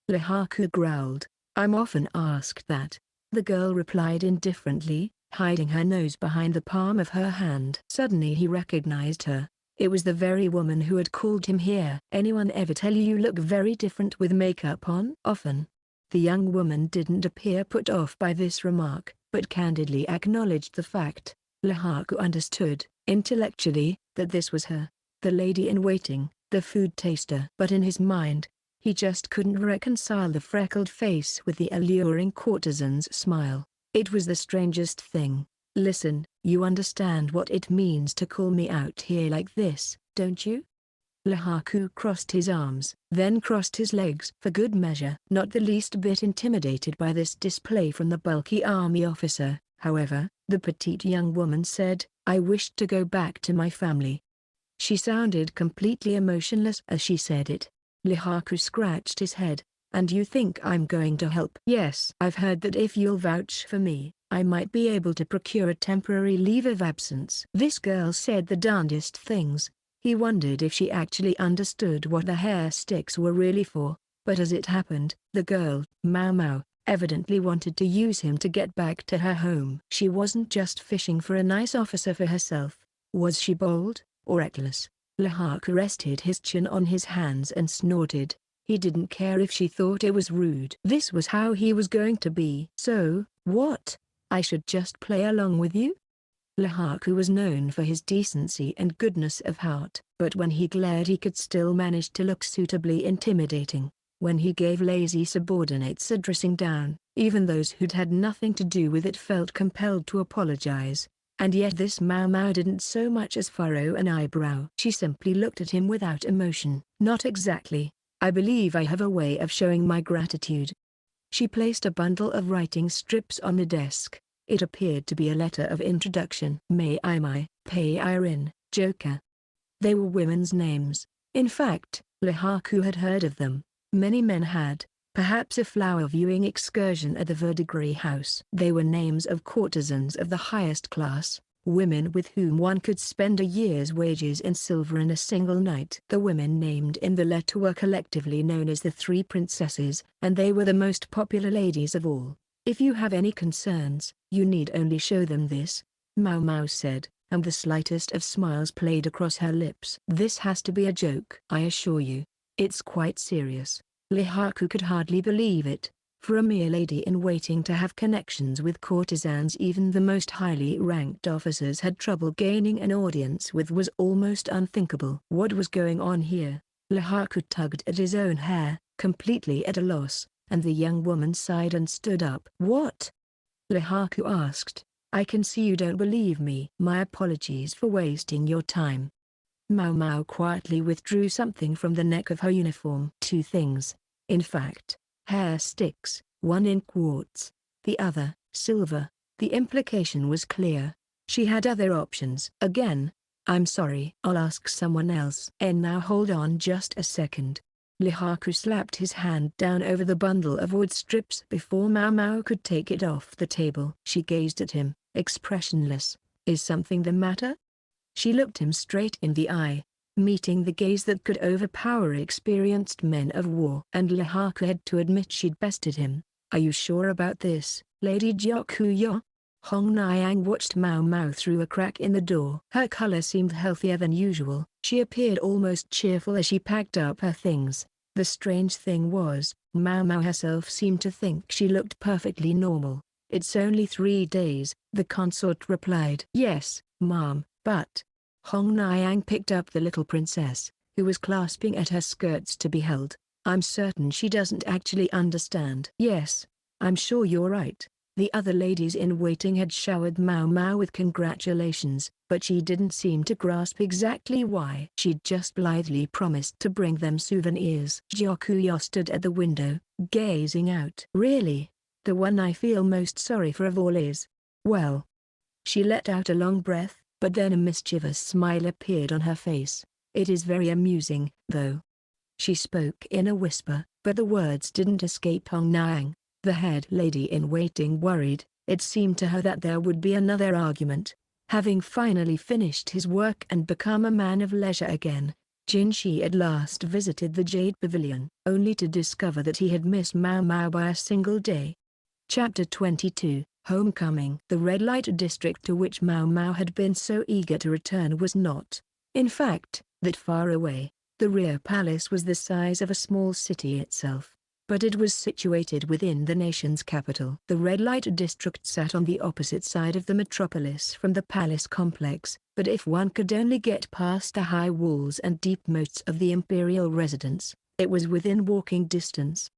Lihaku growled. "I'm often asked that." The girl replied indifferently, hiding her nose behind the palm of her hand. Suddenly he recognized her. It was the very woman who had called him here. "Anyone ever tell you you look very different with makeup on?" "Often." The young woman didn't appear put off by this remark. but candidly acknowledged the fact. Lihaku understood, intellectually, that this was her, the lady-in-waiting, the food taster. But in his mind, he just couldn't reconcile the freckled face with the alluring courtesan's smile. It was the strangest thing. "Listen, you understand what it means to call me out here like this, don't you?" Lihaku crossed his arms, then crossed his legs for good measure. Not the least bit intimidated by this display from the bulky army officer, however, the petite young woman said, "I wished to go back to my family." She sounded completely emotionless as she said it. Lihaku scratched his head. "And you think I'm going to help?" "Yes. I've heard that if you'll vouch for me, I might be able to procure a temporary leave of absence." This girl said the darndest things. He wondered if she actually understood what the hair sticks were really for, but as it happened, the girl, Maomao, evidently wanted to use him to get back to her home. She wasn't just fishing for a nice officer for herself. Was she bold, or reckless? Lihaku rested his chin on his hands and snorted. He didn't care if she thought it was rude. This was how he was going to be. "So, what? I should just play along with you?" Lihaku was known for his decency and goodness of heart, but when he glared he could still manage to look suitably intimidating. When he gave lazy subordinates a dressing down, even those who'd had nothing to do with it felt compelled to apologize. And yet this Maomao didn't so much as furrow an eyebrow. She simply looked at him without emotion. "Not exactly. I believe I have a way of showing my gratitude." She placed a bundle of writing strips on the desk. It appeared to be a letter of introduction. "May I my, Pei Irin, Joker." They were women's names. In fact, Lihaku had heard of them. Many men had, perhaps a flower-viewing excursion at the Verdigris house. They were names of courtesans of the highest class, women with whom one could spend a year's wages in silver in a single night. The women named in the letter were collectively known as the Three Princesses, and they were the most popular ladies of all. "If you have any concerns, you need only show them this," Maomao said, and the slightest of smiles played across her lips. "This has to be a joke. I assure you, it's quite serious." Lihaku could hardly believe it. For a mere lady-in-waiting to have connections with courtesans even the most highly ranked officers had trouble gaining an audience with was almost unthinkable. What was going on here? Lihaku tugged at his own hair, completely at a loss, and the young woman sighed and stood up. "What?" Lihaku asked. "I can see you don't believe me." "My apologies for wasting your time." Maomao quietly withdrew something from the neck of her uniform. "Two things, in fact. Hair sticks, one in quartz, the other, silver." The implication was clear. She had other options. "Again, I'm sorry. I'll ask someone else." "And now hold on just a second." Lihaku slapped his hand down over the bundle of wood strips before Maomao could take it off the table. She gazed at him, expressionless. "Is something the matter?" She looked him straight in the eye, meeting the gaze that could overpower experienced men of war. And Lihaku had to admit she'd bested him. "Are you sure about this, Lady Gyokuyo?" Hong Niang watched Maomao through a crack in the door. Her color seemed healthier than usual. She appeared almost cheerful as she packed up her things. The strange thing was, Maomao herself seemed to think she looked perfectly normal. "It's only 3 days," the consort replied. "Yes, ma'am, but..." Hong Niang picked up the little princess, who was clasping at her skirts to be held. "I'm certain she doesn't actually understand." "Yes, I'm sure you're right." The other ladies in waiting had showered Maomao with congratulations, but she didn't seem to grasp exactly why. She'd just blithely promised to bring them souvenirs. Gyokuyo stood at the window, gazing out. "Really? The one I feel most sorry for of all is... well..." She let out a long breath, but then a mischievous smile appeared on her face. "It is very amusing, though." She spoke in a whisper, but the words didn't escape Hong Niang. The head lady-in-waiting worried. It seemed to her that there would be another argument. Having finally finished his work and become a man of leisure again, Jinshi at last visited the Jade Pavilion, only to discover that he had missed Maomao by a single day. Chapter 22, Homecoming. The red light district to which Maomao had been so eager to return was not, in fact, that far away. The rear palace was the size of a small city itself. but it was situated within the nation's capital. The red light district sat on the opposite side of the metropolis from the palace complex, but if one could only get past the high walls and deep moats of the imperial residence, it was within walking distance.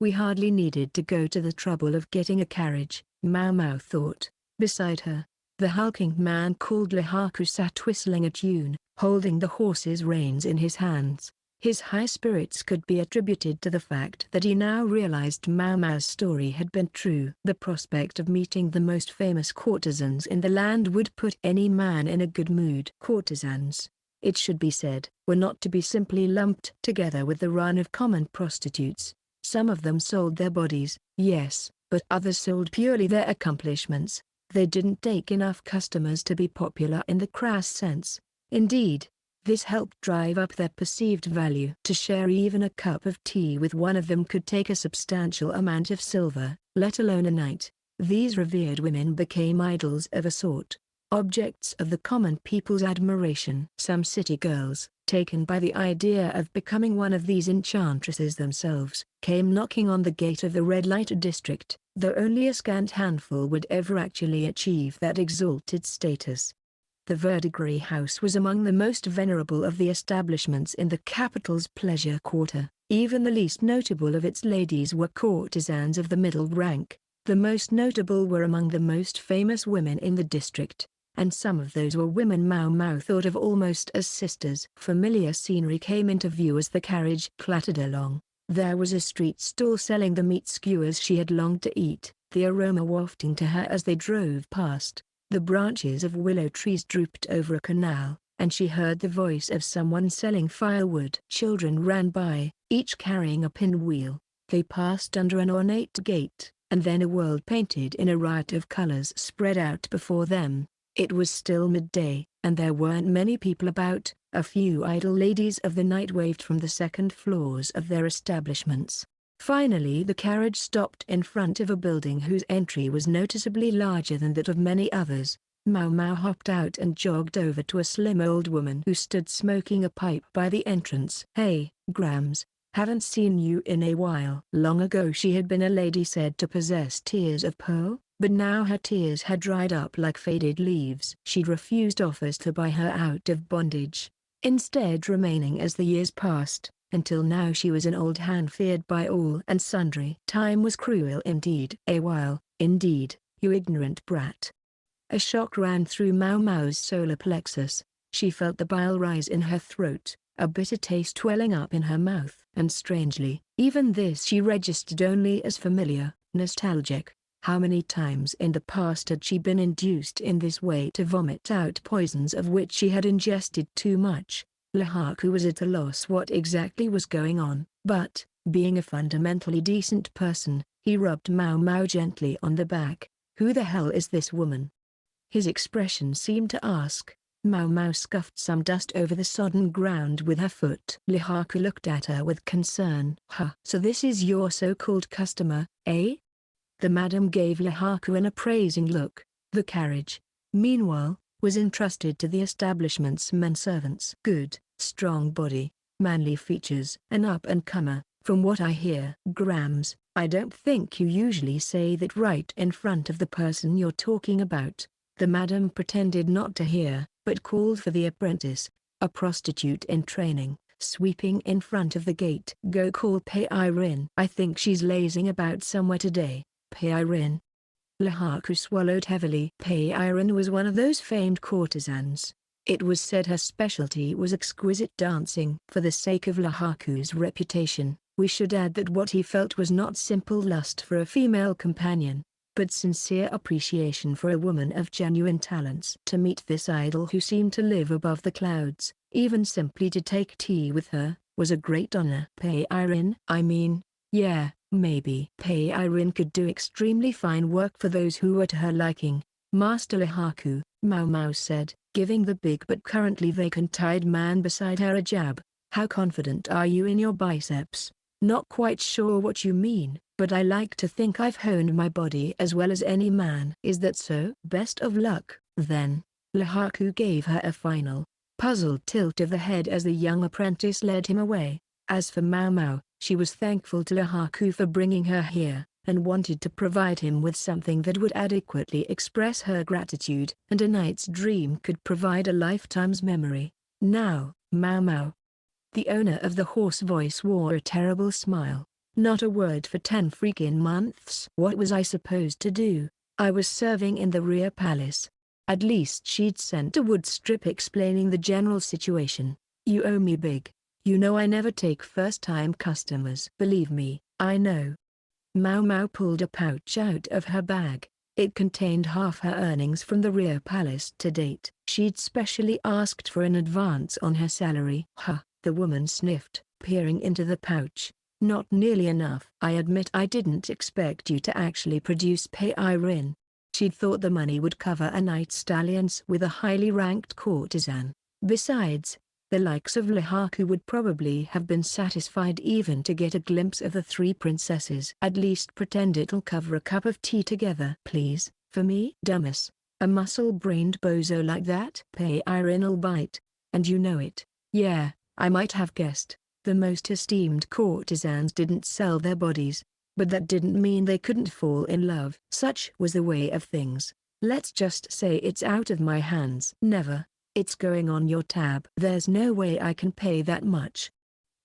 We hardly needed to go to the trouble of getting a carriage, Maomao thought. Beside her, the hulking man called Lihaku sat whistling a tune, holding the horse's reins in his hands. His high spirits could be attributed to the fact that he now realized Maomao's story had been true. The prospect of meeting the most famous courtesans in the land would put any man in a good mood. Courtesans, it should be said, were not to be simply lumped together with the run of common prostitutes. Some of them sold their bodies, yes, but others sold purely their accomplishments. They didn't take enough customers to be popular in the crass sense. Indeed, this helped drive up their perceived value. To share even a cup of tea with one of them could take a substantial amount of silver, let alone a night. These revered women became idols of a sort, objects of the common people's admiration. Some city girls, taken by the idea of becoming one of these enchantresses themselves, came knocking on the gate of the red light district, though only a scant handful would ever actually achieve that exalted status. The Verdigris House was among the most venerable of the establishments in the capital's pleasure quarter. Even the least notable of its ladies were courtesans of the middle rank. The most notable were among the most famous women in the district, and some of those were women Maomao thought of almost as sisters. Familiar scenery came into view as the carriage clattered along. There was a street stall selling the meat skewers she had longed to eat, the aroma wafting to her as they drove past. The branches of willow trees drooped over a canal, and she heard the voice of someone selling firewood. Children ran by, each carrying a pinwheel. They passed under an ornate gate, and then a world painted in a riot of colors spread out before them. It was still midday, and there weren't many people about. A few idle ladies of the night waved from the second floors of their establishments. Finally the carriage stopped in front of a building whose entry was noticeably larger than that of many others. Maomao hopped out and jogged over to a slim old woman who stood smoking a pipe by the entrance. "Hey, Grams, haven't seen you in a while." Long ago she had been a lady said to possess tears of pearl, but now her tears had dried up like faded leaves. She'd refused offers to buy her out of bondage, instead remaining as the years passed, until now she was an old hand feared by all and sundry. Time was cruel indeed. "A while, indeed, you ignorant brat." A shock ran through Maomao's solar plexus. She felt the bile rise in her throat, a bitter taste welling up in her mouth. And strangely, even this she registered only as familiar, nostalgic. How many times in the past had she been induced in this way to vomit out poisons of which she had ingested too much? Lihaku was at a loss what exactly was going on, but, being a fundamentally decent person, he rubbed Maomao gently on the back. "Who the hell is this woman?" His expression seemed to ask. Maomao scuffed some dust over the sodden ground with her foot. Lihaku looked at her with concern. "Huh, so this is your so-called customer, eh?" The madam gave Lihaku an appraising look. The carriage, meanwhile, was entrusted to the establishment's menservants. "Good, strong body, manly features, an up-and-comer, from what I hear." "Grams, I don't think you usually say that right in front of the person you're talking about." The madam pretended not to hear, but called for the apprentice, a prostitute in training, sweeping in front of the gate. "Go call Pei Irin. I think she's lazing about somewhere today." Pei Irin. Lihaku swallowed heavily. Pei Irin was one of those famed courtesans. It was said her specialty was exquisite dancing. For the sake of Lihaku's reputation, we should add that what he felt was not simple lust for a female companion, but sincere appreciation for a woman of genuine talents. To meet this idol who seemed to live above the clouds, even simply to take tea with her, was a great honor. Pei Irin? Yeah, maybe. Pei Irin could do extremely fine work for those who were to her liking. "Master Lihaku," Maomao said, giving the big but currently vacant-eyed man beside her a jab. "How confident are you in your biceps?" "Not quite sure what you mean, but I like to think I've honed my body as well as any man." "Is that so?" "Best of luck, then." Lihaku gave her a final, puzzled tilt of the head as the young apprentice led him away. As for Maomao, She was thankful to Lahaku for bringing her here, and wanted to provide him with something that would adequately express her gratitude. And a night's dream could provide a lifetime's memory. Now, Maomao. The owner of the hoarse voice wore a terrible smile. Not a word for 10 freaking months. What was I supposed to do? I was serving in the rear palace. At least she'd sent a wood strip explaining the general situation. You owe me big. You know I never take first-time customers. Believe me, I know. Maomao pulled a pouch out of her bag. It contained half her earnings from the rear palace to date. She'd specially asked for an advance on her salary. Huh, the woman sniffed, peering into the pouch. Not nearly enough. I admit I didn't expect you to actually produce pay Irene. She'd thought the money would cover a night's dalliance with a highly ranked courtesan. Besides, the likes of Lahaku would probably have been satisfied even to get a glimpse of the 3 princesses. At least pretend it'll cover a cup of tea together. Please, for me? Dumbass. A muscle-brained bozo like that? Pay Irene'll bite. And you know it. Yeah, I might have guessed. The most esteemed courtesans didn't sell their bodies. But that didn't mean they couldn't fall in love. Such was the way of things. Let's just say it's out of my hands. Never. It's going on your tab. There's no way I can pay that much.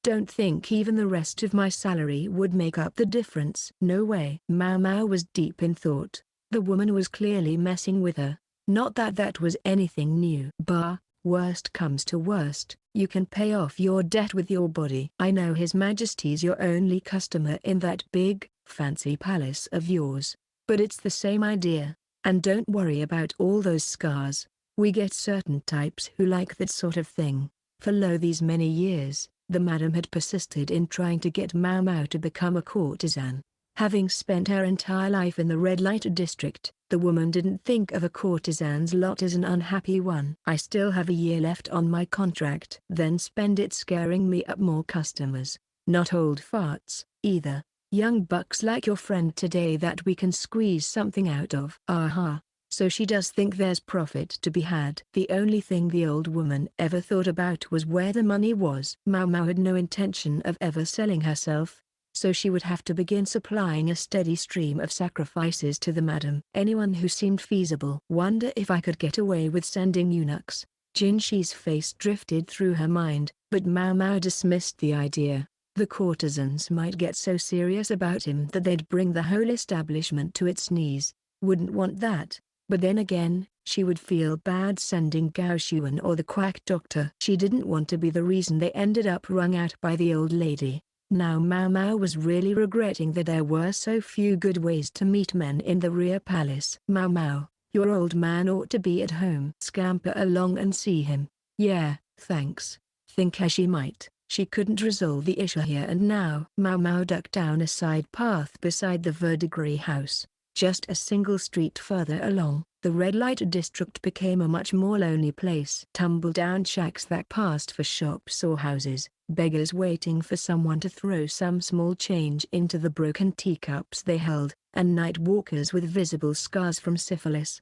Don't think even the rest of my salary would make up the difference. No way. Maomao was deep in thought. The woman was clearly messing with her. Not that that was anything new. Bah, worst comes to worst, you can pay off your debt with your body. I know His Majesty's your only customer in that big, fancy palace of yours. But it's the same idea. And don't worry about all those scars. We get certain types who like that sort of thing. For lo these many years, the madam had persisted in trying to get Maomao to become a courtesan. Having spent her entire life in the red light district, the woman didn't think of a courtesan's lot as an unhappy one. I still have a year left on my contract. Then spend it scaring me up more customers. Not old farts, either. Young bucks like your friend today that we can squeeze something out of. Aha. So she does think there's profit to be had. The only thing the old woman ever thought about was where the money was. Maomao had no intention of ever selling herself, so she would have to begin supplying a steady stream of sacrifices to the madam. Anyone who seemed feasible. Wonder if I could get away with sending eunuchs. Jinshi's face drifted through her mind, but Maomao dismissed the idea. The courtesans might get so serious about him that they'd bring the whole establishment to its knees. Wouldn't want that. But then again, she would feel bad sending Gao Xuan or the quack doctor. She didn't want to be the reason they ended up wrung out by the old lady. Now Maomao was really regretting that there were so few good ways to meet men in the rear palace. Maomao, your old man ought to be at home. Scamper along and see him. Yeah, thanks. Think as she might, she couldn't resolve the issue here and now. Maomao ducked down a side path beside the verdigris house. Just a single street further along, the red light district became a much more lonely place. Tumble-down shacks that passed for shops or houses, beggars waiting for someone to throw some small change into the broken teacups they held, and night walkers with visible scars from syphilis.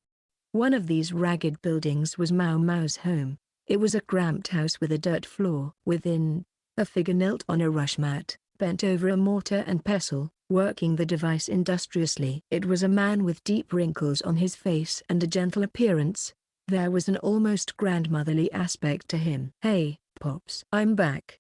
One of these ragged buildings was Maomao's home. It was a cramped house with a dirt floor. Within, a figure knelt on a rush mat, bent over a mortar and pestle, working the device industriously. It was a man with deep wrinkles on his face and a gentle appearance. There was an almost grandmotherly aspect to him. Hey, Pops. I'm back.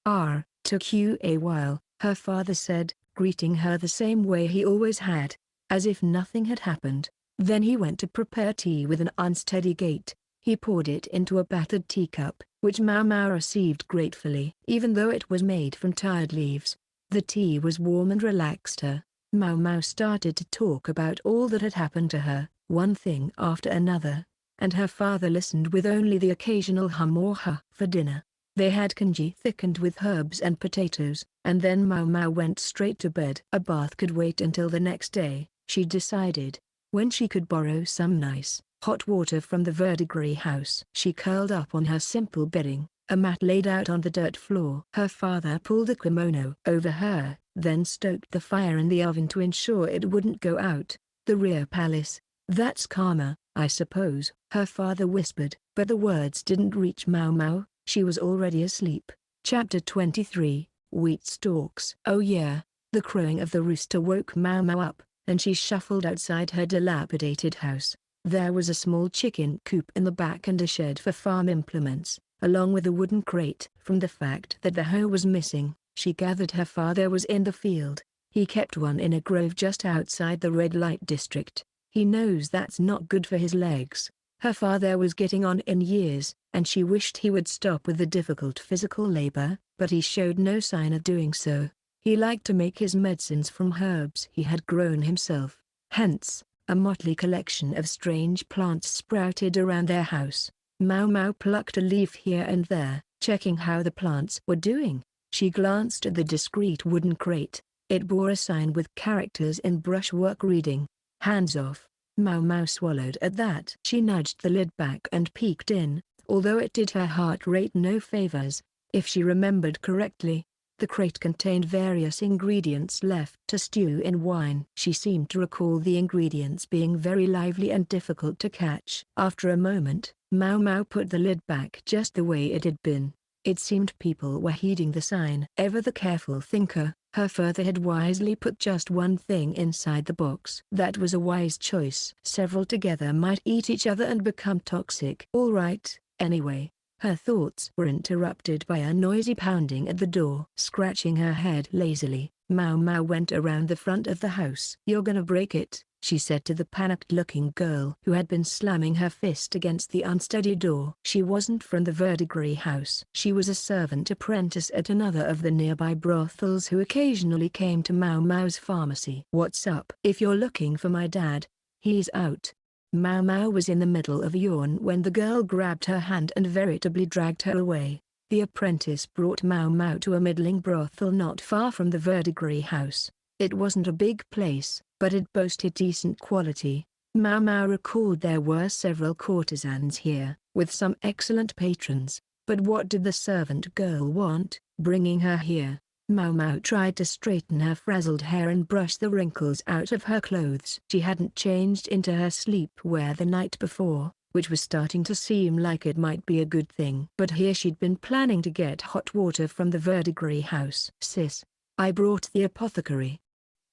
Took you a while, her father said, greeting her the same way he always had, as if nothing had happened. Then he went to prepare tea with an unsteady gait. He poured it into a battered teacup, which Maomao received gratefully. Even though it was made from tired leaves, the tea was warm and relaxed her. Maomao started to talk about all that had happened to her, one thing after another, and her father listened with only the occasional hum or ha. For dinner, they had congee thickened with herbs and potatoes, and then Maomao went straight to bed. A bath could wait until the next day, she decided, when she could borrow some nice, hot water from the verdigris house. She curled up on her simple bedding, a mat laid out on the dirt floor. Her father pulled a kimono over her, then stoked the fire in the oven to ensure it wouldn't go out. The rear palace, that's karma, I suppose, her father whispered, but the words didn't reach Maomao. She was already asleep. Chapter 23, wheat stalks. Oh yeah. The crowing of the rooster woke Maomao up, and she shuffled outside her dilapidated house. There was a small chicken coop in the back and a shed for farm implements, along with a wooden crate. From the fact that the hoe was missing, she gathered her father was in the field. He kept one in a grove just outside the red light district. He knows that's not good for his legs. Her father was getting on in years, and she wished he would stop with the difficult physical labor, but he showed no sign of doing so. He liked to make his medicines from herbs he had grown himself. Hence, a motley collection of strange plants sprouted around their house. Maomao plucked a leaf here and there, checking how the plants were doing. She glanced at the discreet wooden crate. It bore a sign with characters in brushwork reading, "Hands off." Maomao swallowed at that. She nudged the lid back and peeked in, although it did her heart rate no favors. If she remembered correctly, the crate contained various ingredients left to stew in wine. She seemed to recall the ingredients being very lively and difficult to catch. After a moment, Maomao put the lid back just the way it had been. It seemed people were heeding the sign. Ever the careful thinker, her father had wisely put just one thing inside the box. That was a wise choice. Several together might eat each other and become toxic. All right, anyway. Her thoughts were interrupted by a noisy pounding at the door. Scratching her head lazily, Maomao went around the front of the house. "You're gonna break it," she said to the panicked-looking girl who had been slamming her fist against the unsteady door. She wasn't from the Verdigris house. She was a servant apprentice at another of the nearby brothels who occasionally came to Maomao's pharmacy. "What's up?" "If you're looking for my dad, he's out." Maomao was in the middle of a yawn when the girl grabbed her hand and veritably dragged her away. The apprentice brought Maomao to a middling brothel not far from the Verdigris house. It wasn't a big place, but it boasted decent quality. Maomao recalled there were several courtesans here, with some excellent patrons. But what did the servant girl want, bringing her here? Maomao tried to straighten her frazzled hair and brush the wrinkles out of her clothes. She hadn't changed into her sleepwear the night before, which was starting to seem like it might be a good thing. But here she'd been planning to get hot water from the Verdigris house. "Sis, I brought the apothecary,"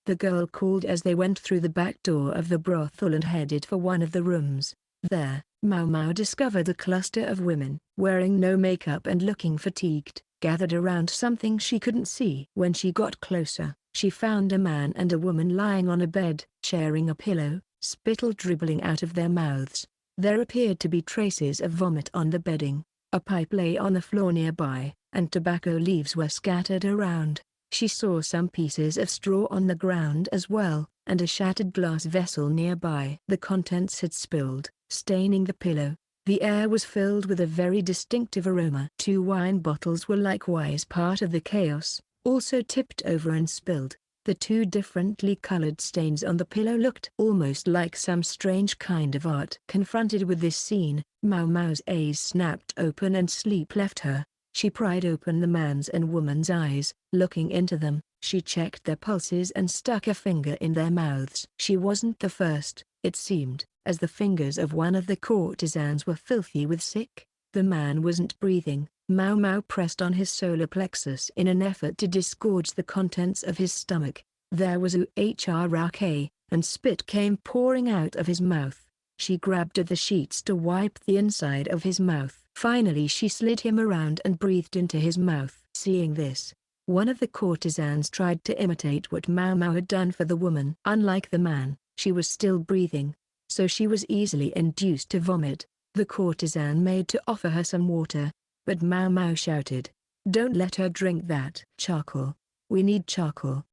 the girl called as they went through the back door of the brothel and headed for one of the rooms. There, Maomao discovered a cluster of women, wearing no makeup and looking fatigued, gathered around something she couldn't see. When she got closer, she found a man and a woman lying on a bed, sharing a pillow, spittle dribbling out of their mouths. There appeared to be traces of vomit on the bedding. A pipe lay on the floor nearby, and tobacco leaves were scattered around. She saw some pieces of straw on the ground as well, and a shattered glass vessel nearby. The contents had spilled, staining the pillow. The air was filled with a very distinctive aroma. 2 wine bottles were likewise part of the chaos, also tipped over and spilled. The 2 differently colored stains on the pillow looked almost like some strange kind of art. Confronted with this scene, Maomao's eyes snapped open and sleep left her. She pried open the man's and woman's eyes. Looking into them, she checked their pulses and stuck a finger in their mouths. She wasn't the first, it seemed, as the fingers of one of the courtesans were filthy with sick. The man wasn't breathing. Maomao pressed on his solar plexus in an effort to disgorge the contents of his stomach. There was uhrk, and spit came pouring out of his mouth. She grabbed at the sheets to wipe the inside of his mouth. Finally she slid him around and breathed into his mouth. Seeing this, one of the courtesans tried to imitate what Maomao had done for the woman. Unlike the man, she was still breathing, so she was easily induced to vomit. The courtesan made to offer her some water, but Maomao shouted, "Don't let her drink that." "Charcoal. We need charcoal."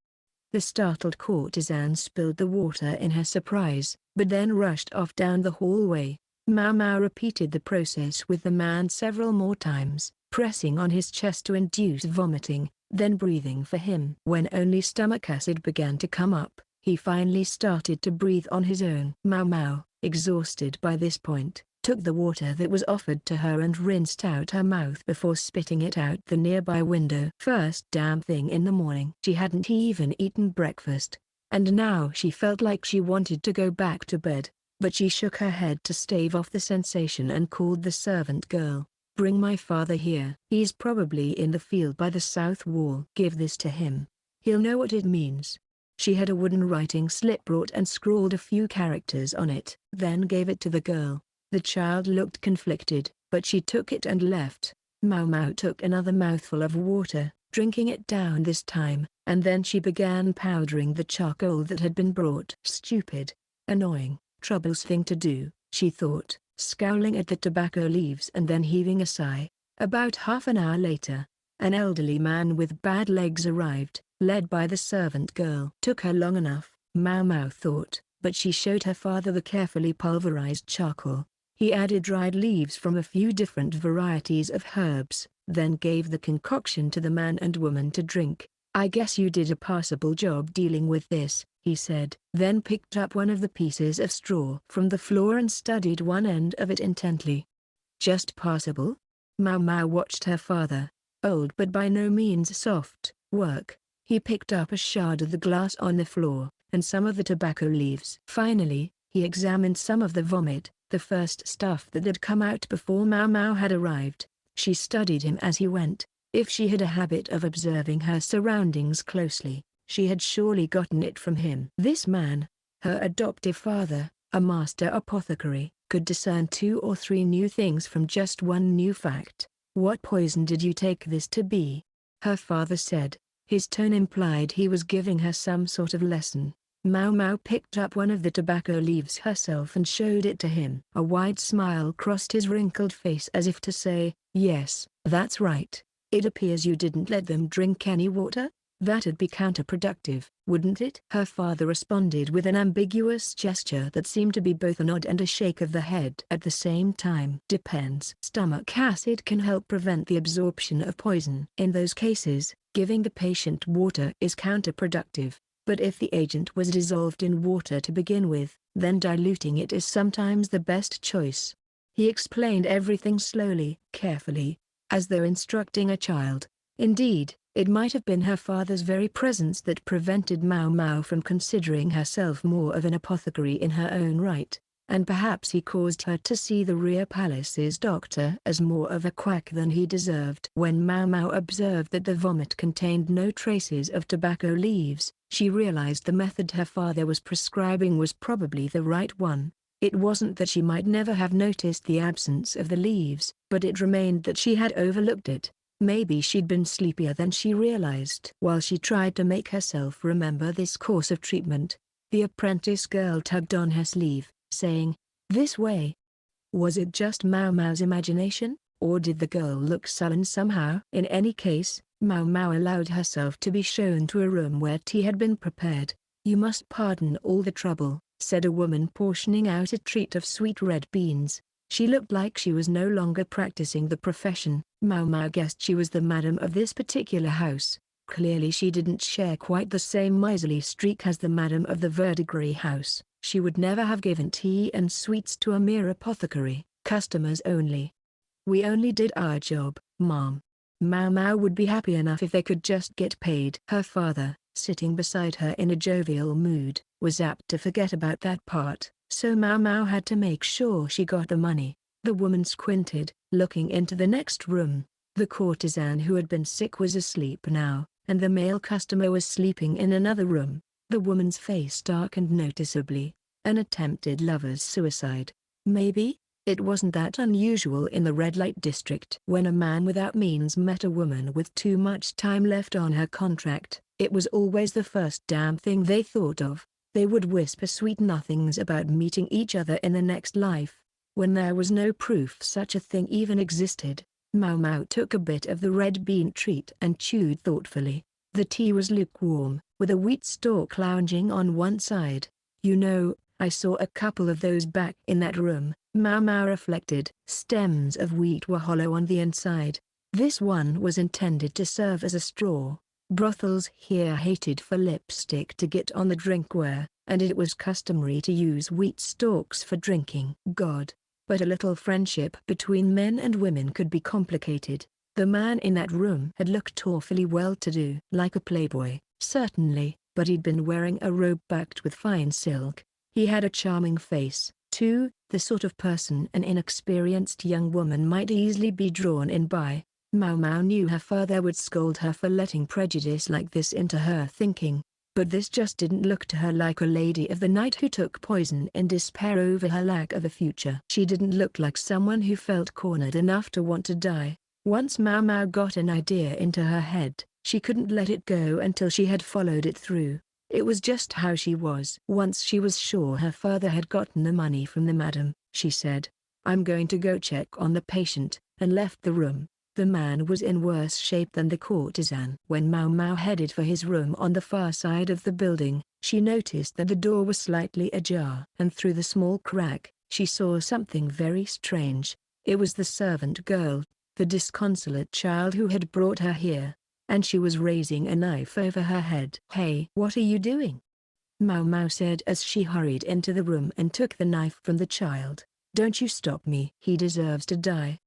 The startled courtesan spilled the water in her surprise, but then rushed off down the hallway. Maomao repeated the process with the man several more times, pressing on his chest to induce vomiting, then breathing for him. When only stomach acid began to come up, he finally started to breathe on his own. Maomao, exhausted by this point, took the water that was offered to her and rinsed out her mouth before spitting it out the nearby window. First damn thing in the morning. She hadn't even eaten breakfast, and now she felt like she wanted to go back to bed, but she shook her head to stave off the sensation and called the servant girl. Bring my father here. He's probably in the field by the south wall. Give this to him. He'll know what it means. She had a wooden writing slip brought and scrawled a few characters on it. Then gave it to the girl. The child looked conflicted, but she took it and left. Maomao took another mouthful of water, drinking it down this time, and then she began powdering the charcoal that had been brought. Stupid, annoying, troublous thing to do, she thought, scowling at the tobacco leaves and then heaving a sigh. About half an hour later, an elderly man with bad legs arrived, led by the servant girl. Took her long enough, Maomao thought, but she showed her father the carefully pulverized charcoal. He added dried leaves from a few different varieties of herbs, then gave the concoction to the man and woman to drink. I guess you did a passable job dealing with this, he said. Then picked up one of the pieces of straw from the floor and studied one end of it intently. Just passable? Maomao watched her father. Old but by no means soft, work. He picked up a shard of the glass on the floor, and some of the tobacco leaves. Finally, he examined some of the vomit, the first stuff that had come out before Maomao had arrived. She studied him as he went. If she had a habit of observing her surroundings closely, she had surely gotten it from him. This man, her adoptive father, a master apothecary, could discern 2 or 3 new things from just one new fact. What poison did you take this to be? Her father said. His tone implied he was giving her some sort of lesson. Maomao picked up one of the tobacco leaves herself and showed it to him. A wide smile crossed his wrinkled face as if to say, yes, that's right. It appears you didn't let them drink any water? That'd be counterproductive, wouldn't it? Her father responded with an ambiguous gesture that seemed to be both a nod and a shake of the head at the same time. Depends. Stomach acid can help prevent the absorption of poison. In those cases, giving the patient water is counterproductive. But if the agent was dissolved in water to begin with, then diluting it is sometimes the best choice. He explained everything slowly, carefully, as though instructing a child. Indeed, it might have been her father's very presence that prevented Maomao from considering herself more of an apothecary in her own right, and perhaps he caused her to see the rear palace's doctor as more of a quack than he deserved. When Maomao observed that the vomit contained no traces of tobacco leaves, she realized the method her father was prescribing was probably the right one. It wasn't that she might never have noticed the absence of the leaves, but it remained that she had overlooked it. Maybe she'd been sleepier than she realized. While she tried to make herself remember this course of treatment, the apprentice girl tugged on her sleeve, saying, "This way." Was it just Maomao's imagination, or did the girl look sullen somehow? In any case, Maomao allowed herself to be shown to a room where tea had been prepared. "You must pardon all the trouble," said a woman portioning out a treat of sweet red beans. She looked like she was no longer practicing the profession. Maomao guessed she was the madam of this particular house. Clearly she didn't share quite the same miserly streak as the madam of the Verdigris house. She would never have given tea and sweets to a mere apothecary. Customers only. "We only did our job, ma'am." Maomao would be happy enough if they could just get paid. Her father, sitting beside her in a jovial mood, was apt to forget about that part, so Maomao had to make sure she got the money. The woman squinted, looking into the next room. The courtesan who had been sick was asleep now, and the male customer was sleeping in another room. The woman's face darkened noticeably. An attempted lover's suicide. Maybe? It wasn't that unusual in the red light district. When a man without means met a woman with too much time left on her contract, it was always the first damn thing they thought of. They would whisper sweet nothings about meeting each other in the next life. When there was no proof such a thing even existed, Maomao took a bit of the red bean treat and chewed thoughtfully. The tea was lukewarm, with a wheat stalk lounging on one side. "You know, I saw a couple of those back in that room," Maomao reflected. Stems of wheat were hollow on the inside. This one was intended to serve as a straw. Brothels here hated for lipstick to get on the drinkware, and it was customary to use wheat stalks for drinking. God! But a little friendship between men and women could be complicated. The man in that room had looked awfully well-to-do. Like a playboy, certainly, but he'd been wearing a robe backed with fine silk. He had a charming face, too, the sort of person an inexperienced young woman might easily be drawn in by. Maomao knew her father would scold her for letting prejudice like this into her thinking. But this just didn't look to her like a lady of the night who took poison in despair over her lack of a future. She didn't look like someone who felt cornered enough to want to die. Once Maomao got an idea into her head, she couldn't let it go until she had followed it through. It was just how she was. Once she was sure her father had gotten the money from the madam, she said, "I'm going to go check on the patient," and left the room. The man was in worse shape than the courtesan. When Maomao headed for his room on the far side of the building, she noticed that the door was slightly ajar. And through the small crack, she saw something very strange. It was the servant girl, the disconsolate child who had brought her here. And she was raising a knife over her head. "Hey, what are you doing?" Maomao said as she hurried into the room and took the knife from the child. "Don't you stop me. He deserves to die."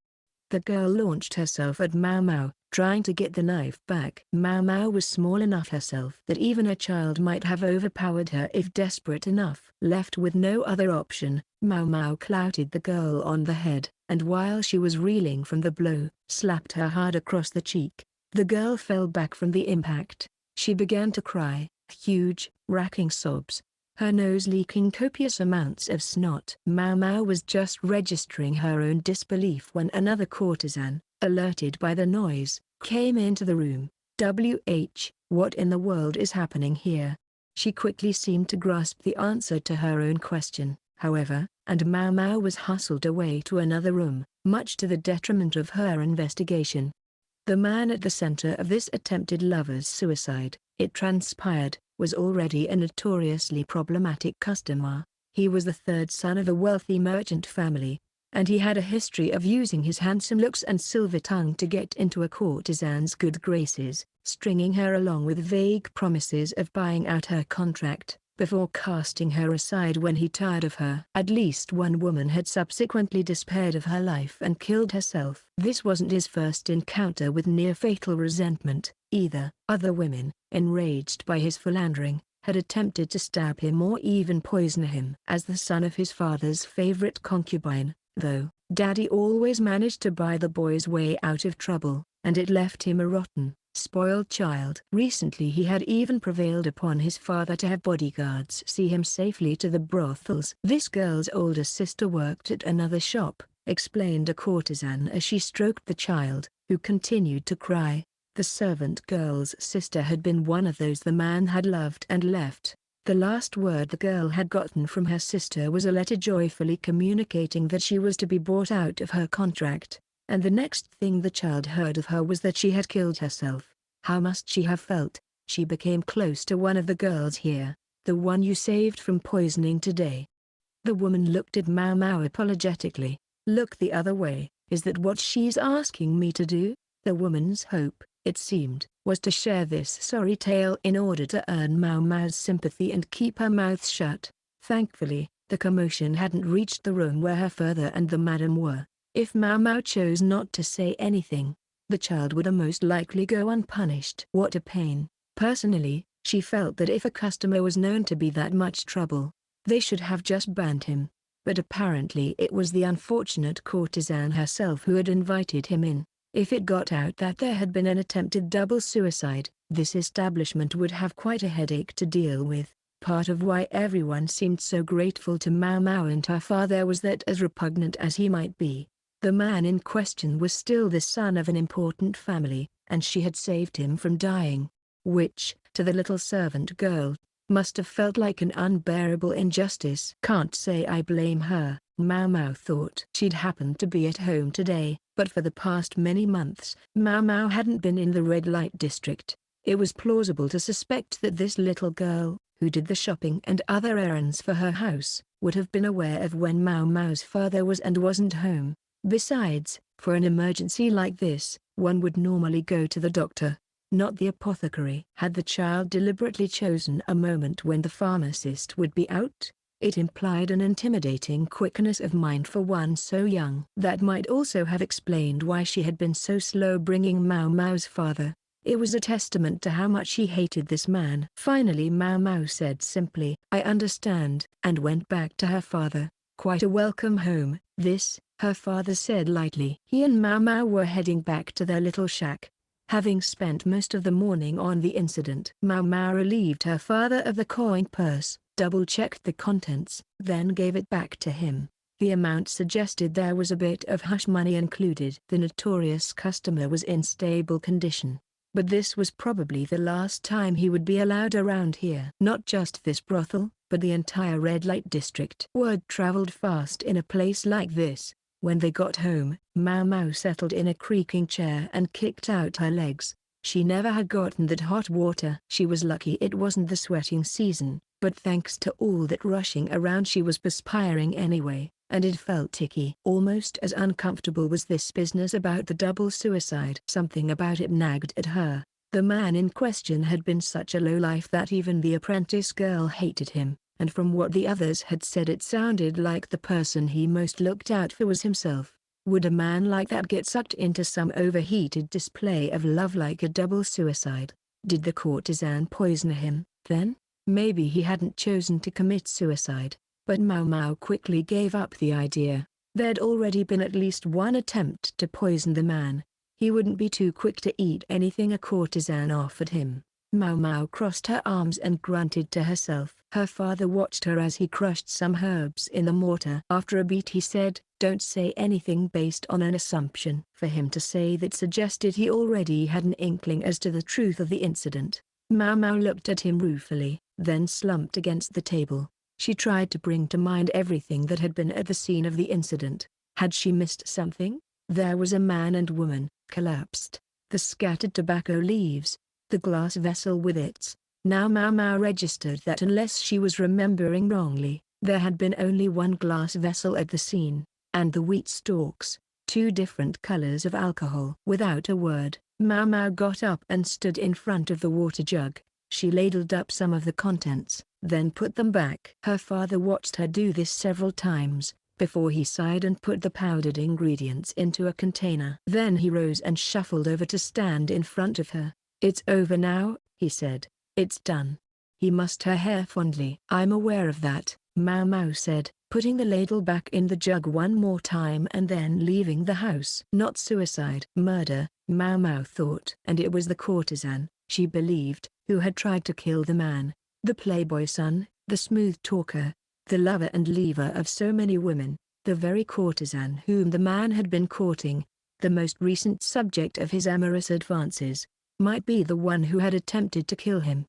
The girl launched herself at Maomao, trying to get the knife back. Maomao was small enough herself that even a child might have overpowered her if desperate enough. Left with no other option, Maomao clouted the girl on the head, and while she was reeling from the blow, slapped her hard across the cheek. The girl fell back from the impact. She began to cry, huge, racking sobs, her nose leaking copious amounts of snot. Maomao was just registering her own disbelief when another courtesan, alerted by the noise, came into the room. What in the world is happening here?" She quickly seemed to grasp the answer to her own question, however, and Maomao was hustled away to another room, much to the detriment of her investigation. The man at the center of this attempted lover's suicide, it transpired, was already a notoriously problematic customer. He was the third son of a wealthy merchant family, and he had a history of using his handsome looks and silver tongue to get into a courtesan's good graces, stringing her along with vague promises of buying out her contract, before casting her aside when he tired of her. At least one woman had subsequently despaired of her life and killed herself. This wasn't his first encounter with near-fatal resentment, either. Other women, enraged by his philandering, had attempted to stab him or even poison him. As the son of his father's favorite concubine, though, Daddy always managed to buy the boy's way out of trouble, and it left him a rotten, spoiled child. Recently he had even prevailed upon his father to have bodyguards see him safely to the brothels. "This girl's older sister worked at another shop," explained a courtesan as she stroked the child, who continued to cry. The servant girl's sister had been one of those the man had loved and left. The last word the girl had gotten from her sister was a letter joyfully communicating that she was to be bought out of her contract. And the next thing the child heard of her was that she had killed herself. How must she have felt? She became close to one of the girls here, the one you saved from poisoning today. The woman looked at Maomao apologetically. "Look the other way. Is that what she's asking me to do?" The woman's hope, it seemed, was to share this sorry tale in order to earn Maomao's sympathy and keep her mouth shut. Thankfully, the commotion hadn't reached the room where her father and the madam were. If Maomao chose not to say anything, the child would most likely go unpunished. What a pain. Personally, she felt that if a customer was known to be that much trouble, they should have just banned him. But apparently it was the unfortunate courtesan herself who had invited him in. If it got out that there had been an attempted double suicide, this establishment would have quite a headache to deal with. Part of why everyone seemed so grateful to Maomao and her father was that, as repugnant as he might be, the man in question was still the son of an important family, and she had saved him from dying. Which, to the little servant girl, must have felt like an unbearable injustice. Can't say I blame her, Maomao thought. She'd happened to be at home today, but for the past many months, Maomao hadn't been in the red light district. It was plausible to suspect that this little girl, who did the shopping and other errands for her house, would have been aware of when Maomao's father was and wasn't home. Besides, for an emergency like this, one would normally go to the doctor, not the apothecary. Had the child deliberately chosen a moment when the pharmacist would be out? It implied an intimidating quickness of mind for one so young. That might also have explained why she had been so slow bringing Maomao's father. It was a testament to how much she hated this man. Finally Maomao said simply, "I understand," and went back to her father. Quite a welcome home, this, her father said lightly. He and Maomao were heading back to their little shack, having spent most of the morning on the incident. Maomao relieved her father of the coin purse, double-checked the contents, then gave it back to him. The amount suggested there was a bit of hush money included. The notorious customer was in stable condition, but this was probably the last time he would be allowed around here. Not just this brothel, but the entire red light district. Word traveled fast in a place like this. When they got home, Maomao settled in a creaking chair and kicked out her legs. She never had gotten that hot water. She was lucky it wasn't the sweating season, but thanks to all that rushing around she was perspiring anyway, and it felt icky. Almost as uncomfortable was this business about the double suicide. Something about it nagged at her. The man in question had been such a lowlife that even the apprentice girl hated him, and from what the others had said it sounded like the person he most looked out for was himself. Would a man like that get sucked into some overheated display of love like a double suicide? Did the courtesan poison him, then? Maybe he hadn't chosen to commit suicide, but Maomao quickly gave up the idea. There'd already been at least one attempt to poison the man. He wouldn't be too quick to eat anything a courtesan offered him. Maomao crossed her arms and grunted to herself. Her father watched her as he crushed some herbs in the mortar. After a beat he said, "Don't say anything based on an assumption." For him to say that suggested he already had an inkling as to the truth of the incident. Maomao looked at him ruefully, then slumped against the table. She tried to bring to mind everything that had been at the scene of the incident. Had she missed something? There was a man and woman, collapsed. The scattered tobacco leaves. The glass vessel with its. Now Maomao registered that unless she was remembering wrongly, there had been only one glass vessel at the scene, and the wheat stalks, 2 different colors of alcohol. Without a word, Maomao got up and stood in front of the water jug. She ladled up some of the contents, then put them back. Her father watched her do this several times, before he sighed and put the powdered ingredients into a container. Then he rose and shuffled over to stand in front of her. "It's over now," he said. "It's done." He mussed her hair fondly. "I'm aware of that," Maomao said, putting the ladle back in the jug one more time and then leaving the house. Not suicide. Murder, Maomao thought. And it was the courtesan, she believed, who had tried to kill the man. The playboy son, the smooth talker, the lover and leaver of so many women, the very courtesan whom the man had been courting, the most recent subject of his amorous advances, might be the one who had attempted to kill him.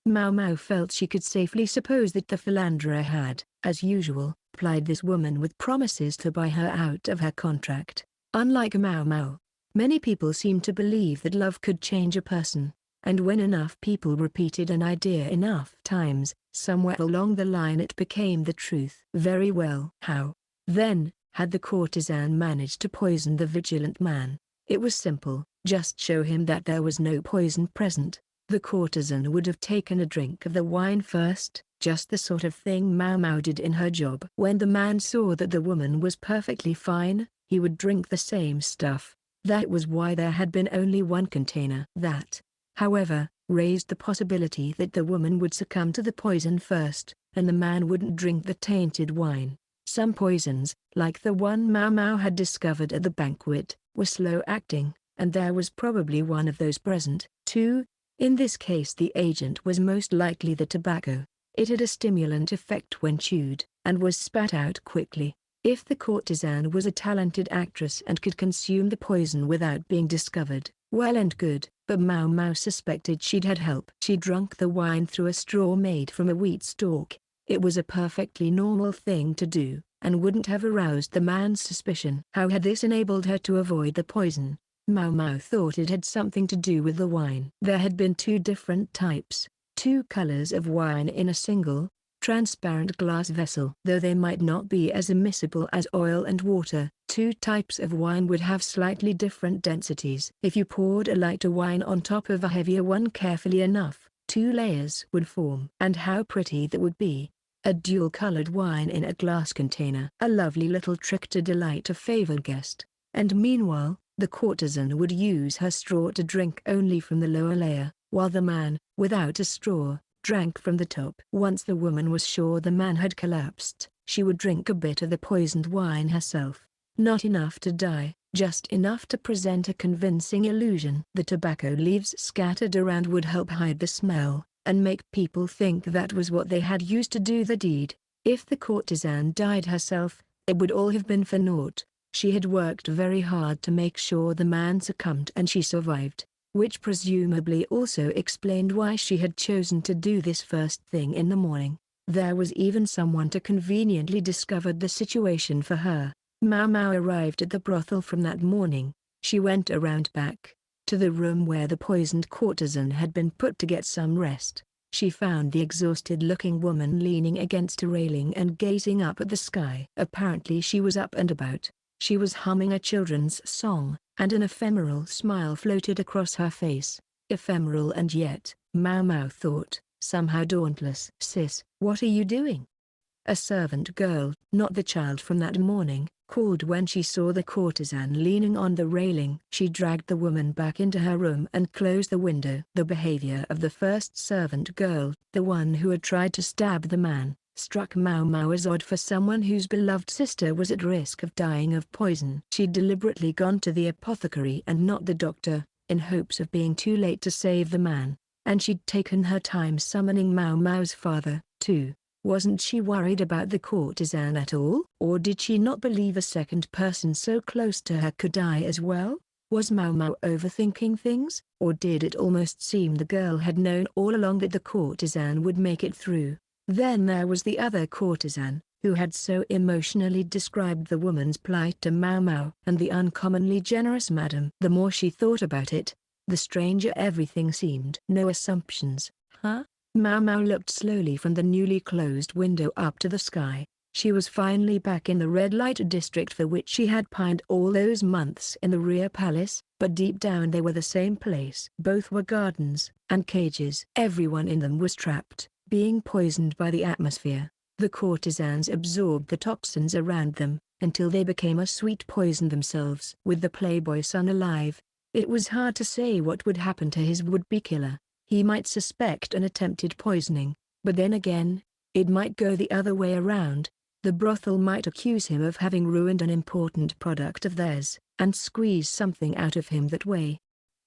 Maomao felt she could safely suppose that the philanderer had, as usual, plied this woman with promises to buy her out of her contract. Unlike Maomao, many people seemed to believe that love could change a person, and when enough people repeated an idea enough times, somewhere along the line it became the truth. Very well. How, then, had the courtesan managed to poison the vigilant man? It was simple. Just show him that there was no poison present. The courtesan would have taken a drink of the wine first, just the sort of thing Maomao did in her job. When the man saw that the woman was perfectly fine, he would drink the same stuff. That was why there had been only one container. That, however, raised the possibility that the woman would succumb to the poison first, and the man wouldn't drink the tainted wine. Some poisons, like the one Maomao had discovered at the banquet, were slow-acting, and there was probably one of those present, too. In this case the agent was most likely the tobacco. It had a stimulant effect when chewed, and was spat out quickly. If the courtesan was a talented actress and could consume the poison without being discovered, well and good, but Maomao suspected she'd had help. She drank the wine through a straw made from a wheat stalk. It was a perfectly normal thing to do, and wouldn't have aroused the man's suspicion. How had this enabled her to avoid the poison? Maomao thought it had something to do with the wine. There had been 2 different types, 2 colors of wine in a single, transparent glass vessel. Though they might not be as immiscible as oil and water, 2 types of wine would have slightly different densities. If you poured a lighter wine on top of a heavier one carefully enough, 2 layers would form. And how pretty that would be. A dual-colored wine in a glass container. A lovely little trick to delight a favored guest. And meanwhile, the courtesan would use her straw to drink only from the lower layer, while the man, without a straw, drank from the top. Once the woman was sure the man had collapsed, she would drink a bit of the poisoned wine herself. Not enough to die, just enough to present a convincing illusion. The tobacco leaves scattered around would help hide the smell, and make people think that was what they had used to do the deed. If the courtesan died herself, it would all have been for naught. She had worked very hard to make sure the man succumbed and she survived, which presumably also explained why she had chosen to do this first thing in the morning. There was even someone to conveniently discover the situation for her. Maomao arrived at the brothel from that morning. She went around back, to the room where the poisoned courtesan had been put to get some rest. She found the exhausted-looking woman leaning against a railing and gazing up at the sky. Apparently she was up and about. She was humming a children's song, and an ephemeral smile floated across her face. Ephemeral and yet, Maomao thought, somehow dauntless. "Sis, what are you doing?" A servant girl, not the child from that morning, called when she saw the courtesan leaning on the railing. She dragged the woman back into her room and closed the window. The behavior of the first servant girl, the one who had tried to stab the man, struck Maomao as odd for someone whose beloved sister was at risk of dying of poison. She'd deliberately gone to the apothecary and not the doctor, in hopes of being too late to save the man, and she'd taken her time summoning Maomao's father, too. Wasn't she worried about the courtesan at all? Or did she not believe a second person so close to her could die as well? Was Maomao overthinking things? Or did it almost seem the girl had known all along that the courtesan would make it through? Then there was the other courtesan, who had so emotionally described the woman's plight to Maomao, and the uncommonly generous madam. The more she thought about it, the stranger everything seemed. No assumptions, huh? Maomao looked slowly from the newly closed window up to the sky. She was finally back in the red light district for which she had pined all those months in the rear palace, but deep down they were the same place. Both were gardens and cages. Everyone in them was trapped, being poisoned by the atmosphere. The courtesans absorbed the toxins around them, until they became a sweet poison themselves. With the playboy son alive, it was hard to say what would happen to his would-be killer. He might suspect an attempted poisoning, but then again, it might go the other way around. The brothel might accuse him of having ruined an important product of theirs, and squeeze something out of him that way.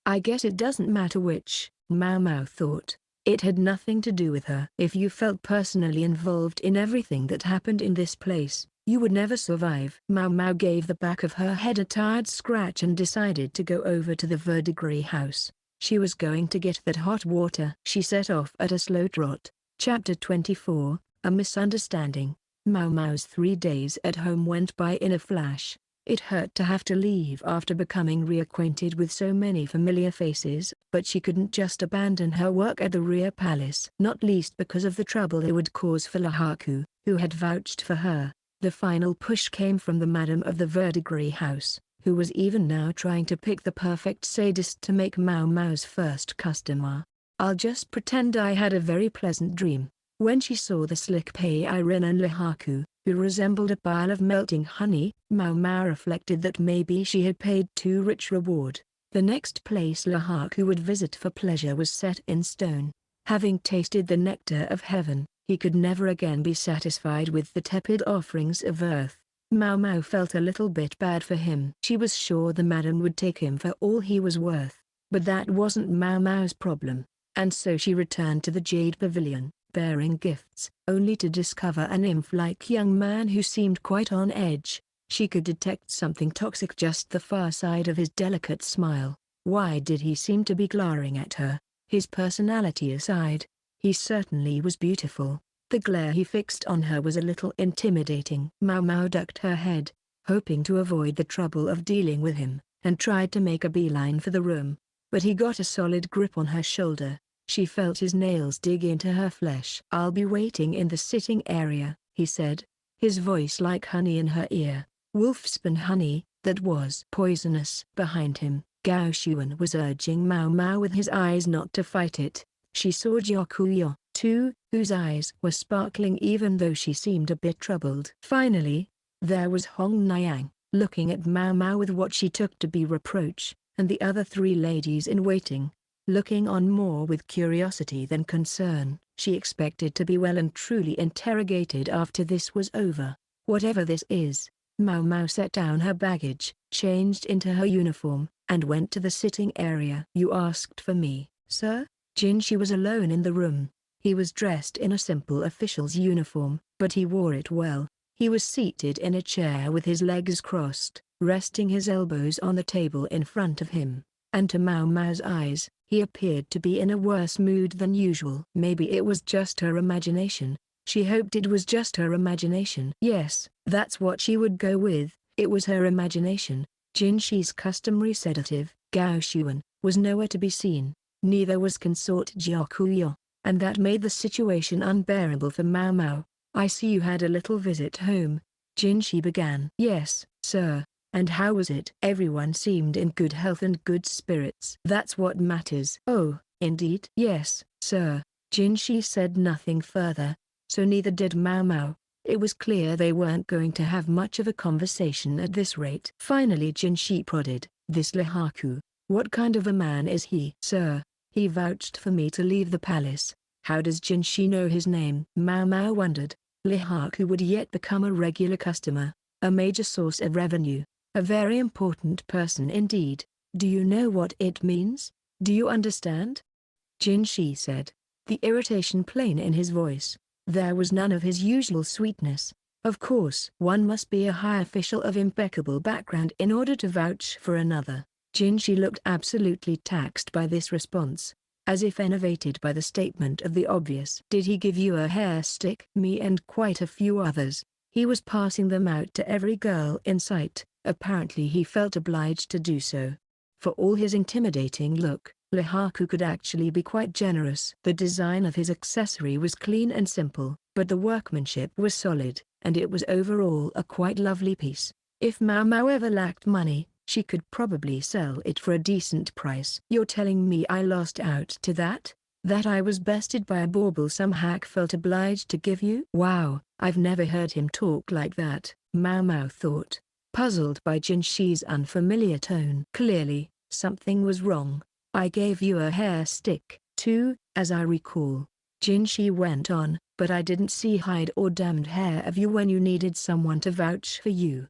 I guess it doesn't matter which, Maomao thought. It had nothing to do with her. If you felt personally involved in everything that happened in this place, you would never survive. Maomao gave the back of her head a tired scratch and decided to go over to the verdigris house. She was going to get that hot water. She set off at a slow trot. Chapter 24, A Misunderstanding. Maomao's 3 days at home went by in a flash. It hurt to have to leave after becoming reacquainted with so many familiar faces, but she couldn't just abandon her work at the rear palace. Not least because of the trouble it would cause for Lahaku, who had vouched for her. The final push came from the madam of the verdigris house, who was even now trying to pick the perfect sadist to make Maomao's first customer. "I'll just pretend I had a very pleasant dream." When she saw the slick Peirin and Lahaku, who resembled a pile of melting honey, Maomao reflected that maybe she had paid too rich reward. The next place Lahaku would visit for pleasure was set in stone. Having tasted the nectar of heaven, he could never again be satisfied with the tepid offerings of earth. Maomao felt a little bit bad for him. She was sure the madam would take him for all he was worth, but that wasn't Maomao's problem, and so she returned to the Jade Pavilion, bearing gifts, only to discover a nymph-like young man who seemed quite on edge. She could detect something toxic just the far side of his delicate smile. Why did he seem to be glaring at her? His personality aside, he certainly was beautiful. The glare he fixed on her was a little intimidating. Maomao ducked her head, hoping to avoid the trouble of dealing with him, and tried to make a beeline for the room, but he got a solid grip on her shoulder. She felt his nails dig into her flesh. "I'll be waiting in the sitting area," he said, his voice like honey in her ear. Wolfspan honey, that was poisonous. Behind him, Gao Xuan was urging Maomao with his eyes not to fight it. She saw Jiakuyo, too, whose eyes were sparkling even though she seemed a bit troubled. Finally, there was Hong Niang, looking at Maomao with what she took to be reproach, and the other 3 ladies in waiting, looking on more with curiosity than concern. She expected to be well and truly interrogated after this was over. Whatever this is, Maomao set down her baggage, changed into her uniform, and went to the sitting area. "You asked for me, sir?" Jinshi was alone in the room. He was dressed in a simple official's uniform, but he wore it well. He was seated in a chair with his legs crossed, resting his elbows on the table in front of him. And to Maomao's eyes, he appeared to be in a worse mood than usual. Maybe it was just her imagination. She hoped it was just her imagination. Yes, that's what she would go with, it was her imagination. Jinshi's customary sedative, Gaoshuan, was nowhere to be seen. Neither was consort Jiakuyo, and that made the situation unbearable for Maomao. "I see you had a little visit home," Jinshi began. "Yes, sir. And how was it?" "Everyone seemed in good health and good spirits." "That's what matters." "Oh, indeed?" "Yes, sir." Jinshi said nothing further. So neither did Maomao. It was clear they weren't going to have much of a conversation at this rate. Finally Jinshi prodded, "This Lihaku, what kind of a man is he?" "Sir, he vouched for me to leave the palace." "How does Jinshi know his name?" Maomao wondered. Lihaku would yet become a regular customer, a major source of revenue, a very important person indeed. "Do you know what it means? Do you understand?" Jinshi said, the irritation plain in his voice. There was none of his usual sweetness. Of course, one must be a high official of impeccable background in order to vouch for another. Jinshi looked absolutely taxed by this response, as if enervated by the statement of the obvious. "Did he give you a hair stick?" "Me and quite a few others. He was passing them out to every girl in sight." Apparently he felt obliged to do so. For all his intimidating look, Lihaku could actually be quite generous. The design of his accessory was clean and simple, but the workmanship was solid, and it was overall a quite lovely piece. If Maomao ever lacked money, she could probably sell it for a decent price. "You're telling me I lost out to that? That I was bested by a bauble some hack felt obliged to give you?" "Wow, I've never heard him talk like that," Maomao thought, puzzled by Jinshi's unfamiliar tone. Clearly, something was wrong. "I gave you a hair stick, too, as I recall," Jinshi went on, "but I didn't see hide or damned hair of you when you needed someone to vouch for you."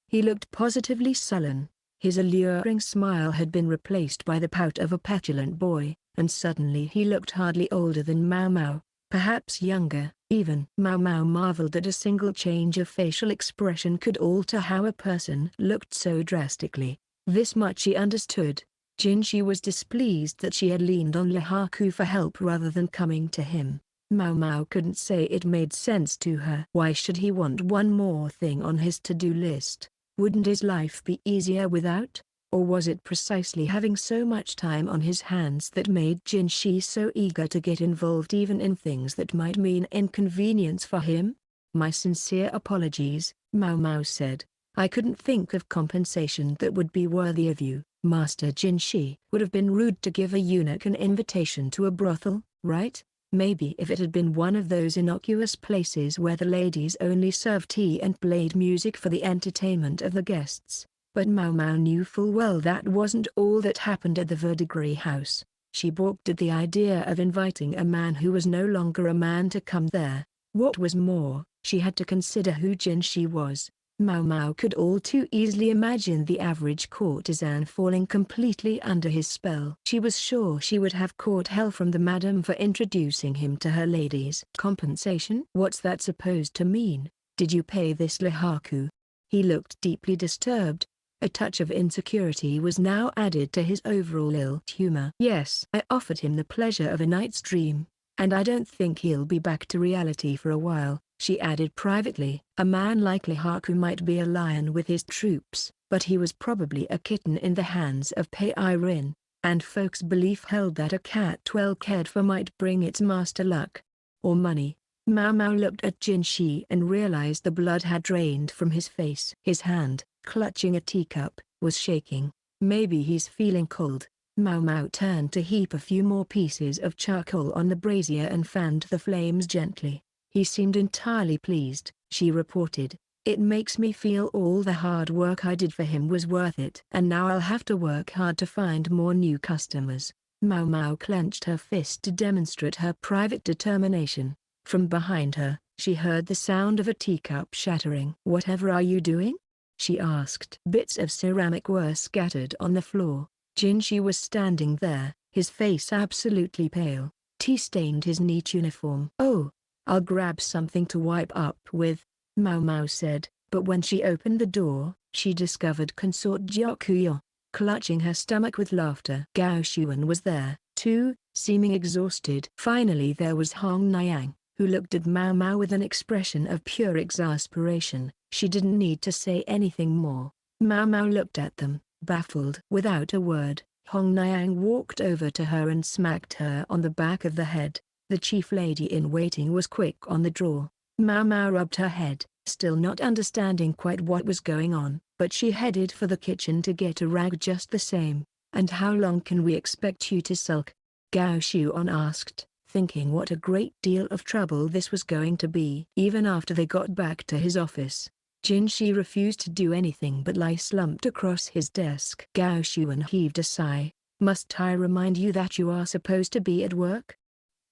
He looked positively sullen. His alluring smile had been replaced by the pout of a petulant boy, and suddenly he looked hardly older than Maomao, perhaps younger, even. Maomao marveled that a single change of facial expression could alter how a person looked so drastically. This much he understood. Jinshi was displeased that she had leaned on Lihaku for help rather than coming to him. Maomao couldn't say it made sense to her. Why should he want one more thing on his to-do list? Wouldn't his life be easier without? Or was it precisely having so much time on his hands that made Jinshi so eager to get involved even in things that might mean inconvenience for him? "My sincere apologies," Maomao said. "I couldn't think of compensation that would be worthy of you." Master Jinshi. "Would have been rude to give a eunuch an invitation to a brothel, right? Maybe if it had been one of those innocuous places where the ladies only served tea and played music for the entertainment of the guests." But Maomao knew full well that wasn't all that happened at the Verdigris house. She balked at the idea of inviting a man who was no longer a man to come there. What was more, she had to consider who Jinshi was. Maomao could all too easily imagine the average courtesan falling completely under his spell. She was sure she would have caught hell from the madam for introducing him to her ladies. "Compensation? What's that supposed to mean? Did you pay this Lihaku?" He looked deeply disturbed. A touch of insecurity was now added to his overall ill humor. "Yes, I offered him the pleasure of a night's dream, and I don't think he'll be back to reality for a while," she added privately. A man like Lihaku might be a lion with his troops, but he was probably a kitten in the hands of Pei-Rin, and folks' belief held that a cat well cared for might bring its master luck. Or money. Maomao looked at Jinshi and realized the blood had drained from his face. His hand, clutching a teacup, was shaking. "Maybe he's feeling cold." Maomao turned to heap a few more pieces of charcoal on the brazier and fanned the flames gently. "He seemed entirely pleased," she reported. "It makes me feel all the hard work I did for him was worth it. And now I'll have to work hard to find more new customers." Maomao clenched her fist to demonstrate her private determination. From behind her, she heard the sound of a teacup shattering. "Whatever are you doing?" she asked. Bits of ceramic were scattered on the floor. Jinshi was standing there, his face absolutely pale. Tea stained his neat uniform. "Oh, I'll grab something to wipe up with," Maomao said, but when she opened the door, she discovered Consort Gyakuyo, clutching her stomach with laughter. Gao Xuan was there, too, seeming exhausted. Finally there was Hong Niang, who looked at Maomao with an expression of pure exasperation. She didn't need to say anything more. Maomao looked at them, baffled. Without a word, Hong Niang walked over to her and smacked her on the back of the head. The chief lady-in-waiting was quick on the draw. Maomao rubbed her head, still not understanding quite what was going on, but she headed for the kitchen to get a rag just the same. "And how long can we expect you to sulk?" Gao Xuan asked, thinking what a great deal of trouble this was going to be. Even after they got back to his office, Jinshi refused to do anything but lie slumped across his desk. Gao Xuan heaved a sigh. "Must I remind you that you are supposed to be at work?"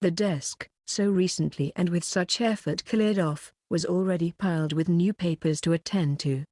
The desk, so recently and with such effort cleared off, was already piled with new papers to attend to.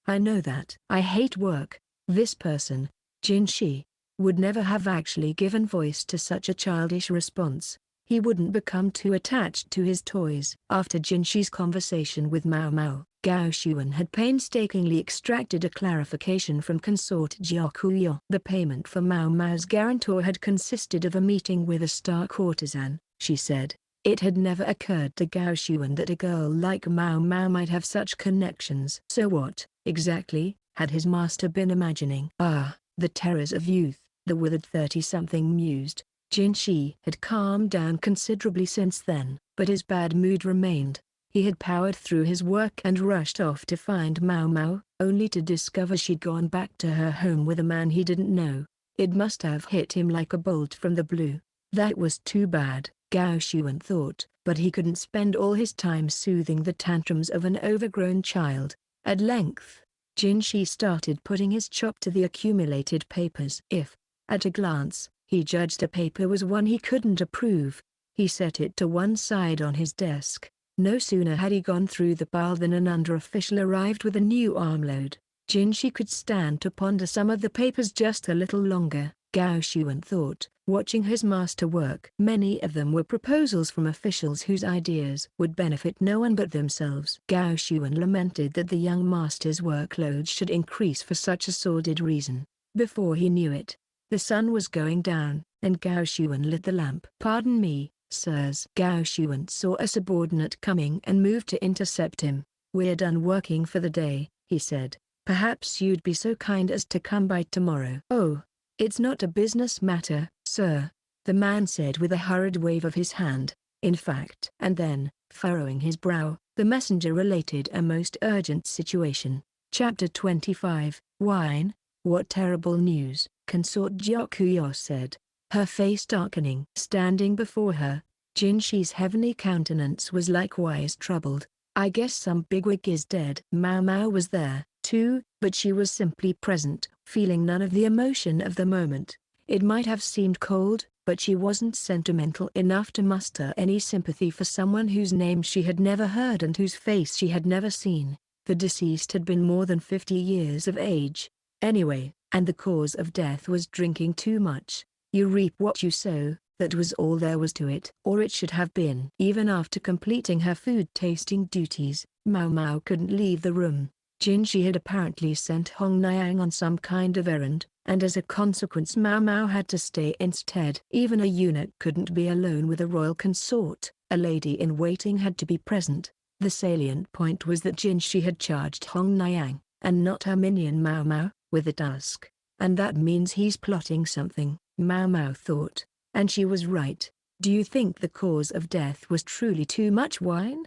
"I know that. I hate work." This person, Jinshi, would never have actually given voice to such a childish response. He wouldn't become too attached to his toys. After Jinshi's conversation with Maomao, Gao Xuan had painstakingly extracted a clarification from Consort Gyakuyo. The payment for Maomao's guarantor had consisted of a meeting with a star courtesan, she said. It had never occurred to Gao Xuan that a girl like Maomao might have such connections. So what, exactly, had his master been imagining? "Ah, the terrors of youth," the withered 30-something mused. Jinshi had calmed down considerably since then, but his bad mood remained. He had powered through his work and rushed off to find Maomao, only to discover she'd gone back to her home with a man he didn't know. It must have hit him like a bolt from the blue. That was too bad, Gao Xuan thought, but he couldn't spend all his time soothing the tantrums of an overgrown child. At length, Jinshi started putting his chop to the accumulated papers. If, at a glance, he judged a paper was one he couldn't approve, he set it to one side on his desk. No sooner had he gone through the pile than an under-official arrived with a new armload. Jinshi could stand to ponder some of the papers just a little longer, Gao Xuan thought, watching his master work. Many of them were proposals from officials whose ideas would benefit no one but themselves. Gao Xuan lamented that the young master's workload should increase for such a sordid reason. Before he knew it, the sun was going down, and Gao Xuan lit the lamp. "Pardon me, sirs." Gao Xuan saw a subordinate coming and moved to intercept him. "We're done working for the day," he said. "Perhaps you'd be so kind as to come by tomorrow." "Oh, it's not a business matter, sir," the man said with a hurried wave of his hand. "In fact," and then, furrowing his brow, the messenger related a most urgent situation. Chapter 25, Wine? "What terrible news?" Consort Gyakuyo said, her face darkening. Standing before her, Jinshi's heavenly countenance was likewise troubled. "I guess some bigwig is dead." Maomao was there, too, but she was simply present, feeling none of the emotion of the moment. It might have seemed cold, but she wasn't sentimental enough to muster any sympathy for someone whose name she had never heard and whose face she had never seen. The deceased had been more than 50 years of age, anyway, and the cause of death was drinking too much. You reap what you sow, that was all there was to it. Or it should have been. Even after completing her food-tasting duties, Maomao couldn't leave the room. Jinshi had apparently sent Hong Niang on some kind of errand, and as a consequence Maomao had to stay instead. Even a eunuch couldn't be alone with a royal consort. A lady-in-waiting had to be present. The salient point was that Jinshi had charged Hong Niang, and not her minion Maomao, with the task. And that means he's plotting something, Maomao thought. And she was right. "Do you think the cause of death was truly too much wine?"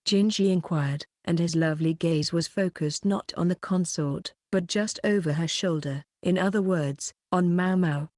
Jinshi inquired, and his lovely gaze was focused not on the consort, but just over her shoulder, in other words, on Maomao.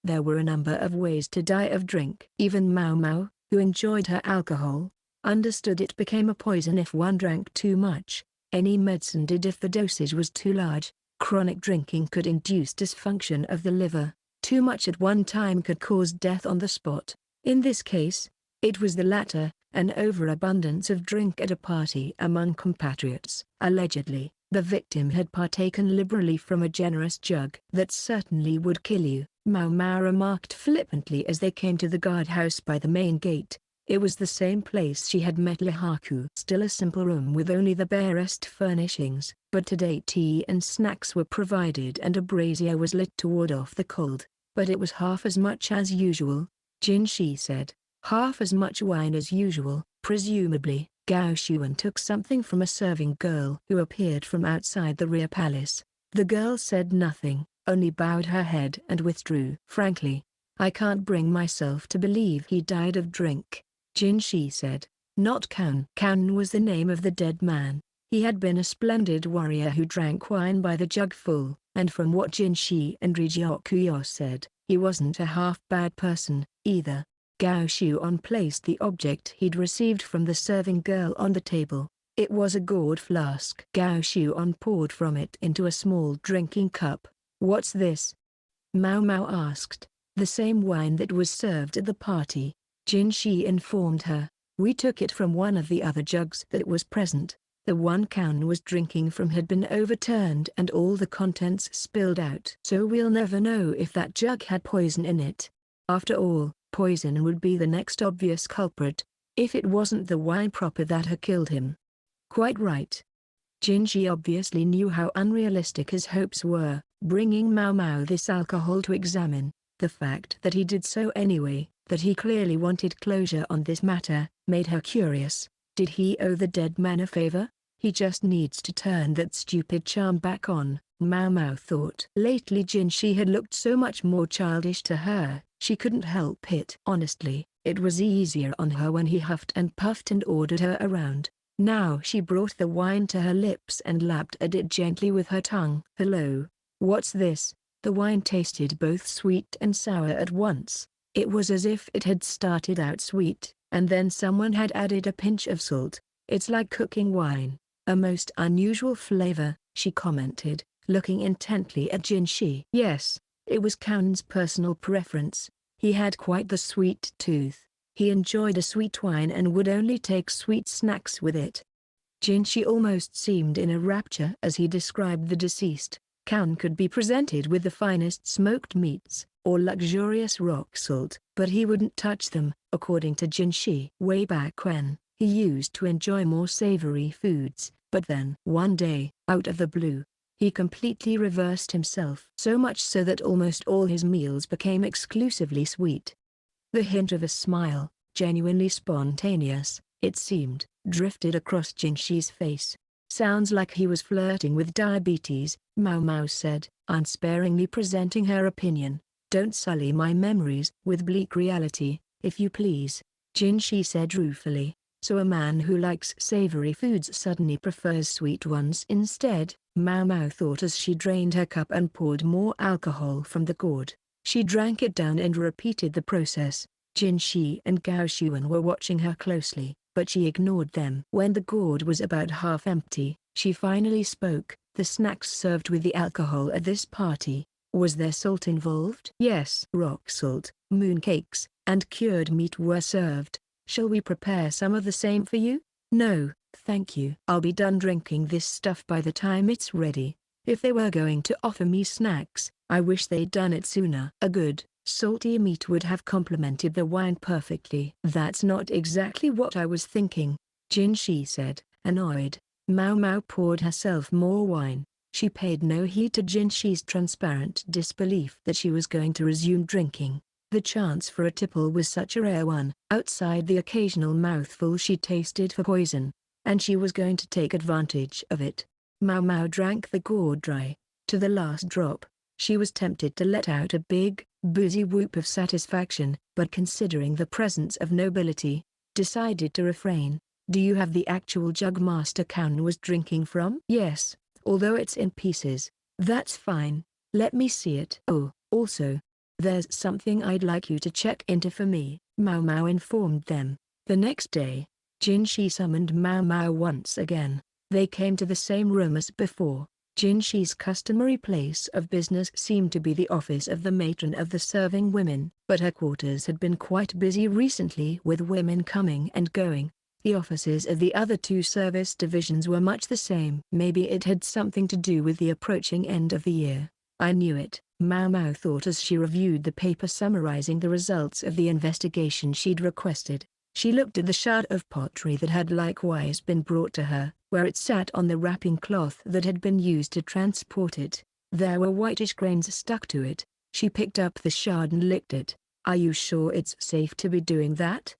There were a number of ways to die of drink. Even Maomao, who enjoyed her alcohol, understood it became a poison if one drank too much. Any medicine did if the dosage was too large. Chronic drinking could induce dysfunction of the liver, Too much at one time could cause death on the spot. In this case, it was the latter, an overabundance of drink at a party among compatriots. Allegedly, the victim had partaken liberally from a generous jug. "That certainly would kill you," Maomao remarked flippantly as they came to the guardhouse by the main gate. It was the same place she had met Lihaku. Still a simple room with only the barest furnishings, but today tea and snacks were provided and a brazier was lit to ward off the cold. "But it was half as much as usual," Jinshi said. "Half as much wine as usual." Presumably, Gao Xuan took something from a serving girl who appeared from outside the rear palace. The girl said nothing, only bowed her head and withdrew. "Frankly, I can't bring myself to believe he died of drink," Jinshi said. "Not Kan." Kan was the name of the dead man. He had been a splendid warrior who drank wine by the jugful, and from what Jinshi and Rijiokuyo said, he wasn't a half-bad person, either. Gao Xuan placed the object he'd received from the serving girl on the table. It was a gourd flask. Gao Xuan poured from it into a small drinking cup. "What's this?" Maomao asked. "The same wine that was served at the party," Jinshi informed her. "We took it from one of the other jugs that was present. The one Kan was drinking from had been overturned and all the contents spilled out. So we'll never know if that jug had poison in it. After all, poison would be the next obvious culprit, if it wasn't the wine proper that had killed him." "Quite right." Jinshi obviously knew how unrealistic his hopes were, bringing Maomao this alcohol to examine. The fact that he did so anyway, that he clearly wanted closure on this matter, made her curious. Did he owe the dead man a favor? He just needs to turn that stupid charm back on, Maomao thought. Lately Jinshi had looked so much more childish to her, she couldn't help it. Honestly, it was easier on her when he huffed and puffed and ordered her around. Now she brought the wine to her lips and lapped at it gently with her tongue. "Hello. What's this?" The wine tasted both sweet and sour at once. It was as if it had started out sweet, and then someone had added a pinch of salt. "It's like cooking wine. A most unusual flavor," she commented, looking intently at Jinshi. Yes, it was Kan's personal preference. He had quite the sweet tooth. He enjoyed a sweet wine and would only take sweet snacks with it. Jinshi almost seemed in a rapture as he described the deceased. Kan could be presented with the finest smoked meats, or luxurious rock salt, but he wouldn't touch them, according to Jinshi. Way back when, he used to enjoy more savory foods, but then, one day, out of the blue, he completely reversed himself. So much so that almost all his meals became exclusively sweet. The hint of a smile, genuinely spontaneous, it seemed, drifted across Jinshi's face. "Sounds like he was flirting with diabetes," Maomao said, unsparingly presenting her opinion. "Don't sully my memories with bleak reality, if you please," Jinshi said ruefully. "So a man who likes savory foods suddenly prefers sweet ones instead," Maomao thought as she drained her cup and poured more alcohol from the gourd. She drank it down and repeated the process. Jinshi and Gao Xuan were watching her closely, but she ignored them. When the gourd was about half empty, she finally spoke. "The snacks served with the alcohol at this party, was there salt involved?" "Yes." "Rock salt, mooncakes, and cured meat were served. Shall we prepare some of the same for you?" "No, thank you. I'll be done drinking this stuff by the time it's ready." If they were going to offer me snacks, I wish they'd done it sooner. A good, salty meat would have complemented the wine perfectly. "That's not exactly what I was thinking," Jinshi said, annoyed. Maomao poured herself more wine. She paid no heed to Jinshi's transparent disbelief that she was going to resume drinking. The chance for a tipple was such a rare one, outside the occasional mouthful she tasted for poison, and she was going to take advantage of it. Maomao drank the gourd dry, to the last drop. She was tempted to let out a big, boozy whoop of satisfaction, but considering the presence of nobility, decided to refrain. "Do you have the actual jug Master Kan was drinking from?" "Yes, although it's in pieces." "That's fine. Let me see it." "Oh, also, there's something I'd like you to check into for me," Maomao informed them. The next day, Jinshi summoned Maomao once again. They came to the same room as before. Jinshi's customary place of business seemed to be the office of the matron of the serving women, but her quarters had been quite busy recently with women coming and going. The offices of the other two service divisions were much the same. Maybe it had something to do with the approaching end of the year. I knew it, Maomao thought as she reviewed the paper summarizing the results of the investigation she'd requested. She looked at the shard of pottery that had likewise been brought to her, where it sat on the wrapping cloth that had been used to transport it. There were whitish grains stuck to it. She picked up the shard and licked it. "Are you sure it's safe to be doing that?"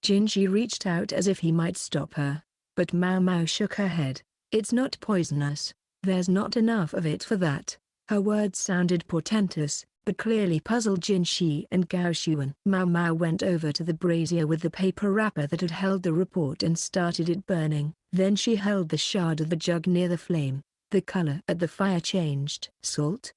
Jinshi reached out as if he might stop her, but Maomao shook her head. "It's not poisonous. There's not enough of it for that." Her words sounded portentous, but clearly puzzled Jinshi and Gao Xuan. Maomao went over to the brazier with the paper wrapper that had held the report and started it burning. Then she held the shard of the jug near the flame. The color at the fire changed. "Salt?"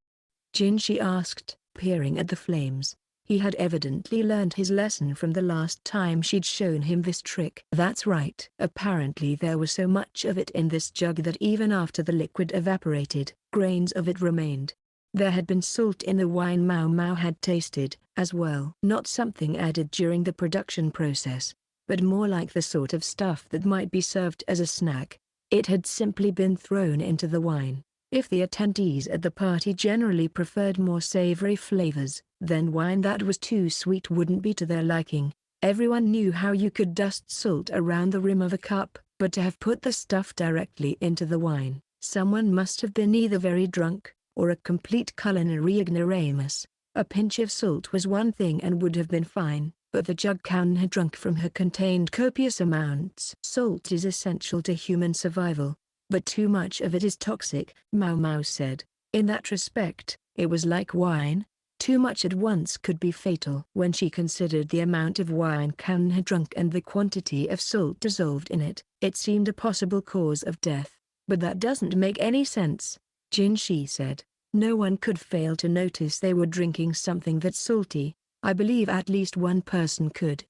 Jinshi asked, peering at the flames. He had evidently learned his lesson from the last time she'd shown him this trick. "That's right." Apparently there was so much of it in this jug that even after the liquid evaporated, grains of it remained. There had been salt in the wine Maomao had tasted, as well. Not something added during the production process, but more like the sort of stuff that might be served as a snack. It had simply been thrown into the wine. If the attendees at the party generally preferred more savory flavors, then wine that was too sweet wouldn't be to their liking. Everyone knew how you could dust salt around the rim of a cup, but to have put the stuff directly into the wine, someone must have been either very drunk, or a complete culinary ignoramus. A pinch of salt was one thing and would have been fine, but the jug Kaun had drunk from her contained copious amounts. Salt is essential to human survival, but too much of it is toxic, Maomao said. In that respect, it was like wine. Too much at once could be fatal. When she considered the amount of wine Kaun had drunk and the quantity of salt dissolved in it, it seemed a possible cause of death. "But that doesn't make any sense," Jinshi said. "No one could fail to notice they were drinking something that's salty. I believe at least one person could."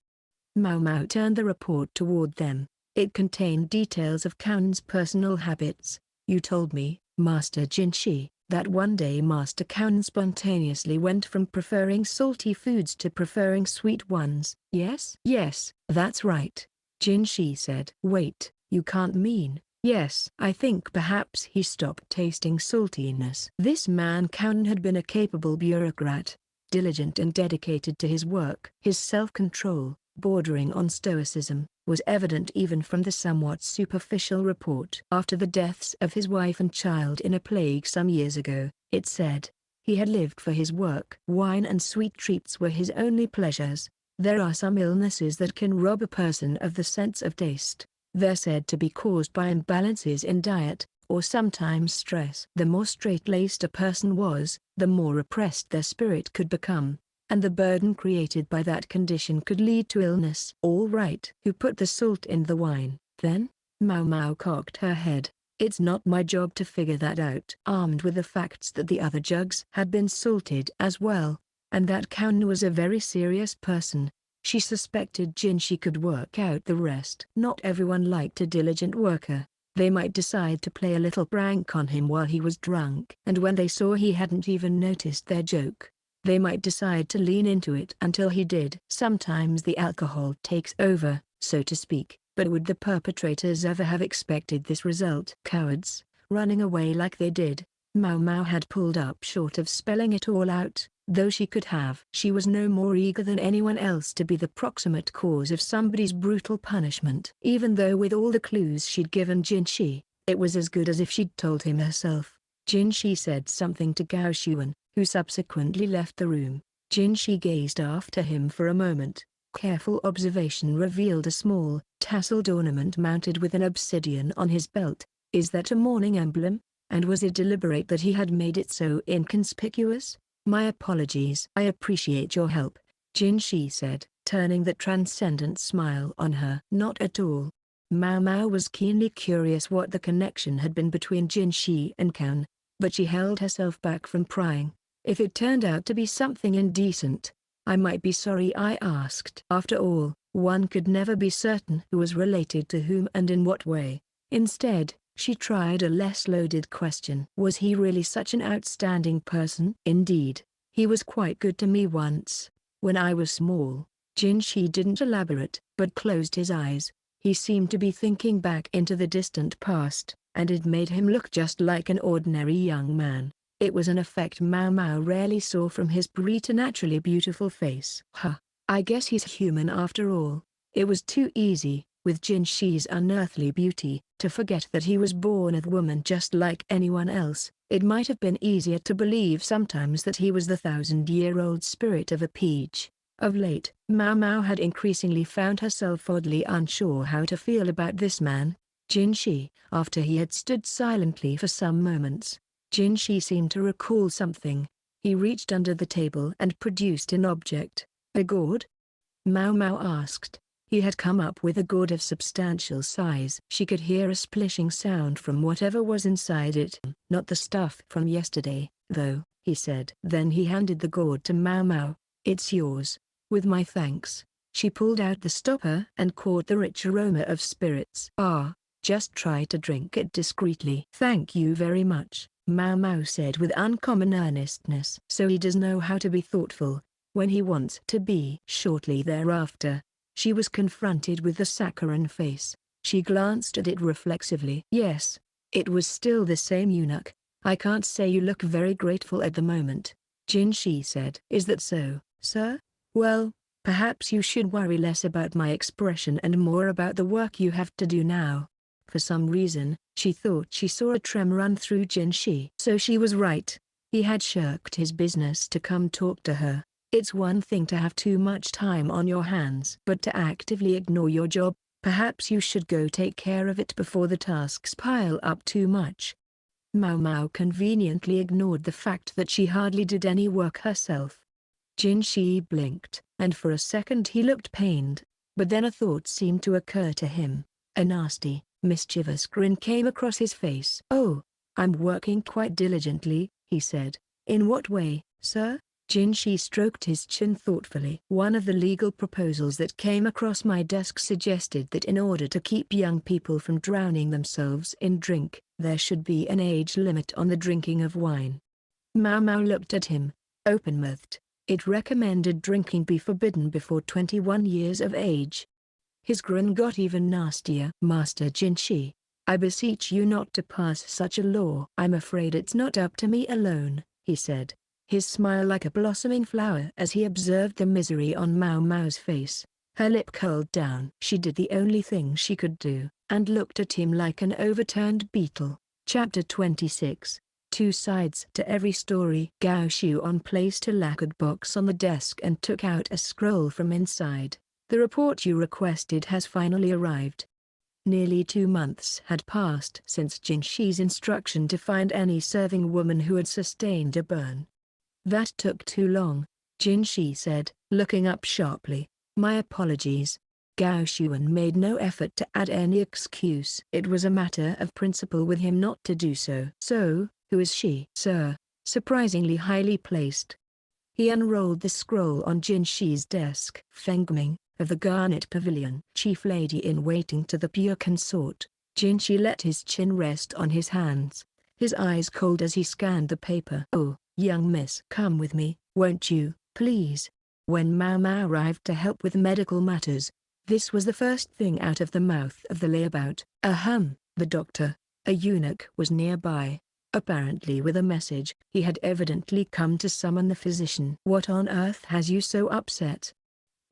Maomao turned the report toward them. It contained details of Kaun's personal habits. "You told me, Master Jinshi, that one day Master Kaun spontaneously went from preferring salty foods to preferring sweet ones." "Yes?" "Yes, that's right," Jinshi said. "Wait, you can't mean..." "Yes, I think perhaps he stopped tasting saltiness." This man Kaun had been a capable bureaucrat, diligent and dedicated to his work. His self-control, bordering on stoicism, was evident even from the somewhat superficial report. After the deaths of his wife and child in a plague some years ago, it said, he had lived for his work. Wine and sweet treats were his only pleasures. There are some illnesses that can rob a person of the sense of taste. They're said to be caused by imbalances in diet, or sometimes stress. The more straight-laced a person was, the more repressed their spirit could become, and the burden created by that condition could lead to illness. "All right." "Who put the salt in the wine, then?" Maomao cocked her head. "It's not my job to figure that out." Armed with the facts that the other jugs had been salted as well, and that Kaun was a very serious person, she suspected Jinshi could work out the rest. Not everyone liked a diligent worker. They might decide to play a little prank on him while he was drunk. And when they saw he hadn't even noticed their joke, they might decide to lean into it until he did. Sometimes the alcohol takes over, so to speak, but would the perpetrators ever have expected this result? Cowards, running away like they did. Maomao had pulled up short of spelling it all out, though she could have. She was no more eager than anyone else to be the proximate cause of somebody's brutal punishment. Even though with all the clues she'd given Jinshi, it was as good as if she'd told him herself. Jinshi said something to Gao Xuan, who subsequently left the room. Jinshi gazed after him for a moment. Careful observation revealed a small, tasseled ornament mounted with an obsidian on his belt. Is that a mourning emblem? And was it deliberate that he had made it so inconspicuous? "My apologies." "I appreciate your help," Jinshi said, turning that transcendent smile on her. "Not at all." Maomao was keenly curious what the connection had been between Jinshi and Kaun, but she held herself back from prying. "If it turned out to be something indecent, I might be sorry I asked." After all, one could never be certain who was related to whom and in what way. Instead, She tried a less loaded question. Was he really such an outstanding person? Indeed, he was quite good to me once, when I was small. Jinshi didn't elaborate, but closed his eyes. He seemed to be thinking back into the distant past, and it made him look just like an ordinary young man. It was an effect Maomao rarely saw from his preternaturally beautiful face. I guess he's human after all. It was too easy, with Jinshi's unearthly beauty, to forget that he was born a woman just like anyone else. It might have been easier to believe sometimes that he was the 1,000-year-old spirit of a peach. Of late, Maomao had increasingly found herself oddly unsure how to feel about this man, Jinshi. After he had stood silently for some moments, Jinshi seemed to recall something. He reached under the table and produced an object. A gourd? Maomao asked. He had come up with a gourd of substantial size. She could hear a splishing sound from whatever was inside it. Not the stuff from yesterday, though, he said. Then he handed the gourd to Maomao. It's yours. With my thanks. She pulled out the stopper and caught the rich aroma of spirits. Just try to drink it discreetly. Thank you very much, Maomao said with uncommon earnestness. So he does know how to be thoughtful, when he wants to be. Shortly thereafter, she was confronted with the saccharine face. She glanced at it reflexively. Yes, it was still the same eunuch. I can't say you look very grateful at the moment, Jinshi said. Is that so, sir? Well, perhaps you should worry less about my expression and more about the work you have to do now. For some reason, she thought she saw a tremor run through Jinshi. So she was right. He had shirked his business to come talk to her. It's one thing to have too much time on your hands, but to actively ignore your job, perhaps you should go take care of it before the tasks pile up too much. Maomao conveniently ignored the fact that she hardly did any work herself. Jinshi blinked, and for a second he looked pained, but then a thought seemed to occur to him. A nasty, mischievous grin came across his face. Oh, I'm working quite diligently, he said. In what way, sir? Jinshi stroked his chin thoughtfully. One of the legal proposals that came across my desk suggested that in order to keep young people from drowning themselves in drink, there should be an age limit on the drinking of wine. Maomao looked at him, open-mouthed. It recommended drinking be forbidden before 21 years of age. His grin got even nastier. Master Jinshi, I beseech you not to pass such a law. I'm afraid it's not up to me alone, he said, his smile like a blossoming flower as he observed the misery on Maomao's face. Her lip curled down. She did the only thing she could do, and looked at him like an overturned beetle. Chapter 26. Two sides to every story. Gao Shuan placed a lacquered box on the desk and took out a scroll from inside. The report you requested has finally arrived. Nearly 2 months had passed since Jinshi's instruction to find any serving woman who had sustained a burn. That took too long, Jinshi said, looking up sharply. My apologies. Gao Shuan made no effort to add any excuse. It was a matter of principle with him not to do so. So, who is she? Sir, surprisingly highly placed. He unrolled the scroll on Jinshi's desk. Fangming, of the Garnet Pavilion, chief lady-in-waiting to the pure consort. Jinshi let his chin rest on his hands, his eyes cold as he scanned the paper. Oh, young miss. Come with me, won't you, please? When Maomao arrived to help with medical matters, this was the first thing out of the mouth of the layabout. The doctor, a eunuch, was nearby. Apparently with a message. He had evidently come to summon the physician. What on earth has you so upset?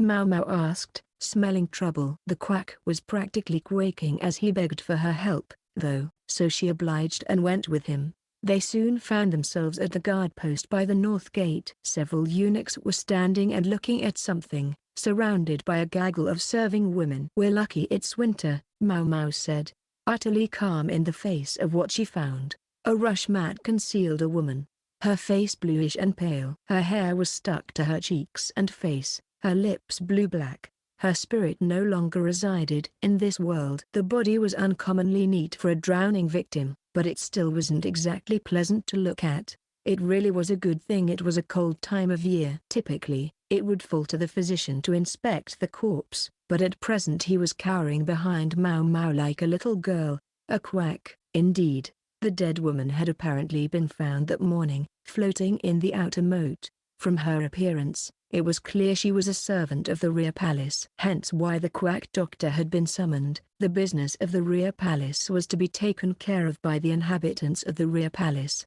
Maomao asked, smelling trouble. The quack was practically quaking as he begged for her help, though, so she obliged and went with him. They soon found themselves at the guard post by the north gate. Several eunuchs were standing and looking at something, surrounded by a gaggle of serving women. We're lucky it's winter, Maomao said, utterly calm in the face of what she found. A rush mat concealed a woman, her face bluish and pale. Her hair was stuck to her cheeks and face, her lips blue-black. Her spirit no longer resided in this world. The body was uncommonly neat for a drowning victim, but it still wasn't exactly pleasant to look at. It really was a good thing it was a cold time of year. Typically, it would fall to the physician to inspect the corpse, but at present he was cowering behind Maomao like a little girl, A quack, indeed. The dead woman had apparently been found that morning, floating in the outer moat. From her appearance, it was clear she was a servant of the rear palace. Hence why the quack doctor had been summoned. The business of the rear palace was to be taken care of by the inhabitants of the rear palace.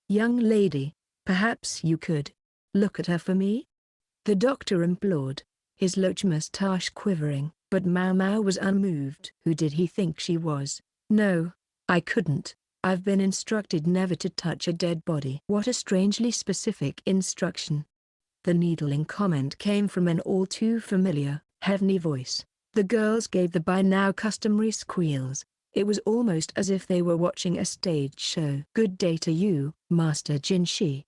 "Young lady, perhaps you could look at her for me?" the doctor implored, his loch moustache quivering. But Maomao was unmoved. Who did he think she was? "No, I couldn't. I've been instructed never to touch a dead body." What a strangely specific instruction. The needling comment came from an all too familiar, heavenly voice. The girls gave the by now customary squeals. It was almost as if they were watching a stage show. "Good day to you, Master Jinshi."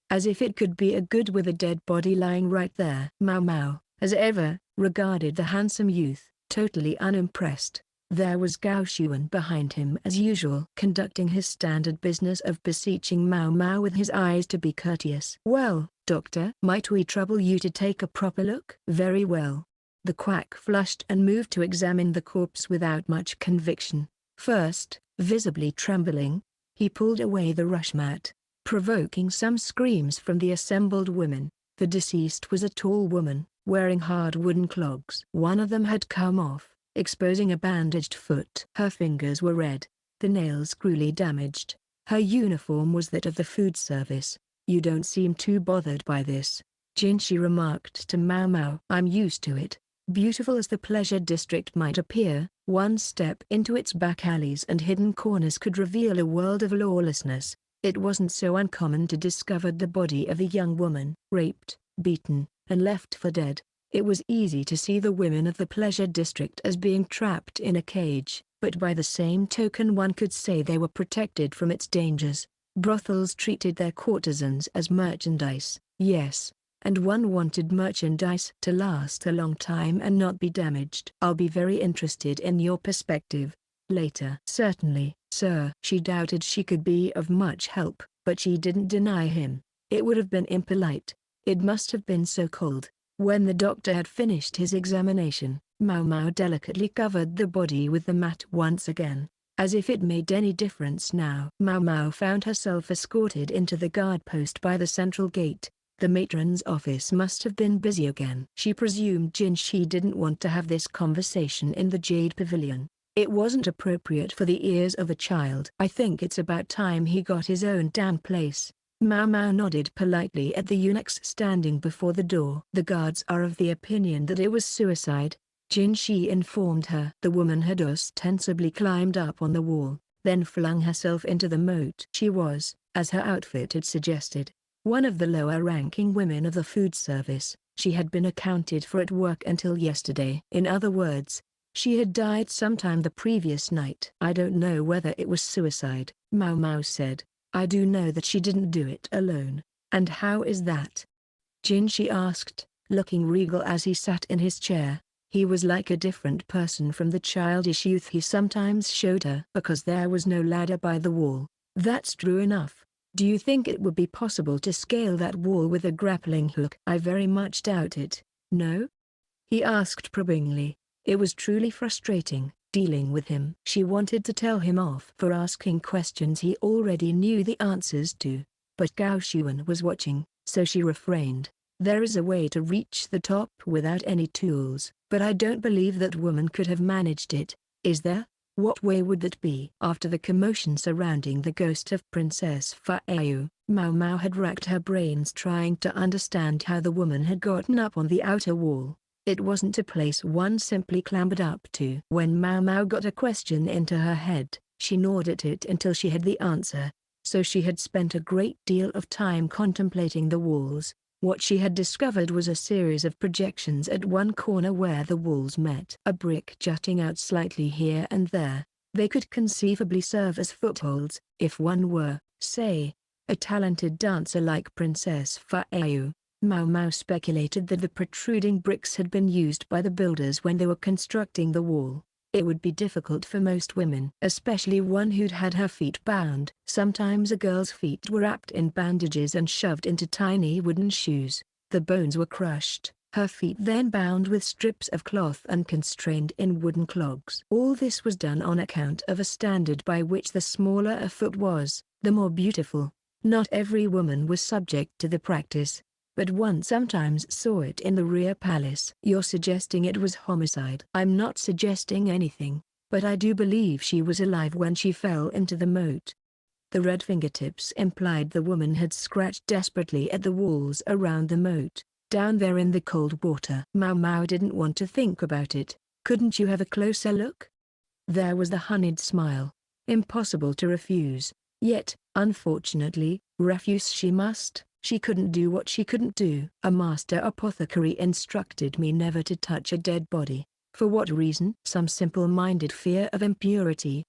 As if it could be a good with a dead body lying right there. Maomao, as ever, regarded the handsome youth, totally unimpressed. There was Gao Xuan behind him as usual, conducting his standard business of beseeching Maomao with his eyes to be courteous. "Well, doctor, might we trouble you to take a proper look?" "Very well." The quack flushed and moved to examine the corpse without much conviction. First, visibly trembling, he pulled away the rush mat, provoking some screams from the assembled women. The deceased was a tall woman, wearing hard wooden clogs. One of them had come off, exposing a bandaged foot. Her fingers were red, the nails cruelly damaged. Her uniform was that of the food service. "You don't seem too bothered by this," Jinshi remarked to Maomao. "I'm used to it." Beautiful as the pleasure district might appear, one step into its back alleys and hidden corners could reveal a world of lawlessness. It wasn't so uncommon to discover the body of a young woman, raped, beaten, and left for dead. It was easy to see the women of the pleasure district as being trapped in a cage, but by the same token one could say they were protected from its dangers. Brothels treated their courtesans as merchandise, yes, and one wanted merchandise to last a long time and not be damaged. "I'll be very interested in your perspective later." "Certainly, sir." She doubted she could be of much help, but she didn't deny him. It would have been impolite. It must have been so cold. When the doctor had finished his examination, Maomao delicately covered the body with the mat once again, as if it made any difference now. Maomao found herself escorted into the guard post by the central gate. The matron's office must have been busy again. She presumed Jinshi didn't want to have this conversation in the Jade Pavilion. It wasn't appropriate for the ears of a child. "I think it's about time he got his own damn place." Maomao nodded politely at the eunuchs standing before the door. "The guards are of the opinion that it was suicide," Jinshi informed her. The woman had ostensibly climbed up on the wall, then flung herself into the moat. She was, as her outfit had suggested, one of the lower-ranking women of the food service. She had been accounted for at work until yesterday. In other words, she had died sometime the previous night. "I don't know whether it was suicide," Maomao said. "I do know that she didn't do it alone." "And how is that?" Jinshi asked, looking regal as he sat in his chair. He was like a different person from the childish youth he sometimes showed her. "Because there was no ladder by the wall." "That's true enough. Do you think it would be possible to scale that wall with a grappling hook?" "I very much doubt it." "No?" he asked probingly. It was truly frustrating, dealing with him. She wanted to tell him off for asking questions he already knew the answers to, but Gao Xuan was watching, so she refrained. "There is a way to reach the top without any tools, but I don't believe that woman could have managed it, is there?" "What way would that be?" After the commotion surrounding the ghost of Princess Fayu, Maomao had racked her brains trying to understand how the woman had gotten up on the outer wall. It wasn't a place one simply clambered up to. When Maomao got a question into her head, she gnawed at it until she had the answer. So she had spent a great deal of time contemplating the walls. What she had discovered was a series of projections at one corner where the walls met. A brick jutting out slightly here and there. They could conceivably serve as footholds, if one were, say, a talented dancer like Princess Fayu. Maomao speculated that the protruding bricks had been used by the builders when they were constructing the wall. It would be difficult for most women, especially one who'd had her feet bound. Sometimes a girl's feet were wrapped in bandages and shoved into tiny wooden shoes. The bones were crushed, her feet then bound with strips of cloth and constrained in wooden clogs. All this was done on account of a standard by which the smaller a foot was, the more beautiful. Not every woman was subject to the practice, but one sometimes saw it in the rear palace. You're suggesting it was homicide? I'm not suggesting anything, but I do believe she was alive when she fell into the moat. The red fingertips implied the woman had scratched desperately at the walls around the moat, down there in the cold water. Maomao didn't want to think about it. Couldn't you have a closer look? There was the honeyed smile. Impossible to refuse. Yet, unfortunately, refuse she must. She couldn't do what she couldn't do. A master apothecary instructed me never to touch a dead body. For what reason? Some simple-minded fear of impurity.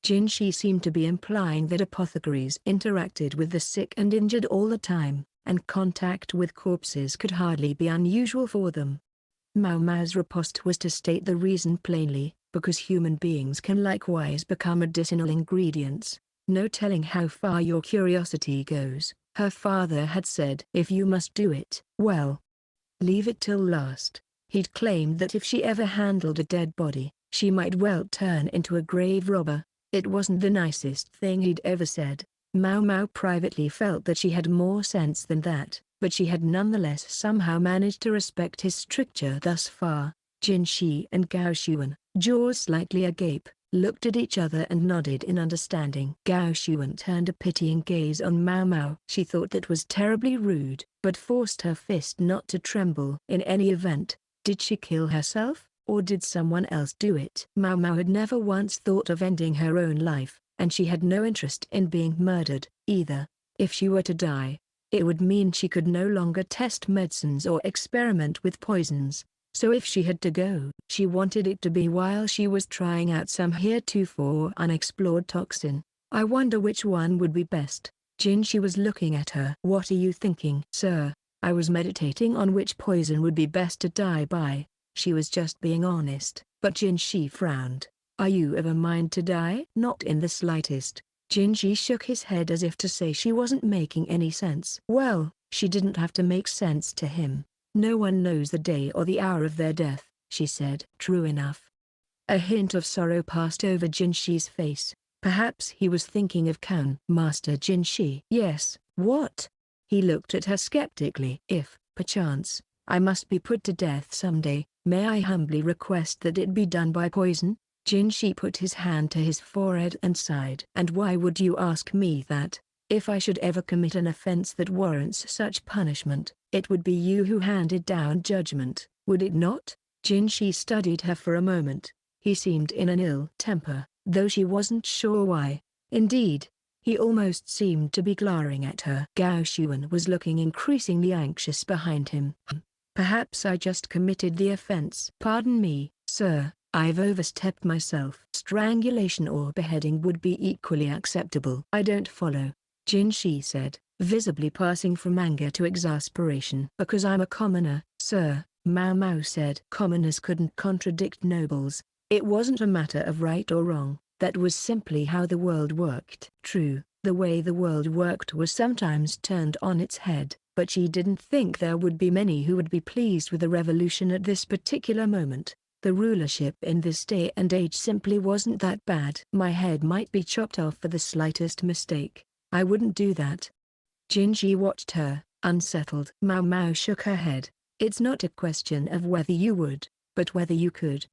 Jinshi seemed to be implying that apothecaries interacted with the sick and injured all the time, and contact with corpses could hardly be unusual for them. Maomao's riposte was to state the reason plainly, because human beings can likewise become medicinal ingredients. No telling how far your curiosity goes, her father had said. If you must do it, well, leave it till last. He'd claimed that if she ever handled a dead body, she might well turn into a grave robber. It wasn't the nicest thing he'd ever said. Maomao privately felt that she had more sense than that, but she had nonetheless somehow managed to respect his stricture thus far. Jinshi and Gao Xuan, jaws slightly agape, looked at each other and nodded in understanding. Gao Xuan turned a pitying gaze on Maomao. She thought that was terribly rude, but forced her fist not to tremble. In any event, did she kill herself, or did someone else do it? Maomao had never once thought of ending her own life, and she had no interest in being murdered, either. If she were to die, it would mean she could no longer test medicines or experiment with poisons. So if she had to go, she wanted it to be while she was trying out some heretofore unexplored toxin. I wonder which one would be best. Jinshi was looking at her. What are you thinking? Sir, I was meditating on which poison would be best to die by. She was just being honest. But Jinshi frowned. Are you of a mind to die? Not in the slightest. Jinshi shook his head as if to say she wasn't making any sense. Well, she didn't have to make sense to him. No one knows the day or the hour of their death, she said. True enough. A hint of sorrow passed over Jinshi's face. Perhaps he was thinking of Kan. Master Jinshi. Yes, what? He looked at her skeptically. If, perchance, I must be put to death someday, may I humbly request that it be done by poison? Jinshi put his hand to his forehead and sighed. And why would you ask me that? If I should ever commit an offense that warrants such punishment, it would be you who handed down judgment, would it not? Jinshi studied her for a moment. He seemed in an ill temper, though she wasn't sure why. Indeed, he almost seemed to be glaring at her. Gao Xuan was looking increasingly anxious behind him. Perhaps I just committed the offense. Pardon me, sir, I've overstepped myself. Strangulation or beheading would be equally acceptable. I don't follow, Jinshi said, visibly passing from anger to exasperation. Because I'm a commoner, sir, Maomao said. Commoners couldn't contradict nobles. It wasn't a matter of right or wrong, that was simply how the world worked. True, the way the world worked was sometimes turned on its head, but she didn't think there would be many who would be pleased with a revolution at this particular moment. The rulership in this day and age simply wasn't that bad. My head might be chopped off for the slightest mistake. I wouldn't do that. Jinshi watched her, unsettled. Maomao shook her head. It's not a question of whether you would, but whether you could.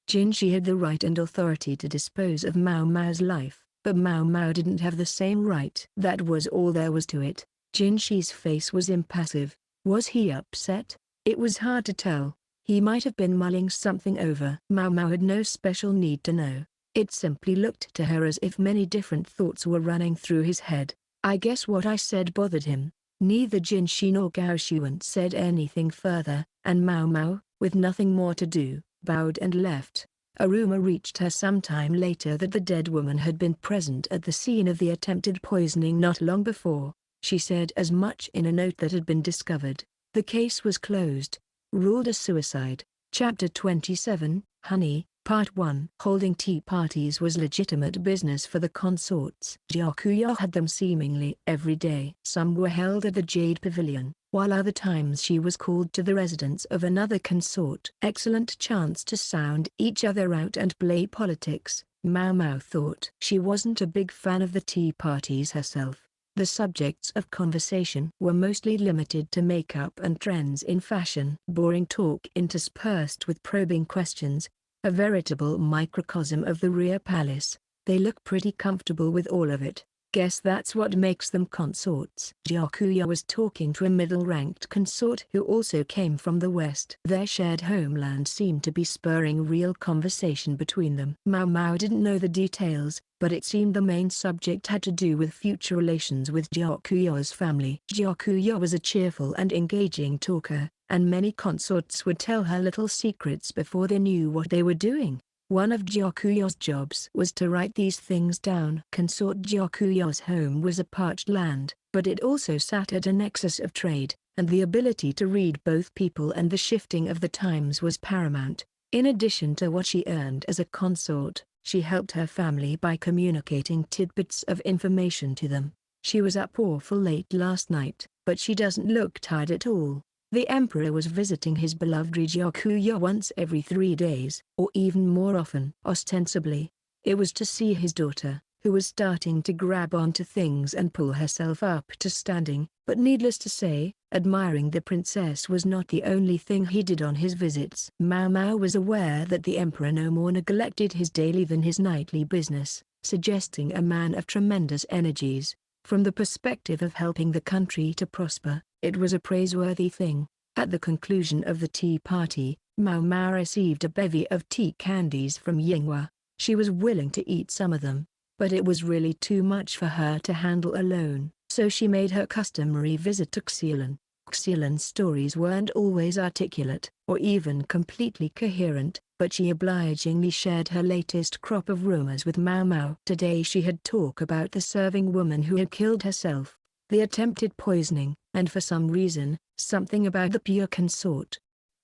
Jinshi had the right and authority to dispose of Maomao's life, but Maomao didn't have the same right. That was all there was to it. Jinshi's face was impassive. Was he upset? It was hard to tell. He might have been mulling something over. Maomao had no special need to know. It simply looked to her as if many different thoughts were running through his head. I guess what I said bothered him. Neither Jinshi nor Gao Xuan said anything further, and Maomao, with nothing more to do, bowed and left. A rumor reached her sometime later that the dead woman had been present at the scene of the attempted poisoning not long before. She said as much in a note that had been discovered. The case was closed. Ruled a suicide. Chapter 27, Honey, Part 1. Holding tea parties was legitimate business for the consorts. Gyakuya had them seemingly every day. Some were held at the Jade Pavilion, while other times she was called to the residence of another consort. Excellent chance to sound each other out and play politics, Maomao thought. She wasn't a big fan of the tea parties herself. The subjects of conversation were mostly limited to makeup and trends in fashion. Boring talk interspersed with probing questions, a veritable microcosm of the rear palace. They look pretty comfortable with all of it. Guess that's what makes them consorts. Gyakuya was talking to a middle-ranked consort who also came from the west. Their shared homeland seemed to be spurring real conversation between them. Maomao didn't know the details, but it seemed the main subject had to do with future relations with Gyakuya's family. Gyakuya was a cheerful and engaging talker, and many consorts would tell her little secrets before they knew what they were doing. One of Gyakuya's jobs was to write these things down. Consort Gyakuya's home was a parched land, but it also sat at a nexus of trade, and the ability to read both people and the shifting of the times was paramount. In addition to what she earned as a consort, she helped her family by communicating tidbits of information to them. She was up awful late last night, but she doesn't look tired at all. The emperor was visiting his beloved Gyakuya once every 3 days, or even more often. Ostensibly, it was to see his daughter, who was starting to grab onto things and pull herself up to standing, but needless to say, admiring the princess was not the only thing he did on his visits. Maomao was aware that the emperor no more neglected his daily than his nightly business, suggesting a man of tremendous energies. From the perspective of helping the country to prosper, it was a praiseworthy thing. At the conclusion of the tea party, Maomao received a bevy of tea candies from Yinghua. She was willing to eat some of them, but it was really too much for her to handle alone, so she made her customary visit to Xilan. Xilan's stories weren't always articulate, or even completely coherent, but she obligingly shared her latest crop of rumors with Maomao. Today she had talk about the serving woman who had killed herself, the attempted poisoning, and for some reason, something about the pure consort.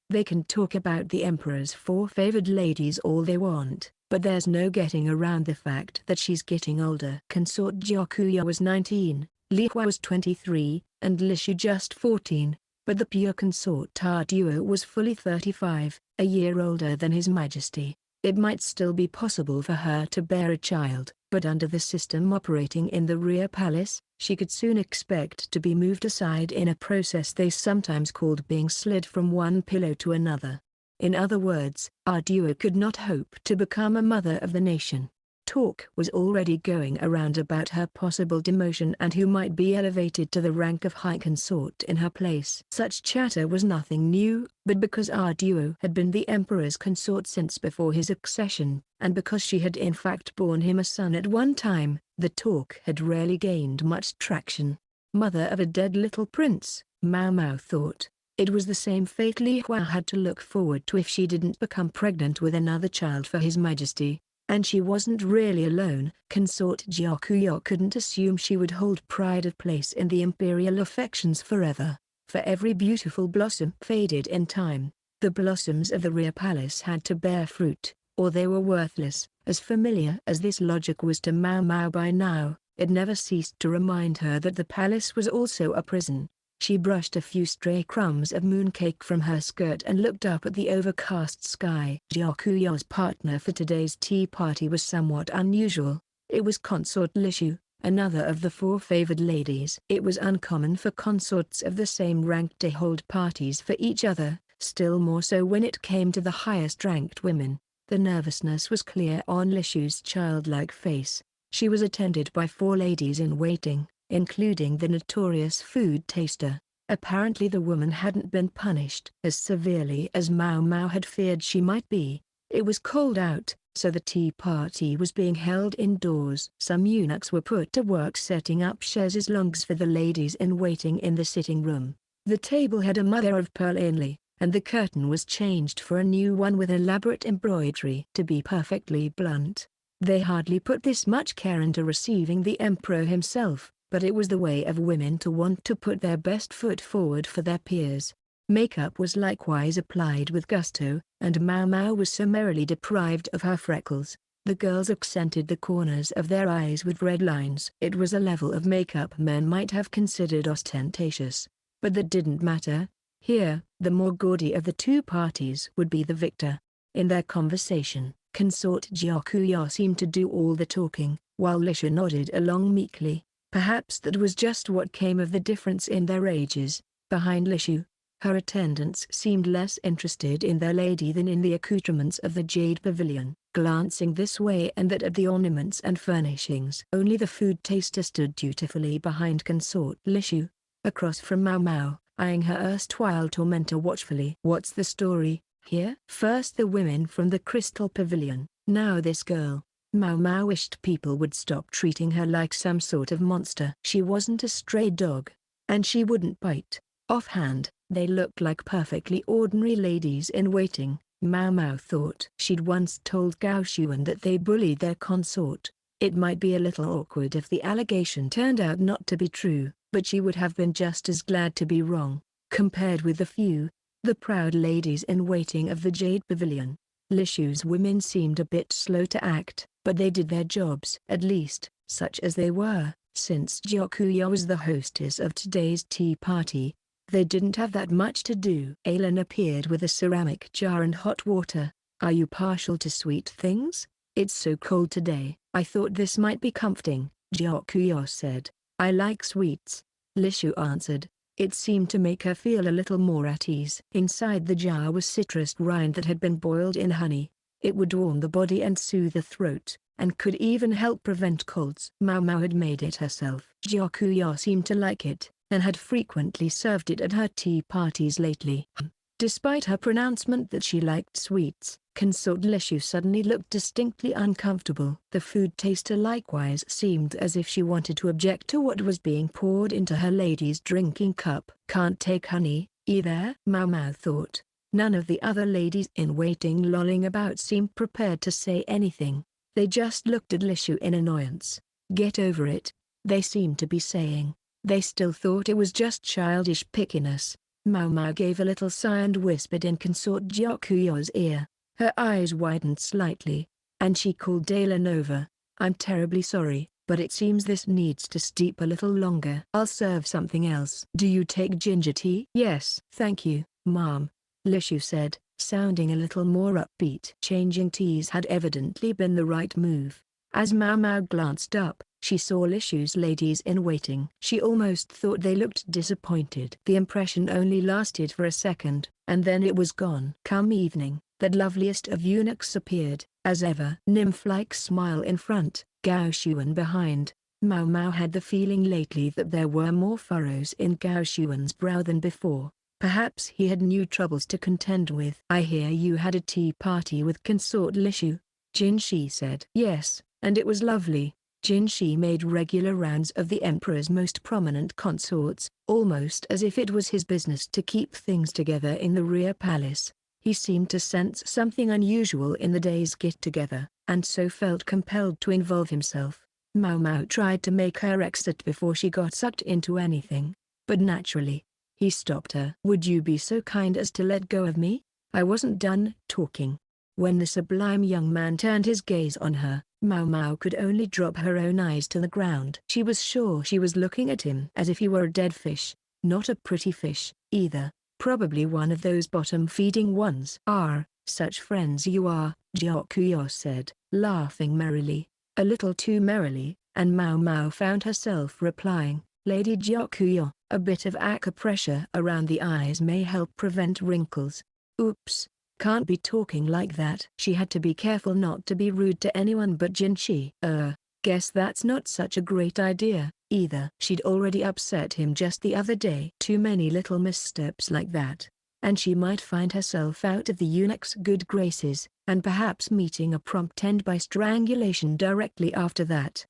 They can talk about the emperor's 4 favored ladies all they want, but there's no getting around the fact that she's getting older. Consort Gyakuya was 19, Li Hua was 23, and Lishu just 14, but the pure consort Taro was fully 35, a year older than His Majesty. It might still be possible for her to bear a child, but under the system operating in the rear palace, she could soon expect to be moved aside in a process they sometimes called being slid from one pillow to another. In other words, Ardua could not hope to become a mother of the nation. Talk was already going around about her possible demotion and who might be elevated to the rank of high consort in her place. Such chatter was nothing new, but because Ardua had been the emperor's consort since before his accession, and because she had in fact borne him a son at one time, the talk had rarely gained much traction. Mother of a dead little prince, Maomao thought. It was the same fate Li Hua had to look forward to if she didn't become pregnant with another child for His Majesty. And she wasn't really alone. Consort Gyakuya couldn't assume she would hold pride of place in the imperial affections forever. For every beautiful blossom faded in time, the blossoms of the rear palace had to bear fruit, or they were worthless. As familiar as this logic was to Maomao by now, it never ceased to remind her that the palace was also a prison. She brushed a few stray crumbs of mooncake from her skirt and looked up at the overcast sky. Gyakuya's partner for today's tea party was somewhat unusual. It was Consort Lishu, another of the 4 favored ladies. It was uncommon for consorts of the same rank to hold parties for each other, still more so when it came to the highest-ranked women. The nervousness was clear on Lishu's childlike face. She was attended by 4 ladies-in-waiting, including the notorious food taster. Apparently the woman hadn't been punished as severely as Maomao had feared she might be. It was cold out, so the tea party was being held indoors. Some eunuchs were put to work setting up chaises longues for the ladies-in-waiting in the sitting room. The table had a mother of pearl inlay, and the curtain was changed for a new one with elaborate embroidery. To be perfectly blunt, they hardly put this much care into receiving the emperor himself, but it was the way of women to want to put their best foot forward for their peers. Makeup was likewise applied with gusto, and Maomao was summarily deprived of her freckles. The girls accented the corners of their eyes with red lines. It was a level of makeup men might have considered ostentatious. But that didn't matter. Here, the more gaudy of the two parties would be the victor. In their conversation, consort Gyakuya seemed to do all the talking, while Lishu nodded along meekly. Perhaps that was just what came of the difference in their ages. Behind Lishu, her attendants seemed less interested in their lady than in the accoutrements of the Jade Pavilion, glancing this way and that at the ornaments and furnishings. Only the food taster stood dutifully behind consort Lishu, across from Maomao, eyeing her erstwhile tormentor watchfully. "What's the story here?" First the women from the Crystal Pavilion, now this girl. Maomao wished people would stop treating her like some sort of monster. She wasn't a stray dog. And she wouldn't bite. Offhand, they looked like perfectly ordinary ladies in waiting, Maomao thought. She'd once told Gao Xuan that they bullied their consort. It might be a little awkward if the allegation turned out not to be true, but she would have been just as glad to be wrong. Compared with the proud ladies in waiting of the Jade Pavilion, Lishu's women seemed a bit slow to act, but they did their jobs. At least, such as they were, since Gyakuya was the hostess of today's tea party. They didn't have that much to do. Alan appeared with a ceramic jar and hot water. "Are you partial to sweet things? It's so cold today. I thought this might be comforting," Gyakuya said. "I like sweets," Lishu answered. It seemed to make her feel a little more at ease. Inside the jar was citrus rind that had been boiled in honey. It would warm the body and soothe the throat, and could even help prevent colds. Maomao had made it herself. Gyakuya seemed to like it, and had frequently served it at her tea parties lately. Despite her pronouncement that she liked sweets, consort Lishu suddenly looked distinctly uncomfortable. The food taster likewise seemed as if she wanted to object to what was being poured into her lady's drinking cup. "Can't take honey, either?" Maomao thought. None of the other ladies in waiting lolling about seemed prepared to say anything. They just looked at Lishu in annoyance. "Get over it," they seemed to be saying. They still thought it was just childish pickiness. Maomao gave a little sigh and whispered in consort Gyakuya's ear. Her eyes widened slightly, and she called Dalen over. "I'm terribly sorry, but it seems this needs to steep a little longer. I'll serve something else." "Do you take ginger tea?" "Yes, thank you, Mom," Lishu said, sounding a little more upbeat. Changing teas had evidently been the right move. As Maomao glanced up, she saw Lishu's ladies in waiting. She almost thought they looked disappointed. The impression only lasted for a second, and then it was gone. Come evening, that loveliest of eunuchs appeared, as ever. Nymph-like smile in front, Gao Xuan behind. Maomao had the feeling lately that there were more furrows in Gao Xuan's brow than before. Perhaps he had new troubles to contend with. "I hear you had a tea party with consort Lishu," Jinshi said. "Yes, and it was lovely." Jinshi made regular rounds of the emperor's most prominent consorts, almost as if it was his business to keep things together in the rear palace. He seemed to sense something unusual in the day's get-together, and so felt compelled to involve himself. Maomao tried to make her exit before she got sucked into anything, but naturally, he stopped her. "Would you be so kind as to let go of me? I wasn't done talking." When the sublime young man turned his gaze on her, Maomao could only drop her own eyes to the ground. She was sure she was looking at him as if he were a dead fish, not a pretty fish, either, probably one of those bottom-feeding ones. "Ah, such friends you are," Gyakuya said, laughing merrily, a little too merrily, and Maomao found herself replying, "Lady Gyakuya, a bit of acupressure around the eyes may help prevent wrinkles." Oops. Can't be talking like that. She had to be careful not to be rude to anyone but Jinshi. Guess that's not such a great idea, either. She'd already upset him just the other day. Too many little missteps like that, and she might find herself out of the eunuch's good graces, and perhaps meeting a prompt end by strangulation directly after that.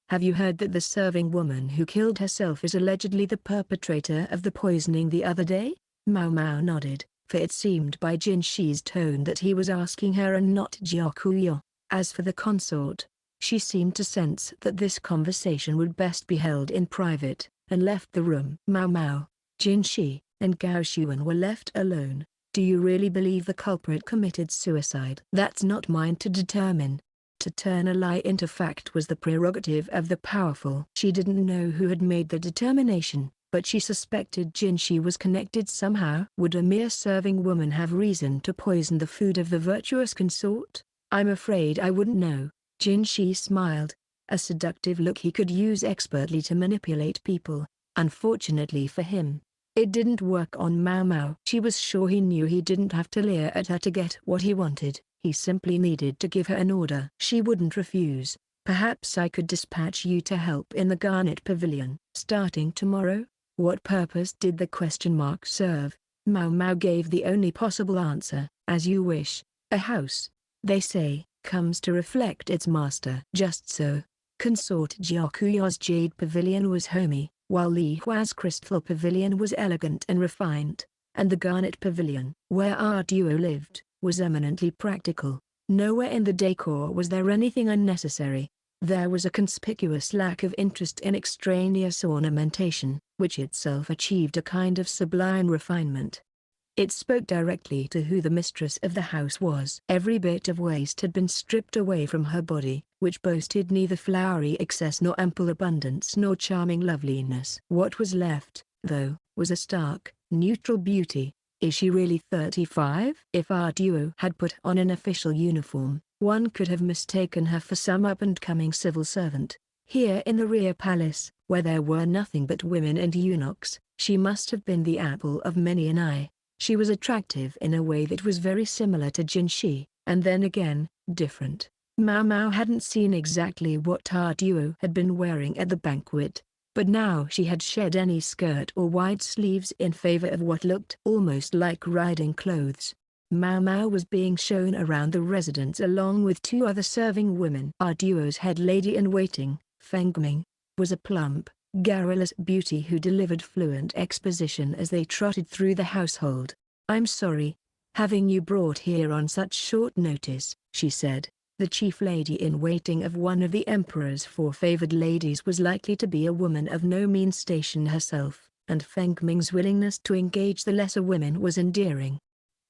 "Have you heard that the serving woman who killed herself is allegedly the perpetrator of the poisoning the other day?" Maomao nodded, for it seemed by Jinshi's tone that he was asking her and not Gyakuya. As for the consort, she seemed to sense that this conversation would best be held in private, and left the room. Maomao, Jinshi, and Gao Xuan were left alone. "Do you really believe the culprit committed suicide?" "That's not mine to determine. To turn a lie into fact was the prerogative of the powerful." She didn't know who had made the determination, but she suspected Jinshi was connected somehow. Would a mere serving woman have reason to poison the food of the virtuous consort? I'm afraid I wouldn't know. Jinshi smiled, a seductive look he could use expertly to manipulate people. Unfortunately for him, it didn't work on Maomao. She was sure he knew he didn't have to leer at her to get what he wanted. He simply needed to give her an order. She wouldn't refuse. Perhaps I could dispatch you to help in the Garnet Pavilion. Starting tomorrow? What purpose did the question mark serve? Maomao gave the only possible answer. As you wish. A house, they say, comes to reflect its master. Just so. Consort Gyakuya's Jade Pavilion was homey, while Li Hua's Crystal Pavilion was elegant and refined, and the Garnet Pavilion, where our duo lived, was eminently practical. Nowhere in the decor was there anything unnecessary. There was a conspicuous lack of interest in extraneous ornamentation, which itself achieved a kind of sublime refinement. It spoke directly to who the mistress of the house was. Every bit of waste had been stripped away from her body, which boasted neither flowery excess nor ample abundance nor charming loveliness. What was left, though, was a stark, neutral beauty. Is she really 35? If our duo had put on an official uniform, one could have mistaken her for some up-and-coming civil servant. Here in the rear palace, where there were nothing but women and eunuchs, she must have been the apple of many an eye. She was attractive in a way that was very similar to Jinshi, and then again, different. Maomao hadn't seen exactly what our duo had been wearing at the banquet, but now she had shed any skirt or wide sleeves in favor of what looked almost like riding clothes. Maomao was being shown around the residence along with two other serving women. Our duo's head lady-in-waiting, Fangming, was a plump, garrulous beauty who delivered fluent exposition as they trotted through the household. I'm sorry, having you brought here on such short notice, she said. The chief lady-in-waiting of one of the emperor's four favored ladies was likely to be a woman of no mean station herself, and Fangming's willingness to engage the lesser women was endearing.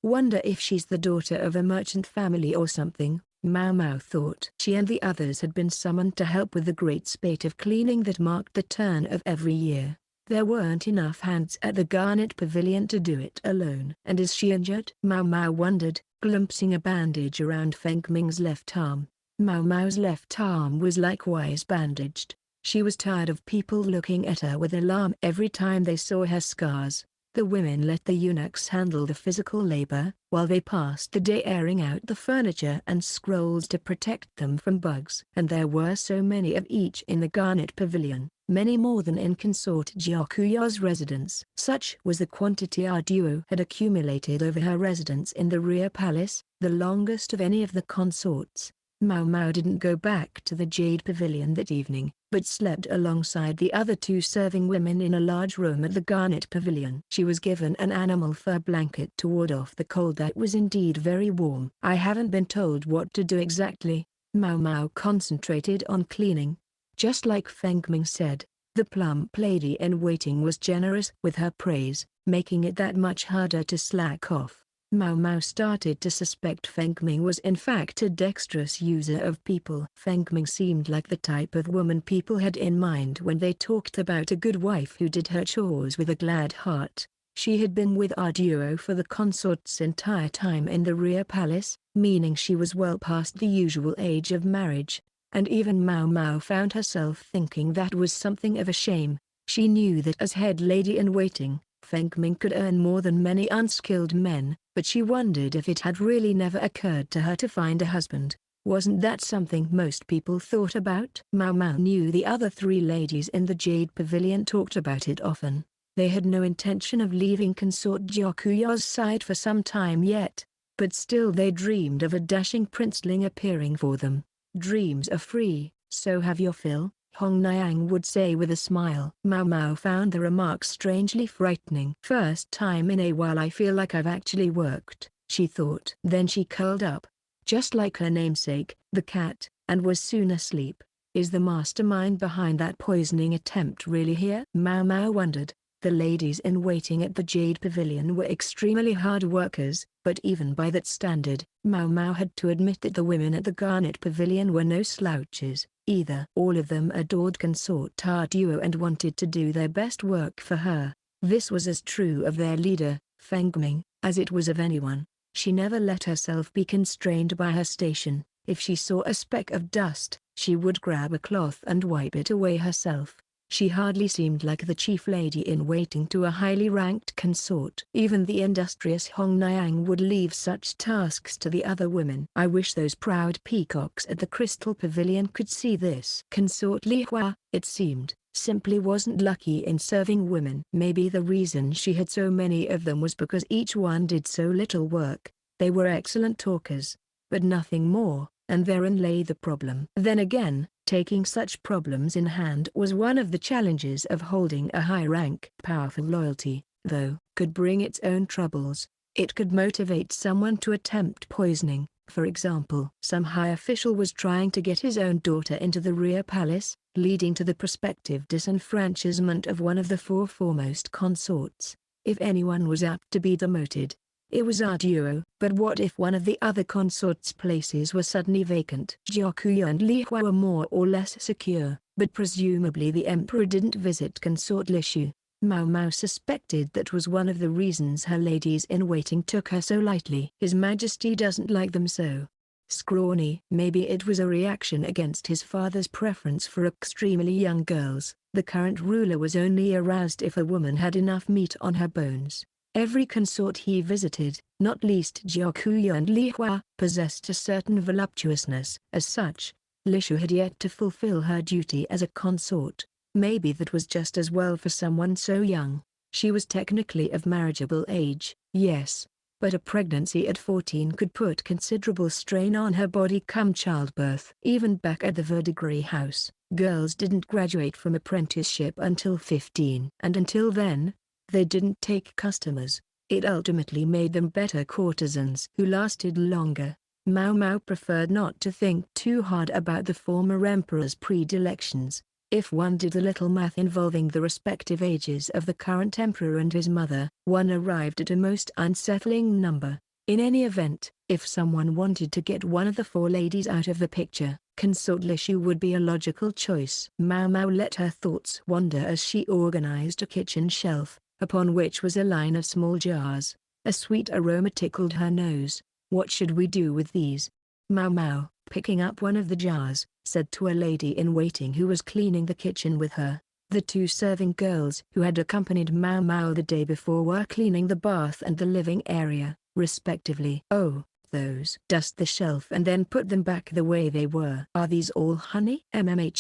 Wonder if she's the daughter of a merchant family or something, Maomao thought. She and the others had been summoned to help with the great spate of cleaning that marked the turn of every year. There weren't enough hands at the Garnet Pavilion to do it alone. And is she injured? Maomao wondered, glimpsing a bandage around Fangming's left arm. Maomao's left arm was likewise bandaged. She was tired of people looking at her with alarm every time they saw her scars. The women let the eunuchs handle the physical labor, while they passed the day airing out the furniture and scrolls to protect them from bugs. And there were so many of each in the Garnet Pavilion, many more than in Consort Gyakuya's residence. Such was the quantity our duo had accumulated over her residence in the rear palace, the longest of any of the consorts. Maomao didn't go back to the Jade Pavilion that evening, but slept alongside the other two serving women in a large room at the Garnet Pavilion. She was given an animal fur blanket to ward off the cold that was indeed very warm. I haven't been told what to do exactly. Maomao concentrated on cleaning. Just like Fangming said, the plump lady-in-waiting was generous with her praise, making it that much harder to slack off. Maomao started to suspect Fangming was in fact a dexterous user of people. Fangming seemed like the type of woman people had in mind when they talked about a good wife who did her chores with a glad heart. She had been with our duo for the consort's entire time in the rear palace, meaning she was well past the usual age of marriage, and even Maomao found herself thinking that was something of a shame. She knew that as head lady-in-waiting, Fangming could earn more than many unskilled men, but she wondered if it had really never occurred to her to find a husband. Wasn't that something most people thought about? Maomao knew the other three ladies in the Jade Pavilion talked about it often. They had no intention of leaving Consort Gyakuya's side for some time yet, but still they dreamed of a dashing princeling appearing for them. Dreams are free, so have your fill, Hong Niang would say with a smile. Maomao found the remark strangely frightening. First time in a while I feel like I've actually worked, she thought. Then she curled up, just like her namesake, the cat, and was soon asleep. Is the mastermind behind that poisoning attempt really here? Maomao wondered. The ladies-in-waiting at the Jade Pavilion were extremely hard workers, but even by that standard, Maomao had to admit that the women at the Garnet Pavilion were no slouches. either. All of them adored consort Taro and wanted to do their best work for her. This was as true of their leader, Fangming, as it was of anyone. She never let herself be constrained by her station. If she saw a speck of dust, she would grab a cloth and wipe it away herself. She hardly seemed like the chief lady-in-waiting to a highly ranked consort. Even the industrious Hong Niang would leave such tasks to the other women. I wish those proud peacocks at the Crystal Pavilion could see this. Consort Li Hua, it seemed, simply wasn't lucky in serving women. Maybe the reason she had so many of them was because each one did so little work. They were excellent talkers, but nothing more, and therein lay the problem. Then again, taking such problems in hand was one of the challenges of holding a high rank. Powerful loyalty, though, could bring its own troubles. It could motivate someone to attempt poisoning. For example, some high official was trying to get his own daughter into the rear palace, leading to the prospective disenfranchisement of one of the four foremost consorts. If anyone was apt to be demoted, it was our duo. But what if one of the other consorts' places were suddenly vacant? Jiakuya and Li Hua were more or less secure, but presumably the emperor didn't visit consort Lishu. Maomao suspected that was one of the reasons her ladies-in-waiting took her so lightly. His Majesty doesn't like them so scrawny. Maybe it was a reaction against his father's preference for extremely young girls. The current ruler was only aroused if a woman had enough meat on her bones. Every consort he visited, not least Jiakuya and Li Hua, possessed a certain voluptuousness. As such, Lishu had yet to fulfill her duty as a consort. Maybe that was just as well for someone so young. She was technically of marriageable age, yes, but a pregnancy at 14 could put considerable strain on her body come childbirth. Even back at the Verdigris house, girls didn't graduate from apprenticeship until 15. And until then, they didn't take customers. It ultimately made them better courtesans who lasted longer. Maomao preferred not to think too hard about the former emperor's predilections. If one did a little math involving the respective ages of the current emperor and his mother, one arrived at a most unsettling number. In any event, if someone wanted to get one of the four ladies out of the picture, consort Lishu would be a logical choice. Maomao let her thoughts wander as she organized a kitchen shelf, upon which was a line of small jars. A sweet aroma tickled her nose. What should we do with these? Maomao, picking up one of the jars, said to a lady-in-waiting who was cleaning the kitchen with her. The two serving girls who had accompanied Maomao the day before were cleaning the bath and the living area, respectively. Oh, those. Dust the shelf and then put them back the way they were. Are these all honey? Lady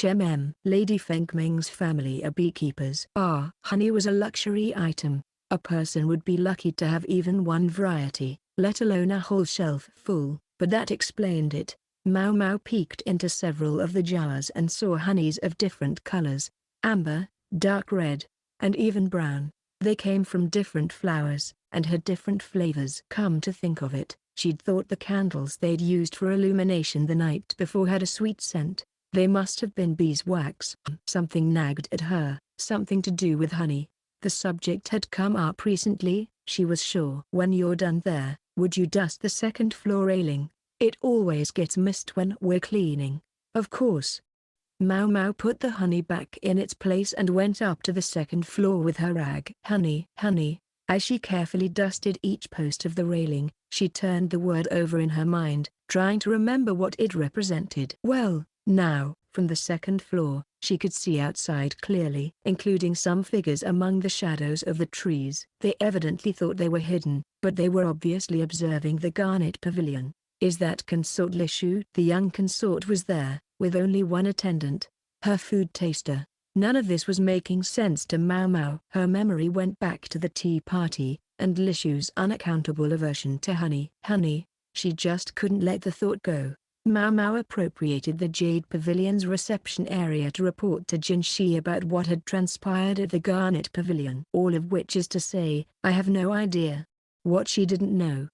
Fangming's family are beekeepers. Honey was a luxury item. A person would be lucky to have even one variety, let alone a whole shelf full, but that explained it. Maomao peeked into several of the jars and saw honeys of different colors, amber, dark red, and even brown. They came from different flowers, and had different flavors. Come to think of it, she'd thought the candles they'd used for illumination the night before had a sweet scent. They must have been beeswax. Something nagged at her, something to do with honey. The subject had come up recently, she was sure. When you're done there, would you dust the second floor railing? It always gets missed when we're cleaning. Of course. Maomao put the honey back in its place and went up to the second floor with her rag. Honey, honey. As she carefully dusted each post of the railing, she turned the word over in her mind, trying to remember what it represented. Well, now, from the second floor, she could see outside clearly, including some figures among the shadows of the trees. They evidently thought they were hidden, but they were obviously observing the Garnet Pavilion. Is that consort Lishu? The young consort was there, with only one attendant, her food taster. None of this was making sense to Maomao. Her memory went back to the tea party, and Lishu's unaccountable aversion to honey. Honey, she just couldn't let the thought go. Maomao appropriated the Jade Pavilion's reception area to report to Jinshi about what had transpired at the Garnet Pavilion. All of which is to say, I have no idea. What she didn't know.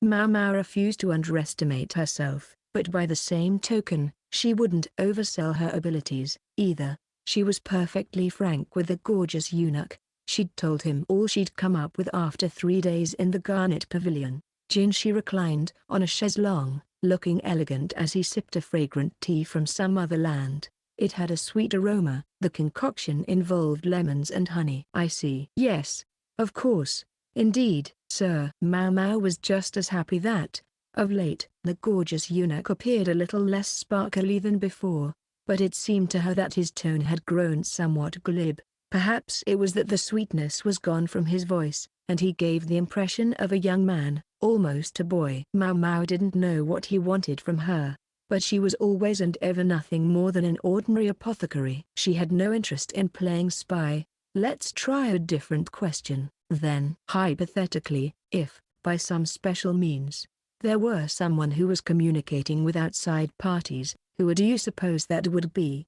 Maomao refused to underestimate herself, but by the same token, she wouldn't oversell her abilities, either. She was perfectly frank with the gorgeous eunuch. She'd told him all she'd come up with after 3 days in the Garnet Pavilion. Jinshi reclined on a chaise longue, looking elegant as he sipped a fragrant tea from some other land. It had a sweet aroma. The concoction involved lemons and honey. I see. Yes, of course. Indeed, sir. Maomao was just as happy that, of late, the gorgeous eunuch appeared a little less sparkly than before, but it seemed to her that his tone had grown somewhat glib. Perhaps it was that the sweetness was gone from his voice, and he gave the impression of a young man, almost a boy. Maomao didn't know what he wanted from her, but she was always and ever nothing more than an ordinary apothecary. She had no interest in playing spy. Let's try a different question, then. Hypothetically, if, by some special means, there were someone who was communicating with outside parties, who would you suppose that would be?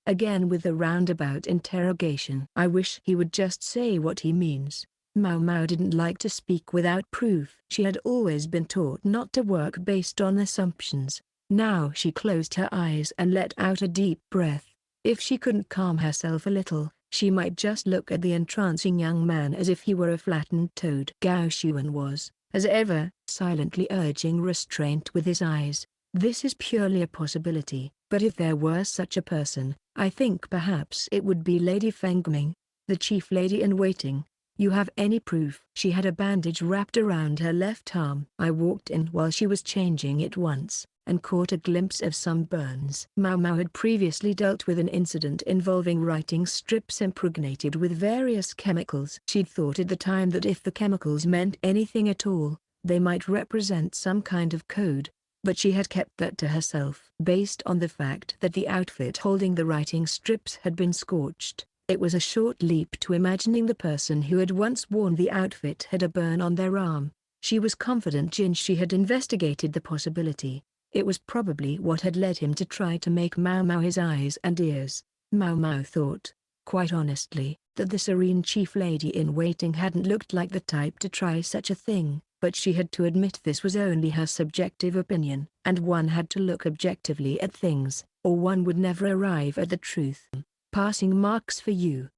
Again with a roundabout interrogation. I wish he would just say what he means. Maomao didn't like to speak without proof. She had always been taught not to work based on assumptions. Now she closed her eyes and let out a deep breath. If she couldn't calm herself a little, she might just look at the entrancing young man as if he were a flattened toad. Gao Xuan was, as ever, silently urging restraint with his eyes. This is purely a possibility, but if there were such a person, I think perhaps it would be Lady Fangming, the chief lady in waiting. You have any proof? She had a bandage wrapped around her left arm. I walked in while she was changing it once, and caught a glimpse of some burns. Maomao had previously dealt with an incident involving writing strips impregnated with various chemicals. She'd thought at the time that if the chemicals meant anything at all, they might represent some kind of code, but she had kept that to herself. Based on the fact that the outfit holding the writing strips had been scorched, it was a short leap to imagining the person who had once worn the outfit had a burn on their arm. She was confident Jinshi had investigated the possibility. It was probably what had led him to try to make Maomao his eyes and ears. Maomao thought, quite honestly, that the serene chief lady in waiting hadn't looked like the type to try such a thing, but she had to admit this was only her subjective opinion, and one had to look objectively at things, or one would never arrive at the truth. Passing marks for you.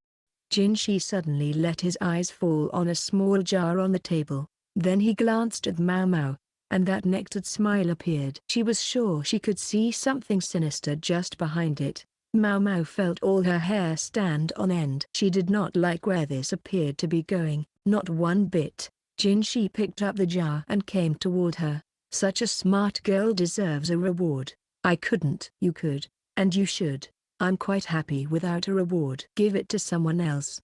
Jinshi suddenly let his eyes fall on a small jar on the table. Then he glanced at Maomao, and that nectared smile appeared. She was sure she could see something sinister just behind it. Maomao felt all her hair stand on end. She did not like where this appeared to be going, not one bit. Jinshi picked up the jar and came toward her. Such a smart girl deserves a reward. I couldn't. You could, and you should. I'm quite happy without a reward. Give it to someone else.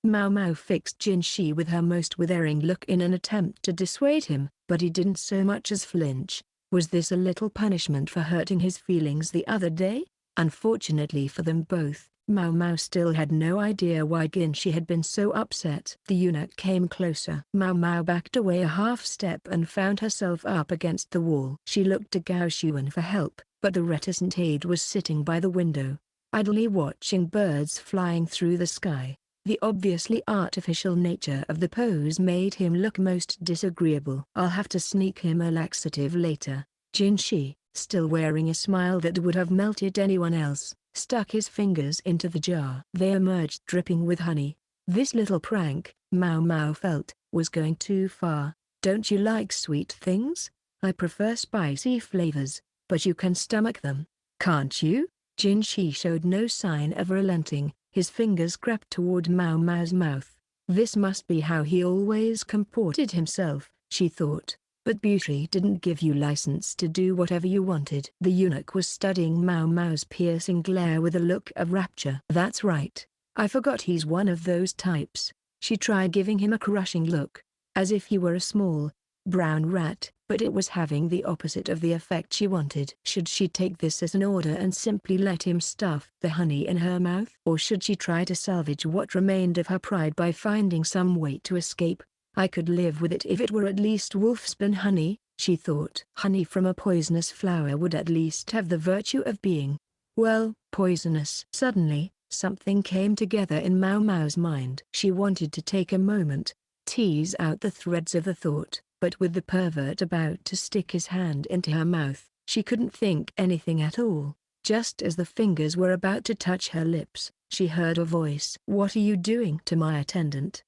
Maomao fixed Jinshi with her most withering look in an attempt to dissuade him, but he didn't so much as flinch. Was this a little punishment for hurting his feelings the other day? Unfortunately for them both, Maomao still had no idea why Jinshi had been so upset. The eunuch came closer. Maomao backed away a half step and found herself up against the wall. She looked to Gao Xuan for help, but the reticent aide was sitting by the window, idly watching birds flying through the sky. The obviously artificial nature of the pose made him look most disagreeable. I'll have to sneak him a laxative later. Jinshi, still wearing a smile that would have melted anyone else, stuck his fingers into the jar. They emerged dripping with honey. This little prank, Maomao felt, was going too far. Don't you like sweet things? I prefer spicy flavors, but you can stomach them, can't you? Jinshi showed no sign of relenting. His fingers crept toward Maomao's mouth. This must be how he always comported himself, she thought. But beauty didn't give you license to do whatever you wanted. The eunuch was studying Maomao's piercing glare with a look of rapture. That's right. I forgot he's one of those types. She tried giving him a crushing look, as if he were a small, brown rat, but it was having the opposite of the effect she wanted. Should she take this as an order and simply let him stuff the honey in her mouth? Or should she try to salvage what remained of her pride by finding some way to escape? I could live with it if it were at least wolfsbane honey, she thought. Honey from a poisonous flower would at least have the virtue of being, well, poisonous. Suddenly, something came together in Maomao's mind. She wanted to take a moment, tease out the threads of the thought, but with the pervert about to stick his hand into her mouth, she couldn't think anything at all. Just as the fingers were about to touch her lips, she heard a voice. What are you doing to my attendant?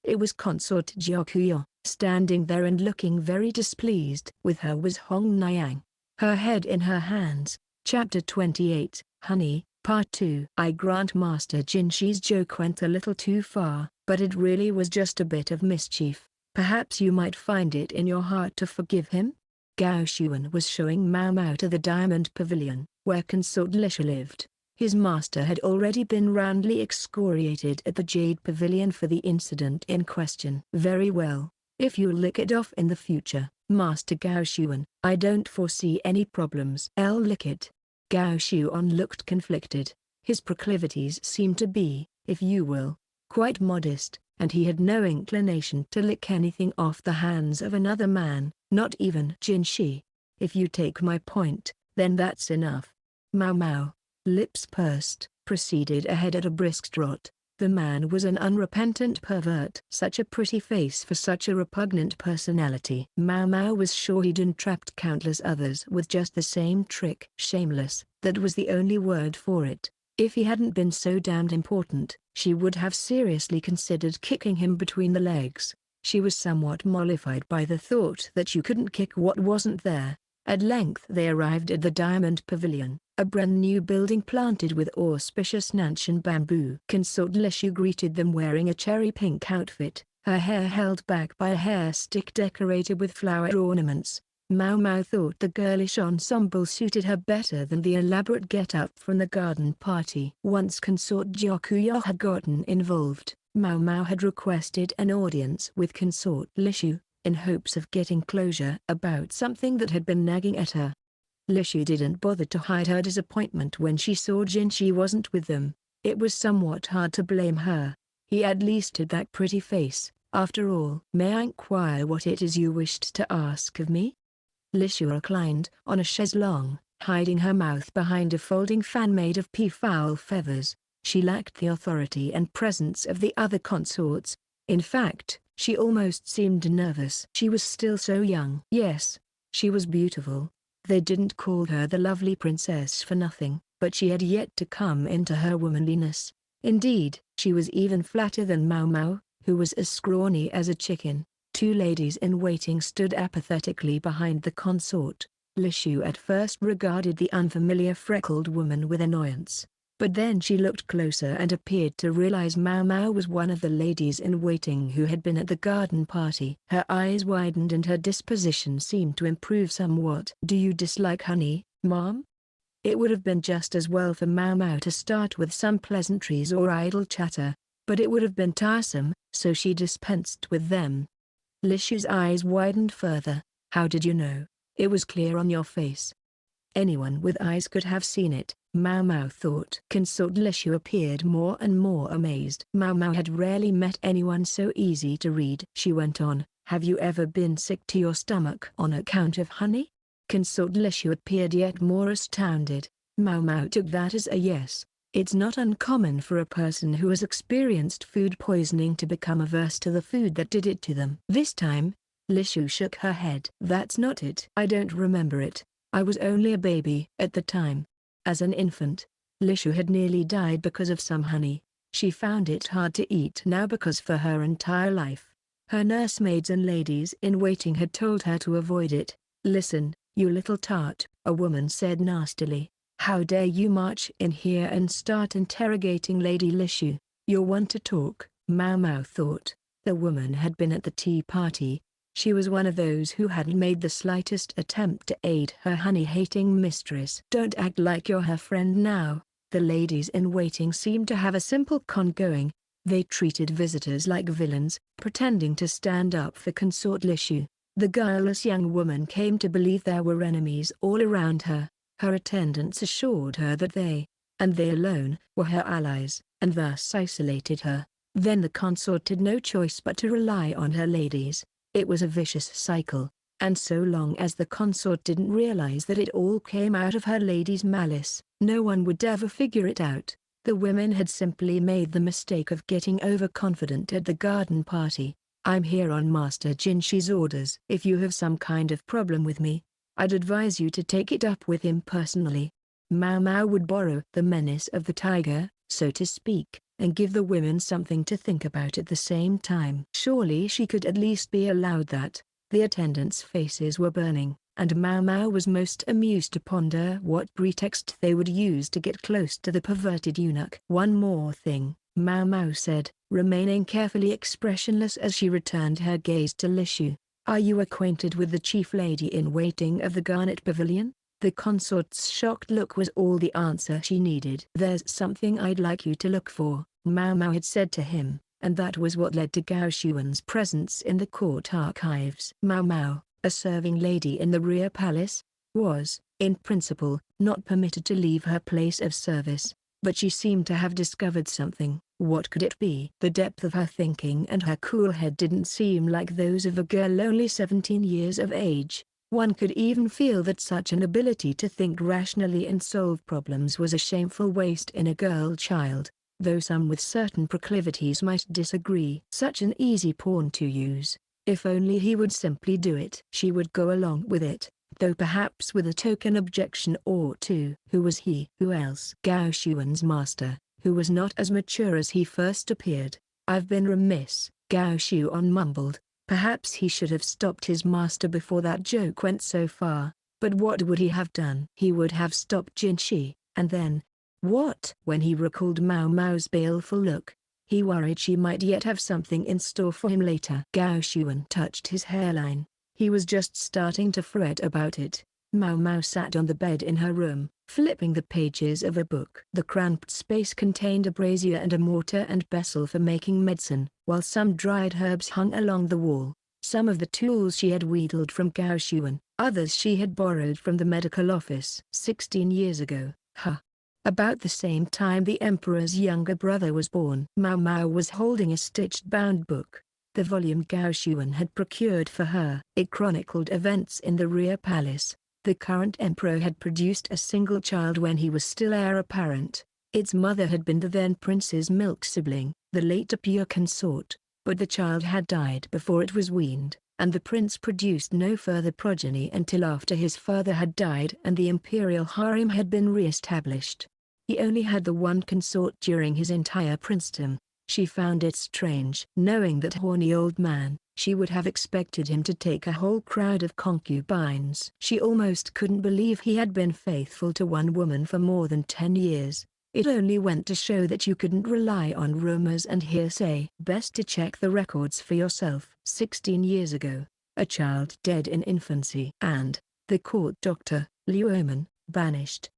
It was Consort Jiakuyo, standing there and looking very displeased. With her was Hong Niang. her head in her hands. Chapter 28, Honey, Part 2. I grant Master Jinshi's joke went a little too far, but it really was just a bit of mischief. Perhaps you might find it in your heart to forgive him? Gao Xuan was showing Maomao to the Diamond Pavilion, where Consort Lisha lived. His master had already been roundly excoriated at the Jade Pavilion for the incident in question. Very well. If you'll lick it off in the future, Master Gao Xuan, I don't foresee any problems. I'll lick it. Gao Xuan looked conflicted. His proclivities seemed to be, if you will, quite modest, and he had no inclination to lick anything off the hands of another man, not even Jinshi. If you take my point, then that's enough. Maomao, lips pursed, proceeded ahead at a brisk trot. The man was an unrepentant pervert. Such a pretty face for such a repugnant personality. Maomao was sure he'd entrapped countless others with just the same trick. Shameless, that was the only word for it. If he hadn't been so damned important, she would have seriously considered kicking him between the legs. She was somewhat mollified by the thought that you couldn't kick what wasn't there. At length they arrived at the Diamond Pavilion, a brand new building planted with auspicious Nanshan bamboo. Consort Lishu greeted them wearing a cherry pink outfit, her hair held back by a hair stick decorated with flower ornaments. Maomao thought the girlish ensemble suited her better than the elaborate get-up from the garden party. Once Consort Jiakuya had gotten involved, Maomao had requested an audience with Consort Lishu, in hopes of getting closure about something that had been nagging at her. Lishu didn't bother to hide her disappointment when she saw Jinshi wasn't with them. It was somewhat hard to blame her. He at least had that pretty face, after all. May I inquire what it is you wished to ask of me? Lishu reclined on a chaise-longue, hiding her mouth behind a folding fan made of peafowl feathers. She lacked the authority and presence of the other consorts. In fact, she almost seemed nervous. She was still so young. Yes, she was beautiful. They didn't call her the lovely princess for nothing, but she had yet to come into her womanliness. Indeed, she was even flatter than Maomao, who was as scrawny as a chicken. Two ladies in waiting stood apathetically behind the consort. Lishu at first regarded the unfamiliar freckled woman with annoyance. But then she looked closer and appeared to realize Maomao was one of the ladies in waiting who had been at the garden party. Her eyes widened and her disposition seemed to improve somewhat. Do you dislike honey, Mom? It would have been just as well for Maomao to start with some pleasantries or idle chatter, but it would have been tiresome, so she dispensed with them. Lishu's eyes widened further. How did you know? It was clear on your face. Anyone with eyes could have seen it, Maomao thought. Consort Lishu appeared more and more amazed. Maomao had rarely met anyone so easy to read. She went on, have you ever been sick to your stomach on account of honey? Consort Lishu appeared yet more astounded. Maomao took that as a yes. It's not uncommon for a person who has experienced food poisoning to become averse to the food that did it to them. This time, Lishu shook her head. That's not it. I don't remember it. I was only a baby at the time. As an infant, Lishu had nearly died because of some honey. She found it hard to eat now because for her entire life, her nursemaids and ladies in waiting had told her to avoid it. Listen, you little tart, a woman said nastily. How dare you march in here and start interrogating Lady Lishu? You're one to talk, Maomao thought. The woman had been at the tea party. She was one of those who hadn't made the slightest attempt to aid her honey-hating mistress. Don't act like you're her friend now. The ladies in waiting seemed to have a simple con going. They treated visitors like villains, pretending to stand up for Consort Lishu. The guileless young woman came to believe there were enemies all around her. Her attendants assured her that they, and they alone, were her allies, and thus isolated her. Then the consort had no choice but to rely on her ladies. It was a vicious cycle, and so long as the consort didn't realize that it all came out of her ladies' malice, no one would ever figure it out. The women had simply made the mistake of getting overconfident at the garden party. I'm here on Master Jinshi's orders. If you have some kind of problem with me, I'd advise you to take it up with him personally. Maomao would borrow the menace of the tiger, so to speak, and give the women something to think about at the same time. Surely she could at least be allowed that. The attendants' faces were burning, and Maomao was most amused to ponder what pretext they would use to get close to the perverted eunuch. "One more thing," Maomao said, remaining carefully expressionless as she returned her gaze to Lishu. "Are you acquainted with the chief lady-in-waiting of the Garnet Pavilion?" The consort's shocked look was all the answer she needed. "There's something I'd like you to look for," Maomao had said to him, and that was what led to Gao Xuan's presence in the court archives. Maomao, a serving lady in the rear palace, was, in principle, not permitted to leave her place of service, but she seemed to have discovered something. What could it be? The depth of her thinking and her cool head didn't seem like those of a girl only 17 years of age. One could even feel that such an ability to think rationally and solve problems was a shameful waste in a girl child, though some with certain proclivities might disagree. Such an easy pawn to use. If only he would simply do it. She would go along with it, though perhaps with a token objection or two. Who was he? Who else? Gao Xuan's master, who was not as mature as he first appeared. "I've been remiss," Gao Xuan mumbled. Perhaps he should have stopped his master before that joke went so far, but what would he have done? He would have stopped Jinshi, and then, what? When he recalled Maomao's baleful look, he worried she might yet have something in store for him later. Gao Xuan touched his hairline. He was just starting to fret about it. Maomao sat on the bed in her room, flipping the pages of a book. The cramped space contained a brazier and a mortar and pestle for making medicine, while some dried herbs hung along the wall. Some of the tools she had wheedled from Gao Xuan, others she had borrowed from the medical office. 16 years ago, about the same time the emperor's younger brother was born. Maomao was holding a stitched-bound book, the volume Gao Xuan had procured for her. It chronicled events in the rear palace. The current emperor had produced a single child when he was still heir apparent. Its mother had been the then prince's milk sibling, the later pure consort, but the child had died before it was weaned, and the prince produced no further progeny until after his father had died and the imperial harem had been re-established. He only had the one consort during his entire princedom. She found it strange. Knowing that horny old man, she would have expected him to take a whole crowd of concubines. She almost couldn't believe he had been faithful to one woman for more than 10 years. It only went to show that you couldn't rely on rumors and hearsay. Best to check the records for yourself. 16 years ago, a child dead in infancy. And, the court doctor, Liu Omen, banished.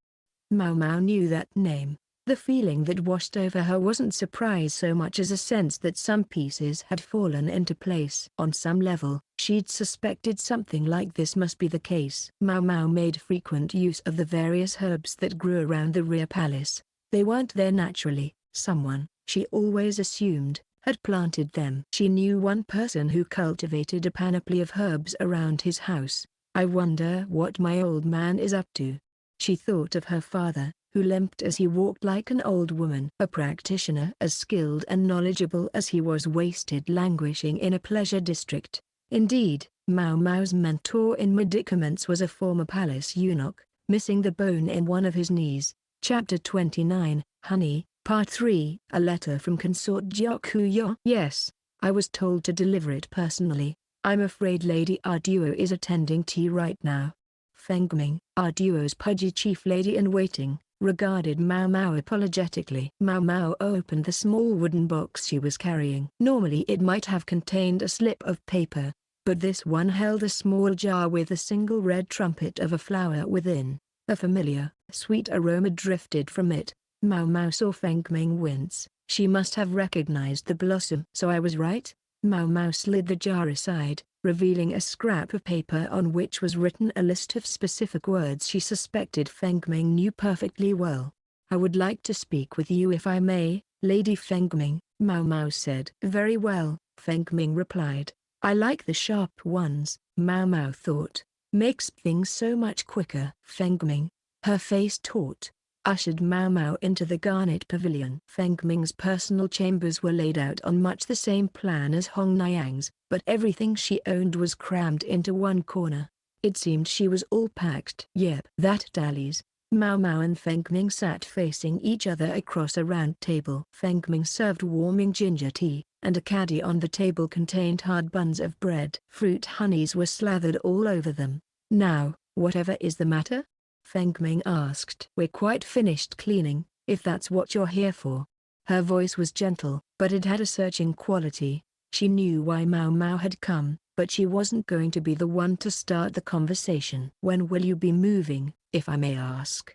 Maomao knew that name. The feeling that washed over her wasn't surprise so much as a sense that some pieces had fallen into place. On some level, she'd suspected something like this must be the case. Maomao made frequent use of the various herbs that grew around the rear palace. They weren't there naturally. Someone, she always assumed, had planted them. She knew one person who cultivated a panoply of herbs around his house. "I wonder what my old man is up to." She thought of her father, who limped as he walked like an old woman. A practitioner as skilled and knowledgeable as he was wasted languishing in a pleasure district. Indeed, Maomao's mentor in medicaments was a former palace eunuch, missing the bone in one of his knees. Chapter 29, Honey, Part 3. A letter from Consort Jiakuyo. "Yes, I was told to deliver it personally. I'm afraid Lady Arduo is attending tea right now." Fangming, Arduo's pudgy chief lady-in-waiting, regarded Maomao apologetically. Maomao opened the small wooden box she was carrying. Normally it might have contained a slip of paper, but this one held a small jar with a single red trumpet of a flower within. A familiar, sweet aroma drifted from it. Maomao saw Fangming wince. She must have recognized the blossom. "So I was right?" Maomao slid the jar aside, revealing a scrap of paper on which was written a list of specific words she suspected Fangming knew perfectly well. "I would like to speak with you if I may, Lady Fangming," Maomao said. "Very well," Fangming replied. "I like the sharp ones," Maomao thought. "Makes things so much quicker." Fangming, her face taut, ushered Maomao into the Garnet Pavilion. Fangming's personal chambers were laid out on much the same plan as Hong Niang's, but everything she owned was crammed into one corner. It seemed she was all packed. "Yep, that tallies." Maomao and Fangming sat facing each other across a round table. Fangming served warming ginger tea, and a caddy on the table contained hard buns of bread. Fruit honeys were slathered all over them. Now, whatever is the matter? Fangming asked. We're quite finished cleaning, if that's what you're here for. Her voice was gentle, but it had a searching quality. She knew why Maomao had come, but she wasn't going to be the one to start the conversation. When will you be moving, if I may ask?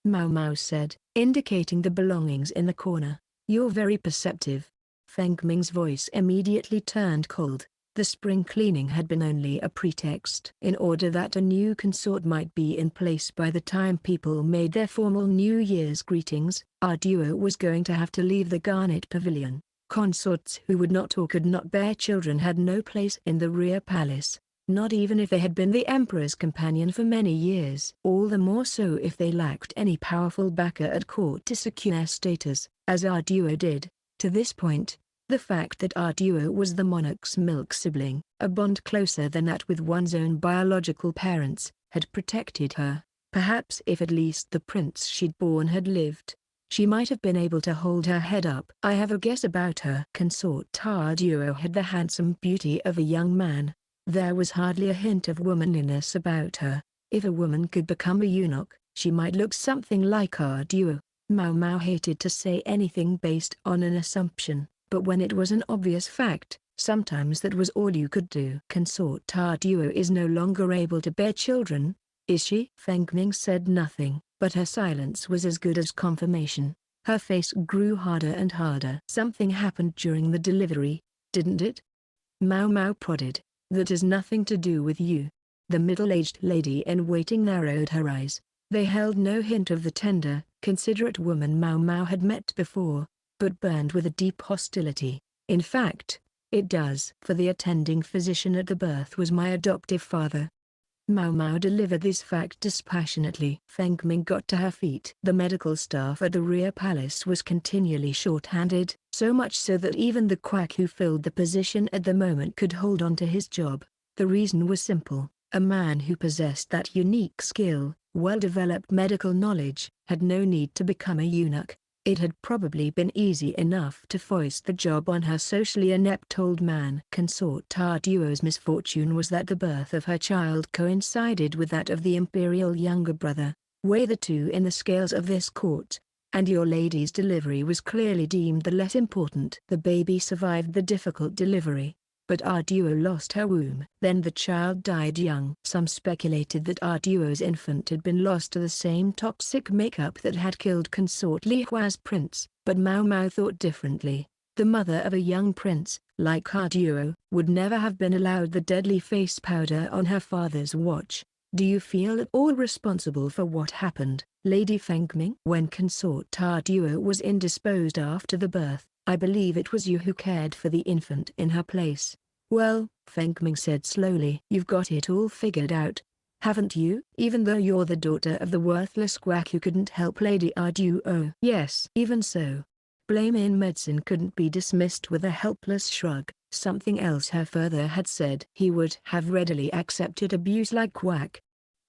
Maomao said, indicating the belongings in the corner. You're very perceptive. Fangming's voice immediately turned cold. The spring cleaning had been only a pretext. In order that a new consort might be in place by the time people made their formal New Year's greetings, our duo was going to have to leave the Garnet Pavilion. Consorts who would not or could not bear children had no place in the rear palace, not even if they had been the emperor's companion for many years. All the more so if they lacked any powerful backer at court to secure status, as our duo did. To this point, the fact that our duo was the monarch's milk sibling, a bond closer than that with one's own biological parents, had protected her. Perhaps if at least the prince she'd borne had lived, she might have been able to hold her head up. I have a guess about her. Consort Taro had the handsome beauty of a young man. There was hardly a hint of womanliness about her. If a woman could become a eunuch, she might look something like our duo. Maomao hated to say anything based on an assumption, but when it was an obvious fact, sometimes that was all you could do. Consort Taro is no longer able to bear children, is she? Fangming said nothing, but her silence was as good as confirmation. Her face grew harder and harder. Something happened during the delivery, didn't it? Maomao prodded. That has nothing to do with you. The middle-aged lady in waiting narrowed her eyes. They held no hint of the tender, considerate woman Maomao had met before, but burned with a deep hostility. In fact, it does. For the attending physician at the birth was my adoptive father. Maomao delivered this fact dispassionately. Fangming got to her feet. The medical staff at the rear palace was continually short-handed, so much so that even the quack who filled the position at the moment could hold on to his job. The reason was simple. A man who possessed that unique skill, well-developed medical knowledge, had no need to become a eunuch. It had probably been easy enough to foist the job on her socially inept old man. Consort Taro's misfortune was that the birth of her child coincided with that of the imperial younger brother. Weigh the two in the scales of this court, and your lady's delivery was clearly deemed the less important. The baby survived the difficult delivery, but our duo lost her womb. Then the child died young. Some speculated that our duo's infant had been lost to the same toxic makeup that had killed consort Li Hua's prince, but Maomao thought differently. The mother of a young prince, like our duo, would never have been allowed the deadly face powder on her father's watch. Do you feel at all responsible for what happened, Lady Fangming? When consort Taro was indisposed after the birth, I believe it was you who cared for the infant in her place. Well, Fangming said slowly. You've got it all figured out, haven't you? Even though you're the daughter of the worthless quack who couldn't help Lady Arduo. Yes. Even so. Blame in medicine couldn't be dismissed with a helpless shrug. Something else her father had said. He would have readily accepted abuse like quack.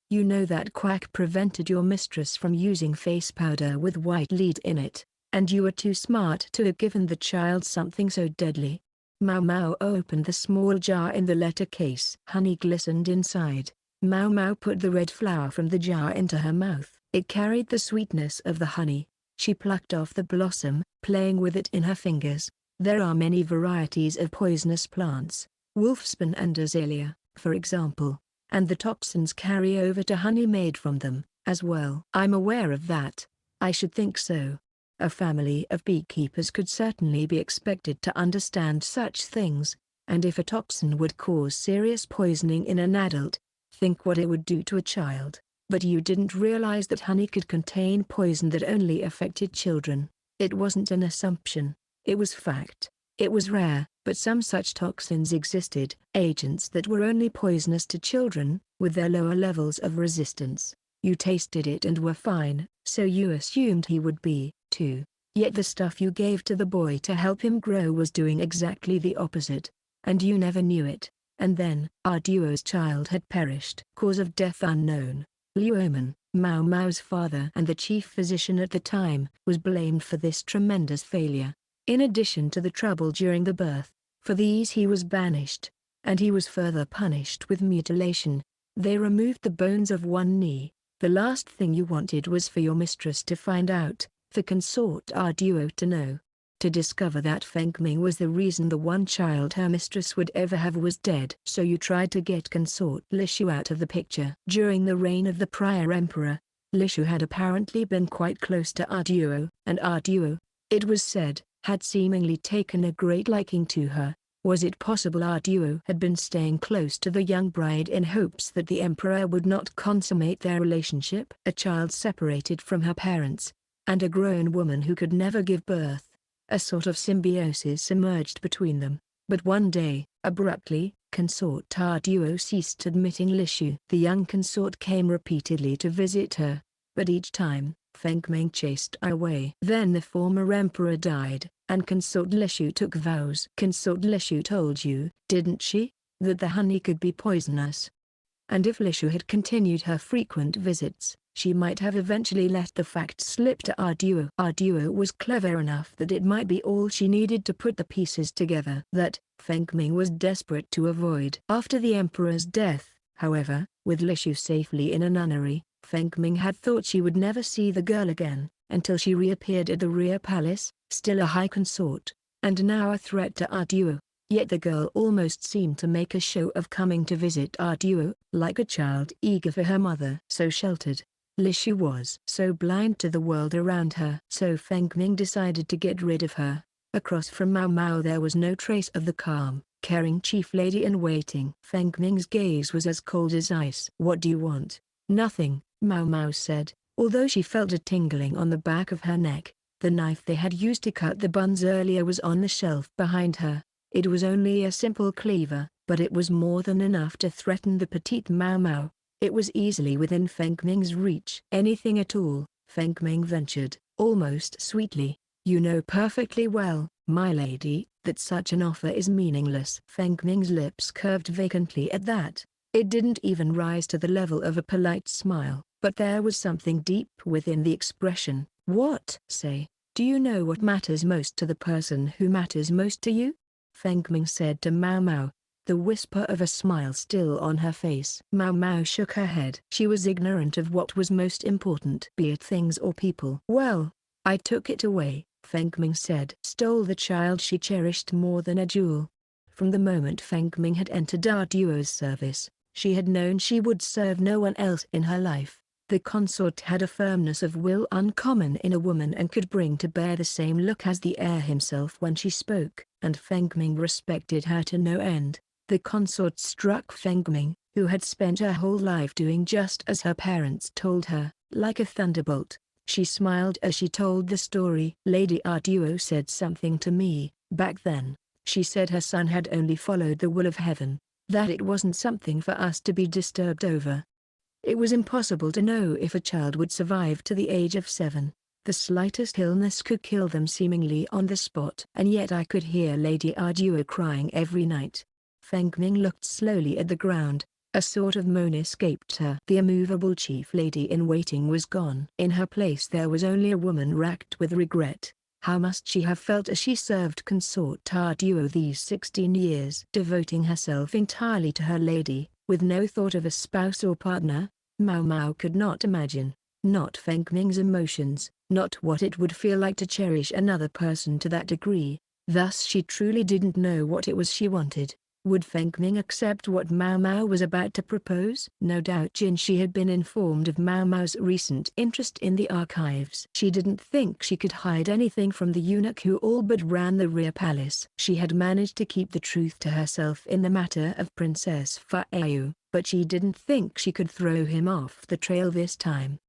You know that quack prevented your mistress from using face powder with white lead in it, and you were too smart to have given the child something so deadly. Maomao opened the small jar in the letter case. Honey glistened inside. Maomao put the red flower from the jar into her mouth. It carried the sweetness of the honey. She plucked off the blossom, playing with it in her fingers. There are many varieties of poisonous plants, wolfspan and azalea, for example, and the toxins carry over to honey made from them, as well. I'm aware of that. I should think so. A family of beekeepers could certainly be expected to understand such things, and if a toxin would cause serious poisoning in an adult, think what it would do to a child. But you didn't realize that honey could contain poison that only affected children. It wasn't an assumption, it was fact. It was rare, but some such toxins existed, agents that were only poisonous to children, with their lower levels of resistance. You tasted it and were fine, so you assumed he would be, too. Yet the stuff you gave to the boy to help him grow was doing exactly the opposite, and you never knew it. And then, our duo's child had perished. Cause of death unknown. Liu Omen, Maomao's father and the chief physician at the time, was blamed for this tremendous failure. In addition to the trouble during the birth, for these he was banished, and he was further punished with mutilation. They removed the bones of one knee. The last thing you wanted was for your mistress to find out, for consort Arduo to know. To discover that Fangming was the reason the one child her mistress would ever have was dead. So you tried to get consort Lishu out of the picture. During the reign of the prior emperor, Lishu had apparently been quite close to Arduo, and Arduo, it was said, had seemingly taken a great liking to her. Was it possible Arduo had been staying close to the young bride in hopes that the emperor would not consummate their relationship? A child separated from her parents, and a grown woman who could never give birth. A sort of symbiosis emerged between them. But one day, abruptly, consort Arduo ceased admitting Lishu. The young consort came repeatedly to visit her, but each time, Fangming chased her away. Then the former emperor died, and consort Lishu took vows. Consort Lishu told you, didn't she, that the honey could be poisonous? And if Lishu had continued her frequent visits, she might have eventually let the fact slip to Arduo. Arduo was clever enough that it might be all she needed to put the pieces together. That, Fangming was desperate to avoid. After the emperor's death, however, with Lishu safely in a nunnery, Fangming had thought she would never see the girl again, until she reappeared at the rear palace, still a high consort, and now a threat to Arduo. Yet the girl almost seemed to make a show of coming to visit Arduo, like a child eager for her mother. So sheltered, Lishu was. So blind to the world around her. So Fangming decided to get rid of her. Across from Maomao there was no trace of the calm, caring chief lady in waiting. Fangming's gaze was as cold as ice. What do you want? Nothing, Maomao said, although she felt a tingling on the back of her neck. The knife they had used to cut the buns earlier was on the shelf behind her. It was only a simple cleaver, but it was more than enough to threaten the petite Maomao. It was easily within Fangming's reach. Anything at all, Fangming ventured, almost sweetly. You know perfectly well, my lady, that such an offer is meaningless. Fangming's lips curved vacantly at that. It didn't even rise to the level of a polite smile, but there was something deep within the expression. What? Say, do you know what matters most to the person who matters most to you? Fangming said to Maomao, the whisper of a smile still on her face. Maomao shook her head. She was ignorant of what was most important, be it things or people. Well, I took it away, Fangming said. Stole the child she cherished more than a jewel. From the moment Fangming had entered Arduo's service, she had known she would serve no one else in her life. The consort had a firmness of will uncommon in a woman and could bring to bear the same look as the heir himself when she spoke, and Fangming respected her to no end. The consort struck Fangming, who had spent her whole life doing just as her parents told her, like a thunderbolt. She smiled as she told the story. Lady Arduo said something to me, back then. She said her son had only followed the will of heaven, that it wasn't something for us to be disturbed over. It was impossible to know if a child would survive to the age of 7. The slightest illness could kill them seemingly on the spot. And yet I could hear Lady Arduo crying every night. Fangming looked slowly at the ground. A sort of moan escaped her. The immovable chief lady in waiting was gone. In her place there was only a woman racked with regret. How must she have felt as she served consort Arduo these 16 years, devoting herself entirely to her lady, with no thought of a spouse or partner? Maomao could not imagine, not Fangming's emotions, not what it would feel like to cherish another person to that degree. Thus she truly didn't know what it was she wanted. Would Fangming accept what Maomao was about to propose? No doubt Jinshi had been informed of Maomao's recent interest in the archives. She didn't think she could hide anything from the eunuch who all but ran the rear palace. She had managed to keep the truth to herself in the matter of Princess Fa'ayu, but she didn't think she could throw him off the trail this time.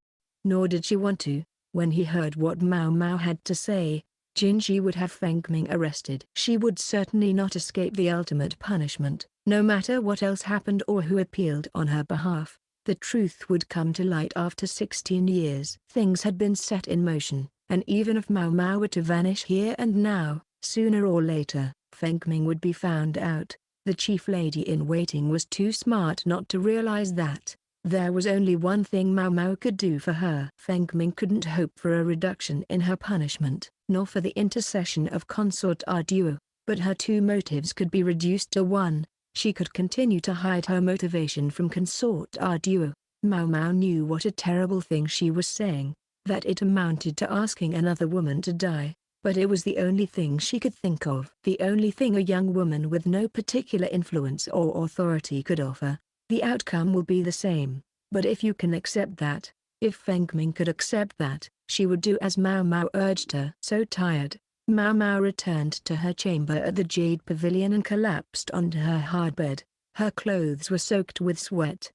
Nor did she want to. When he heard what Maomao had to say, Jinshi would have Fangming arrested. She would certainly not escape the ultimate punishment. No matter what else happened or who appealed on her behalf, the truth would come to light after 16 years. Things had been set in motion, and even if Maomao were to vanish here and now, sooner or later, Fangming would be found out. The chief lady in waiting was too smart not to realize that. There was only one thing Maomao could do for her. Fangming couldn't hope for a reduction in her punishment, nor for the intercession of consort Arduo, but her two motives could be reduced to one. she could continue to hide her motivation from consort Arduo. Maomao knew what a terrible thing she was saying, that it amounted to asking another woman to die, but it was the only thing she could think of. The only thing a young woman with no particular influence or authority could offer. The outcome will be the same, but if you can accept that, if Fangming could accept that, she would do as Maomao urged her. So tired, Maomao returned to her chamber at the Jade Pavilion and collapsed onto her hard bed. Her clothes were soaked with sweat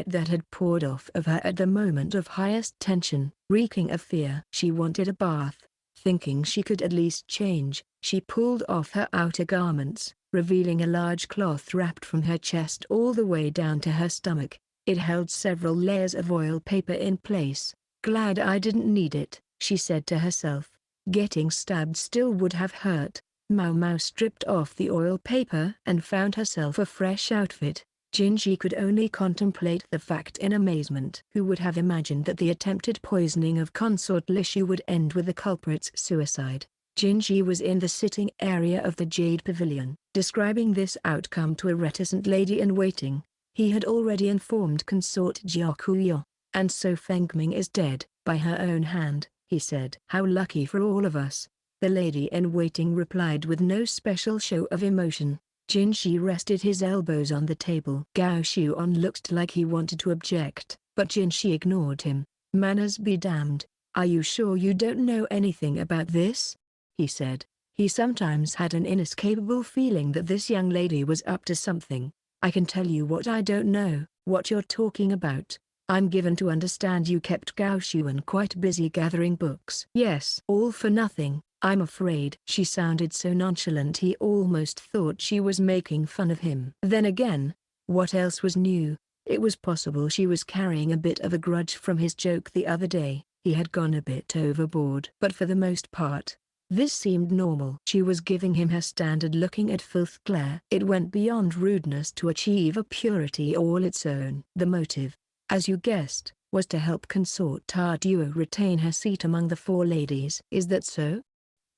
that had poured off of her at the moment of highest tension. Reeking of fear, she wanted a bath. Thinking she could at least change, she pulled off her outer garments, revealing a large cloth wrapped from her chest all the way down to her stomach. It held several layers of oil paper in place. "Glad I didn't need it," she said to herself. Getting stabbed still would have hurt. Maomao stripped off the oil paper and found herself a fresh outfit. Jinshi could only contemplate the fact in amazement. Who would have imagined that the attempted poisoning of consort Lishu would end with the culprit's suicide? Jinshi was in the sitting area of the Jade Pavilion, describing this outcome to a reticent lady-in-waiting. He had already informed consort Jiakuyo, and so Fangming is dead, by her own hand, he said. "How lucky for all of us," the lady-in-waiting replied with no special show of emotion. Jinshi rested his elbows on the table. Gao Xuan looked like he wanted to object, but Jinshi ignored him. "Manners be damned, are you sure you don't know anything about this?" he said. He sometimes had an inescapable feeling that this young lady was up to something. "I can tell you what I don't know, what you're talking about. I'm given to understand you kept Gao Xuan quite busy gathering books." "Yes." "All for nothing, I'm afraid." She sounded so nonchalant he almost thought she was making fun of him. Then again, what else was new? It was possible she was carrying a bit of a grudge from his joke the other day. He had gone a bit overboard. But for the most part, this seemed normal. She was giving him her standard looking at filth glare. It went beyond rudeness to achieve a purity all its own. The motive, as you guessed, was to help consort Tarduo retain her seat among the four ladies. Is that so?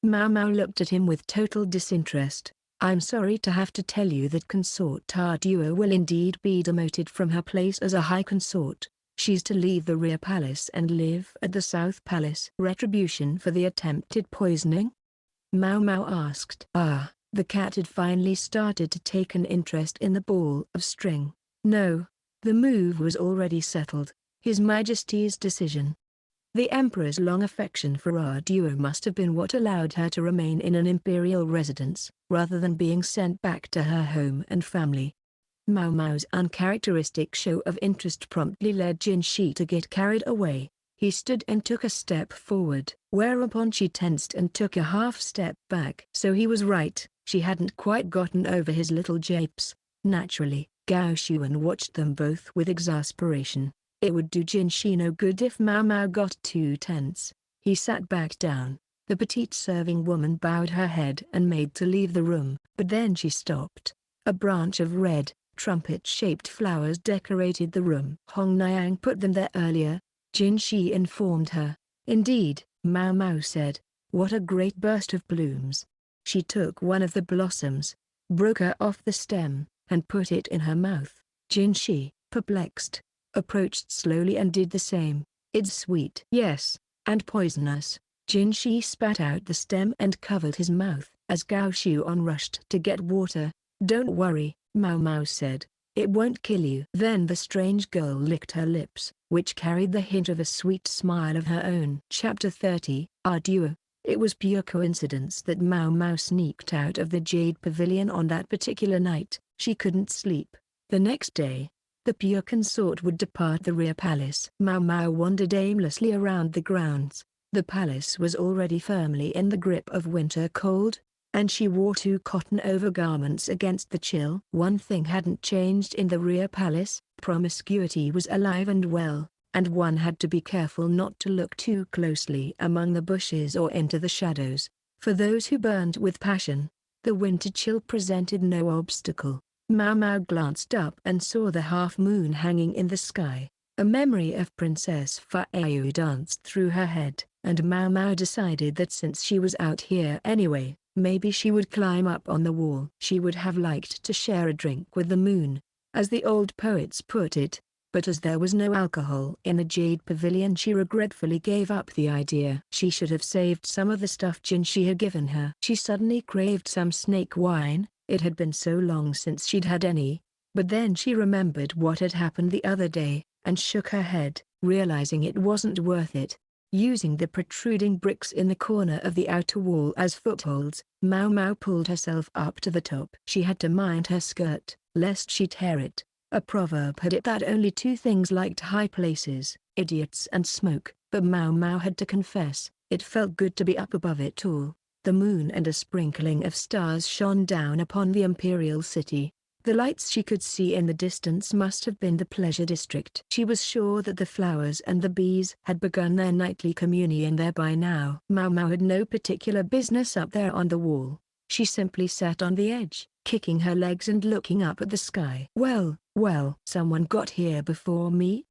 Maomao looked at him with total disinterest. "I'm sorry to have to tell you that consort Tarduo will indeed be demoted from her place as a high consort. She's to leave the rear palace and live at the south palace." "Retribution for the attempted poisoning?" Maomao asked. The cat had finally started to take an interest in the ball of string. "No. The move was already settled. His Majesty's decision." The Emperor's long affection for Arduo must have been what allowed her to remain in an imperial residence, rather than being sent back to her home and family. Maomao's uncharacteristic show of interest promptly led Jinshi to get carried away. He stood and took a step forward, whereupon she tensed and took a half step back. So he was right, she hadn't quite gotten over his little japes. Naturally, Gao Xuan watched them both with exasperation. It would do Jinshi no good if Maomao got too tense. He sat back down. The petite serving woman bowed her head and made to leave the room, but then she stopped. A branch of red, trumpet-shaped flowers decorated the room. Hong Niang put them there earlier, Jinshi informed her. "Indeed," Maomao said. "What a great burst of blooms." She took one of the blossoms, broke her off the stem, and put it in her mouth. Jinshi, perplexed, approached slowly and did the same. "It's sweet." "Yes, and poisonous." Jinshi spat out the stem and covered his mouth. As Gao Xuan rushed to get water, "Don't worry," Maomao said. "It won't kill you." Then the strange girl licked her lips, which carried the hint of a sweet smile of her own. Chapter 30, Arduo. It was pure coincidence that Maomao sneaked out of the Jade Pavilion on that particular night. She couldn't sleep. The next day, the pure consort would depart the rear palace. Maomao wandered aimlessly around the grounds. The palace was already firmly in the grip of winter cold, and she wore 2 cotton overgarments against the chill. One thing hadn't changed in the rear palace: promiscuity was alive and well, and one had to be careful not to look too closely among the bushes or into the shadows. For those who burned with passion, the winter chill presented no obstacle. Maomao glanced up and saw the half-moon hanging in the sky. A memory of Princess Fa'ayu danced through her head, and Maomao decided that since she was out here anyway, Maybe she would climb up on the wall. She would have liked to share a drink with the moon, as the old poets put it. But as there was no alcohol in the Jade Pavilion, she regretfully gave up the idea. She should have saved some of the stuff Jinshi had given her. She suddenly craved some snake wine. It had been so long since she'd had any. But then she remembered what had happened the other day, and shook her head, realizing it wasn't worth it. Using the protruding bricks in the corner of the outer wall as footholds, Maomao pulled herself up to the top. She had to mind her skirt, lest she tear it. A proverb had it that only two things liked high places, idiots and smoke. But Maomao had to confess, it felt good to be up above it all. The moon and a sprinkling of stars shone down upon the imperial city. The lights she could see in the distance must have been the pleasure district. She was sure that the flowers and the bees had begun their nightly communion there by now. Maomao had no particular business up there on the wall. She simply sat on the edge, kicking her legs and looking up at the sky. Well, someone got here before me?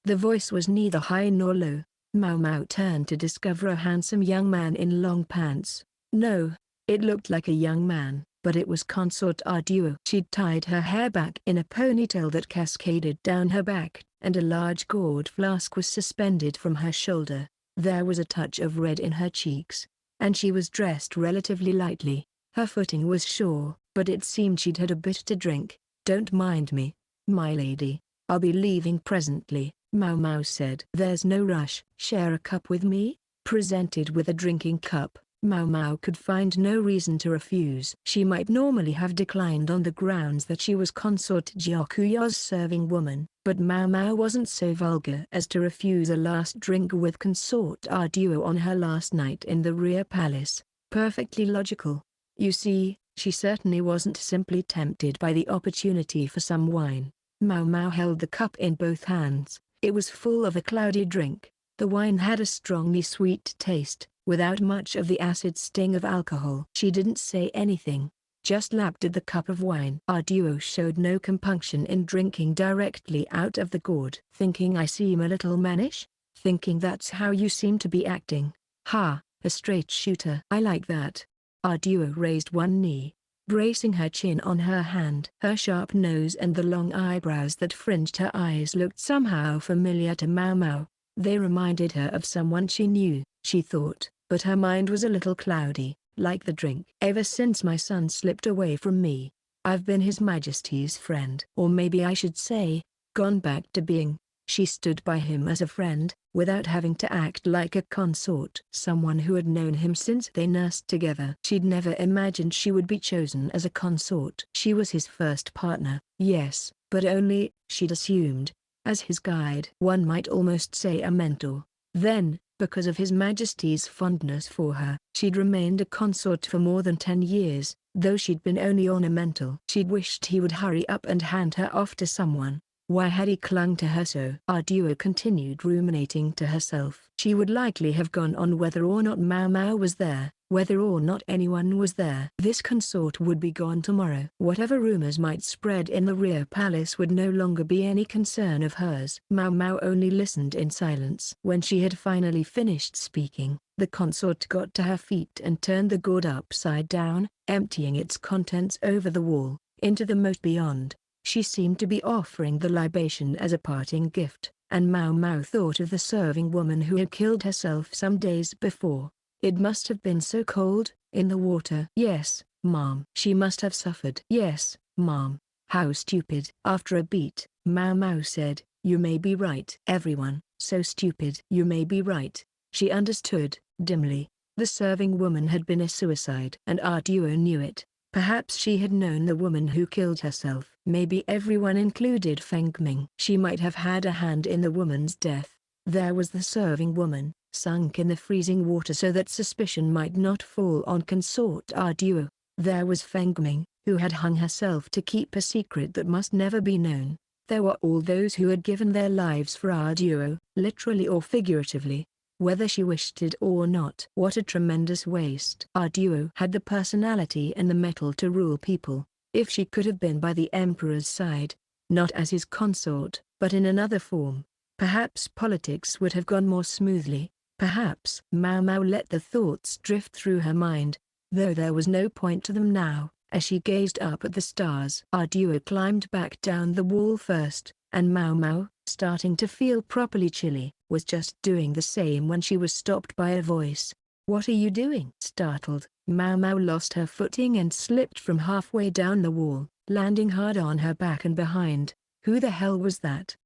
The voice was neither high nor low. Maomao turned to discover a handsome young man in long pants. No, it looked like a young man, but it was Consort Arduo. She'd tied her hair back in a ponytail that cascaded down her back, and a large gourd flask was suspended from her shoulder. There was a touch of red in her cheeks, and she was dressed relatively lightly. Her footing was sure, but it seemed she'd had a bit to drink. "Don't mind me, my lady. I'll be leaving presently," Maomao said. "There's no rush. Share a cup with me?" Presented with a drinking cup, Maomao could find no reason to refuse. She might normally have declined on the grounds that she was Consort Gyakuya's serving woman, but Maomao wasn't so vulgar as to refuse a last drink with Consort Arduo on her last night in the rear palace. Perfectly logical. You see, she certainly wasn't simply tempted by the opportunity for some wine. Maomao held the cup in both hands. It was full of a cloudy drink. The wine had a strongly sweet taste, without much of the acid sting of alcohol. She didn't say anything, just lapped at the cup of wine. Arduo showed no compunction in drinking directly out of the gourd. "Thinking I seem a little mannish? Thinking that's how you seem to be acting? Ha, a straight shooter. I like that." Arduo raised one knee, bracing her chin on her hand. Her sharp nose and the long eyebrows that fringed her eyes looked somehow familiar to Maomao. They reminded her of someone she knew, she thought, but her mind was a little cloudy, like the drink. "Ever since my son slipped away from me, I've been His Majesty's friend. Or maybe I should say, gone back to being." She stood by him as a friend, without having to act like a consort. Someone who had known him since they nursed together. She'd never imagined she would be chosen as a consort. She was his first partner, yes, but only, she'd assumed, as his guide. One might almost say a mentor. Then, because of His Majesty's fondness for her, she'd remained a consort for more than 10 years, though she'd been only ornamental. She'd wished he would hurry up and hand her off to someone. Why had he clung to her so? Arduo continued ruminating to herself. She would likely have gone on whether or not Maomao was there, whether or not anyone was there. This consort would be gone tomorrow. Whatever rumors might spread in the rear palace would no longer be any concern of hers. Maomao only listened in silence. When she had finally finished speaking, the consort got to her feet and turned the gourd upside down, emptying its contents over the wall, into the moat beyond. She seemed to be offering the libation as a parting gift, and Maomao thought of the serving woman who had killed herself some days before. It must have been so cold, in the water. "Yes, ma'am." She must have suffered. "Yes, ma'am." How stupid. After a beat, Maomao said, "You may be right." Everyone, so stupid. You may be right. She understood, dimly. The serving woman had been a suicide, and Arduo knew it. Perhaps she had known the woman who killed herself. Maybe everyone included Fangming. She might have had a hand in the woman's death. There was the serving woman, sunk in the freezing water so that suspicion might not fall on Consort Arduo. There was Fangming, who had hung herself to keep a secret that must never be known. There were all those who had given their lives for Arduo, literally or figuratively, whether she wished it or not. What a tremendous waste. Arduo had the personality and the mettle to rule people. If she could have been by the Emperor's side, not as his consort, but in another form, perhaps politics would have gone more smoothly. Perhaps. Maomao let the thoughts drift through her mind. though there was no point to them now, as she gazed up at the stars. Arduo climbed back down the wall first, and Maomao, starting to feel properly chilly, was just doing the same when she was stopped by a voice. "What are you doing?" Startled, Maomao lost her footing and slipped from halfway down the wall, landing hard on her back and behind. Who the hell was that?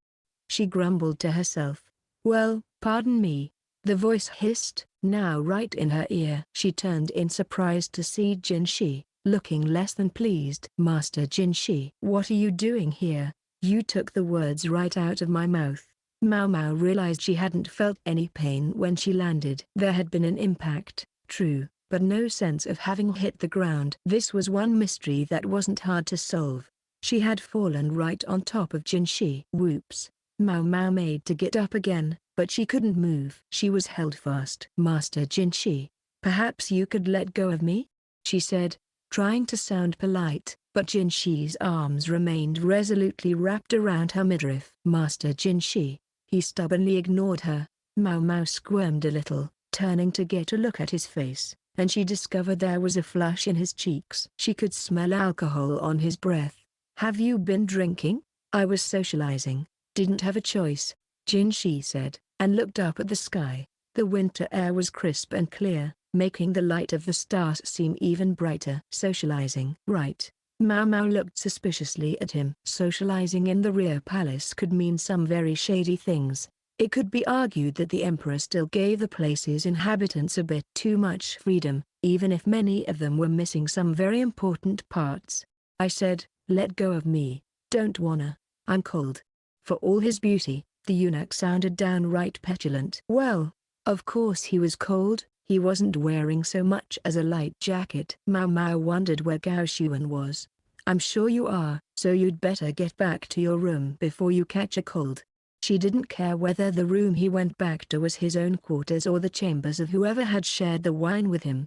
She grumbled to herself. "Well, pardon me," the voice hissed, now right in her ear. She turned in surprise to see Jinshi, looking less than pleased. "Master Jinshi, what are you doing here? You took the words right out of my mouth." Maomao realized she hadn't felt any pain when she landed. There had been an impact, true, but no sense of having hit the ground. This was one mystery that wasn't hard to solve. She had fallen right on top of Jinshi. Whoops. Maomao made to get up again, but she couldn't move. She was held fast. "Master Jinshi, perhaps you could let go of me?" she said, trying to sound polite, but Jinshi's arms remained resolutely wrapped around her midriff. "Master Jinshi." He stubbornly ignored her. Maomao squirmed a little, turning to get a look at his face, and she discovered there was a flush in his cheeks. She could smell alcohol on his breath. "Have you been drinking?" "I was socializing. Didn't have a choice," Jinshi said, and looked up at the sky. The winter air was crisp and clear, making the light of the stars seem even brighter. "Socializing, right?" Maomao looked suspiciously at him. Socializing in the rear palace could mean some very shady things. It could be argued that the emperor still gave the place's inhabitants a bit too much freedom, even if many of them were missing some very important parts. "I said, let go of me. Don't wanna. I'm cold." For all his beauty, the eunuch sounded downright petulant. Well, of course he was cold. He wasn't wearing so much as a light jacket. Maomao wondered where Gao Xuan was. "I'm sure you are, so you'd better get back to your room before you catch a cold." She didn't care whether the room he went back to was his own quarters or the chambers of whoever had shared the wine with him.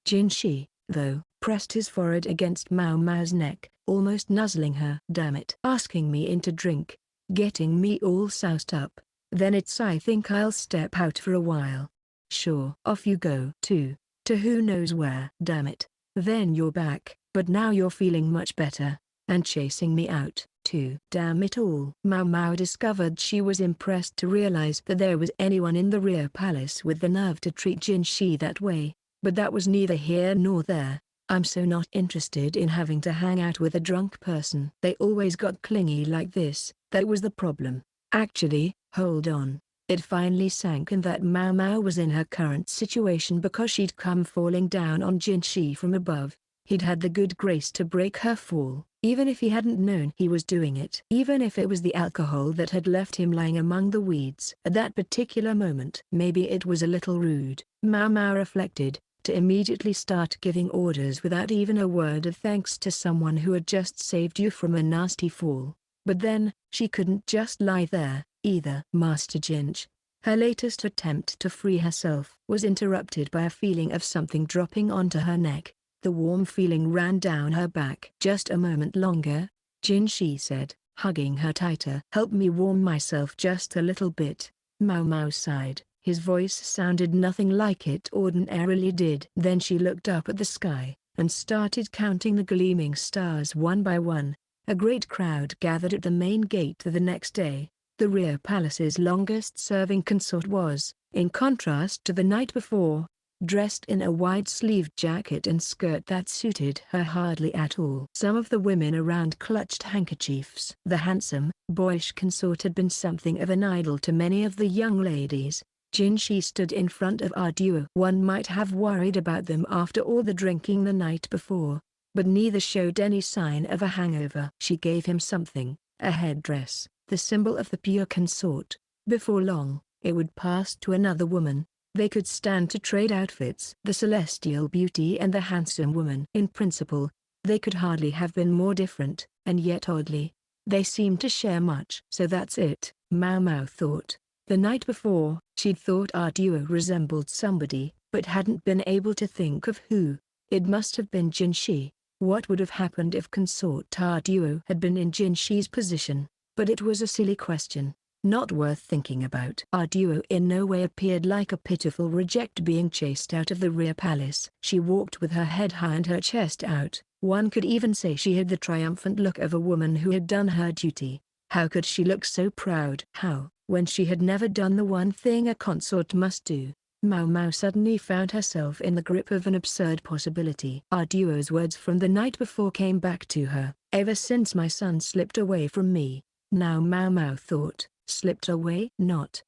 Jinshi, though, pressed his forehead against Maomao's neck, almost nuzzling her. "Damn it. Asking me in to drink. Getting me all soused up. Then I think I'll step out for a while." "Sure." "Off you go." To who knows where." "Damn it. Then you're back, but now you're feeling much better, and chasing me out." Damn it all. Maomao discovered she was impressed to realize that there was anyone in the rear palace with the nerve to treat Jinshi that way, but that was neither here nor there. "I'm so not interested in having to hang out with a drunk person." They always got clingy like this, that was the problem. Actually, hold on. It finally sank in that Maomao was in her current situation because she'd come falling down on Jinshi from above. He'd had the good grace to break her fall, even if he hadn't known he was doing it. Even if it was the alcohol that had left him lying among the weeds at that particular moment. Maybe it was a little rude, Maomao reflected, to immediately start giving orders without even a word of thanks to someone who had just saved you from a nasty fall. But then, she couldn't just lie there, either. "Master Jinch." Her latest attempt to free herself was interrupted by a feeling of something dropping onto her neck. The warm feeling ran down her back. "Just a moment longer," Jinshi said, hugging her tighter. "Help me warm myself just a little bit." Maomao sighed. His voice sounded nothing like it ordinarily did. Then she looked up at the sky, and started counting the gleaming stars one by one. A great crowd gathered at the main gate the next day. The rear palace's longest-serving consort was, in contrast to the night before, dressed in a wide-sleeved jacket and skirt that suited her hardly at all. Some of the women around clutched handkerchiefs. The handsome, boyish consort had been something of an idol to many of the young ladies. Jinshi stood in front of Arduo. One might have worried about them after all the drinking the night before, but neither showed any sign of a hangover. She gave him something, a headdress, the symbol of the pure consort. Before long, it would pass to another woman. They could stand to trade outfits. The celestial beauty and the handsome woman. In principle, they could hardly have been more different, and yet oddly, they seemed to share much. So that's it, Maomao thought. The night before, she'd thought Arduo resembled somebody, but hadn't been able to think of who. It must have been Jinshi. What would have happened if consort Arduo had been in Jinshi's position? But it was a silly question. Not worth thinking about. Our duo in no way appeared like a pitiful reject being chased out of the rear palace. She walked with her head high and her chest out. One could even say she had the triumphant look of a woman who had done her duty. How could she look so proud? How, when she had never done the one thing a consort must do? Maomao suddenly found herself in the grip of an absurd possibility. Our duo's words from the night before came back to her. Ever since my son slipped away from me. Now Maomao thought, slipped away? Not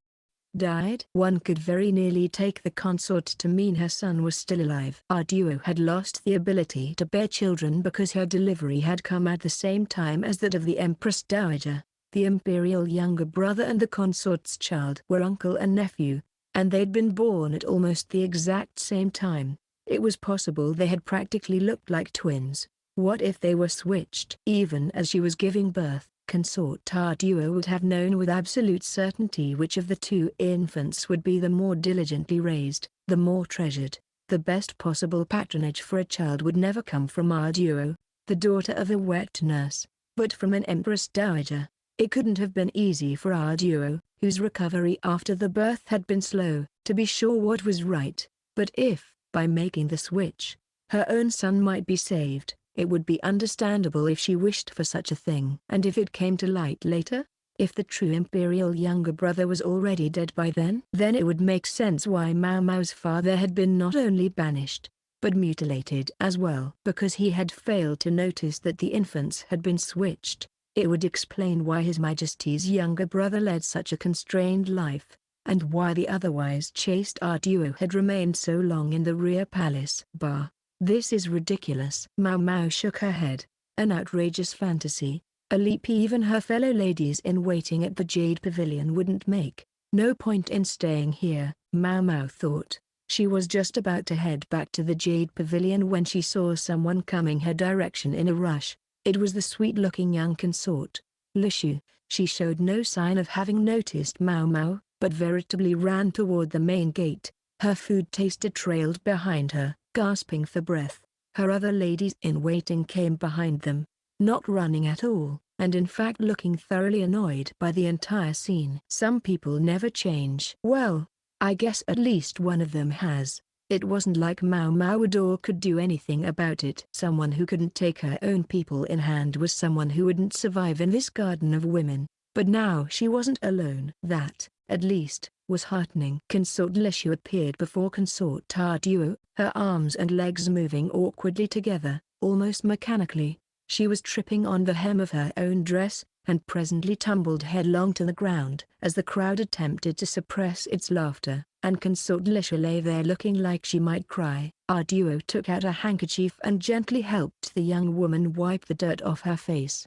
died? One could very nearly take the consort to mean her son was still alive. Our duo had lost the ability to bear children because her delivery had come at the same time as that of the Empress Dowager. The imperial younger brother and the consort's child were uncle and nephew, and they'd been born at almost the exact same time. It was possible they had practically looked like twins. What if they were switched? Even as she was giving birth, consort Taro would have known with absolute certainty which of the two infants would be the more diligently raised, the more treasured. The best possible patronage for a child would never come from our duo, the daughter of a wet nurse, but from an Empress Dowager. It couldn't have been easy for our duo, whose recovery after the birth had been slow, to be sure what was right. But if, by making the switch, her own son might be saved, it would be understandable if she wished for such a thing. And if it came to light later, if the true imperial younger brother was already dead by then it would make sense why Maomao's father had been not only banished, but mutilated as well. Because he had failed to notice that the infants had been switched. It would explain why His Majesty's younger brother led such a constrained life, and why the otherwise chaste our duo had remained so long in the rear palace. Bah! This is ridiculous. Maomao shook her head. An outrageous fantasy, a leap even her fellow ladies in waiting at the Jade Pavilion wouldn't make. No point in staying here, Maomao thought. She was just about to head back to the Jade Pavilion when she saw someone coming her direction in a rush. It was the sweet-looking young consort, Lishu. She showed no sign of having noticed Maomao, but veritably ran toward the main gate. Her food taster trailed behind her, gasping for breath. Her other ladies in waiting came behind them, not running at all, and in fact looking thoroughly annoyed by the entire scene. Some people never change. Well, I guess at least one of them has. It wasn't like Maomao or could do anything about it. Someone who couldn't take her own people in hand was someone who wouldn't survive in this garden of women. But now she wasn't alone. That, at least, was heartening. Consort Lishu appeared before Consort Taro, her arms and legs moving awkwardly together, almost mechanically. She was tripping on the hem of her own dress, and presently tumbled headlong to the ground as the crowd attempted to suppress its laughter, and Consort Lishu lay there looking like she might cry. Our duo took out a handkerchief and gently helped the young woman wipe the dirt off her face.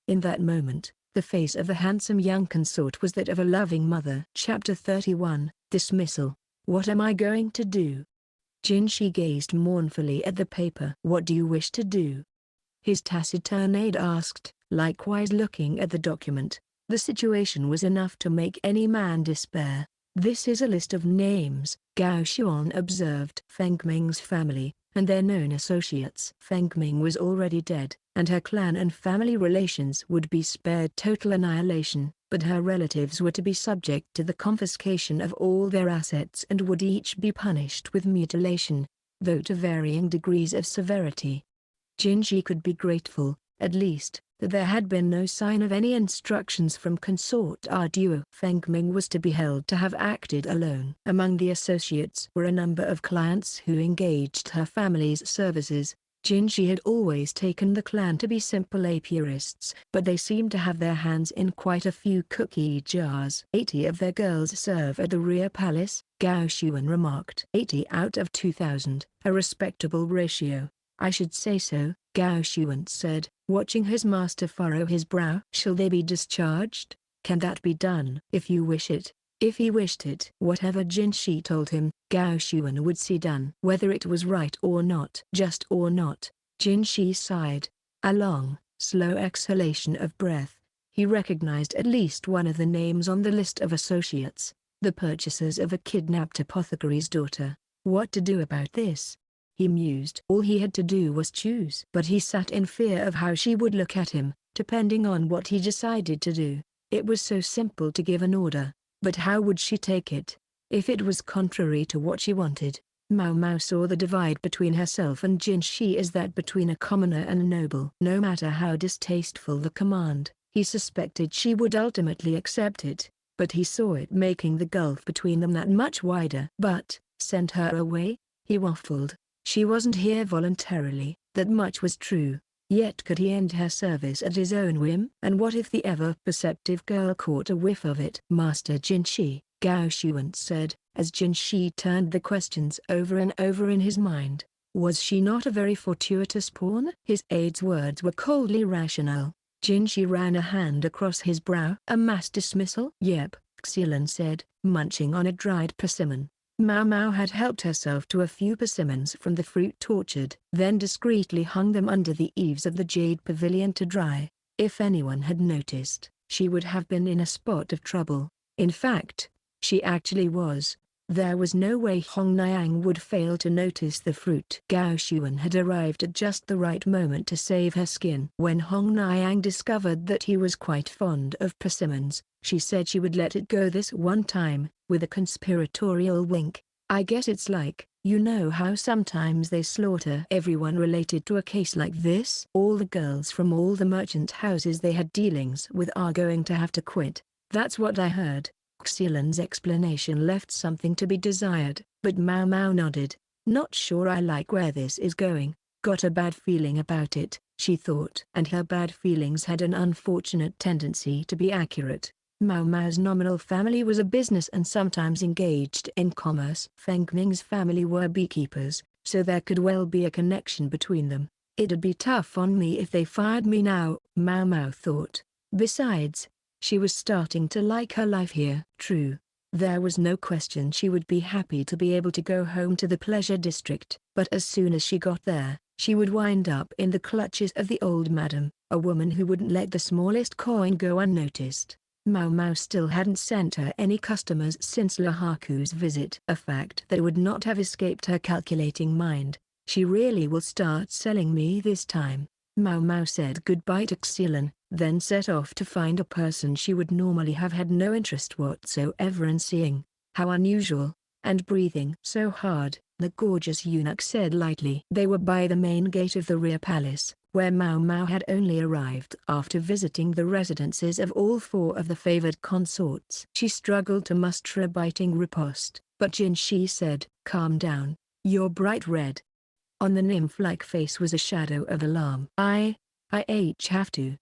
In that moment, the face of the handsome young consort was that of a loving mother. Chapter 31, Dismissal. What am I going to do? Jinshi gazed mournfully at the paper. What do you wish to do? His taciturn aide asked, likewise looking at the document. The situation was enough to make any man despair. This is a list of names, Gao Xuan observed. Fangming's family, and their known associates. Fangming was already dead, and her clan and family relations would be spared total annihilation, but her relatives were to be subject to the confiscation of all their assets and would each be punished with mutilation, though to varying degrees of severity. Jinshi could be grateful, at least, that there had been no sign of any instructions from consort duo. Fangming was to be held to have acted alone. Among the associates were a number of clients who engaged her family's services. Jinshi had always taken the clan to be simple apiarists, but they seemed to have their hands in quite a few cookie jars. 80 of their girls serve at the rear palace, Gao Xuan remarked. 80 out of 2,000, a respectable ratio. I should say so, Gao Xuan said, watching his master furrow his brow. Shall they be discharged? Can that be done? If you wish it. If he wished it. Whatever Jinshi told him, Gao Xuan would see done. Whether it was right or not. Just or not. Jinshi sighed. A long, slow exhalation of breath. He recognized at least one of the names on the list of associates. The purchasers of a kidnapped apothecary's daughter. What to do about this? He mused. All he had to do was choose. But he sat in fear of how she would look at him, depending on what he decided to do. It was so simple to give an order, but how would she take it if it was contrary to what she wanted? Maomao saw the divide between herself and Jinshi as that between a commoner and a noble. No matter how distasteful the command, he suspected she would ultimately accept it, but he saw it making the gulf between them that much wider. But, send her away? He waffled. She wasn't here voluntarily. That much was true. Yet could he end her service at his own whim? And what if the ever-perceptive girl caught a whiff of it? Master Jinshi, Gao Shuan said, as Jinshi turned the questions over and over in his mind. Was she not a very fortuitous pawn? His aide's words were coldly rational. Jinshi ran a hand across his brow. A mass dismissal? Yep, Xilan said, munching on a dried persimmon. Maomao had helped herself to a few persimmons from the fruit orchard, then discreetly hung them under the eaves of the jade pavilion to dry. If anyone had noticed, she would have been in a spot of trouble. In fact, she actually was. There was no way Hong Niang would fail to notice the fruit. Gao Shuan had arrived at just the right moment to save her skin. When Hong Niang discovered that he was quite fond of persimmons, she said she would let it go this one time, with a conspiratorial wink. I guess it's like, you know how sometimes they slaughter everyone related to a case like this? All the girls from all the merchant houses they had dealings with are going to have to quit. That's what I heard. Xilan's explanation left something to be desired, but Maomao nodded. Not sure I like where this is going. Got a bad feeling about it, she thought. And her bad feelings had an unfortunate tendency to be accurate. Maomao's nominal family was a business and sometimes engaged in commerce. Fangming's family were beekeepers, so there could well be a connection between them. It'd be tough on me if they fired me now, Maomao thought. Besides, she was starting to like her life here. True. There was no question she would be happy to be able to go home to the pleasure district, but as soon as she got there, she would wind up in the clutches of the old madam, a woman who wouldn't let the smallest coin go unnoticed. Maomao still hadn't sent her any customers since Lahaku's visit, a fact that would not have escaped her calculating mind. She really will start selling me this time. Maomao said goodbye to Xilan, then set off to find a person she would normally have had no interest whatsoever in seeing. How unusual. And breathing so hard, the gorgeous eunuch said lightly. They were by the main gate of the rear palace, where Maomao had only arrived after visiting the residences of all four of the favored consorts. She struggled to muster a biting riposte, but Jinshi said, calm down, you're bright red. On the nymph-like face was a shadow of alarm. I have to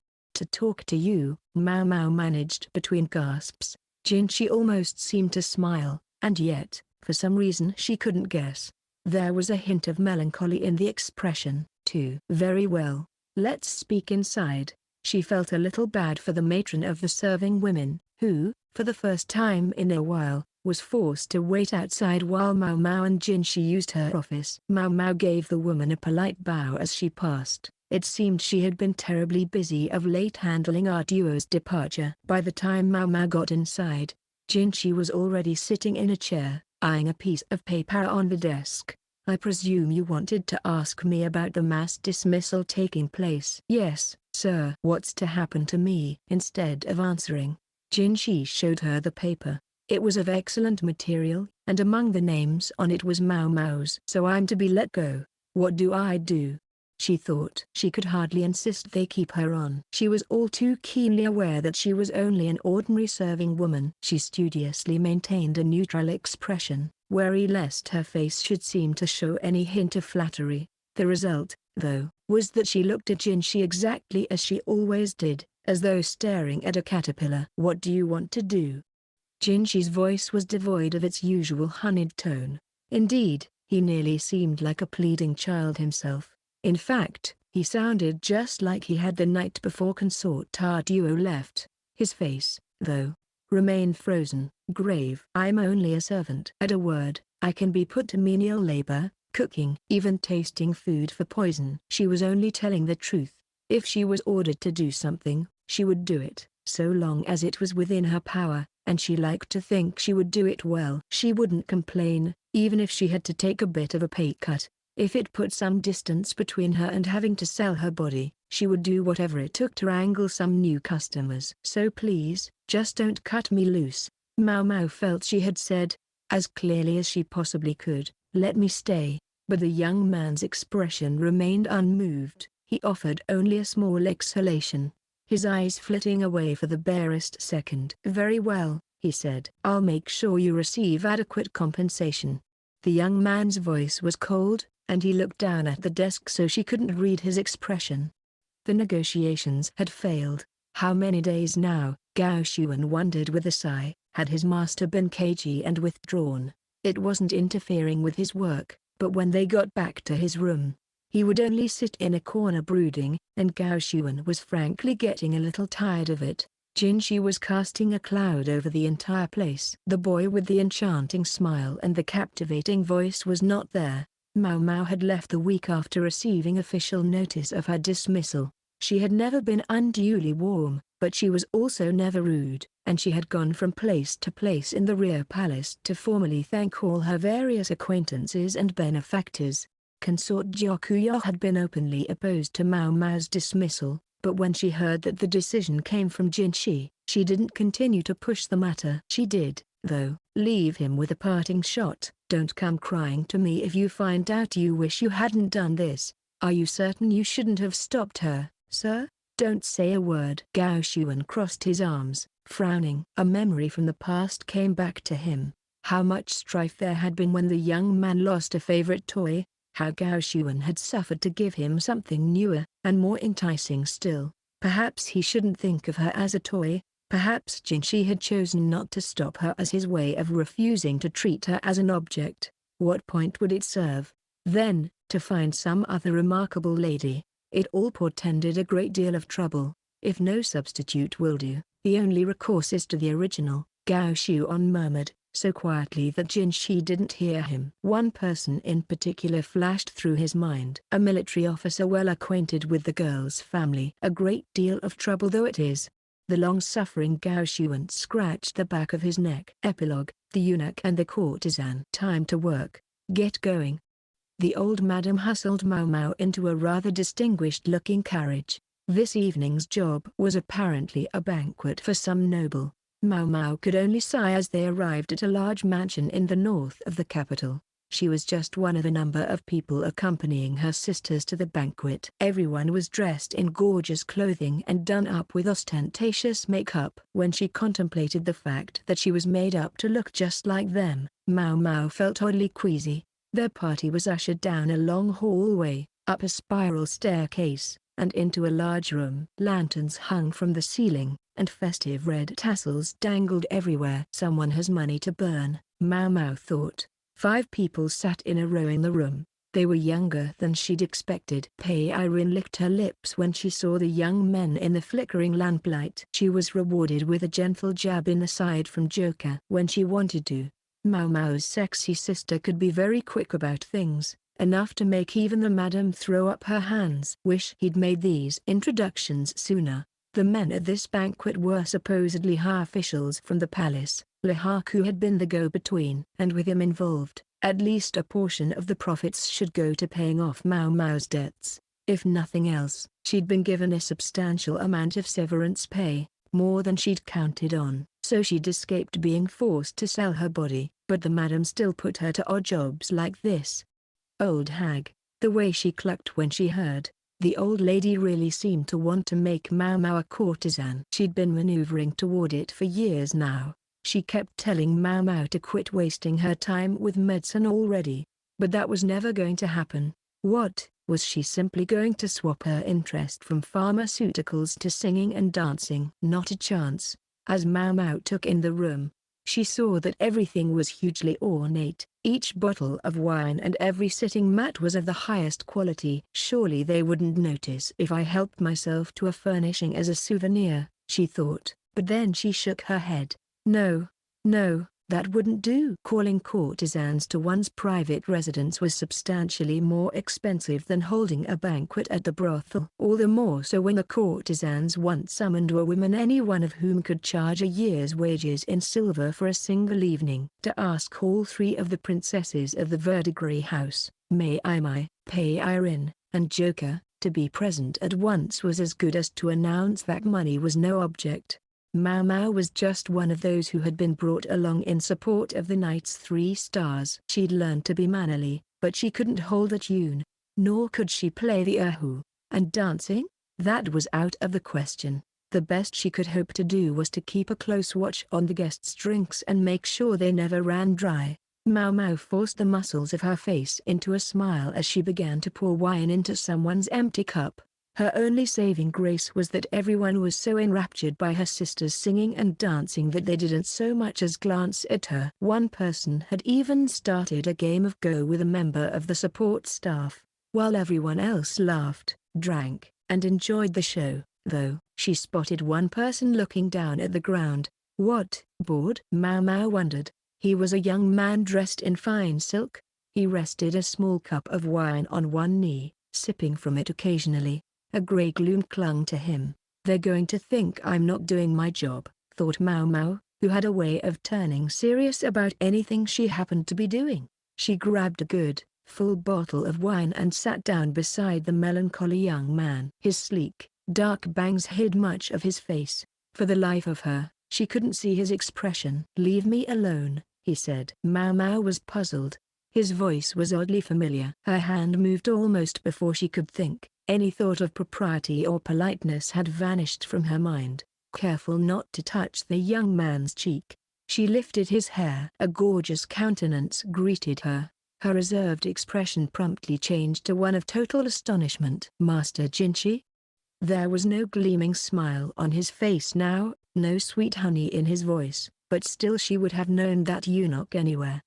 talk to you, Maomao managed between gasps. Jinshi almost seemed to smile, and yet, for some reason she couldn't guess. There was a hint of melancholy in the expression, too. Very well, let's speak inside. She felt a little bad for the matron of the serving women, who, for the first time in a while, was forced to wait outside while Maomao and Jinshi used her office. Maomao gave the woman a polite bow as she passed. It seemed she had been terribly busy of late handling our duo's departure. By the time Maomao got inside, Jinshi was already sitting in a chair, eyeing a piece of paper on the desk. I presume you wanted to ask me about the mass dismissal taking place. Yes, sir. What's to happen to me? Instead of answering, Jinshi showed her the paper. It was of excellent material, and among the names on it was Maomao's. So I'm to be let go. What do I do? She thought. She could hardly insist they keep her on. She was all too keenly aware that she was only an ordinary serving woman. She studiously maintained a neutral expression, wary lest her face should seem to show any hint of flattery. The result, though, was that she looked at Jinshi exactly as she always did, as though staring at a caterpillar. What do you want to do? Jinshi's voice was devoid of its usual honeyed tone. Indeed, he nearly seemed like a pleading child himself. In fact, he sounded just like he had the night before consort Taro left. His face, though, remained frozen, grave. I'm only a servant. At a word, I can be put to menial labor, cooking, even tasting food for poison. She was only telling the truth. If she was ordered to do something, she would do it, so long as it was within her power, and she liked to think she would do it well. She wouldn't complain, even if she had to take a bit of a pay cut. If it put some distance between her and having to sell her body, she would do whatever it took to wrangle some new customers. So please, Just don't cut me loose. Maomao felt she had said, as clearly as she possibly could, let me stay, but the young man's expression remained unmoved. He offered only a small exhalation, his eyes flitting away for the barest second. Very well, he said. I'll make sure you receive adequate compensation. The young man's voice was cold, and he looked down at the desk so she couldn't read his expression. The negotiations had failed. How many days now, Gao Xuan wondered with a sigh, had his master been cagey and withdrawn? It wasn't interfering with his work, but when they got back to his room, he would only sit in a corner brooding, and Gao Xuan was frankly getting a little tired of it. Jinshi was casting a cloud over the entire place. The boy with the enchanting smile and the captivating voice was not there. Maomao had left the week after receiving official notice of her dismissal. She had never been unduly warm, but she was also never rude, and she had gone from place to place in the rear palace to formally thank all her various acquaintances and benefactors. Consort Jiakuya had been openly opposed to Maomao's dismissal, but when she heard that the decision came from Jinshi, she didn't continue to push the matter. She did, though, leave him with a parting shot. Don't come crying to me if you find out you wish you hadn't done this. Are you certain you shouldn't have stopped her, sir? Don't say a word. Gao Xuan crossed his arms, frowning. A memory from the past came back to him. How much strife there had been when the young man lost a favorite toy. How Gao Xuan had suffered to give him something newer, and more enticing still. Perhaps he shouldn't think of her as a toy. Perhaps Jinshi had chosen not to stop her as his way of refusing to treat her as an object. What point would it serve? Then, to find some other remarkable lady. It all portended a great deal of trouble. If no substitute will do, the only recourse is to the original, Gao Xuan murmured, so quietly that Jinshi didn't hear him. One person in particular flashed through his mind. A military officer well acquainted with the girl's family. A great deal of trouble though it is. The long-suffering Gao Xuan scratched the back of his neck. Epilogue: The eunuch and the courtesan. Time to work. Get going. The old madam hustled Maomao into a rather distinguished-looking carriage. This evening's job was apparently a banquet for some noble. Maomao could only sigh as they arrived at a large mansion in the north of the capital. She was just one of a number of people accompanying her sisters to the banquet. Everyone was dressed in gorgeous clothing and done up with ostentatious makeup. When she contemplated the fact that she was made up to look just like them, Maomao felt oddly queasy. Their party was ushered down a long hallway, up a spiral staircase, and into a large room. Lanterns hung from the ceiling, and festive red tassels dangled everywhere. Someone has money to burn, Maomao thought. 5 people sat in a row in the room. They were younger than she'd expected. Pei Irene licked her lips when she saw the young men in the flickering lamplight. She was rewarded with a gentle jab in the side from Joker when she wanted to. Maomao's sexy sister could be very quick about things, enough to make even the madam throw up her hands. Wish he'd made these introductions sooner. The men at this banquet were supposedly high officials from the palace. Lihaku had been the go-between, and with him involved, at least a portion of the profits should go to paying off Maomao's debts. If nothing else, she'd been given a substantial amount of severance pay, more than she'd counted on, so she'd escaped being forced to sell her body. But the madam still put her to odd jobs like this. Old hag. The way she clucked when she heard. The old lady really seemed to want to make Maomao a courtesan. She'd been maneuvering toward it for years now. She kept telling Maomao to quit wasting her time with medicine already. But that was never going to happen. What, was she simply going to swap her interest from pharmaceuticals to singing and dancing? Not a chance. As Maomao took in the room, she saw that everything was hugely ornate. Each bottle of wine and every sitting mat was of the highest quality. Surely they wouldn't notice if I helped myself to a furnishing as a souvenir, she thought, but then she shook her head. No, that wouldn't do. Calling courtesans to one's private residence was substantially more expensive than holding a banquet at the brothel. All the more so when the courtesans once summoned were women any one of whom could charge a year's wages in silver for a single evening. To ask all 3 of the princesses of the Verdigris house, Maomao, Pei Irene, and Joker, to be present at once was as good as to announce that money was no object. Maomao was just one of those who had been brought along in support of the knight's 3 stars. She'd learned to be mannerly, but she couldn't hold a tune, nor could she play the erhu. And dancing? That was out of the question. The best she could hope to do was to keep a close watch on the guests' drinks and make sure they never ran dry. Maomao forced the muscles of her face into a smile as she began to pour wine into someone's empty cup. Her only saving grace was that everyone was so enraptured by her sister's singing and dancing that they didn't so much as glance at her. One person had even started a game of Go with a member of the support staff, while everyone else laughed, drank, and enjoyed the show. Though, she spotted one person looking down at the ground. What, bored? Maomao wondered. He was a young man dressed in fine silk. He rested a small cup of wine on one knee, sipping from it occasionally. A grey gloom clung to him. They're going to think I'm not doing my job, thought Maomao, who had a way of turning serious about anything she happened to be doing. She grabbed a good, full bottle of wine and sat down beside the melancholy young man. His sleek, dark bangs hid much of his face. For the life of her, she couldn't see his expression. "Leave me alone," he said. Maomao was puzzled. His voice was oddly familiar. Her hand moved almost before she could think. Any thought of propriety or politeness had vanished from her mind. Careful not to touch the young man's cheek, she lifted his hair. A gorgeous countenance greeted her. Her reserved expression promptly changed to one of total astonishment. "Master Jinshi?" There was no gleaming smile on his face now, no sweet honey in his voice, but still she would have known that eunuch anywhere.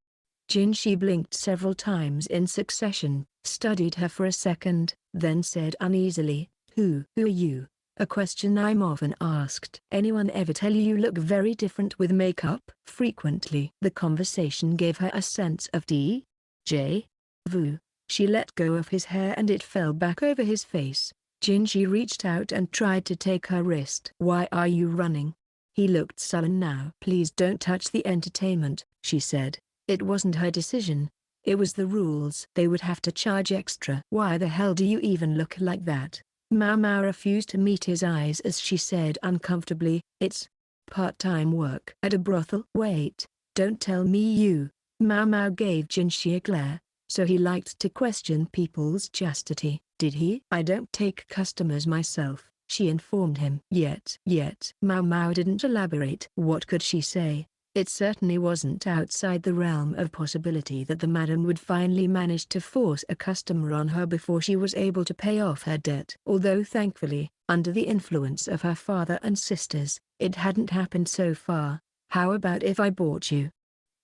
Jinshi blinked several times in succession, studied her for a second, then said uneasily, Who are you?" "A question I'm often asked." "Anyone ever tell you look very different with makeup?" "Frequently." The conversation gave her a sense of déjà vu. She let go of his hair and it fell back over his face. Jinshi reached out and tried to take her wrist. "Why are you running?" He looked sullen now. "Please don't touch the entertainment," she said. It wasn't her decision. It was the rules. They would have to charge extra. "Why the hell do you even look like that?" Maomao refused to meet his eyes as she said uncomfortably, "It's part-time work at a brothel." "Wait, don't tell me you." Maomao gave Jinshi a glare. So he liked to question people's chastity, did he? "I don't take customers myself," she informed him. Yet Maomao didn't elaborate. What could she say? It certainly wasn't outside the realm of possibility that the madam would finally manage to force a customer on her before she was able to pay off her debt. Although thankfully, under the influence of her father and sisters, it hadn't happened so far. "How about if I bought you?"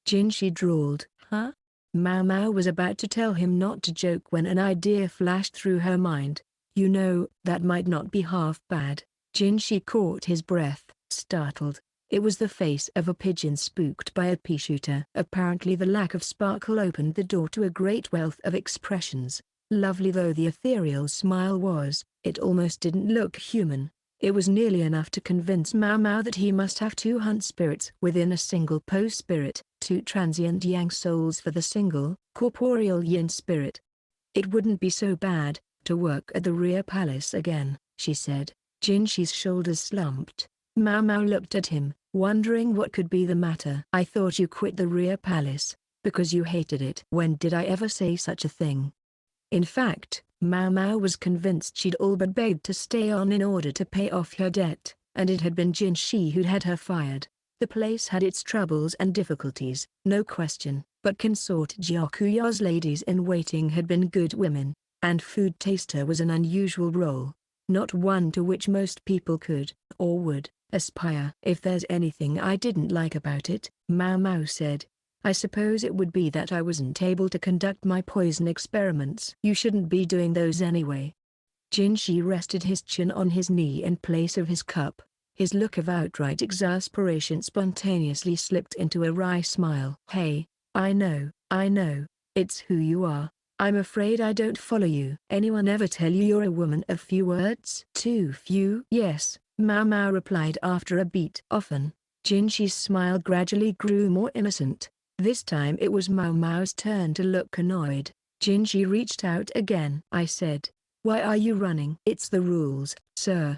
Jinshi drawled. "Huh?" Maomao was about to tell him not to joke when an idea flashed through her mind. "You know, that might not be half bad." Jinshi caught his breath, startled. It was the face of a pigeon spooked by a pea shooter. Apparently the lack of sparkle opened the door to a great wealth of expressions. Lovely though the ethereal smile was, it almost didn't look human. It was nearly enough to convince Maomao that he must have 2 hunt spirits within a single Po spirit, 2 transient yang souls for the single, corporeal yin spirit. "It wouldn't be so bad to work at the rear palace again," she said. Jinshi's shoulders slumped. Maomao looked at him, wondering what could be the matter. "I thought you quit the rear palace because you hated it." "When did I ever say such a thing?" In fact, Maomao was convinced she'd all but begged to stay on in order to pay off her debt, and it had been Jinshi who'd had her fired. The place had its troubles and difficulties, no question, but consort Gyakuya's ladies-in-waiting had been good women, and food taster was an unusual role, not one to which most people could, or would, aspire. "If there's anything I didn't like about it," Maomao said, "I suppose it would be that I wasn't able to conduct my poison experiments." "You shouldn't be doing those anyway." Jinshi rested his chin on his knee in place of his cup. His look of outright exasperation spontaneously slipped into a wry smile. "Hey, I know, it's who you are. I'm afraid I don't follow you." "Anyone ever tell you you're a woman of few words?" "Too few?" "Yes," Maomao replied after a beat. "Often." Jinshi's smile gradually grew more innocent. This time it was Maomao's turn to look annoyed. Jinshi reached out again. "I said, why are you running?" "It's the rules, sir."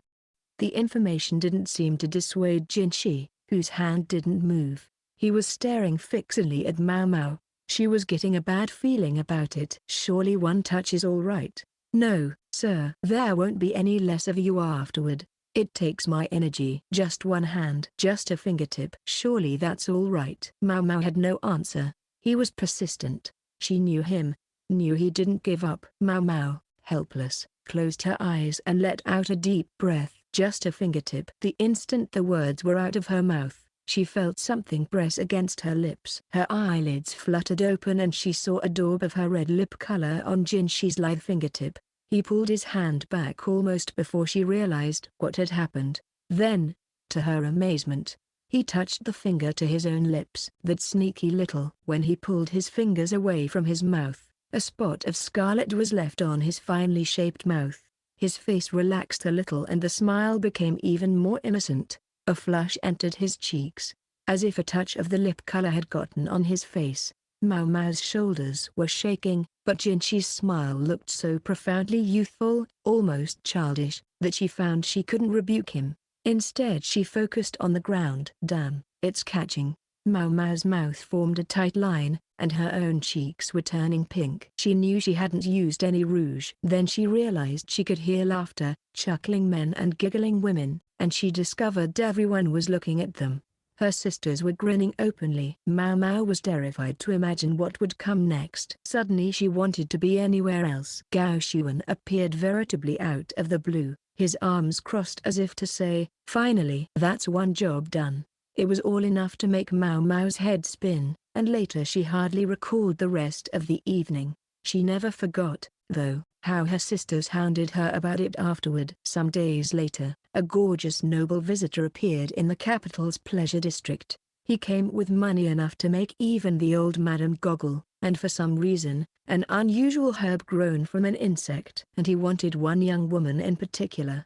The information didn't seem to dissuade Jinshi, whose hand didn't move. He was staring fixedly at Maomao. She was getting a bad feeling about it. Surely one touch is all right. No, sir. There won't be any less of you afterward. It takes my energy. Just one hand. Just a fingertip. Surely that's all right. Maomao had no answer. He was persistent. She knew him. Knew he didn't give up. Maomao, helpless, closed her eyes and let out a deep breath. Just a fingertip. The instant the words were out of her mouth, she felt something press against her lips. Her eyelids fluttered open and she saw a daub of her red lip color on Jinshi's lithe fingertip. He pulled his hand back almost before she realized what had happened. Then, to her amazement, he touched the finger to his own lips. That sneaky little. When he pulled his fingers away from his mouth, a spot of scarlet was left on his finely shaped mouth. His face relaxed a little and the smile became even more innocent. A flush entered his cheeks, as if a touch of the lip color had gotten on his face. Maomao's shoulders were shaking, but Jinshi's smile looked so profoundly youthful, almost childish, that she found she couldn't rebuke him. Instead she focused on the ground. Damn, it's catching. Maomao's mouth formed a tight line, and her own cheeks were turning pink. She knew she hadn't used any rouge. Then she realized she could hear laughter, chuckling men and giggling women, and she discovered everyone was looking at them. Her sisters were grinning openly. Maomao was terrified to imagine what would come next. Suddenly she wanted to be anywhere else. Gao Xuan appeared veritably out of the blue, his arms crossed as if to say, finally. That's one job done. It was all enough to make Maomao's head spin, and later she hardly recalled the rest of the evening. She never forgot, though, how her sisters hounded her about it afterward. Some days later, a gorgeous noble visitor appeared in the capital's pleasure district. He came with money enough to make even the old madam goggle, and for some reason, an unusual herb grown from an insect. And he wanted one young woman in particular.